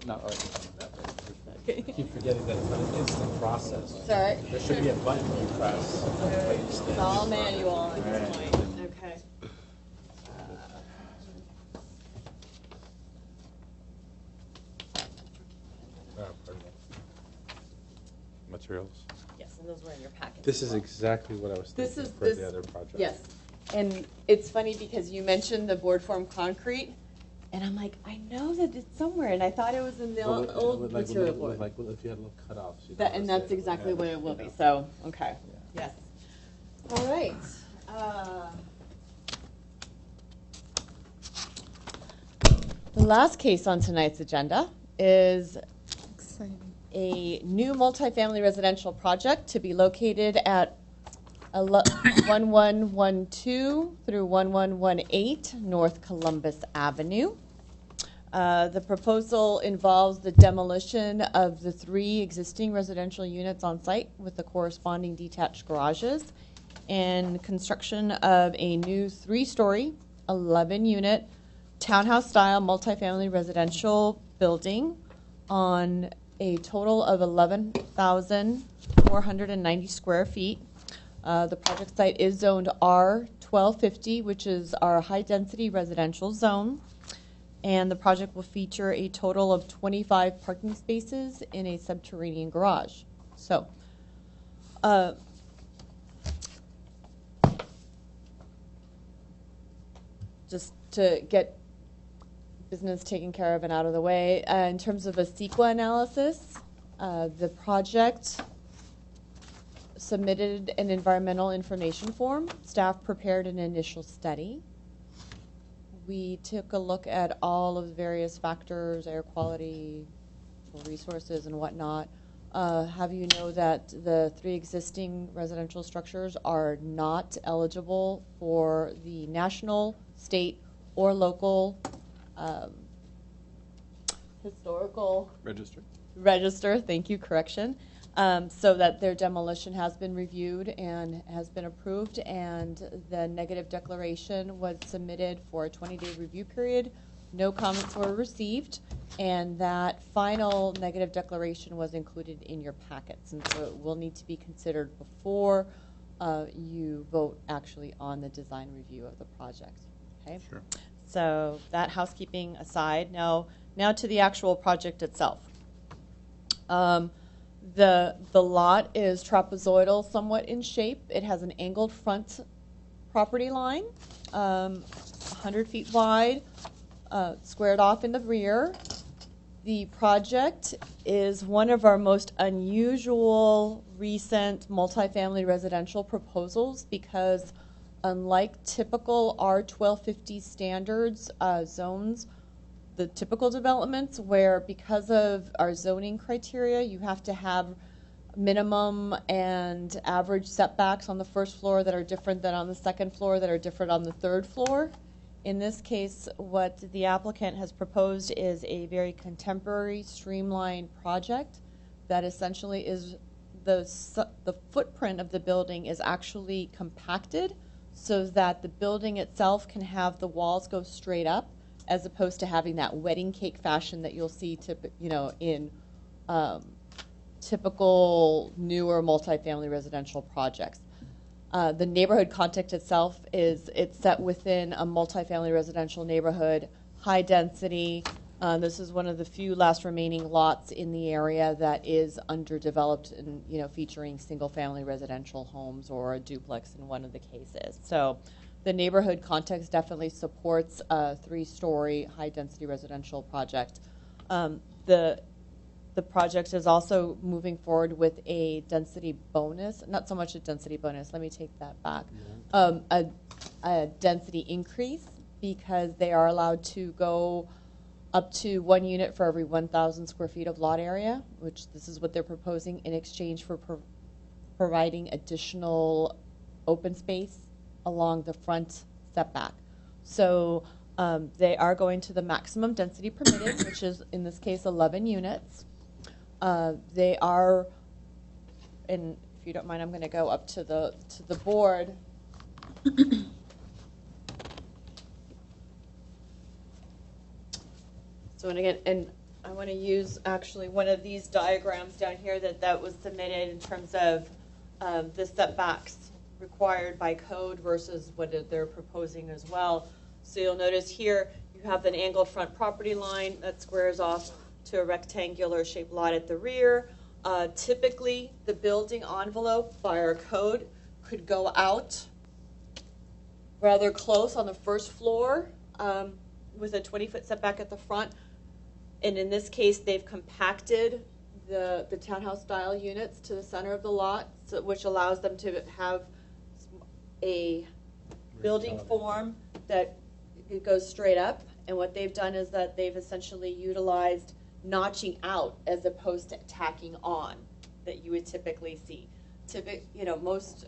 E: Not I keep forgetting that it's not an instant process.
A: Sorry.
E: There should be a button you press.
A: It's all manual at this point. Okay.
E: Pardon me. Materials.
A: Yes, and those were in your packet.
E: This is exactly what I was
A: This
E: thinking
A: is
E: for
A: this,
E: the other project.
A: Yes, and it's funny because you mentioned the board form concrete, and I'm like, I know that it's somewhere, and I thought it was in the old material board.
E: Like if you had little cutoffs.
A: And that's exactly what it will be. So, okay, yes. All right. The last case on tonight's agenda is a new multifamily residential project to be located at 1112 through 1118 North Columbus Avenue. The proposal involves the demolition of the 3 existing residential units on site with the corresponding detached garages and construction of a new 3-story, 11-unit townhouse-style multifamily residential building on a total of 11,490 square feet. The project site is zoned R1250, which is our high-density residential zone. And the project will feature a total of 25 parking spaces in a subterranean garage. So, just to get business taken care of and out of the way, in terms of a CEQA analysis, the project submitted an environmental information form. Staff prepared an initial study. We took a look at all of the various factors, air quality, resources, and whatnot. Have you know that the 3 existing residential structures are not eligible for the national, state, or local historical register, thank you, correction. So that their demolition has been reviewed and has been approved, and the negative declaration was submitted for a 20-day review period. No comments were received, and that final negative declaration was included in your packets, and so it will need to be considered before you vote actually on the design review of the project. Okay.
E: Sure.
A: So that housekeeping aside, now to the actual project itself. The lot is trapezoidal somewhat in shape. It has an angled front property line, 100 feet wide, squared off in the rear. The project is one of our most unusual recent multifamily residential proposals because unlike typical R1250 standards zones, the typical developments where because of our zoning criteria, you have to have minimum and average setbacks on the first floor that are different than on the second floor, that are different on the third floor. In this case, what the applicant has proposed is a very contemporary, streamlined project that essentially is the footprint of the building is actually compacted so that the building itself can have the walls go straight up, as opposed to having that wedding cake fashion that you'll see in typical newer multifamily residential projects. The neighborhood context itself it's set within a multifamily residential neighborhood, high density. This is one of the few last remaining lots in the area that is underdeveloped and featuring single family residential homes or a duplex in one of the cases. So the neighborhood context definitely supports a 3-story high density residential project. The project is also moving forward with a density bonus, not so much a density bonus, let me take that back, a density increase, because they are allowed to go up to 1 unit for every 1,000 square feet of lot area, which this is what they're proposing in exchange for providing additional open space along the front setback. So they are going to the maximum density permitted, which is in this case 11 units. They are, and if you don't mind, I'm going to go up to the board. So, and again, and I want to use actually one of these diagrams down here that was submitted in terms of the setbacks required by code versus what they're proposing as well. So you'll notice here you have an angled front property line that squares off to a rectangular shaped lot at the rear. Typically, the building envelope by our code could go out rather close on the first floor with a 20-foot setback at the front. And in this case, they've compacted the townhouse style units to the center of the lot, which allows them to have a building form that it goes straight up. And what they've done is that they've essentially utilized notching out as opposed to tacking on that you would typically see. Most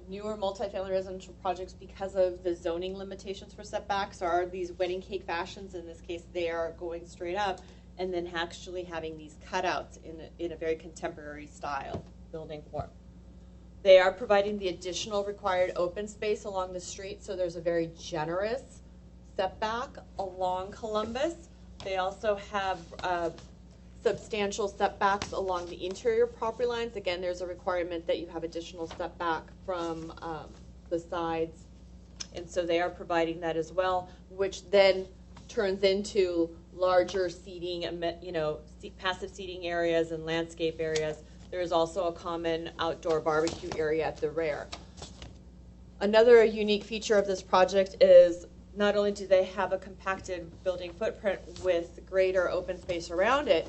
A: newer multifamily residential projects, because of the zoning limitations for setbacks, are these wedding cake fashions. In this case, they are going straight up and then actually having these cutouts in a very contemporary style building form. They are providing the additional required open space along the street, so there's a very generous setback along Columbus. They also have substantial setbacks along the interior property lines. Again, there's a requirement that you have additional setback from the sides, and so they are providing that as well, which then turns into larger seating, passive seating areas and landscape areas. There is also a common outdoor barbecue area at the rear. Another unique feature of this project is not only do they have a compacted building footprint with greater open space around it,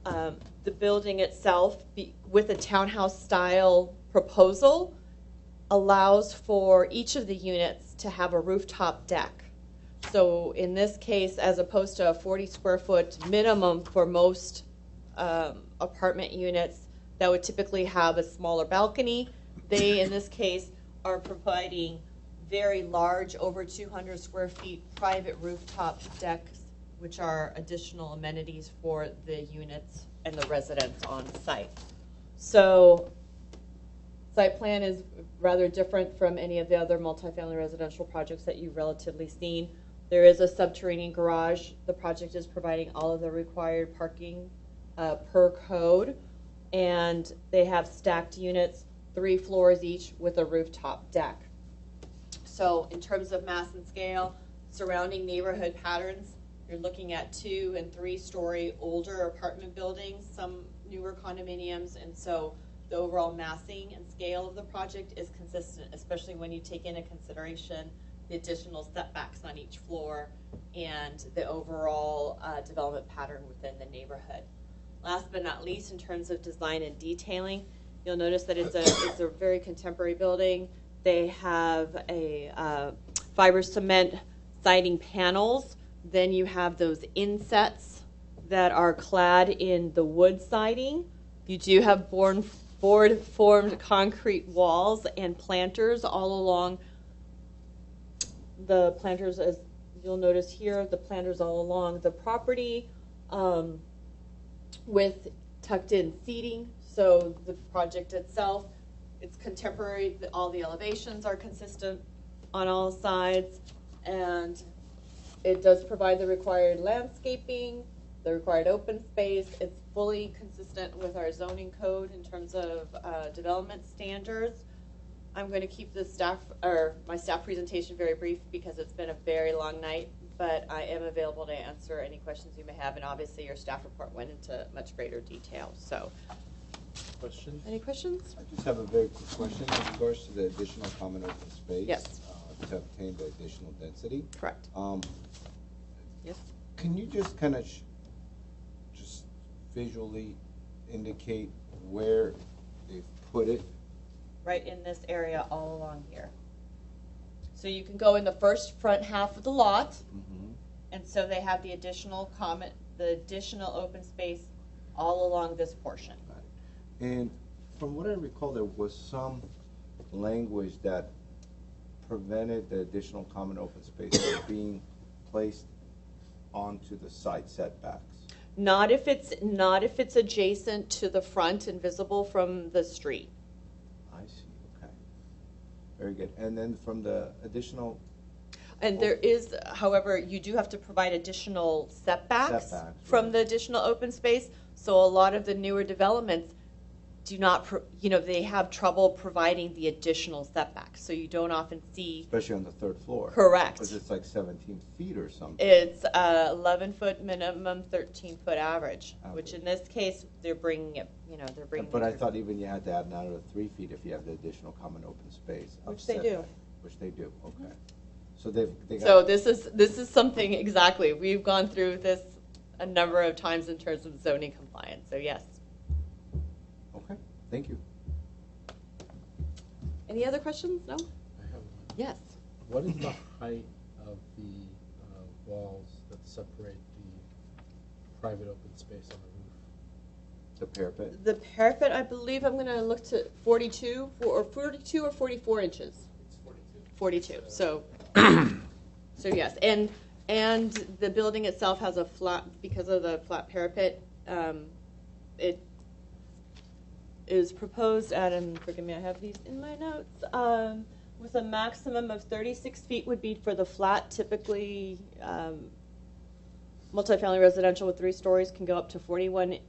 A: the building itself, with a townhouse style proposal, allows for each of the units to have a rooftop deck. So in this case, as opposed to a 40 square foot minimum for most apartment units that would typically have a smaller balcony, they, in this case, are providing very large, over 200 square feet, private rooftop decks, which are additional amenities for the units and the residents on site. So site plan is rather different from any of the other multifamily residential projects that you've relatively seen. There is a subterranean garage. The project is providing all of the required parking per code, and they have stacked units, 3 floors each with a rooftop deck. So in terms of mass and scale, surrounding neighborhood patterns, you're looking at 2- and 3-story older apartment buildings, some newer condominiums, and so the overall massing and scale of the project is consistent, especially when you take into consideration the additional setbacks on each floor and the overall development pattern within the neighborhood. Last but not least, in terms of design and detailing, you'll notice that it's a very contemporary building. They have a fiber cement siding panels. Then you have those insets that are clad in the wood siding. You do have board-formed concrete walls and planters all along the planters, as you'll notice here, the planters all along the property with tucked in seating. So the project itself, it's contemporary. All the elevations are consistent on all sides, and it does provide the required landscaping, the required open space. It's fully consistent with our zoning code in terms of development standards. I'm going to keep my staff presentation very brief because it's been a very long night, but I am available to answer any questions you may have, and obviously your staff report went into much greater detail. So,
E: questions?
A: Any questions?
D: I just have a very quick question in regards to the additional common open space.
A: Yes.
D: To obtain the additional density.
A: Correct. Yes.
D: Can you just kind of just visually indicate where they've put it?
A: Right in this area all along here. So you can go in the front half of the lot, and so they have the additional open space all along this portion.
D: And from what I recall, there was some language that prevented the additional common open space from being placed onto the side setbacks.
A: Not if it's adjacent to the front and visible from the street.
D: I see. Okay. Very good. And then from the additional.
A: And there is, however, you do have to provide additional setbacks from the additional open space. So a lot of the newer developments do not, they have trouble providing the additional setbacks. So you don't often see.
D: Especially on the third floor.
A: Correct.
D: Because it's like 17 feet or something.
A: It's 11-foot minimum, 13-foot average, which in this case, they're bringing it, they're bringing
D: But I thought even you had to add another 3 feet if you have the additional common open space.
A: Which they do.
D: Which they do, okay. So they got.
A: So this is something, exactly, we've gone through this a number of times in terms of zoning compliance, so yes.
D: Okay, thank you.
A: Any other questions? No?
E: I have one.
A: Yes.
E: What is the height of the walls that separate the private open space on the roof?
D: The parapet?
A: The parapet, I believe I'm going to look to 42 or 44 inches.
E: It's
A: 42. So, so yes, and the building itself has a flat, because of the flat parapet. It is proposed at, and forgive me, I have these in my notes. With a maximum of 36 feet would be for the flat. Typically, multifamily residential with 3 stories can go up to 41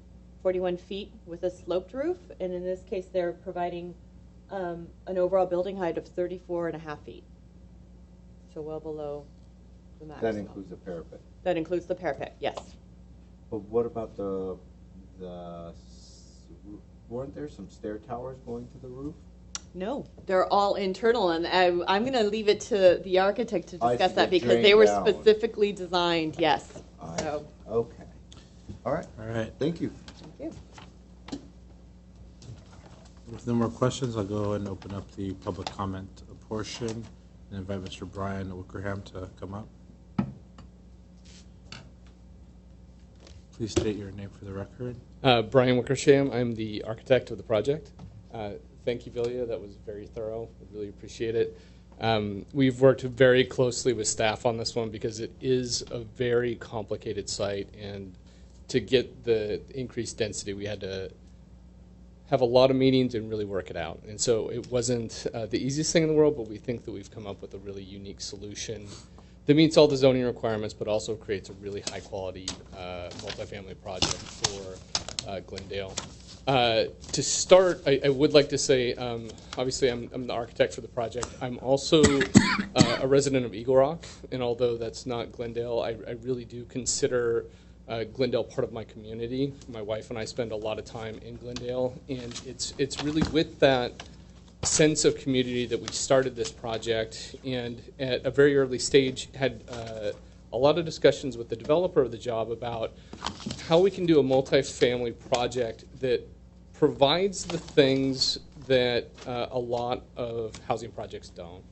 A: feet with a sloped roof, and in this case, they're providing an overall building height of 34.5 feet. So well below the maximum.
D: That includes the parapet?
A: That includes the parapet, yes.
D: But what about weren't there some stair towers going to the roof?
A: No, they're all internal, and I'm going to leave it to the architect to discuss that because they were
D: down.
A: specifically designed, yes. So.
D: Okay. All right.
E: All right.
D: Thank you.
A: Thank you.
E: With no more questions, I'll go and open up the public comment portion and invite Mr. Brian Wickerham to come up. Please state your name for the record.
K: Brian Wickersham. I'm the architect of the project. Thank you, Vilya. That was very thorough. I really appreciate it. We've worked very closely with staff on this one because it is a very complicated site, and to get the increased density, we had to have a lot of meetings and really work it out. And so it wasn't the easiest thing in the world, but we think that we've come up with a really unique solution that meets all the zoning requirements, but also creates a really high-quality multifamily project for Glendale. To start, I would like to say, obviously I'm the architect for the project. I'm also a resident of Eagle Rock, and although that's not Glendale, I really do consider Glendale part of my community. My wife and I spend a lot of time in Glendale, and it's really with that sense of community that we started this project, and at a very early stage had a lot of discussions with the developer of the job about how we can do a multifamily project that provides the things that a lot of housing projects don't.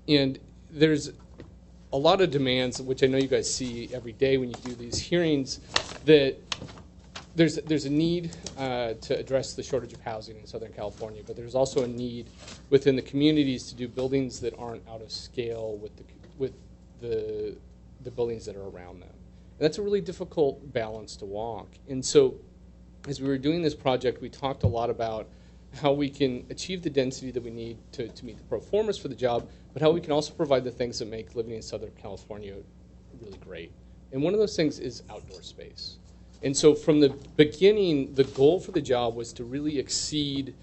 K: And there's a lot of demands, which I know you guys see every day when you do these hearings, that there's a need to address the shortage of housing in Southern California, but there's also a need within the communities to do buildings that aren't out of scale with the buildings that are around them. And that's a really difficult balance to walk. And so as we were doing this project, we talked a lot about how we can achieve the density that we need to meet the performance for the job, but how we can also provide the things that make living in Southern California really great. And one of those things is outdoor space. And so from the beginning, the goal for the job was to really exceed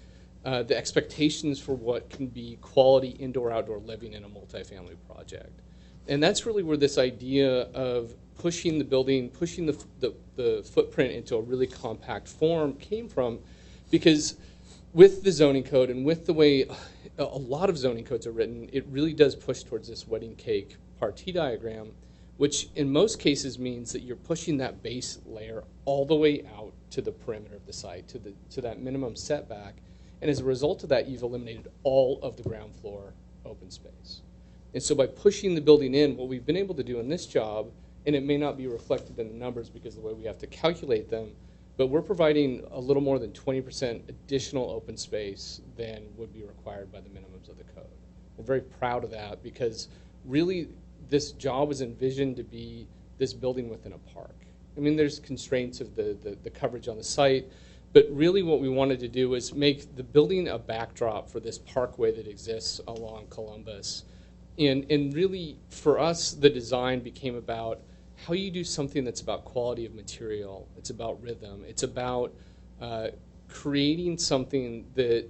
K: the expectations for what can be quality indoor-outdoor living in a multifamily project. And that's really where this idea of pushing the building, pushing the footprint into a really compact form came from, because with the zoning code and with the way a lot of zoning codes are written, it really does push towards this wedding cake parti diagram, which in most cases means that you're pushing that base layer all the way out to the perimeter of the site, to that minimum setback. And as a result of that, you've eliminated all of the ground floor open space. And so by pushing the building in, what we've been able to do in this job, and it may not be reflected in the numbers because of the way we have to calculate them, but we're providing a little more than 20% additional open space than would be required by the minimums of the code. We're very proud of that because really this job was envisioned to be this building within a park. I mean, there's constraints of the coverage on the site, but really what we wanted to do was make the building a backdrop for this parkway that exists along Columbus. And really, for us, the design became about how you do something that's about quality of material. It's about rhythm. It's about creating something that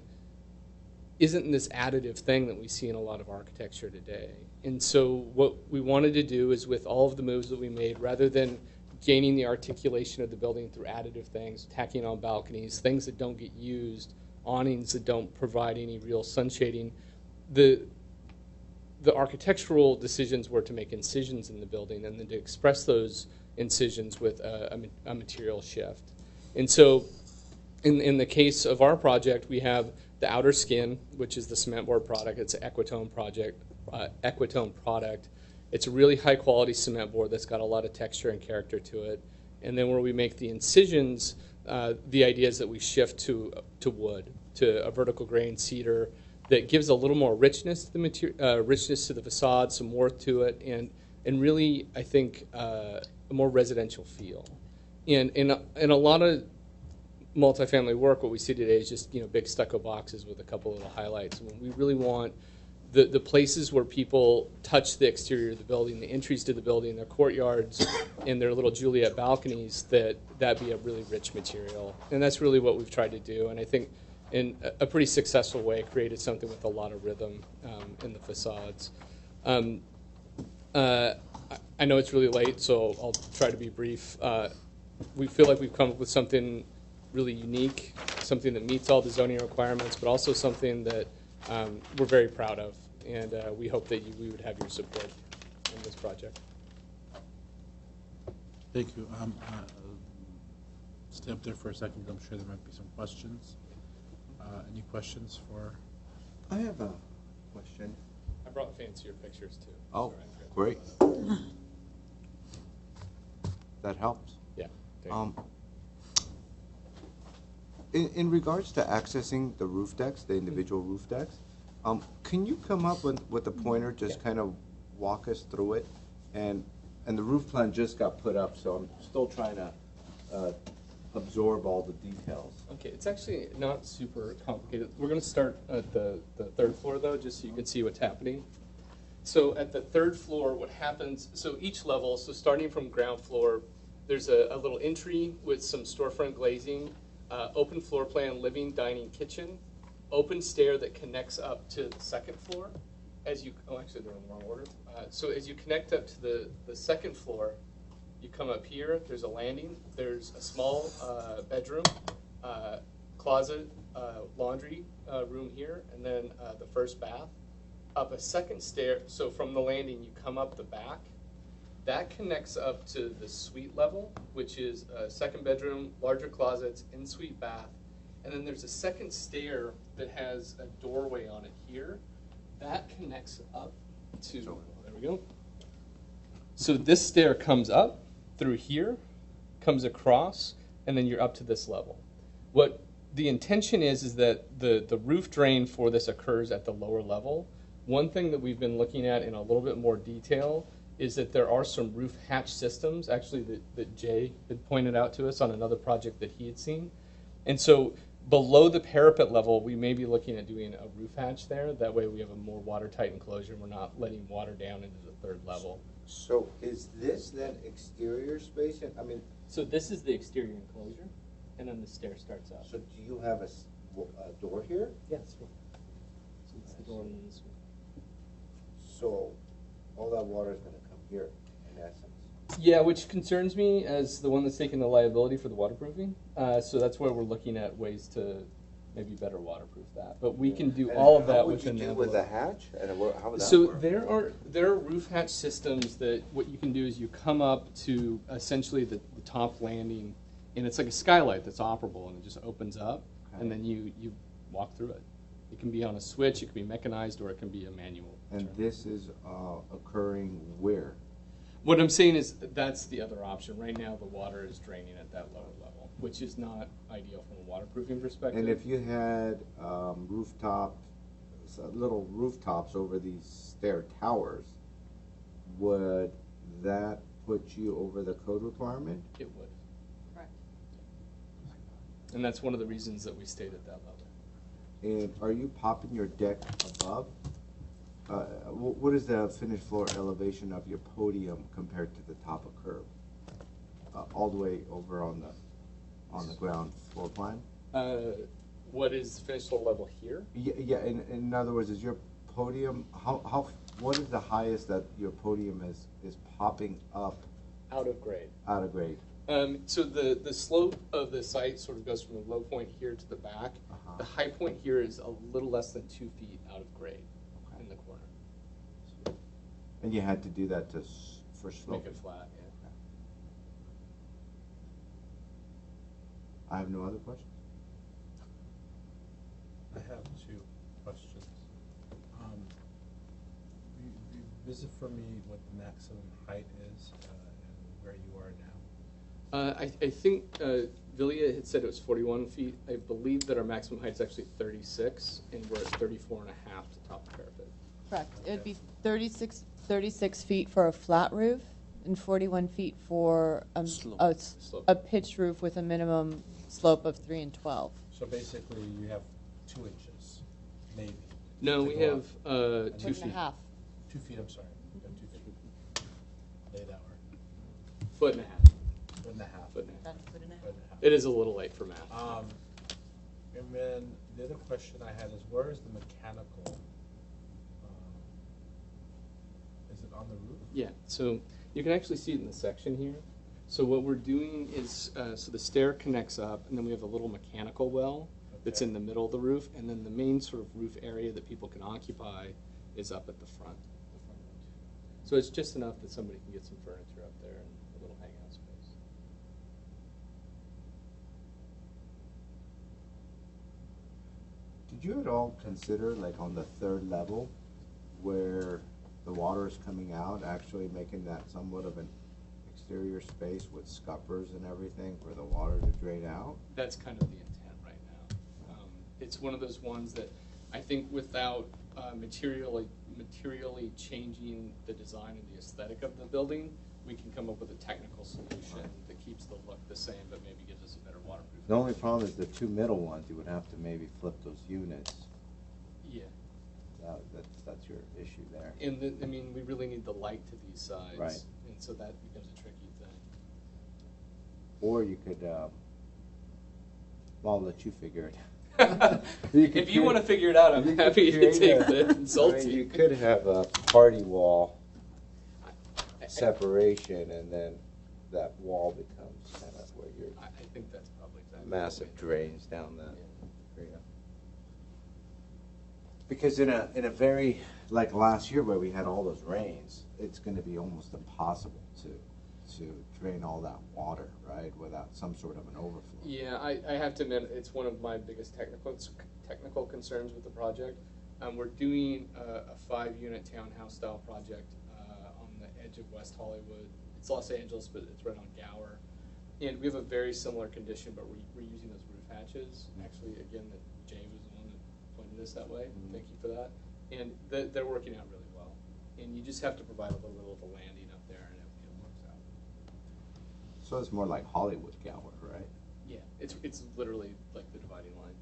K: isn't this additive thing that we see in a lot of architecture today. And so what we wanted to do is, with all of the moves that we made, rather than gaining the articulation of the building through additive things, tacking on balconies, things that don't get used, awnings that don't provide any real sun shading, the architectural decisions were to make incisions in the building and then to express those incisions with a material shift. And so in the case of our project, we have the outer skin, which is the cement board product. It's an Equitone product. It's a really high quality cement board that's got a lot of texture and character to it. And then where we make the incisions, the idea is that we shift to wood, to a vertical grain cedar that gives a little more richness to the material, richness to the facade, some worth to it, and really, I think, a more residential feel. And in a lot of multifamily work, what we see today is just big stucco boxes with a couple little highlights. And we really want the places where people touch the exterior of the building, the entries to the building, their courtyards, and their little Juliet balconies, that be a really rich material. And that's really what we've tried to do. And I think in a pretty successful way, created something with a lot of rhythm in the facades. I know it's really late, so I'll try to be brief. We feel like we've come up with something really unique, something that meets all the zoning requirements, but also something that we're very proud of, and we hope that we would have your support in this project.
E: Thank you. Stay up there for a second. I'm sure there might be some questions. Any questions for?
D: I have a question.
K: I brought fancier pictures too.
D: Oh, great. That helps.
K: Yeah.
D: In regards to accessing the roof decks, the individual roof decks, can you come up with a pointer, just kind of walk us through it? And the roof plan just got put up, so I'm still trying to absorb all the details.
K: Okay, it's actually not super complicated. We're going to start at the third floor, though, just so you can see what's happening. So at the third floor, what happens, so each level, so starting from ground floor, there's a little entry with some storefront glazing, open floor plan, living, dining, kitchen, open stair that connects up to the second floor. Actually, they're in the wrong order. So as you connect up to the second floor, you come up here, there's a landing, there's a small bedroom, closet, laundry room here, and then the first bath. Up a second stair, so from the landing you come up the back. That connects up to the suite level, which is a second bedroom, larger closets, in-suite bath. And then there's a second stair that has a doorway on it here. That connects up to, there we go. So this stair comes up through here, comes across, and then you're up to this level. What the intention is that the roof drain for this occurs at the lower level, One thing that we've been looking at in a little bit more detail is that there are some roof hatch systems, actually, that Jay had pointed out to us on another project that he had seen. And so below the parapet level, we may be looking at doing a roof hatch there. That way we have a more watertight enclosure and we're not letting water down into the third level.
D: So is this then exterior space? I mean,
K: so this is the exterior enclosure, and then the stair starts out.
D: So do you have a door here?
K: Yes. So it's the door in this one.
D: So all that water is going to come here, in essence.
K: Yeah, which concerns me as the one that's taking the liability for the waterproofing. So that's why we're looking at ways to maybe better waterproof that. But we can do all of that within the
D: How would you do with a hatch? And how would that
K: So
D: work?
K: there are roof hatch systems that what you can do is you come up to essentially the top landing, and it's like a skylight that's operable, and it just opens up, and then you walk through it. It can be on a switch, it can be mechanized, or it can be a manual.
D: And this is occurring where?
K: What I'm saying is that's the other option. Right now, the water is draining at that lower level, which is not ideal from a waterproofing perspective.
D: And if you had little rooftops over these stair towers, would that put you over the code requirement?
K: It would.
A: Correct.
K: And that's one of the reasons that we stayed at that level.
D: And are you popping your deck above? What is the finished floor elevation of your podium compared to the top of curb? All the way over on the ground floor plan?
K: What is finished floor level here?
D: Yeah. In other words, is your podium what is the highest that your podium is popping up?
K: Out of grade.
D: Out of grade.
K: So the slope of the site sort of goes from the low point here to the back. The high point here is a little less than 2 feet out of grade in the corner.
D: And you had to do that for slope?
K: Make it flat, yeah.
D: I have no other questions.
E: I have 2 questions. Visit for me what the maximum height is and where you are now.
K: I think Villia had said it was 41 feet. I believe that our maximum height is actually 36, and we're at 34 and a half to top of parapet.
O: Correct. It would be 36 feet for a flat roof and 41 feet for a pitched roof with a minimum slope of 3 and 12.
E: So basically you have 2 inches, maybe.
K: No, we have 2
O: feet.
K: 2
O: and a half.
E: 2 feet, I'm sorry. You have 2 feet. Lay that word.
K: Foot and a half.
E: Foot and a half.
K: Foot and a half.
E: Foot and a half.
K: It is a little late for math.
E: And then the other question I had is, where is the mechanical? Is it on the roof?
K: Yeah, so you can actually see it in the section here. So what we're doing is, so the stair connects up, and then we have a little mechanical well that's in the middle of the roof, and then the main sort of roof area that people can occupy is up at the front. So it's just enough that somebody can get some furniture up there and a little hangout space.
D: Did you at all consider, like on the 3rd level, where the water is coming out, actually making that somewhat of an exterior space with scuppers and everything for the water to drain out?
K: That's kind of the intent right now. It's one of those ones that I think without materially changing the design and the aesthetic of the building, we can come up with a technical solution that keeps the look the same but maybe gives us a better waterproof.
D: The only problem is the 2 middle ones, you would have to maybe flip those units.
K: Yeah.
D: That's your issue there.
K: And I mean, we really need the light to these sides.
D: Right.
K: And so that becomes a tricky thing.
D: Or you could, well, I'll let you figure it out.
K: If you want to figure it out, I'm happy to take the consulting.
D: You could have a party wall separation, and then that wall becomes kind of where you're.
K: I think that's probably exactly
D: massive drains down that area. Because in a very, like last year where we had all those rains, it's going to be almost impossible to drain all that water, right, without some sort of an overflow.
K: Yeah, I have to admit, it's one of my biggest technical concerns with the project. We're doing a 5-unit townhouse style project on the edge of West Hollywood. It's Los Angeles, but it's right on Gower. And we have a very similar condition, but we're using those roof hatches. Actually, again, that Jay was the one that pointed us that way. Thank you for that. And they're working out really well. And you just have to provide a little bit of a landing up there, and it works out.
D: So it's more like Hollywood Gower, right?
K: Yeah, it's literally like the dividing line.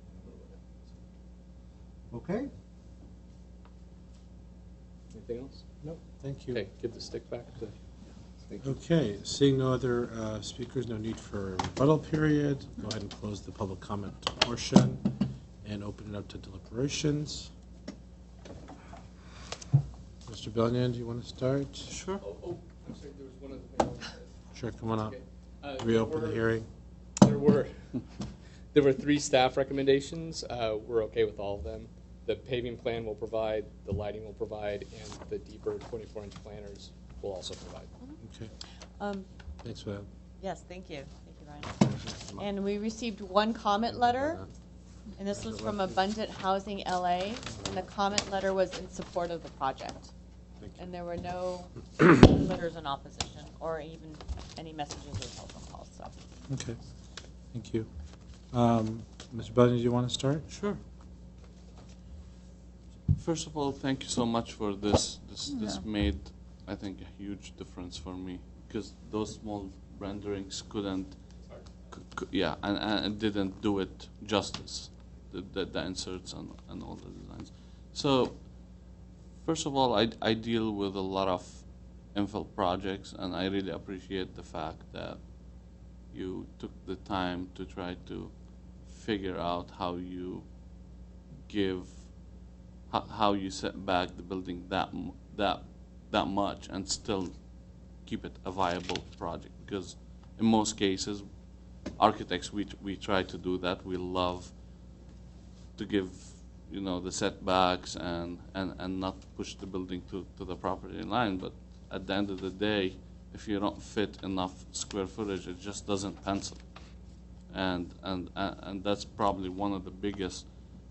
D: Okay.
K: Anything else?
E: No, thank you.
K: Okay, give the stick back to.
E: Okay, seeing no other speakers, no need for a rebuttal period. Go ahead and close the public comment portion and open it up to deliberations. Mr. Bellion, do you want to start?
R: Sure.
K: I'm sorry, there was one other thing.
E: Sure, come on up.
K: Okay.
E: Reopen the hearing.
K: There were 3 staff recommendations. We're okay with all of them. The paving plan will provide, the lighting will provide, and the deeper 24-inch planters will also provide.
E: Okay. Thanks for that.
A: Yes, thank you. Thank you, Ryan. And we received one comment letter, and this was from Abundant Housing LA, and the comment letter was in support of the project. And there were no letters in opposition or even any messages or telephone calls. So.
E: Okay, thank you. Mr. Bellion, do you want to start?
R: Sure. First of all, thank you so much for this. This made, I think, a huge difference for me because those small renderings couldn't, and didn't do it justice. The inserts and all the designs. So, first of all, I deal with a lot of infill projects, and I really appreciate the fact that you took the time to try to figure out how you how you set back the building that much and still keep it a viable project. Because in most cases, architects we try to do that. We love to give the setbacks and not push the building to the property line. But at the end of the day, if you don't fit enough square footage, it just doesn't pencil. And that's probably one of the biggest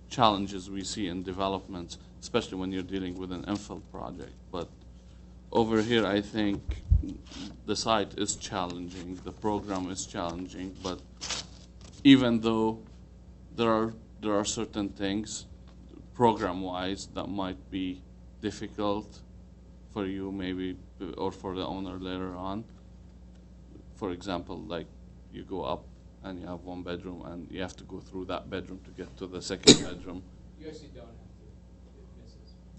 R: challenges we see in developments, especially when you're dealing with an infill project. But over here, I think the site is challenging, the program is challenging, but even though there are certain things program-wise that might be difficult for you maybe, or for the owner later on. For example, like you go up and you have one bedroom and you have to go through that bedroom to get to the second bedroom.
K: You actually don't have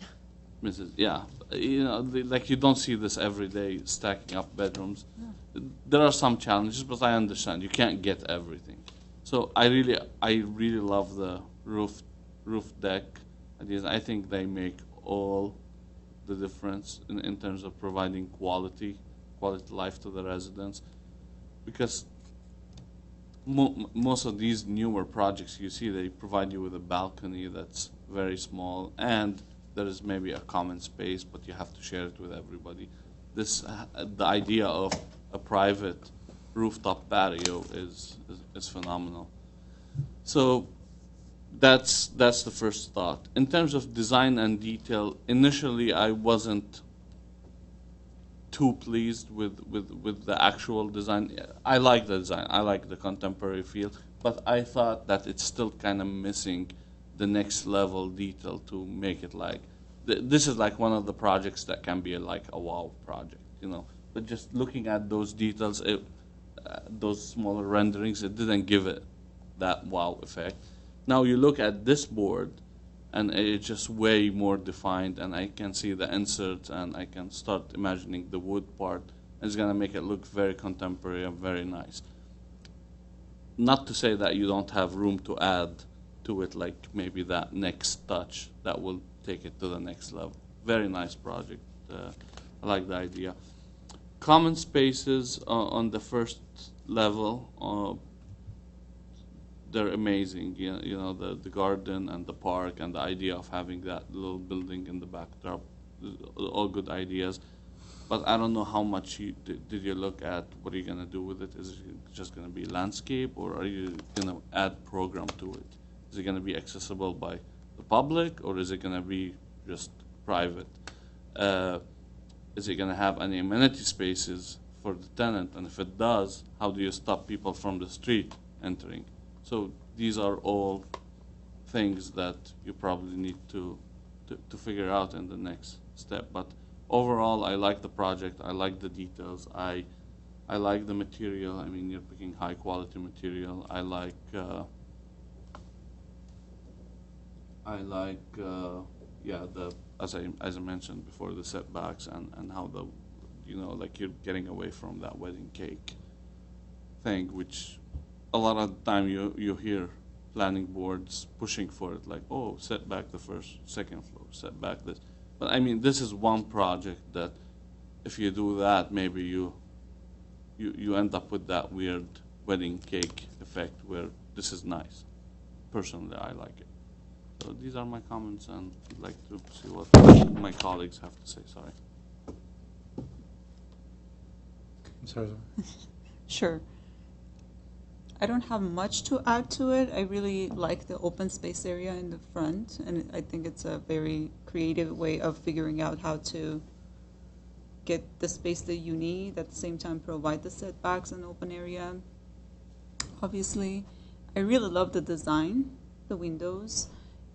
K: to. It
R: misses. Yeah, like you don't see this every day, stacking up bedrooms. There are some challenges, but I understand you can't get everything. So I really love the roof deck ideas. I think they make all the difference in terms of providing quality life to the residents, because most of these newer projects you see, they provide you with a balcony that's very small, and there is maybe a common space, but you have to share it with everybody. The idea of a private rooftop patio is phenomenal. So that's the first thought. In terms of design and detail, initially I wasn't too pleased with the actual design. I like the design, I like the contemporary feel, but I thought that it's still kind of missing the next level detail to make it like, this is like one of the projects that can be like a wow project, But just looking at those details, those smaller renderings, it didn't give it that wow effect. Now you look at this board, and it's just way more defined, and I can see the inserts, and I can start imagining the wood part. It's going to make it look very contemporary and very nice. Not to say that you don't have room to add to it, like maybe that next touch that will take it to the next level. Very nice project. I like the idea. Common spaces on the first level, they're amazing. The garden and the park and the idea of having that little building in the backdrop, all good ideas. But I don't know how much did you look at what are you going to do with it? Is it just going to be landscape, or are you going to add program to it? Is it going to be accessible by the public, or is it going to be just private? Is it going to have any amenity spaces for the tenant? And if it does, how do you stop people from the street entering? So these are all things that you probably need to to figure out in the next step. But overall, I like the project. I like the details. I like the material. I mean, you're picking high quality material. I like yeah, as I mentioned before, the setbacks and how the, you know, like you're getting away from that wedding cake thing, which a lot of the time you hear planning boards pushing for it, like, oh, set back the second floor, set back this. But I mean, this is one project that if you do that, maybe you end up with that weird wedding cake effect where this is nice. Personally, I like it. So these are my comments, and I'd like to see what my colleagues have to say. Sorry.
E: I'm sorry.
Q: Sure. I don't have much to add to it. I really like the open space area in the front, and I think it's a very creative way of figuring out how to get the space that you need, at the same time provide the setbacks and open area. Obviously, I really love the design, the windows,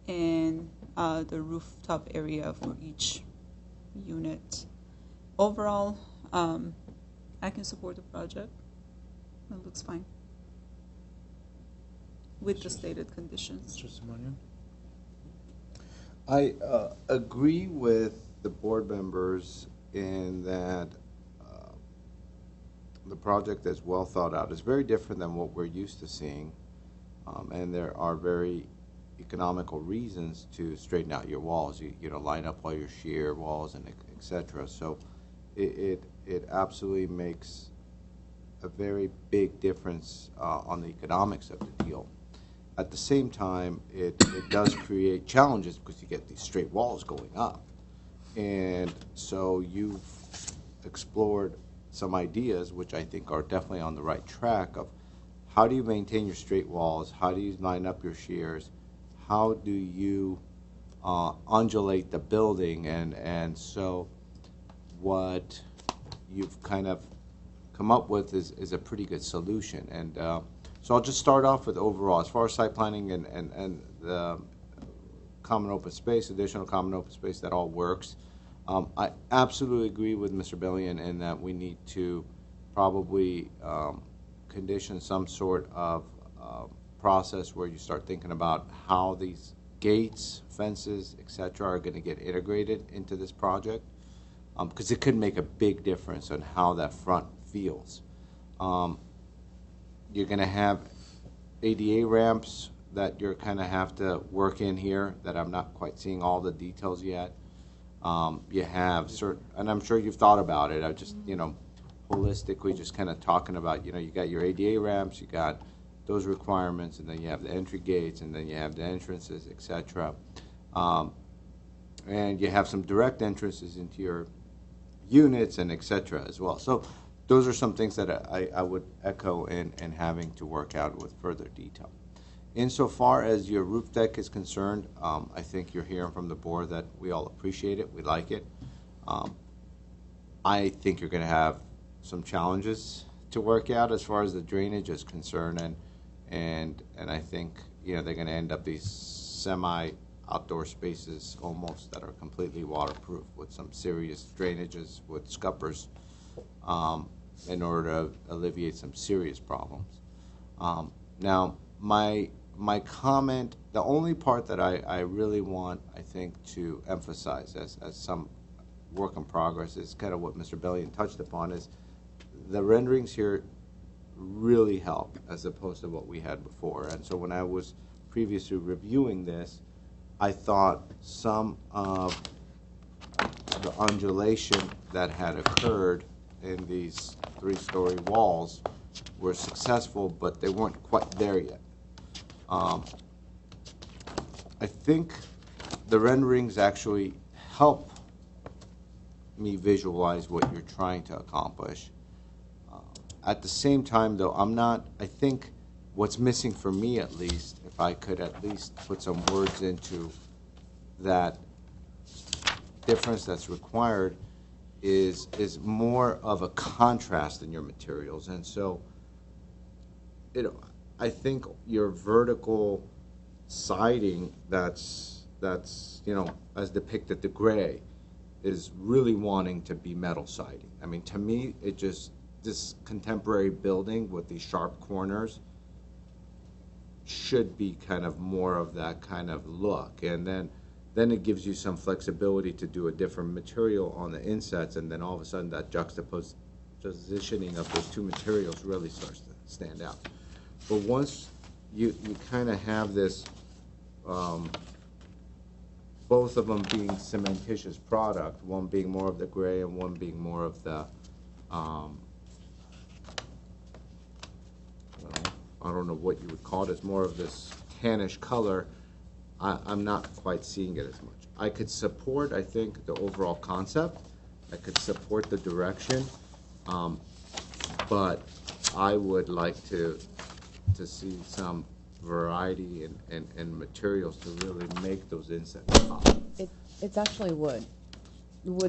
Q: and the rooftop area for each unit. Overall, I can support the project. It looks fine with the stated conditions.
E: Mr. Simonian?
D: I agree with the board members in that the project is well thought out. It's very different than what we're used to seeing, and there are very economical reasons to straighten out your walls. You know, line up all your shear walls and etc. So it absolutely makes a very big difference on the economics of the deal. At the same time, it does create challenges because you get these straight walls going up. And so you've explored some ideas, which I think are definitely on the right track, of how do you maintain your straight walls, how do you line up your shears, how do you undulate the building, and so what you've kind of come up with is a pretty good solution. And so I'll just start off with overall, as far as site planning and the common open space, additional common open space, that all works. I absolutely agree with Mr. Billion in that we need to probably condition some sort of process where you start thinking about how these gates, fences, etc. are going to get integrated into this project, because it could make a big difference on how that front feels. You're going to have ADA ramps that you're kind of have to work in here that I'm not quite seeing all the details yet. You have certain, and I'm sure you've thought about it. I just, you know, holistically just kind of talking about, you know, you got your ADA ramps, you got those requirements, and then you have the entry gates, and then you have the entrances, etc. And you have some direct entrances into your units and etc. as well. So those are some things that I would echo in having to work out with further detail. Insofar as your roof deck is concerned, I think you're hearing from the board that we all appreciate it, we like it. I think you're going to have some challenges to work out as far as the drainage is concerned, and I think, you know, they're going to end up these semi-outdoor spaces almost that are completely waterproof with some serious drainages with scuppers in order to alleviate some serious problems. Now, my comment, the only part that I really want, I think, to emphasize as some work in progress is kind of what Mr. Bellion touched upon, is the renderings here really help as opposed to what we had before. And so when I was previously reviewing this, I thought some of the undulation that had occurred in these three-story walls were successful, but they weren't quite there yet. I think the renderings actually help me visualize what you're trying to accomplish. At the same time, though, I think what's missing for me, at least, if I could at least put some words into that difference that's required, is more of a contrast in your materials. And so, you know, I think your vertical siding that's that's, you know, as depicted, the gray, is really wanting to be metal siding. I mean, to me, it just, this contemporary building with these sharp corners should be kind of more of that kind of look. And then it gives you some flexibility to do a different material on the insets, and then all of a sudden that juxtapositioning of those two materials really starts to stand out. But once you kind of have this, both of them being cementitious product, one being more of the gray and one being more of the, well, I don't know what you would call it, it's more of this tannish color, I'm not quite seeing it as much. I could support, I think, the overall concept. I could support the direction, but I would like to see some variety and materials to really make those insets pop.
O: It's actually wood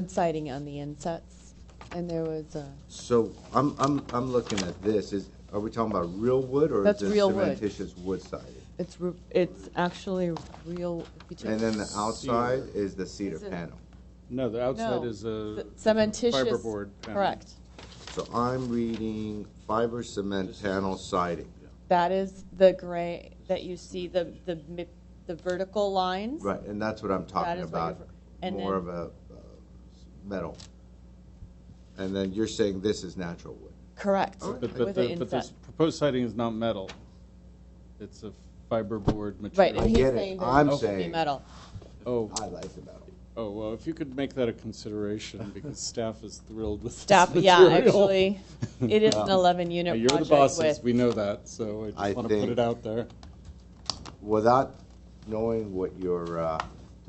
O: siding on the insets, and there was a.
D: So I'm looking at this. Are we talking about real wood or
O: That's
D: is this
O: real wood.
D: cementitious wood siding?
O: It's actually real.
D: And then the outside is the cedar panel.
B: No, the outside is a
O: cementitious
B: fiberboard panel.
O: Correct.
D: So I'm reading fiber cement panel siding.
O: That is the gray that you see the vertical lines.
D: Right, and that's what I'm talking
O: is what
D: about.
O: and
D: More
O: then-
D: of a metal. And then you're saying this is natural wood.
O: Correct.
B: But
O: With the
B: this
O: inset.
B: proposed siding is not metal. It's a fiberboard material.
O: Right, and
D: I
O: he's
D: get it.
O: saying that
D: I'm
O: it should be
D: saying-
O: metal.
B: Oh.
D: I like the metal.
B: Oh, well, if you could make that a consideration, because staff is thrilled with
O: Staff,
B: this
O: yeah,
B: material.
O: actually, it is an 11-unit
B: You're the
O: project
B: bosses,
O: with-
B: we know that, so I just want to put it out there.
D: Without knowing what your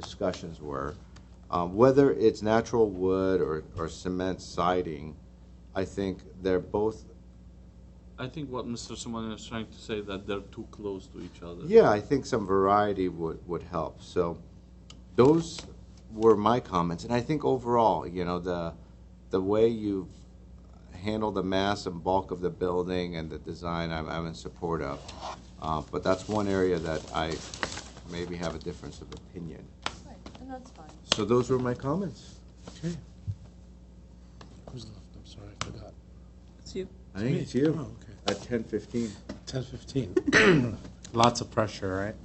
D: discussions were, whether it's natural wood or cement siding, I think they're both.
R: I think what Mr. Simone is trying to say that they're too close to each other.
D: Yeah, I think some variety would help. So those were my comments, and I think overall, you know, the way you've handled the mass and bulk of the building and the design, I'm in support of. But that's one area that I maybe have a difference of opinion.
O: Right, and that's fine.
D: So those were my comments.
E: Okay. Who's left? I'm sorry, I forgot.
Q: It's you.
D: I think it's you.
E: Oh, okay.
D: At 10:15.
E: 10:15. Lots of pressure, right?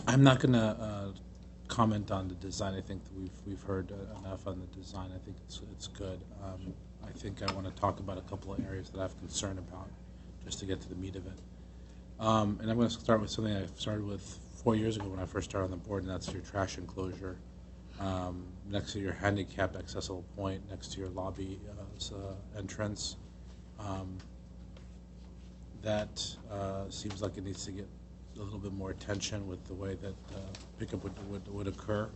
E: I'm not going to comment on the design. I think that we've heard enough on the design. I think it's good. I think I want to talk about a couple of areas that I have concern about, just to get to the meat of it. And I'm going to start with something I started with 4 years ago when I first started on the board, and that's your trash enclosure next to your handicap accessible point, next to your lobby entrance. That seems like it needs to get a little bit more attention with the way that pickup would occur.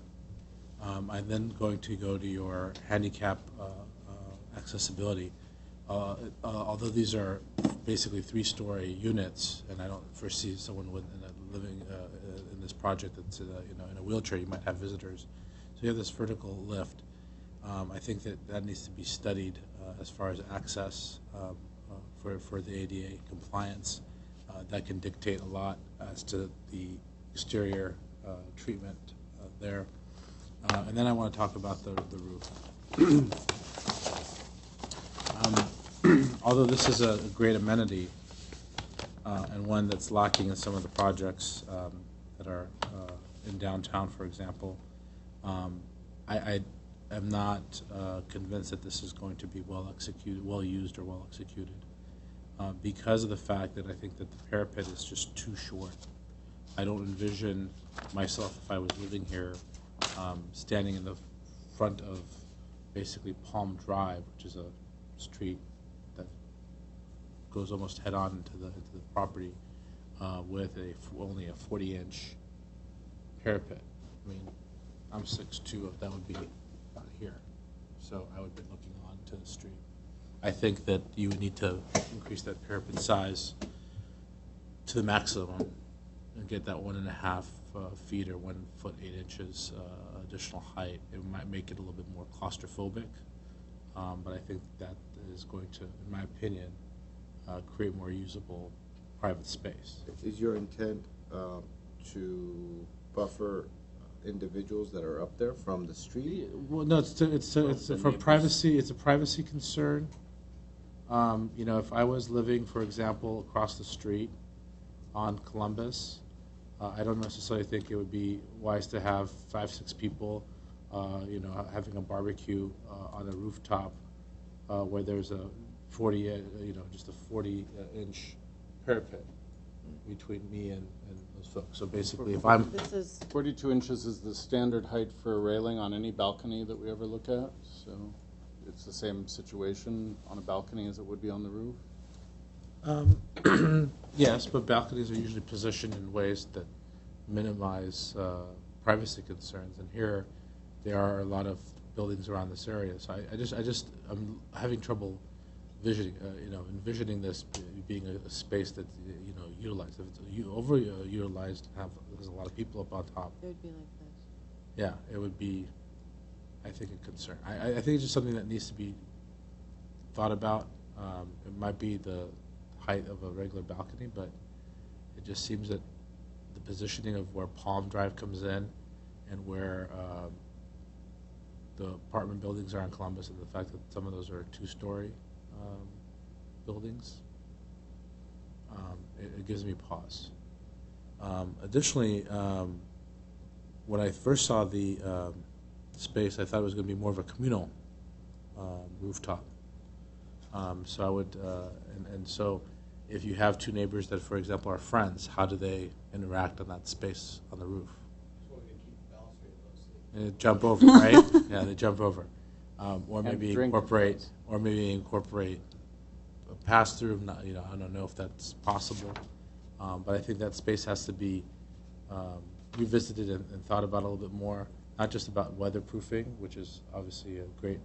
E: I'm then going to go to your handicap accessibility. Although these are basically 3-story units, and I don't foresee someone living in this project that's in a wheelchair. You might have visitors, so you have this vertical lift. I think that needs to be studied as far as access for the ADA compliance. That can dictate a lot as to the exterior treatment there. And then I want to talk about the roof. Although this is a great amenity and one that's lacking in some of the projects that are in downtown, for example, I am not convinced that this is going to be well executed, well used, or well executed. Because of the fact that I think that the parapet is just too short. I don't envision myself, if I was living here, standing in the front of basically Palm Drive, which is a street that goes almost head-on into the property, with only a 40-inch parapet. I mean, I'm 6'2", that would be about here, so I would be looking onto the street. I think that you would need to increase that parapet size to the maximum and get that 1.5 feet or 1 foot 8 inches additional height. It might make it a little bit more claustrophobic, but I think that is going to, in my opinion, create more usable private space.
D: Is your intent to buffer individuals that are up there from the street?
E: Well, no, it's for privacy. It's a privacy concern. You know, if I was living, for example, across the street on Columbus, I don't necessarily think it would be wise to have 5-6 people, you know, having a barbecue on a rooftop where there's a 40, you know, just a 40-inch parapet between me and those folks. So basically, if I'm
B: 42 inches is the standard height for a railing on any balcony that we ever look at. So it's the same situation on a balcony as it would be on the roof.
E: Yes, but balconies are usually positioned in ways that minimize privacy concerns, and here there are a lot of buildings around this area. So I'm having trouble envisioning this being a space that utilized. If it's overutilized, there's a lot of people up on top.
O: It would be like this.
E: Yeah, it would be, I think, a concern. I think it's just something that needs to be thought about. It might be the height of a regular balcony, but it just seems that the positioning of where Palm Drive comes in and where the apartment buildings are in Columbus, and the fact that some of those are 2-story buildings, it gives me pause. Additionally, when I first saw the space, I thought it was going to be more of a communal rooftop. So I would, and so if you have 2 neighbors that, for example, are friends, how do they interact on that space on the roof? And they jump over, right? Yeah, they jump over, or maybe incorporate a pass-through. I don't know if that's possible, but I think that space has to be revisited and thought about a little bit more. Not just about weatherproofing, which is obviously a great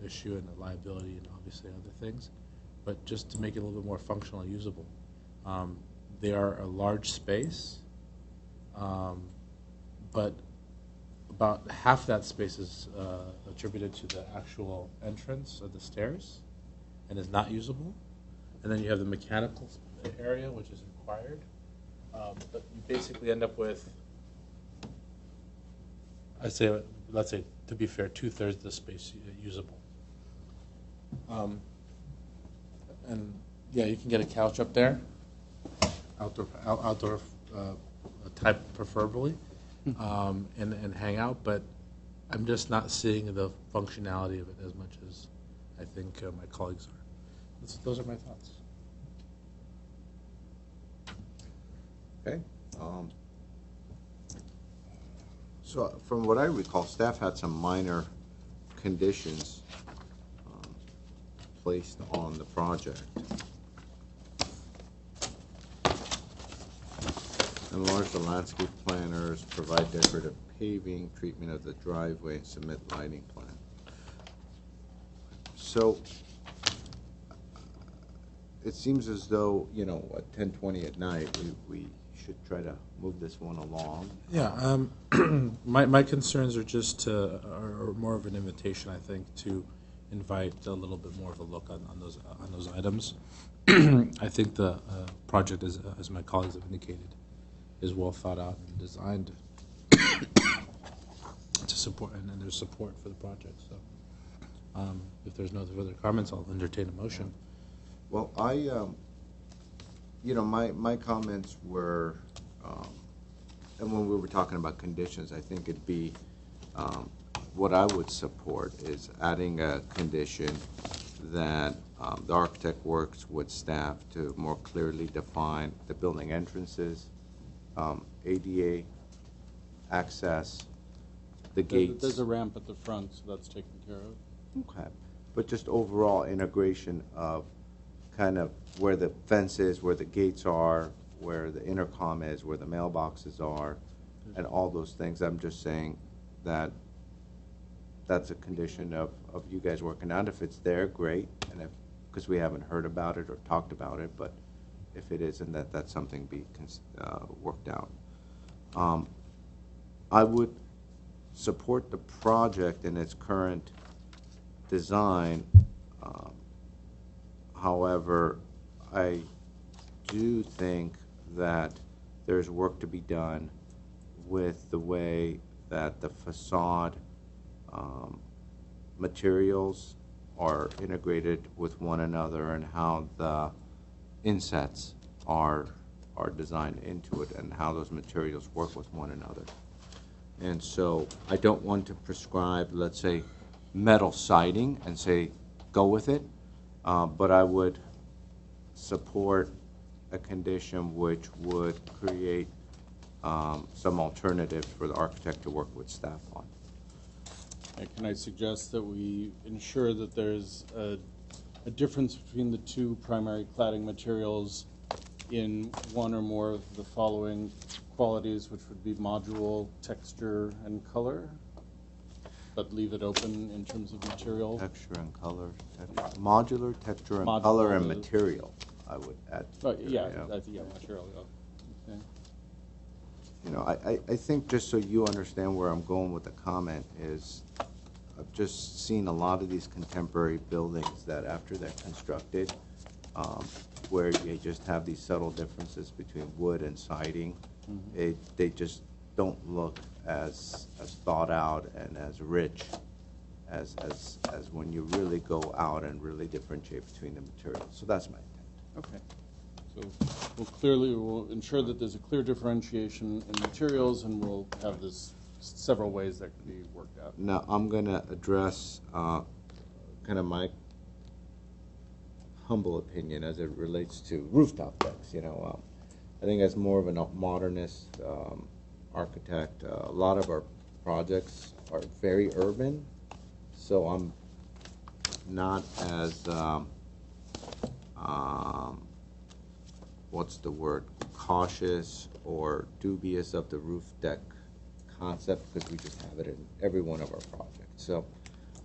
E: issue, and a liability, and obviously other things, but just to make it a little bit more functional and usable. They are a large space, but about half that space is attributed to the actual entrance of the stairs and is not usable. And then you have the mechanical area, which is required. But you basically end up with, let's say, to be fair, 2/3 of the space usable. And yeah, you can get a couch up there, outdoor type preferably, and hang out. But I'm just not seeing the functionality of it as much as I think my colleagues are. Those are my thoughts.
D: Okay. So from what I recall, staff had some minor conditions placed on the project. Enlarge the landscape planners, provide decorative paving, treatment of the driveway, and submit lighting plan. So it seems as though, at 10:20 at night, we should try to move this one along.
E: Yeah, my concerns are just are more of an invitation, I think, to invite a little bit more of a look on those items. I think the project, as my colleagues have indicated, is well thought out and designed to support, and there's support for the project. So, if there's no further comments, I'll entertain a motion.
D: Well, my comments were, and when we were talking about conditions, I think it'd be, what I would support is adding a condition that the architect works with staff to more clearly define the building entrances, ADA access, the gates.
B: There's a ramp at the front, so that's taken care of.
D: Okay. But just overall integration of kind of where the fence is, where the gates are, where the intercom is, where the mailboxes are, and all those things. I'm just saying that that's a condition of you guys working out. If it's there, great, and because we haven't heard about it or talked about it, but if it isn't, that's something be worked out. I would support the project in its current design. However, I do think that there's work to be done with the way that the facade materials are integrated with one another and how the insets are designed into it and how those materials work with one another. And so I don't want to prescribe, let's say, metal siding and say, go with it, but I would support a condition which would create some alternatives for the architect to work with staff on.
B: And can I suggest that we ensure that there's a difference between the two primary cladding materials in one or more of the following qualities, which would be module, texture, and color, but leave it open in terms of material?
D: Texture and color. Modular, texture, and color, and material, I would add.
B: Yeah, material. Okay.
D: You know, I think just so you understand where I'm going with the comment is I've just seen a lot of these contemporary buildings that after they're constructed, where you just have these subtle differences between wood and siding, they just don't look as thought out and as rich as when you really go out and really differentiate between the materials. So that's my intent.
B: Okay. So we'll ensure that there's a clear differentiation in materials, and we'll have this several ways that can be worked out.
D: Now I'm going to address kind of my humble opinion as it relates to rooftop decks. You know, I think as more of a modernist architect, a lot of our projects are very urban, so I'm not as what's the word, cautious or dubious of the roof deck concept, because we just have it in every one of our projects. So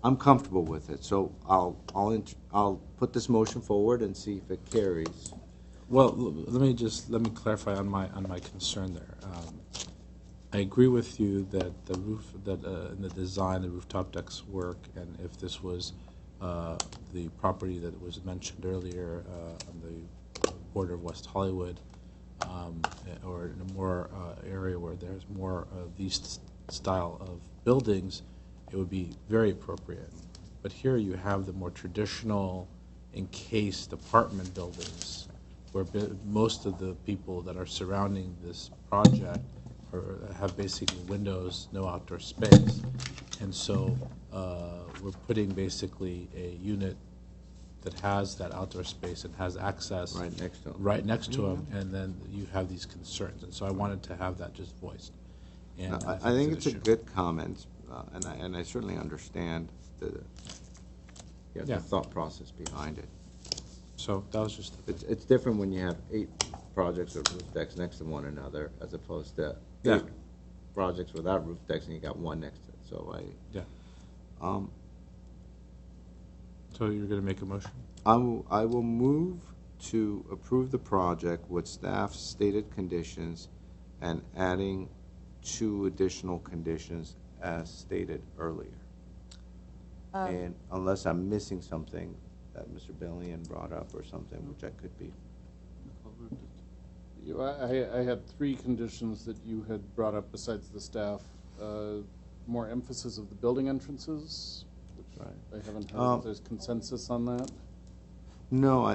D: I'm comfortable with it. So I'll put this motion forward and see if it carries.
E: Well, let me clarify on my concern there. I agree with you that the roof in the design the rooftop decks work, and if this was the property that was mentioned earlier on the border of West Hollywood, or in a more area where there's more of these style of buildings, it would be very appropriate. But here you have the more traditional encased apartment buildings where most of the people that are surrounding this project have basically windows, no outdoor space. And so we're putting basically a unit that has that outdoor space and has access
D: right next to them.
E: And then you have these concerns. And so I wanted to have that just voiced. And
D: I think it's a good comment, and I certainly understand the thought process behind it.
E: So that was just...
D: It's different when you have 8 projects with roof decks next to one another, as opposed to 8 projects without roof decks and you got one next to it. So
E: So you're going to make a motion?
D: I will move to approve the project with staff's stated conditions and adding 2 additional conditions as stated earlier. And unless I'm missing something that Mr. Bellion brought up or something, which I could be.
B: I had 3 conditions that you had brought up besides the staff. More emphasis of the building entrances, which I haven't heard if there's consensus on that.
D: No,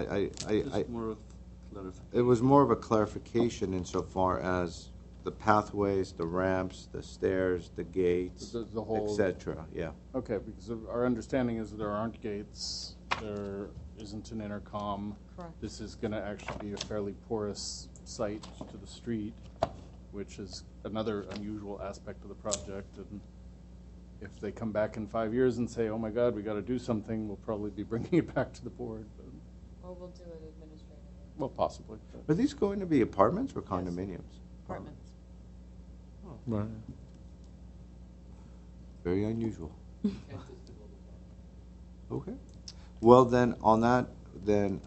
R: It
D: was more of a clarification insofar as the pathways, the ramps, the stairs, the gates,
B: the whole,
D: etc. Yeah.
B: Okay, because our understanding is that there aren't gates, there isn't an intercom.
O: Correct.
B: This is going to actually be a fairly porous site to the street, which is another unusual aspect of the project. And if they come back in 5 years and say, "Oh my God, we got to do something," we'll probably be bringing it back to the board. But,
O: or we'll do it administratively.
B: well, possibly.
D: Are these going to be apartments or condominiums?
O: Apartments.
E: Right.
D: Very unusual. Okay. Well, then, on that, then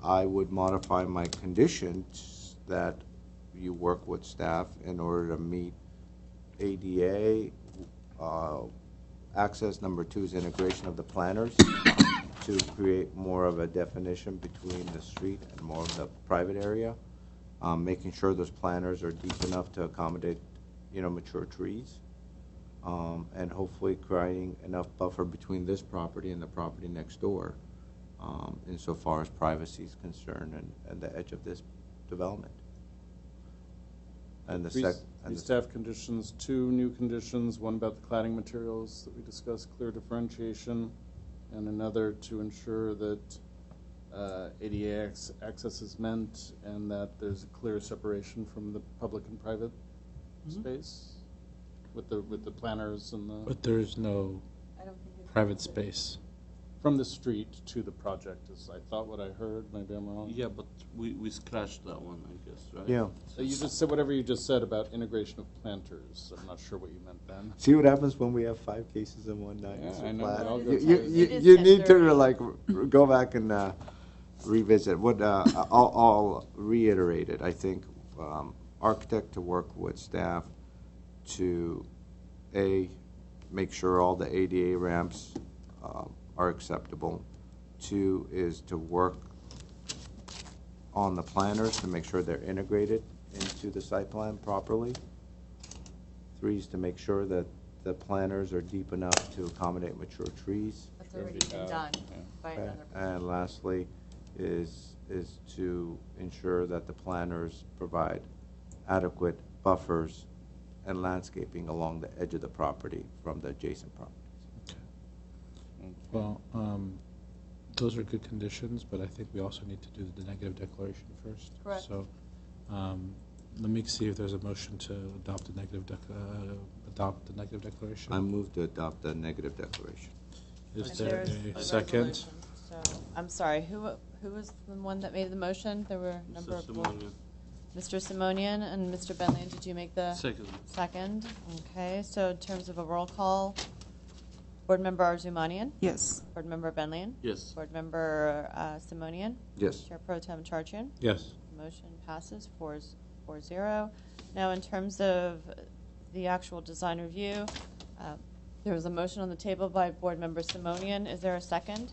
D: I would modify my conditions that you work with staff in order to meet ADA. Access number 2 is integration of the planners to create more of a definition between the street and more of the private area. making sure those planters are deep enough to accommodate, mature trees, and hopefully creating enough buffer between this property and the property next door, insofar as privacy is concerned and the edge of this development. And
B: Three staff conditions, 2 new conditions, one about the cladding materials that we discussed, clear differentiation, and another to ensure that ADA access is meant and that there's a clear separation from the public and private space with the planters and the...
E: But there is no private space.
B: From the street to the project is, I thought, what I heard. Maybe I'm wrong.
R: Yeah, but we scratched that one, I guess, right?
D: Yeah.
B: So you just said whatever you just said about integration of planters. I'm not sure what you meant then.
D: See what happens when we have 5 cases in one night.
B: Yeah,
D: So
B: I know.
D: flat.
B: I'll go
D: You need to like go back and revisit. What I'll reiterate it. I think architect to work with staff to make sure all the ADA ramps are acceptable. 2 is to work on the planners to make sure they're integrated into the site plan properly. 3 is to make sure that the planters are deep enough to accommodate mature trees.
O: That's already been done by another person.
D: And lastly is to ensure that the planners provide adequate buffers and landscaping along the edge of the property from the adjacent properties.
E: Well, those are good conditions, but I think we also need to do the negative declaration first.
O: Correct.
E: So let me see if there's a motion to adopt the negative declaration.
D: I move to adopt the negative declaration.
E: Is there a second?
O: So, I'm sorry, who was the one that made the motion? There were a number of board. Mr. Simonian and Mr. Bentley, did you make the second? Okay, so in terms of a roll call, Board Member Arzumanian?
Q: Yes.
O: Board Member Benlian?
R: Yes.
O: Board Member Simonian?
D: Yes.
O: Chair Pro Tem Charchian?
E: Yes.
O: Motion passes 4-0. Now, in terms of the actual design review, there was a motion on the table by Board Member Simonian. Is there a second?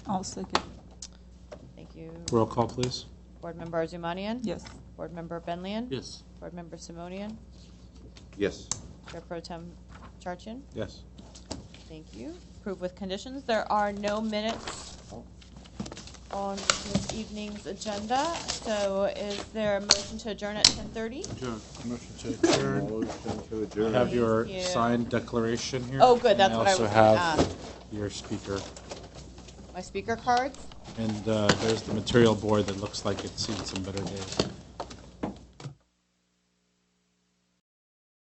Q: I'll second.
O: Thank you.
E: Roll call, please.
O: Board Member Arzumanian?
Q: Yes.
O: Board Member Benlian?
R: Yes.
O: Board Member Simonian?
D: Yes.
O: Chair Pro Tem Charchian?
E: Yes.
O: Thank you. Approved with conditions. There are no minutes on this evening's agenda. So is there a motion to adjourn at 10:30?
R: Adjourn.
E: Motion to adjourn.
D: Motion to adjourn.
E: I have your
O: Thank you.
E: signed declaration here.
O: Oh, good. That's
E: and
O: what I
E: also
O: was
E: have
O: gonna ask.
E: your speaker.
O: My speaker cards?
E: And there's the material board that looks like it's seen some better days.